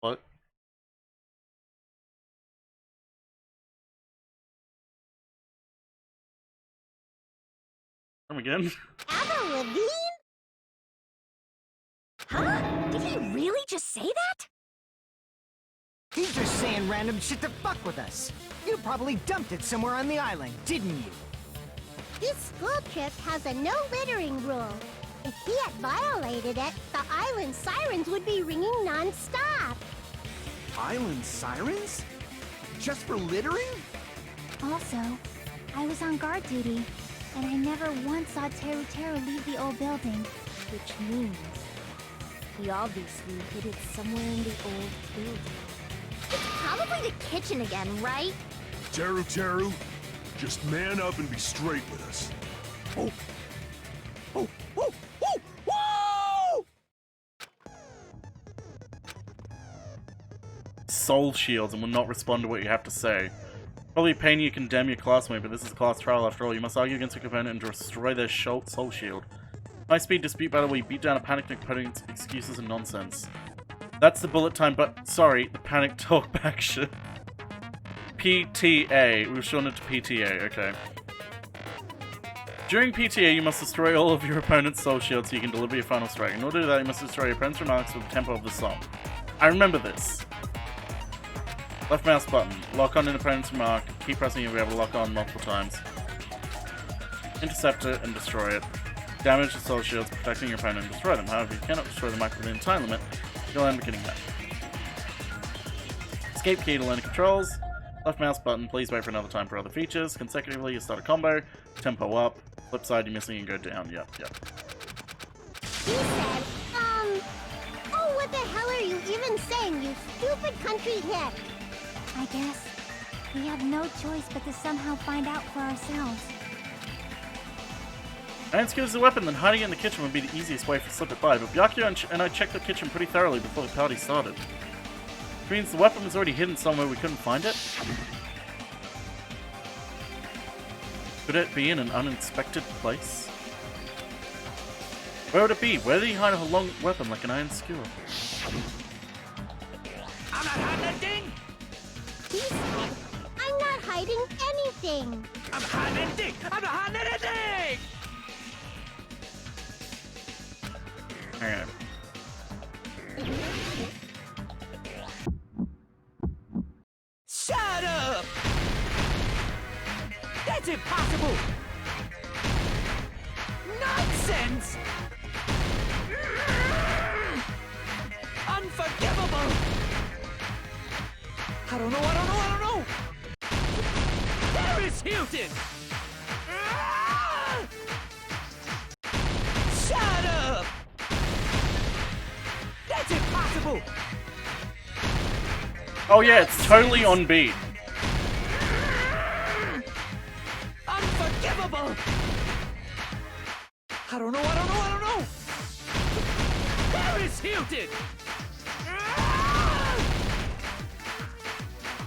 What? Come again? Avril Lavigne? Huh? Did he really just say that? He's just saying random shit to fuck with us. You probably dumped it somewhere on the island, didn't you? This school trip has a no littering rule. If he had violated it, the island sirens would be ringing non-stop. Island sirens? Just for littering? Also, I was on guard duty, and I never once saw Teru Teru leave the old building. Which means he obviously hid it somewhere in the old building. It's probably the kitchen again, right? Teru Teru, just man up and be straight with us. Oh! Oh! Oh! Oh! Whoa! Soul shields and will not respond to what you have to say. Probably a pain you condemn your classmate, but this is class trial after all. You must argue against your opponent and destroy their soul shield. High-speed dispute battle where you beat down a panicked opponent's excuses and nonsense. That's the bullet time, but sorry, the panic talk back shit. PTA. We've shortened it to PTA, okay. During PTA, you must destroy all of your opponent's soul shields so you can deliver your final strike. In order to do that, you must destroy your opponent's remarks with the tempo of the song. I remember this. Left mouse button. Lock on an opponent's remark. Keep pressing it. You'll be able to lock on multiple times. Intercept it and destroy it. Damage the soul shields, protecting your opponent and destroy them. However, you cannot destroy the mark within the time limit. You'll end up getting that. Escape key to learn the controls. Left mouse button. Please wait for another time for other features. Consecutively, you start a combo. Tempo up. Flip side, you're missing and go down. Yep. He said, oh, what the hell are you even saying, you stupid country hick? I guess we have no choice but to somehow find out for ourselves. Iron skewers a weapon, then hiding in the kitchen would be the easiest way to slip it by, but Byakuya and I checked the kitchen pretty thoroughly before the party started. Which means the weapon was already hidden somewhere we couldn't find it? Could it be in an uninspected place? Where would it be? Where did he hide a long weapon like an iron skewer? I'm not hiding anything! He said, I'm not hiding anything. I'm not hiding anything! I'm not hiding anything! Alright. Shut up! That's impossible! Nonsense! Unforgivable! I don't know! Paris Hilton! Shut up! That's impossible! Oh yeah, it's totally on beat. Unforgivable! I don't know! Paris Hilton!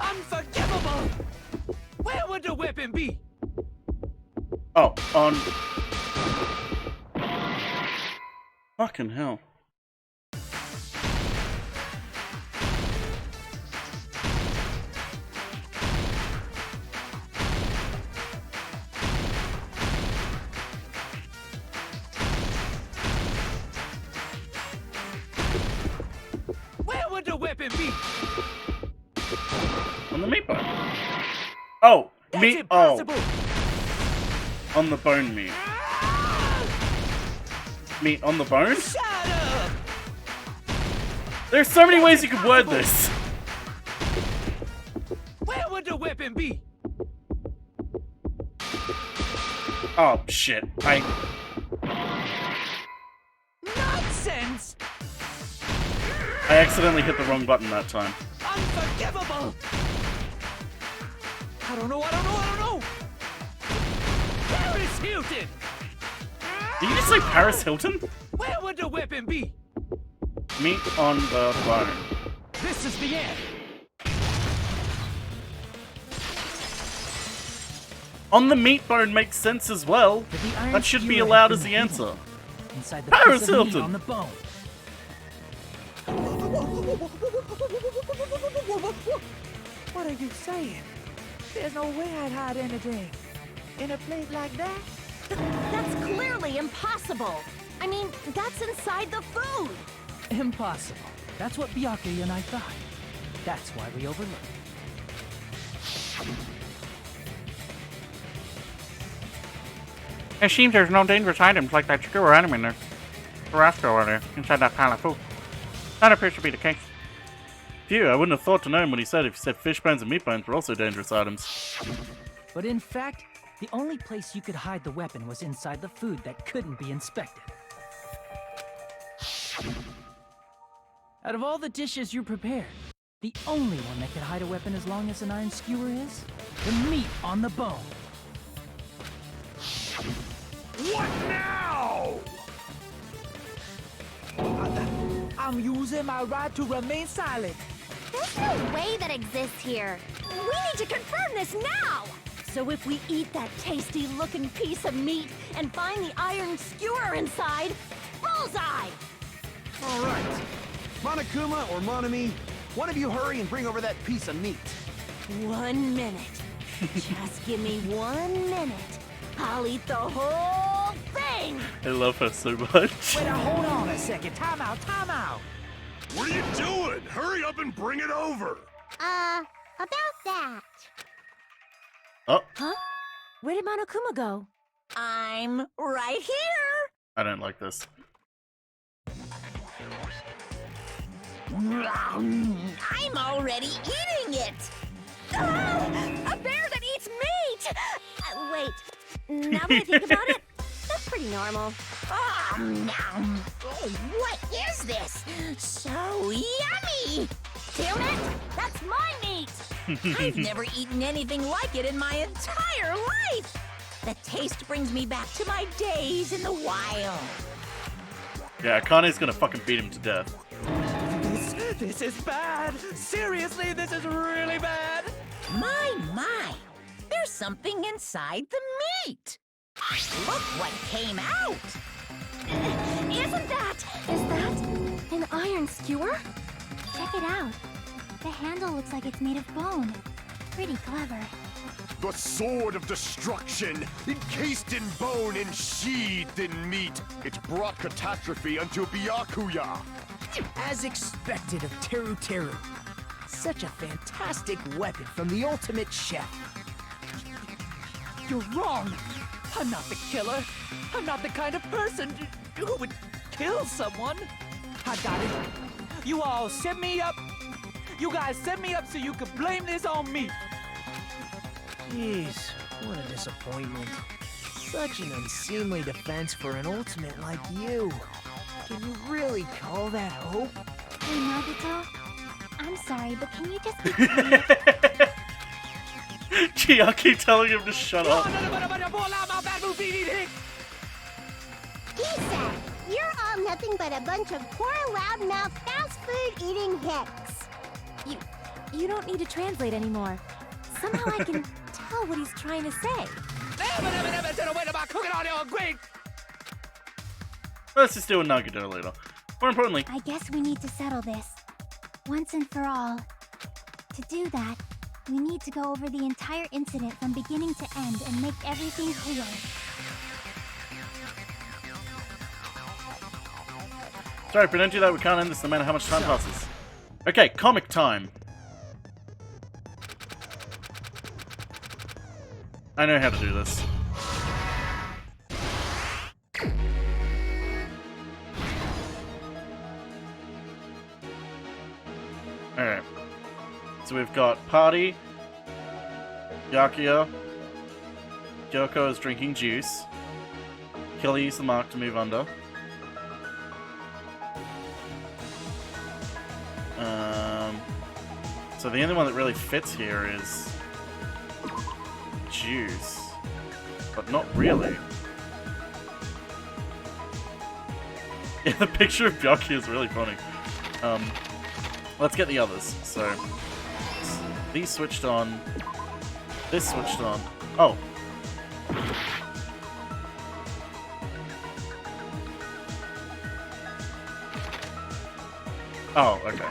Unforgivable! Where would the weapon be? Oh, on... Fucking hell. Where would the weapon be? On the meat bone. Oh! That's Meat. impossible. Oh. On the bone meat. Meat on the bone? Shut up! There's so many ways you could word this. Where would the weapon be? Oh shit. Nonsense! I accidentally hit the wrong button that time. Unforgivable! I don't know! Paris Hilton! Did you just say Paris Hilton? Where would the weapon be? Meat on the bone. This is the end! On the meat bone makes sense as well. That should be allowed as the answer. Inside the Paris piece of meat Hilton! on the bone. What are you saying? There's no way I'd hide anything. In a place like that? That's clearly impossible. I mean, that's inside the food. Impossible. That's what Byakuya and I thought. That's why we overlooked it. It seems there's no dangerous items like that skewer enemy in there. Carrasco there, inside that pile of food. That appears to be the case. Phew, I wouldn't have thought to know him when he said fish bones and meat bones were also dangerous items. But in fact, the only place you could hide the weapon was inside the food that couldn't be inspected. Out of all the dishes you prepared, the only one that could hide a weapon as long as an iron skewer is the meat on the bone. What now? I'm using my right to remain silent. There's no way that exists here. We need to confirm this now! So if we eat that tasty-looking piece of meat and find the iron skewer inside, bullseye! All right. Monokuma or Monami, one of you hurry and bring over that piece of meat. 1 minute. Just give me 1 minute. I'll eat the whole thing! I love her so much. Wait, hold on a second. Time out. What are you doing? Hurry up and bring it over! About that. Oh. Huh? Where did Monokuma go? I'm right here! I don't like this. I'm already eating it! A bear that eats meat! Wait, now that I think about it, that's pretty normal. Oh, what is this? So yummy! damn it! That's my meat! I've never eaten anything like it in my entire life! The taste brings me back to my days in the wild. Yeah, Akane's gonna fucking beat him to death. This is bad! Seriously, this is really bad! My! There's something inside the meat! Look what came out! Is that an iron skewer? Check it out. The handle looks like it's made of bone. Pretty clever. The sword of destruction, encased in bone and sheathed in meat. It brought catastrophe unto Byakuya. As expected of Teru Teru. Such a fantastic weapon from the ultimate chef. You're wrong! I'm not the killer! I'm not the kind of person who would kill someone! I got it! You all set me up! You guys set me up so you could blame this on me! Jeez, what a disappointment. Such an unseemly defense for an ultimate like you. Can you really call that hope? Hey, Nagito. I'm sorry, but can you just be quiet? Chiaki telling him to shut up. He said, you're all nothing but a bunch of poor, loudmouth, fast food eating hicks. You don't need to translate anymore. Somehow I can tell what he's trying to say. Let's just do a Nagito later. More importantly, I guess we need to settle this. Once and for all. To do that, we need to go over the entire incident from beginning to end and make everything clear. sorry, if we don't do that, we can't end this no matter how much time passes. Okay, comic time. I know how to do this. Alright. So we've got Party, Byakuya, Kyoko is drinking juice, Killer used the mark to move under. So the only one that really fits here is juice, but not really. Yeah, the picture of Byakuya is really funny. Let's get the others. So these switched on. This switched on. Oh. Oh, okay.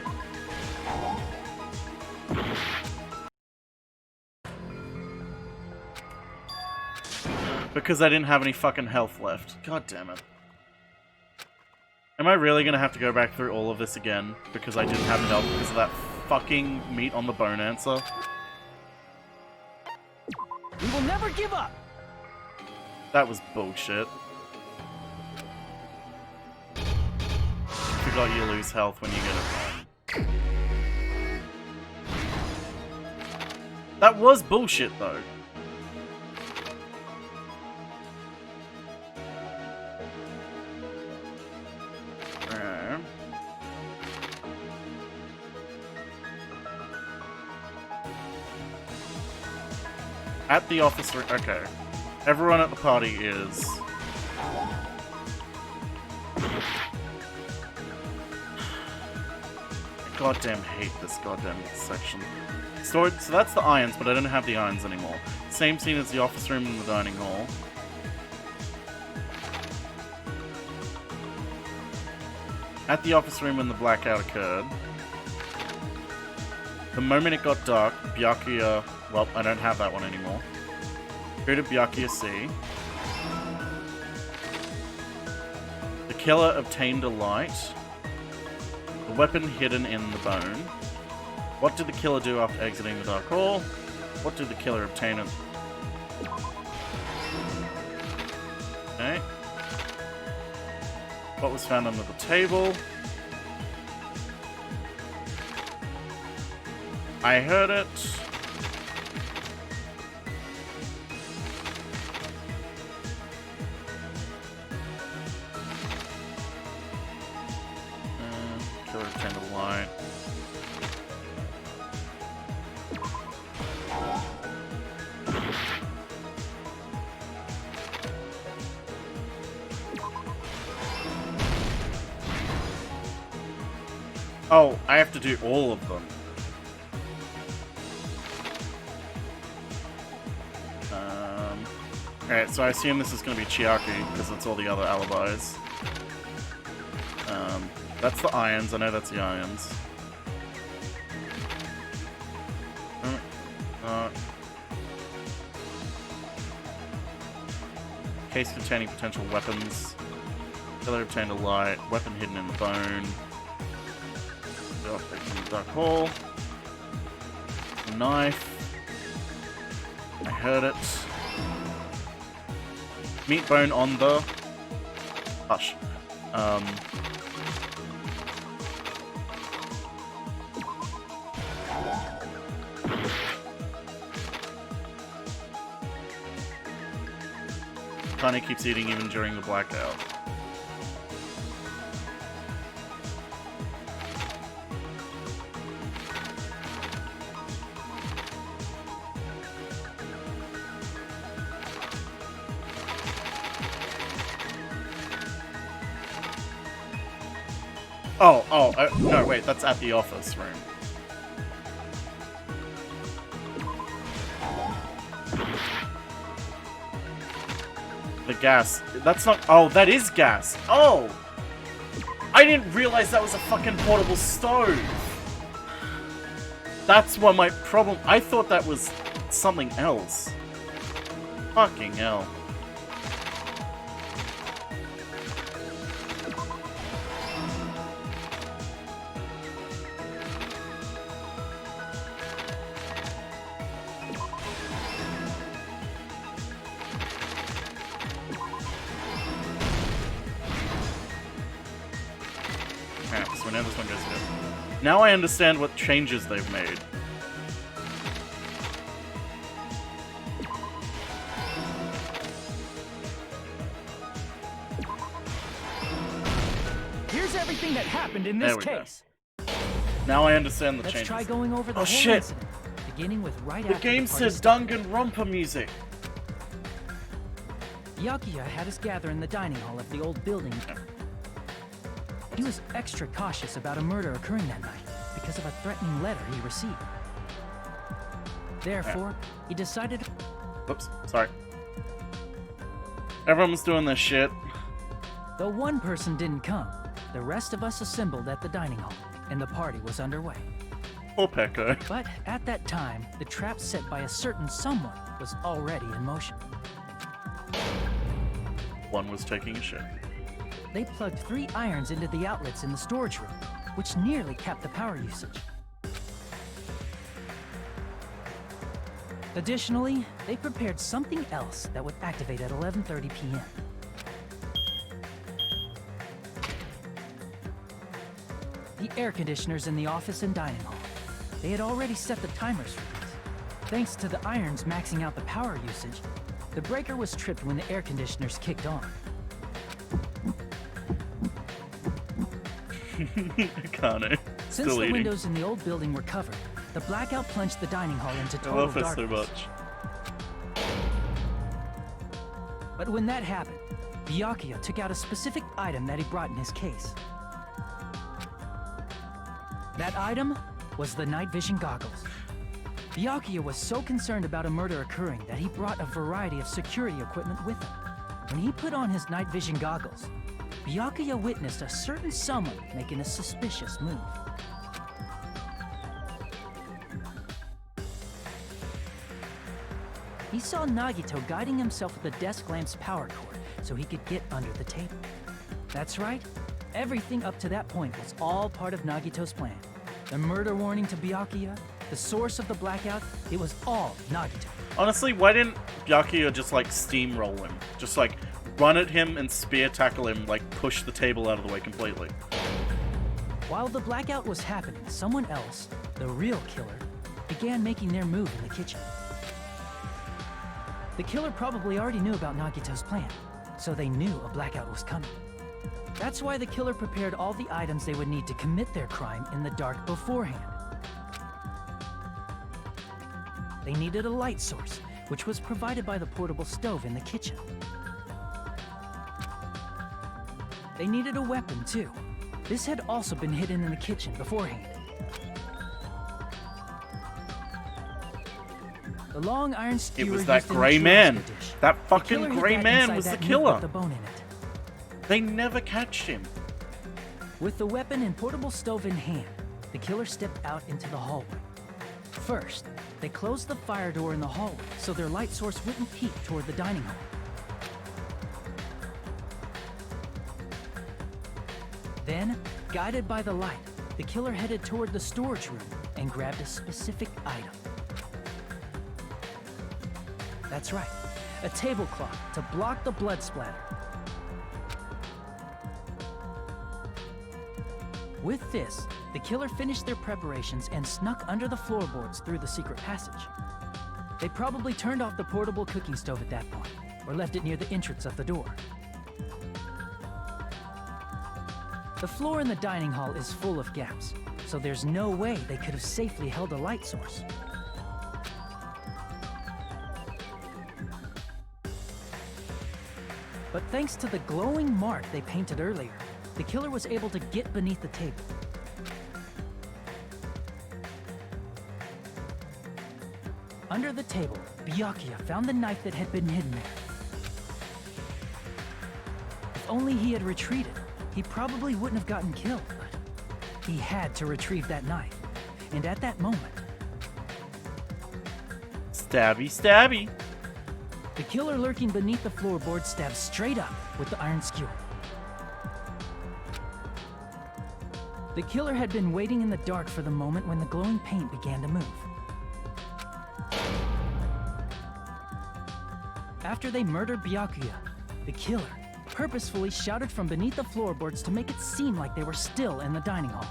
Because I didn't have any fucking health left. God damn it. Am I really gonna have to go back through all of this again because I didn't have health because of that fucking meat on the bone answer? We will never give up! That was bullshit. Forgot you lose health when you get it wrong. That was bullshit though. At the office room. Okay. Everyone at the party is. I goddamn hate this goddamn section. So that's the irons, but I don't have the irons anymore. Same scene as the office room and the dining hall. At the office room when the blackout occurred. The moment it got dark, Byakuya... Well, I don't have that one anymore. Who did Byakuya see? The killer obtained a light. The weapon hidden in the bone. What did the killer do after exiting the dark hall? What did the killer obtain? Okay. What was found under the table? I heard it. Killer obtained a light. Oh, I have to do all of them. Alright, so I assume this is going to be Chiaki, because it's all the other alibis. That's the irons, I know that's the irons. Case containing potential weapons. Killer obtained a light. Weapon hidden in the bone. Dark hole. Knife. I heard it. Meat bone on the... Hush. Connie keeps eating even during the blackout. No, wait, that's at the office room. The gas. That's not... Oh, that is gas. Oh! I didn't realize that was a fucking portable stove. That's what my problem... I thought that was something else. Fucking hell. Now I understand what changes they've made. Here's everything that happened in this case. Now I understand the changes. Let's try going over the whole shit. Incident, beginning with right the after game the party says Danganronpa music. Byakuya had us gather in the dining hall of the old building. He was extra cautious about a murder occurring that night because of a threatening letter he received. Therefore, he decided... Oops, sorry. Everyone was doing this shit. Though one person didn't come, the rest of us assembled at the dining hall, and the party was underway. Poor Pekko. But at that time, the trap set by a certain someone was already in motion. One was taking a shit. They plugged 3 irons into the outlets in the storage room, which nearly capped the power usage. Additionally, they prepared something else that would activate at 11:30 p.m. The air conditioners in the office and dining hall. They had already set the timers for these. Thanks to the irons maxing out the power usage, the breaker was tripped when the air conditioners kicked on. Kane. Since the windows in the old building were covered, the blackout plunged the dining hall into total darkness. I love it so much. But when that happened, Byakuya took out a specific item that he brought in his case. That item was the night vision goggles. Byakuya was so concerned about a murder occurring that he brought a variety of security equipment with him. When he put on his night vision goggles, Byakuya witnessed a certain someone making a suspicious move. He saw Nagito guiding himself with the desk lamp's power cord so he could get under the table. That's right, everything up to that point was all part of Nagito's plan. The murder warning to Byakuya, the source of the blackout, it was all Nagito. Honestly, why didn't Byakuya just like steamroll him? Just like run at him and spear tackle him, like push the table out of the way completely. While the blackout was happening, someone else, the real killer, began making their move in the kitchen. The killer probably already knew about Nagito's plan, so they knew a blackout was coming. That's why the killer prepared all the items they would need to commit their crime in the dark beforehand. They needed a light source, which was provided by the portable stove in the kitchen. They needed a weapon, too. This had also been hidden in the kitchen beforehand. The long iron skewer It was that used in the grey man. churrasco dish. That The fucking killer hid grey that man inside was the that meat killer. with the bone in it. They never catched him. With the weapon and portable stove in hand, the killer stepped out into the hallway. First, they closed the fire door in the hallway so their light source wouldn't peek toward the dining hall. Then, guided by the light, the killer headed toward the storage room and grabbed a specific item. That's right, a tablecloth to block the blood splatter. With this, the killer finished their preparations and snuck under the floorboards through the secret passage. They probably turned off the portable cooking stove at that point, or left it near the entrance of the door. The floor in the dining hall is full of gaps, so there's no way they could have safely held a light source. But thanks to the glowing mark they painted earlier, the killer was able to get beneath the table. Under the table, Byakuya found the knife that had been hidden there. If only he had retreated, he probably wouldn't have gotten killed, but he had to retrieve that knife. And at that moment... Stabby, stabby. The killer lurking beneath the floorboard stabbed straight up with the iron skewer. The killer had been waiting in the dark for the moment when the glowing paint began to move. After they murdered Byakuya, the killer purposefully shouted from beneath the floorboards to make it seem like they were still in the dining hall.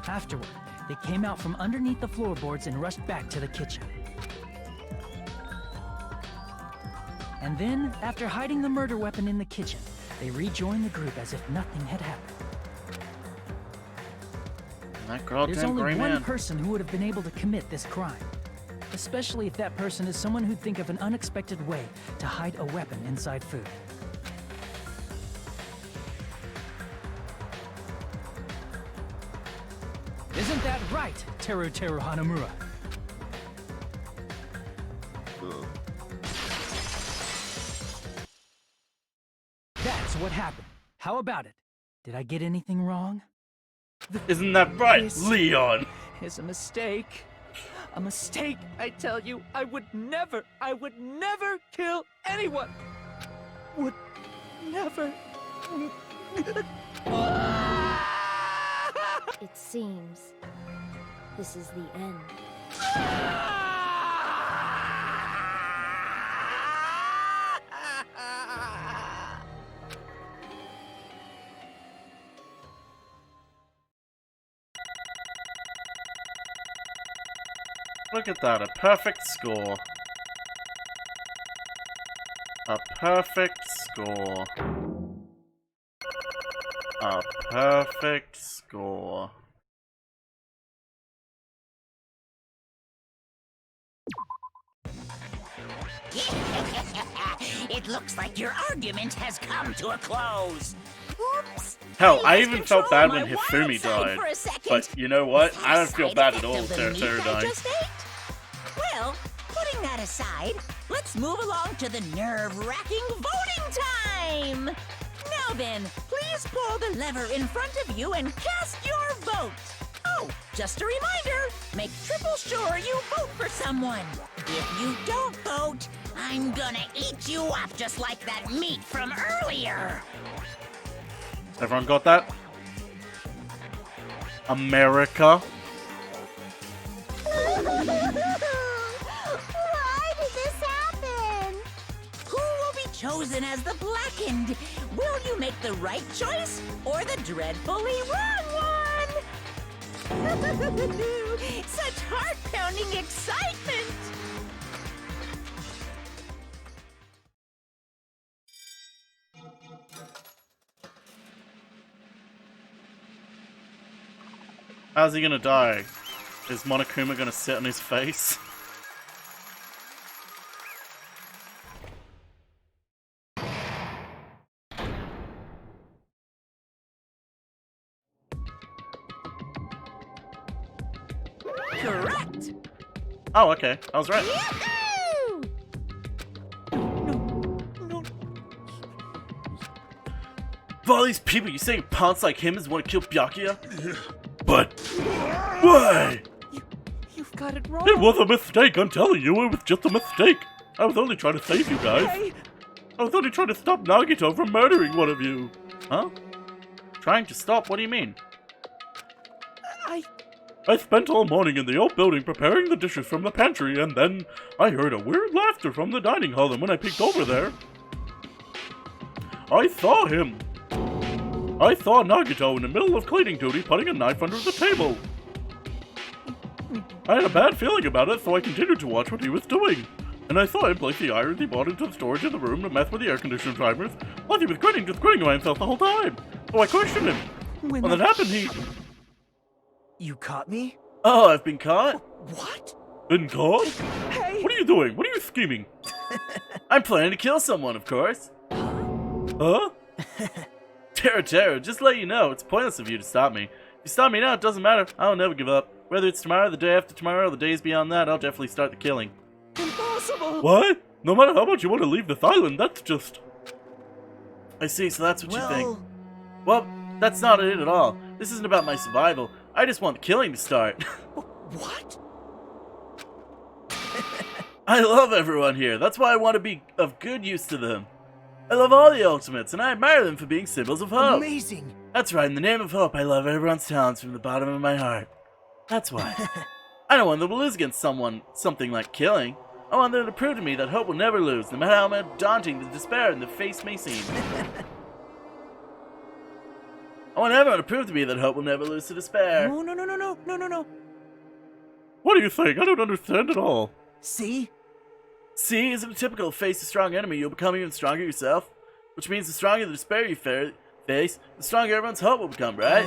Afterward, they came out from underneath the floorboards and rushed back to the kitchen. And then, after hiding the murder weapon in the kitchen, they rejoined the group as if nothing had happened. That girl There's damn only gray one man. person who would have been able to commit this crime. Especially if that person is someone who'd think of an unexpected way to hide a weapon inside food. Isn't that right, Teru Hanamura? That's what happened. How about it? Did I get anything wrong? Isn't that right, This Leon? is a mistake. A mistake, I tell you. I would never kill anyone. Would never. It seems this is the end. Look at that, a perfect score. A perfect score. A perfect score. It looks like your argument has come to a close. Oops. Hell, I lost even felt control bad of when my Hifumi wild side died. for a second. But you know what? I don't feel Side bad at effect all of the Teru meat Teru I dying. just ate? Well, putting that aside, let's move along to the nerve-wracking voting time! Now then, please pull the lever in front of you and cast your vote! Oh, just a reminder, make triple sure you vote for someone. If you don't vote, I'm gonna eat you up just like that meat from earlier! Everyone got that? America? Why did this happen? Who will be chosen as the blackened? Will you make the right choice or the dreadfully wrong one? Such heart-pounding excitement! How's he gonna die? Is Monokuma gonna sit on his face? correct. Oh, okay. I was right. Of all these people, you saying punks like him is want to kill Byakuya? But why? You've got it wrong. It was a mistake, I'm telling you. It was just a mistake. I was only trying to save you guys. Hey. I was only trying to stop Nagito from murdering one of you. Huh? Trying to stop? What do you mean? I spent all morning in the old building preparing the dishes from the pantry, and then I heard a weird laughter from the dining hall, and when I peeked over there, I saw him. I saw Nagito in the middle of cleaning duty putting a knife under the table. I had a bad feeling about it, so I continued to watch what he was doing. And I saw him place the irons he bought into the storage in the room to mess with the air conditioner drivers, while he was grinning, just grinning by himself the whole time. So I questioned him. When that happened, he... You caught me? Oh, I've been caught? What? Been caught? Hey! What are you doing? What are you scheming? I'm planning to kill someone, of course. Huh? Tara, just to let you know, it's pointless of you to stop me. If you stop me now, it doesn't matter. I'll never give up. Whether it's tomorrow, the day after tomorrow, or the days beyond that, I'll definitely start the killing. Impossible! What? No matter how much you want to leave this island, that's just... I see, so that's what you think. Well, that's not it at all. This isn't about my survival. I just want the killing to start. What? I love everyone here. That's why I want to be of good use to them. I love all the Ultimates, and I admire them for being symbols of hope. Amazing. That's right, in the name of hope, I love everyone's talents from the bottom of my heart. That's why. I don't want them to lose against something like killing. I want them to prove to me that hope will never lose, no matter how daunting the despair in the face may seem. I want everyone to prove to me that hope will never lose to despair. No. What do you think? I don't understand at all. See? See, isn't it typical to face a strong enemy, you'll become even stronger yourself? Which means the stronger the despair you face, the stronger everyone's hope will become, right?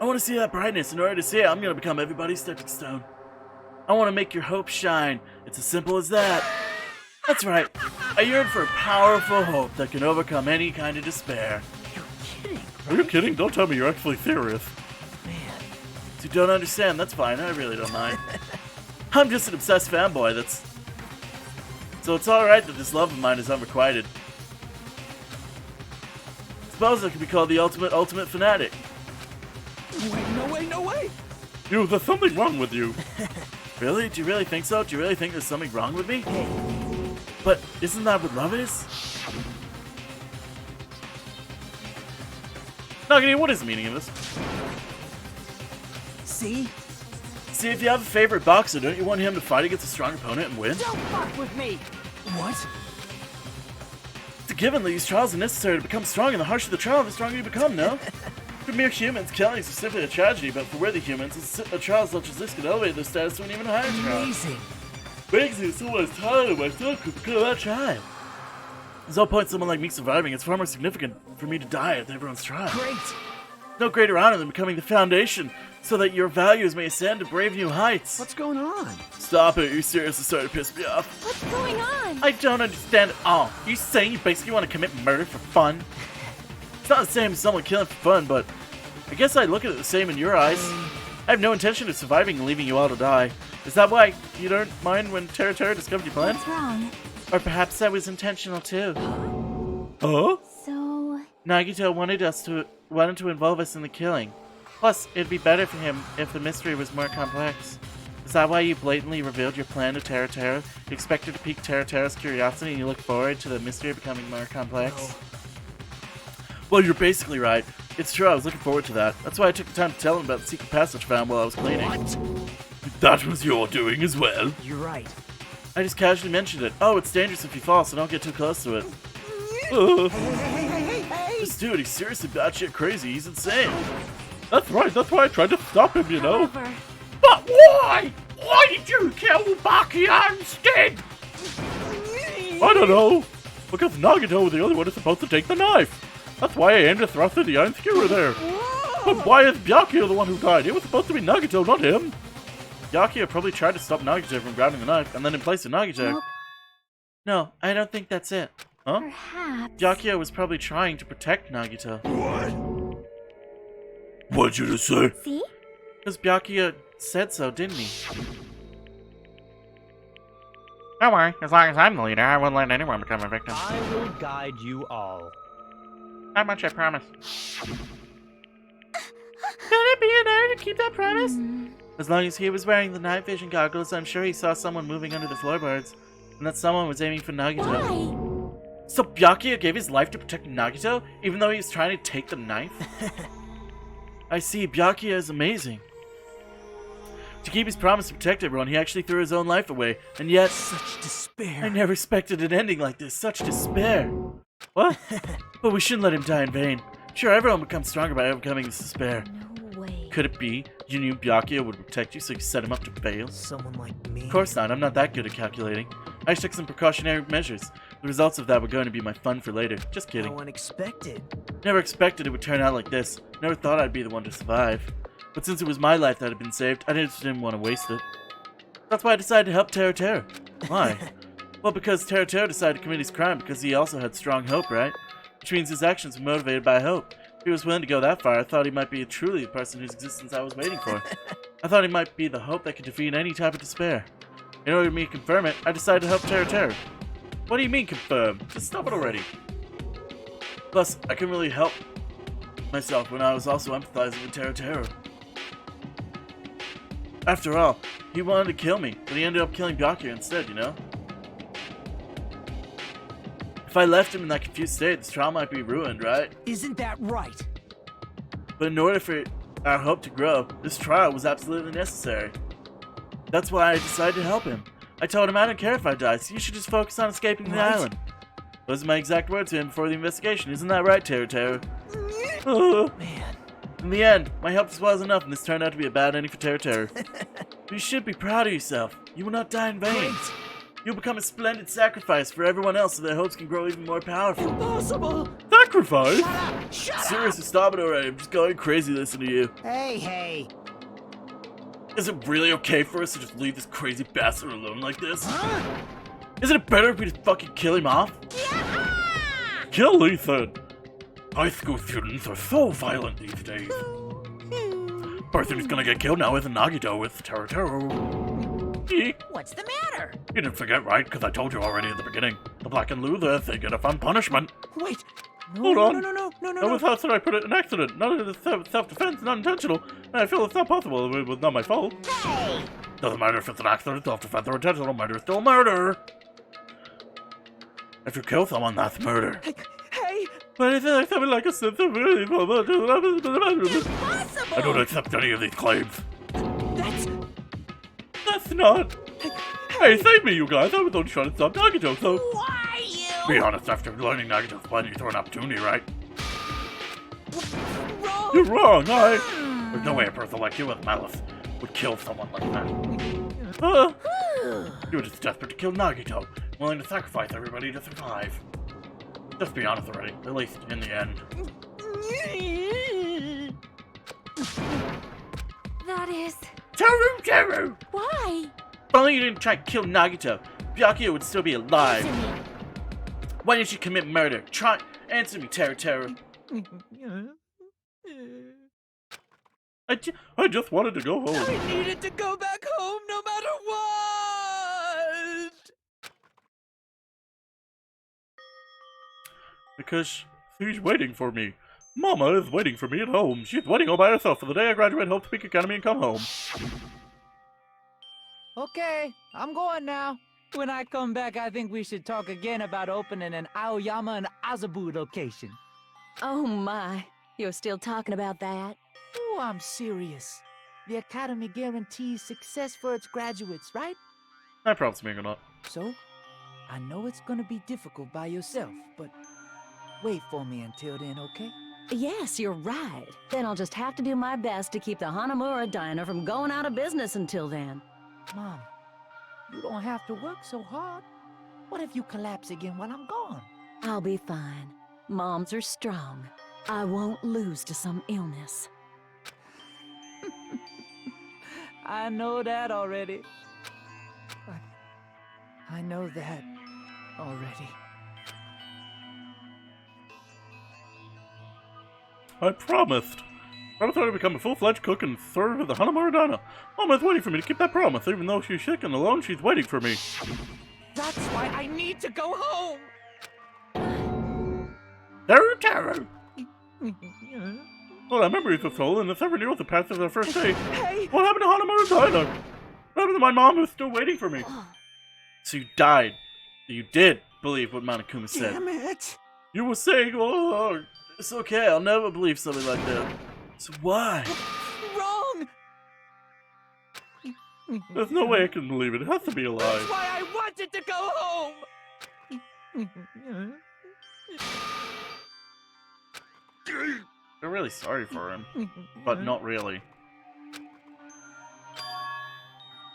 I want to see that brightness. In order to see it, I'm going to become everybody's stepping stone. I want to make your hope shine. It's as simple as that. That's right. I yearn for a powerful hope that can overcome any kind of despair. Are you kidding? Don't tell me you're actually serious. Man. If you don't understand, that's fine. I really don't mind. I'm just an obsessed fanboy, So it's alright that this love of mine is unrequited. Suppose I could be called the ultimate fanatic. No way! You, there's something wrong with you. Really? Do you really think so? Do you really think there's something wrong with me? But isn't that what love is? Nagini, what is the meaning of this? See? See, if you have a favorite boxer, don't you want him to fight against a strong opponent and win? Don't fuck with me! What? It's a given that these trials are necessary to become strong, and the harsher the trial, the stronger you become, no? For mere humans, killing is simply a tragedy, but for worthy humans, a trial such as this can elevate their status to an even higher trial. Amazing. Makes me so much tired of myself because of that trial. There's no point in someone like me surviving. It's far more significant for me to die at everyone's trial. Great. No greater honor than becoming the foundation, so that your values may ascend to brave new heights. What's going on? Stop it, you seriously starting to piss me off. What's going on? I don't understand at all. You saying you basically want to commit murder for fun? It's not the same as someone killing for fun, but I guess I look at it the same in your eyes. I have no intention of surviving and leaving you all to die. Is that why you don't mind when Tara discovered your plan? What's wrong? Or perhaps that was intentional too. Huh? So... Nagito wanted to involve us in the killing. Plus, it'd be better for him if the mystery was more complex. Is that why you blatantly revealed your plan to Tara? You expected to pique Tara's curiosity and you look forward to the mystery becoming more complex? No. Well, you're basically right. It's true, I was looking forward to that. That's why I took the time to tell him about the secret passage found while I was cleaning. What? That was your doing as well. You're right. I just casually mentioned it. Oh, it's dangerous if you fall, so don't get too close to it. Hey! This dude, he's seriously batshit crazy. He's insane. That's right, that's why I tried to stop him, you know. However... But why? Why did you kill Byakuya instead? I don't know. Because Nagito was the only one who's supposed to take the knife. That's why I aimed to thrust in the iron skewer there. But why is Byakuya the one who died? It was supposed to be Nagito, not him. Byakuya probably tried to stop Nagito from grabbing the knife, and then in place of Nagito. Nope. No, I don't think that's it. Huh? Perhaps... Byakuya was probably trying to protect Nagito. What? What'd you just say? See? Because Byakuya said so, didn't he? Don't worry, as long as I'm the leader, I won't let anyone become a victim. I will guide you all. That much I promise. Could it be an error to keep that promise? As long as he was wearing the night vision goggles, I'm sure he saw someone moving under the floorboards, and that someone was aiming for Nagito. Why? So Byakuya gave his life to protect Nagito, even though he was trying to take the knife? I see, Byakuya is amazing. To keep his promise to protect everyone, he actually threw his own life away, and yet... Such despair. I never expected an ending like this, such despair. What? But we shouldn't let him die in vain. Sure, everyone becomes stronger by overcoming his despair. No way. Could it be you knew Byakuya would protect you, so you set him up to fail? Someone like me? Of course not, I'm not that good at calculating. I took some precautionary measures. The results of that were going to be my fun for later. Just kidding. How unexpected. Never expected it would turn out like this. Never thought I'd be the one to survive. But since it was my life that had been saved, I just didn't want to waste it. That's why I decided to help Teru. Why? Well, because Teru decided to commit his crime because he also had strong hope, right? Which means his actions were motivated by hope. If he was willing to go that far, I thought he might be truly the person whose existence I was waiting for. I thought he might be the hope that could defeat any type of despair. In order for me to confirm it, I decided to help Teru. What do you mean confirm? Just stop it already. Plus, I couldn't really help myself when I was also empathizing with Teru. After all, he wanted to kill me, but he ended up killing Byakuya instead, you know? If I left him in that confused state, this trial might be ruined, right? Isn't that right? But in order for our hope to grow, this trial was absolutely necessary. That's why I decided to help him. I told him I don't care if I die, so you should just focus on escaping the island. Those are my exact words to him before the investigation. Isn't that right, Teru? Oh. Man. In the end, my help was enough, and this turned out to be a bad ending for Teru. You should be proud of yourself. You will not die in vain. Great. You'll become a splendid sacrifice for everyone else so their hopes can grow even more powerful. Impossible! Sacrifice? Shut up! Seriously, stop it already. I'm just going crazy listening to you. Hey. Is it really okay for us to just leave this crazy bastard alone like this? Huh? Isn't it better if we just fucking kill him off? Yeah! Kill Ethan! High school students are so violent these days. Person who's gonna get killed now isn't Nagito, it's Teru. What's the matter? You didn't forget, right? Because I told you already at the beginning. The Black and Luther, they get a fun punishment. Wait. Hold on. No. That was how should I put it? An accident. Not a self-defense, not intentional. And I feel it's not possible. It was not my fault. Hey! Doesn't matter if it's an accident, self-defense, or intentional. Murder is still murder. If you kill someone, that's murder. Hey! But is it something like a sense of Impossible! I don't accept any of these claims. That's not. Hey, save me, you guys. I was only trying to stop Nagito, so... Why you? Be honest, after learning Nagito's plan, you throw an opportunity, right? Wrong. You're wrong. There's no way a person like you with malice would kill someone like that. You're just desperate to kill Nagito, willing to sacrifice everybody to survive. Just be honest already, at least in the end. That is... Teru! Why? If only you didn't try to kill Nagito, Byakuya would still be alive. Why didn't you commit murder? Answer me, Teru. I just wanted to go home. I needed to go back home no matter what! Because she's waiting for me. Mama is waiting for me at home. She's waiting all by herself for the day I graduate Hope Peak Academy and come home. Okay, I'm going now. When I come back, I think we should talk again about opening an Aoyama and Azabu location. Oh my, you're still talking about that? Oh, I'm serious. The Academy guarantees success for its graduates, right? I promise me or not. So, I know it's gonna be difficult by yourself, but wait for me until then, okay? Yes, you're right. Then I'll just have to do my best to keep the Hanamura Diner from going out of business until then. Mom, you don't have to work so hard. What if you collapse again while I'm gone? I'll be fine. Moms are strong. I won't lose to some illness. I know that already. I know that already. I promised. I thought I'd become a full-fledged cook and serve at the Hanamura Diner. Mama's waiting for me to keep that promise. Even though she's sick and alone, she's waiting for me. That's why I need to go home! Teru! Well, our memories were stolen, and the 7-year-old had passed as our first day. Hey! What happened to Hanamura Diner? What happened to my mom who's still waiting for me? So you died. You did believe what Monokuma said. Damn it! You were saying, oh, it's okay, I'll never believe something like that. So why? Wrong! There's no way I can believe it. It has to be a lie. That's why I wanted to go home! You're really sorry for him, but not really.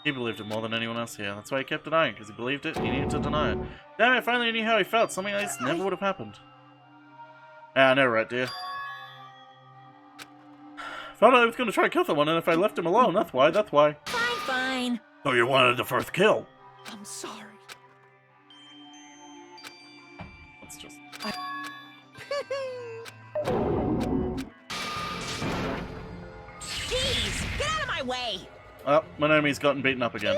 He believed it more than anyone else here. That's why he kept denying, because he believed it, he needed to deny it. Damn it, finally knew how he felt. Something like this never would have happened. Yeah, I know, right, dear? Thought I was going to try to kill someone, and if I left him alone, that's why. Fine. So you wanted the first kill? I'm sorry. Let's just... Jeez, get out of my way! Oh, my enemy's gotten beaten up again.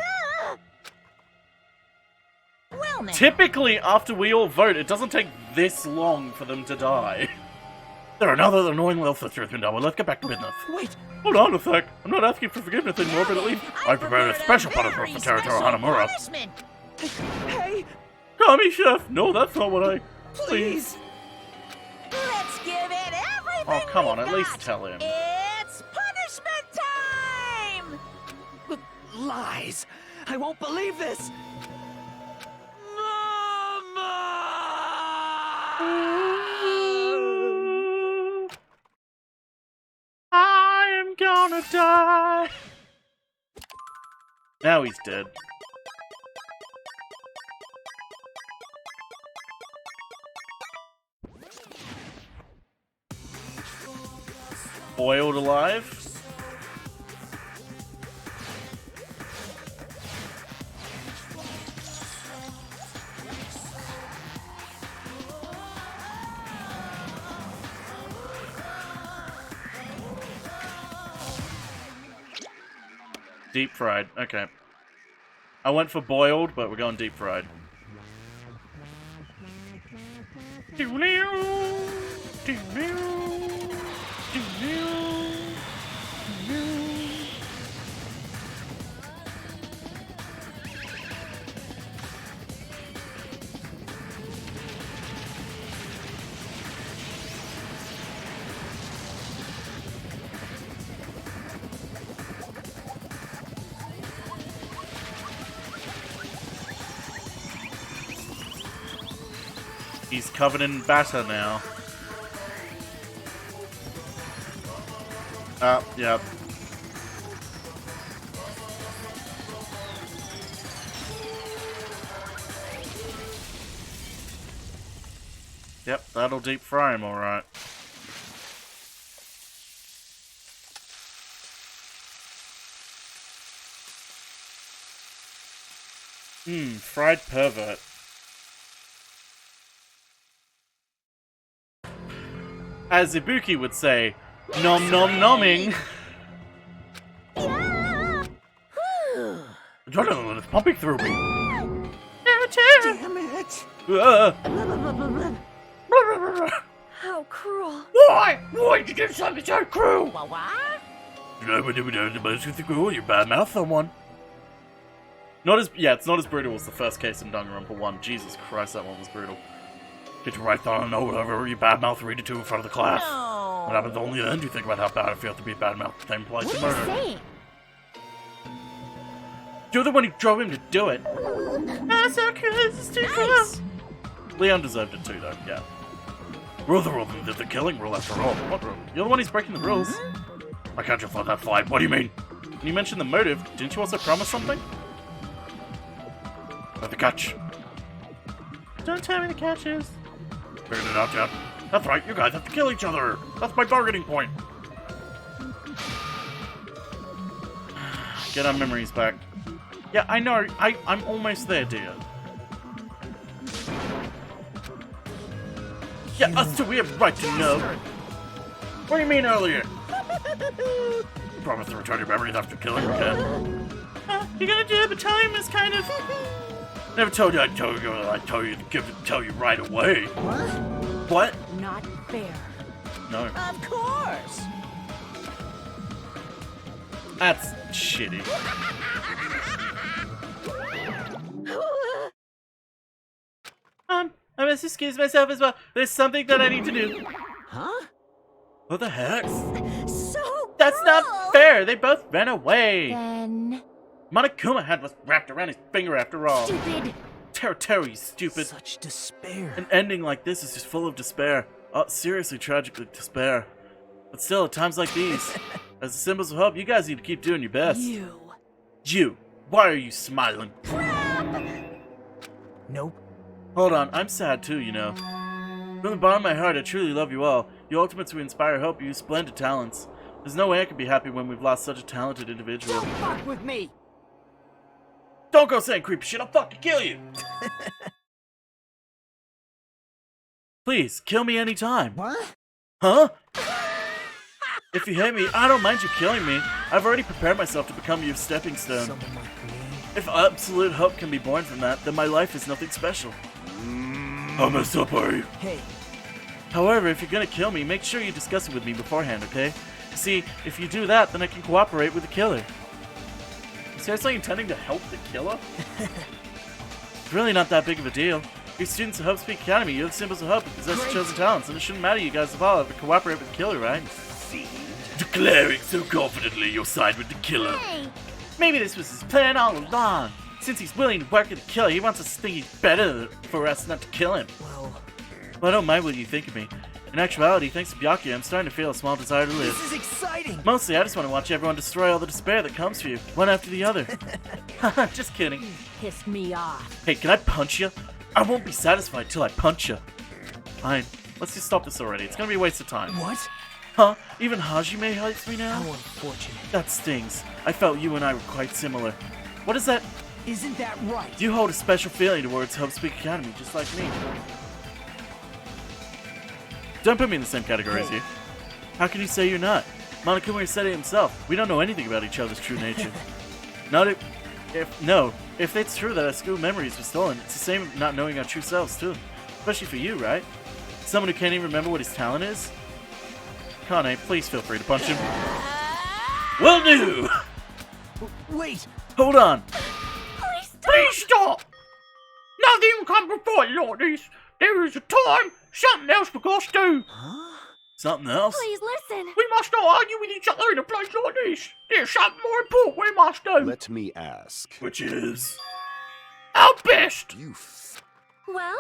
Well, now. Typically, after we all vote, it doesn't take this long for them to die. There are now that annoying little sisters been done with. Let's get back to business. Wait. Hold on a sec. I'm not asking for forgiveness anymore, but at least I prepared a special punishment for Territory Hanamura. Hey! Kami, chef! No, that's not what I... Please! Let's give it everything. Oh, come on, we've at least got. tell him. It's punishment time! Lies! I won't believe this! I am gonna die! Now he's dead. Boiled alive? Deep fried, okay. I went for boiled, but we're going deep fried. He's covered in batter now. Yep. Yep, that'll deep fry him alright. Fried pervert. As Ibuki would say, nom nom nomming. Adrenaline is pumping through me. Damn it! How cruel. Why? Why did you do something so cruel? What? You badmouth someone. It's not as brutal as the first case in Danganronpa 1. Jesus Christ, that one was brutal. Did you write that on a note whenever you badmouth read it to in front of the class? No. What happens only then do you think about how bad it feels to be badmouth the same place What to are you murder? saying? You're the one who drove him to do it. Nice. Leon deserved it too, though, yeah. Rules are rules, and there's a killing rule after all. What rule? You're the one who's breaking the rules. I can't just let that slide. What do you mean? When you mentioned the motive, didn't you also promise something? What's the catch? Don't tell me the catch is. Figured it out yet? That's right, you guys have to kill each other. That's my bargaining point. Get our memories back. Yeah, I know. I'm almost there, dear. Yeah, us two, we have right to know. What do you mean earlier? Promise to return your memories after killing him again. You're gonna do it, but tell him it's kind of... Never told you I'd tell you to tell you right away. What? Not fair. No. Of course. That's shitty. I must excuse myself as well. There's something that I need to do. Huh? What the heck? So That's not fair. They both ran away. Then... Monokuma had what's wrapped around his finger after all. Stupid. Teru, you stupid. Such despair. An ending like this is just full of despair. Oh, seriously, tragically despair. But still, at times like these, as the symbols of hope, you guys need to keep doing your best. You. Why are you smiling? Nope. Hold on, I'm sad too, you know. From the bottom of my heart, I truly love you all. You ultimates who inspire hope, you use splendid talents. There's no way I could be happy when we've lost such a talented individual. Don't fuck with me! Don't go saying creepy shit, I'll fucking kill you! Please, kill me anytime. What? Huh? If you hate me, I don't mind you killing me. I've already prepared myself to become your stepping stone. Someone like me. If absolute hope can be born from that, then my life is nothing special. How messed up are you? Hey. However, if you're gonna kill me, make sure you discuss it with me beforehand, okay? See, if you do that, then I can cooperate with the killer. Seriously intending to help the killer? It's really not that big of a deal. You're students of Hope Speak Academy, you're the symbols of hope and possess the chosen talents, and it shouldn't matter you guys have all have to cooperate with the killer, right? Declaring so confidently you'll side with the killer. Hey. Maybe this was his plan all along. Since he's willing to work with the killer, he wants us to think he's better for us not to kill him. Well, I don't mind what you think of me. In actuality, thanks to Byakuya, I'm starting to feel a small desire to live. this is exciting. Mostly, I just want to watch everyone destroy all the despair that comes for you, one after the other. Just kidding. Pissed me off. Hey, can I punch you? I won't be satisfied till I punch you. Fine, let's just stop this already. It's gonna be a waste of time. What? Huh? Even Hajime hates me now? How unfortunate. That stings. I felt you and I were quite similar. What is that? Isn't that right? You hold a special feeling towards Hope Speak Academy, just like me. Don't put me in the same category as you. How can you say you're not? Monokuma said it himself. We don't know anything about each other's true nature. If it's true that our school memories were stolen, it's the same as not knowing our true selves too. Especially for you, right? Someone who can't even remember what his talent is? Kane, please feel free to punch him. Will do! Wait! Hold on! Please stop! Nothing can be fought like this. There is a time something else we must do. Something else? Please listen. We must not argue with each other in a place like this. There's something more important we must do. Let me ask. Which is? Our best. Well?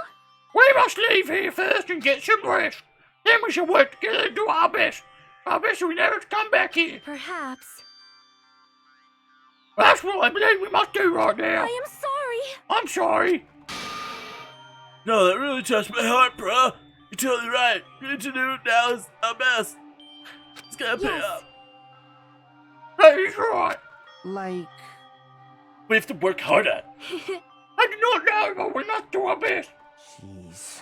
We must leave here first and get some rest. Then we shall work together and do our best. Our best so we never come back here. Perhaps. That's what I believe we must do right now. I am sorry. I'm sorry. No, that really touched my heart, bro. You're totally right. We need to do it now is our best. It's gonna pay up. That is right. Like... We have to work harder. I do not know, but we must do our best. Jeez.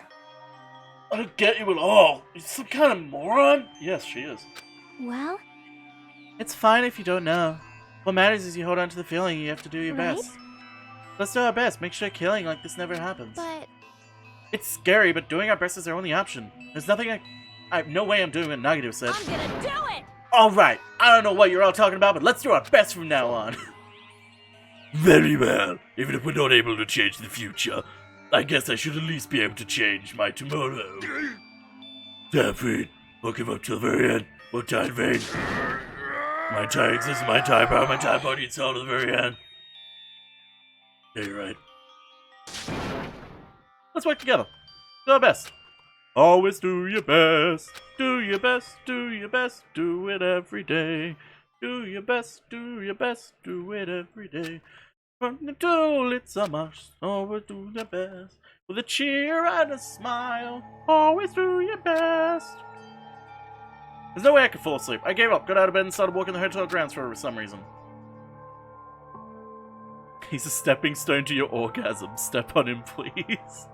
I don't get you at all. You're some kind of moron? Yes, she is. Well? It's fine if you don't know. What matters is you hold on to the feeling you have to do your Right? best. Let's do our best. Make sure killing like this never happens. But... It's scary, but doing our best is our only option. There's nothing no way I'm doing what Nagito said. I'm gonna do it! Alright, I don't know what you're all talking about, but let's do our best from now on. Very well. Even if we're not able to change the future, I guess I should at least be able to change my tomorrow. Daphne, I'll give up till the very end. Won't die in vain. My entire existence, my entire power, my entire body, it's all to the very end. Yeah, you're right. Let's work together. Do our best. Always do your best. Do your best, do your best, do it every day. Do your best, do your best, do it every day. From the tool, it's a must. Always do your best. With a cheer and a smile. Always do your best. There's no way I could fall asleep. I gave up, got out of bed and started walking the hotel grounds for some reason. He's a stepping stone to your orgasm. Step on him, please.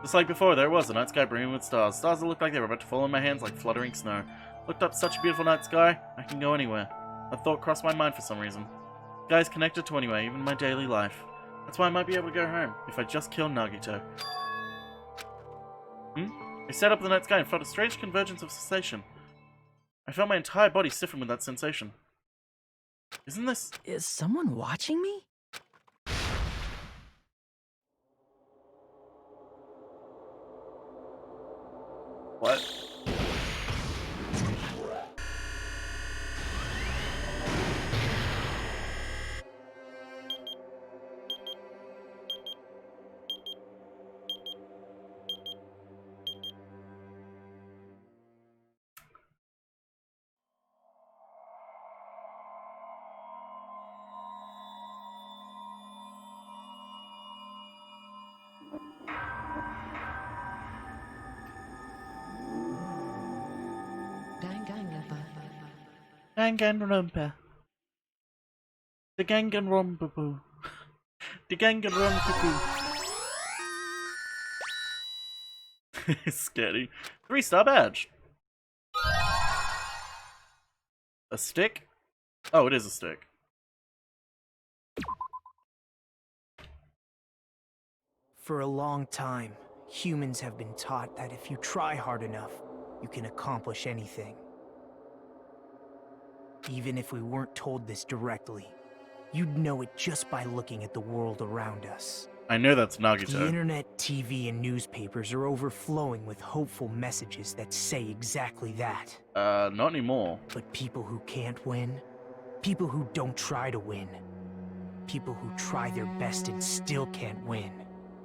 Just like before, there it was, a night sky brimming with stars. Stars that looked like they were about to fall in my hands like fluttering snow. Looked up such a beautiful night sky, I can go anywhere. A thought crossed my mind for some reason. The sky's connected to anywhere, even my daily life. That's why I might be able to go home, if I just kill Nagito. I sat up in the night sky and felt a strange convergence of sensation. I felt my entire body stiffen with that sensation. Isn't this... Is someone watching me? What? Danganronpa. The Danganronpa. The Danganronpa. Scary. 3-star badge. A stick? Oh, it is a stick. For a long time, humans have been taught that if you try hard enough, you can accomplish anything. Even if we weren't told this directly, you'd know it just by looking at the world around us. I know that's Nagito. The internet, TV, and newspapers are overflowing with hopeful messages that say exactly that. Not anymore. But people who can't win, people who don't try to win, people who try their best and still can't win,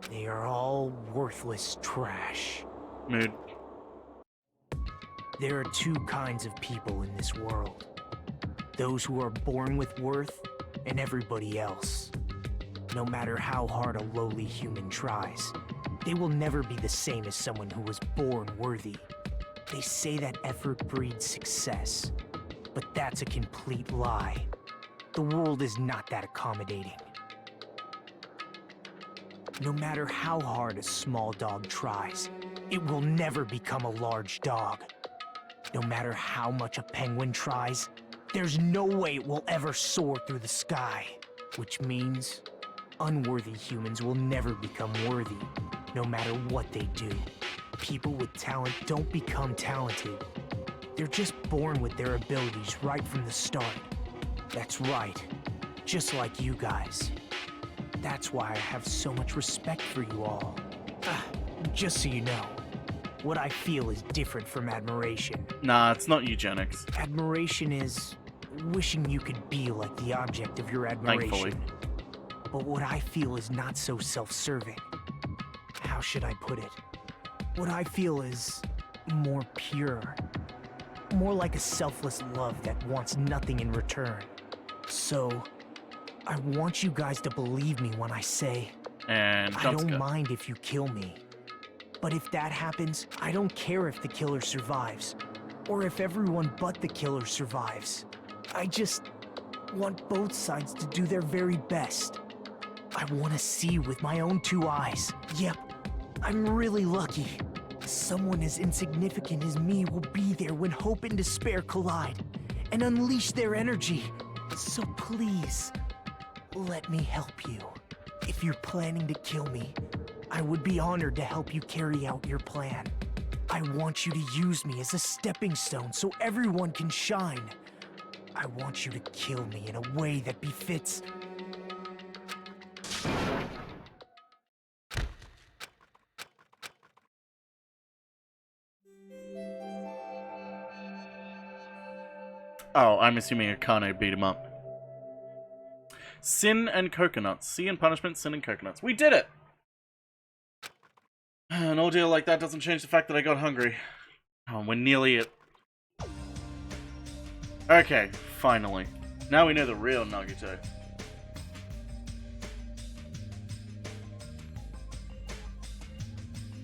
they are all worthless trash. Mood. There are two kinds of people in this world. Those who are born with worth, and everybody else. No matter how hard a lowly human tries, they will never be the same as someone who was born worthy. They say that effort breeds success, but that's a complete lie. The world is not that accommodating. No matter how hard a small dog tries, it will never become a large dog. No matter how much a penguin tries, there's no way it will ever soar through the sky. Which means, unworthy humans will never become worthy, no matter what they do. People with talent don't become talented. They're just born with their abilities right from the start. That's right, just like you guys. That's why I have so much respect for you all. Just so you know, what I feel is different from admiration. Nah, it's not eugenics. Admiration is wishing you could be like the object of your admiration. Thankfully. But what I feel is not so self-serving. How should I put it? What I feel is more pure. More like a selfless love that wants nothing in return. So, I want you guys to believe me when I say, and I don't mind if you kill me. But if that happens, I don't care if the killer survives, or if everyone but the killer survives. I just want both sides to do their very best. I want to see with my own two eyes. Yep, I'm really lucky. Someone as insignificant as me will be there when hope and despair collide, and unleash their energy. So please, let me help you. If you're planning to kill me, I would be honored to help you carry out your plan. I want you to use me as a stepping stone so everyone can shine. I want you to kill me in a way that befits... Oh, I'm assuming Akane beat him up. Sin and coconuts. Sea and punishment, sin and coconuts. We did it! An ordeal like that doesn't change the fact that I got hungry. Oh, we're nearly at... Okay, finally. Now we know the real Nagito.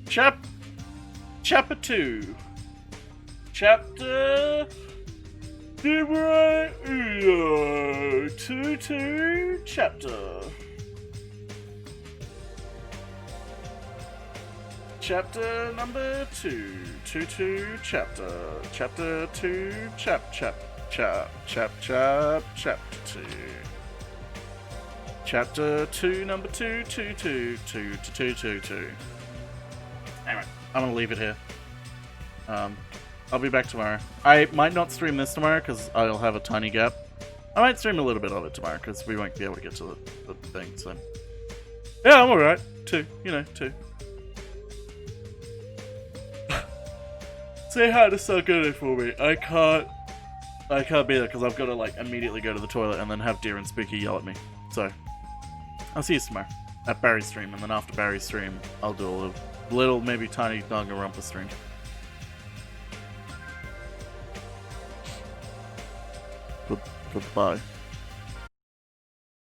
Chapter 2. Chapter... 22 chapter. Chapter number 2. 2 chapter. Chapter 2 chapter 2. Chapter 2 number 2 2. Anyway, I'm gonna leave it here. I'll be back tomorrow. I might not stream this tomorrow because I'll have a tiny gap. I might stream a little bit of it tomorrow because we won't be able to get to the thing, so. Yeah, I'm alright. 2. You know, 2. Say hi to Sargone for me. I can't be there because I've got to like immediately go to the toilet and then have Deer and Spooky yell at me. So, I'll see you tomorrow at Barry's stream, and then after Barry's stream, I'll do a little maybe tiny Danganronpa stream. Goodbye.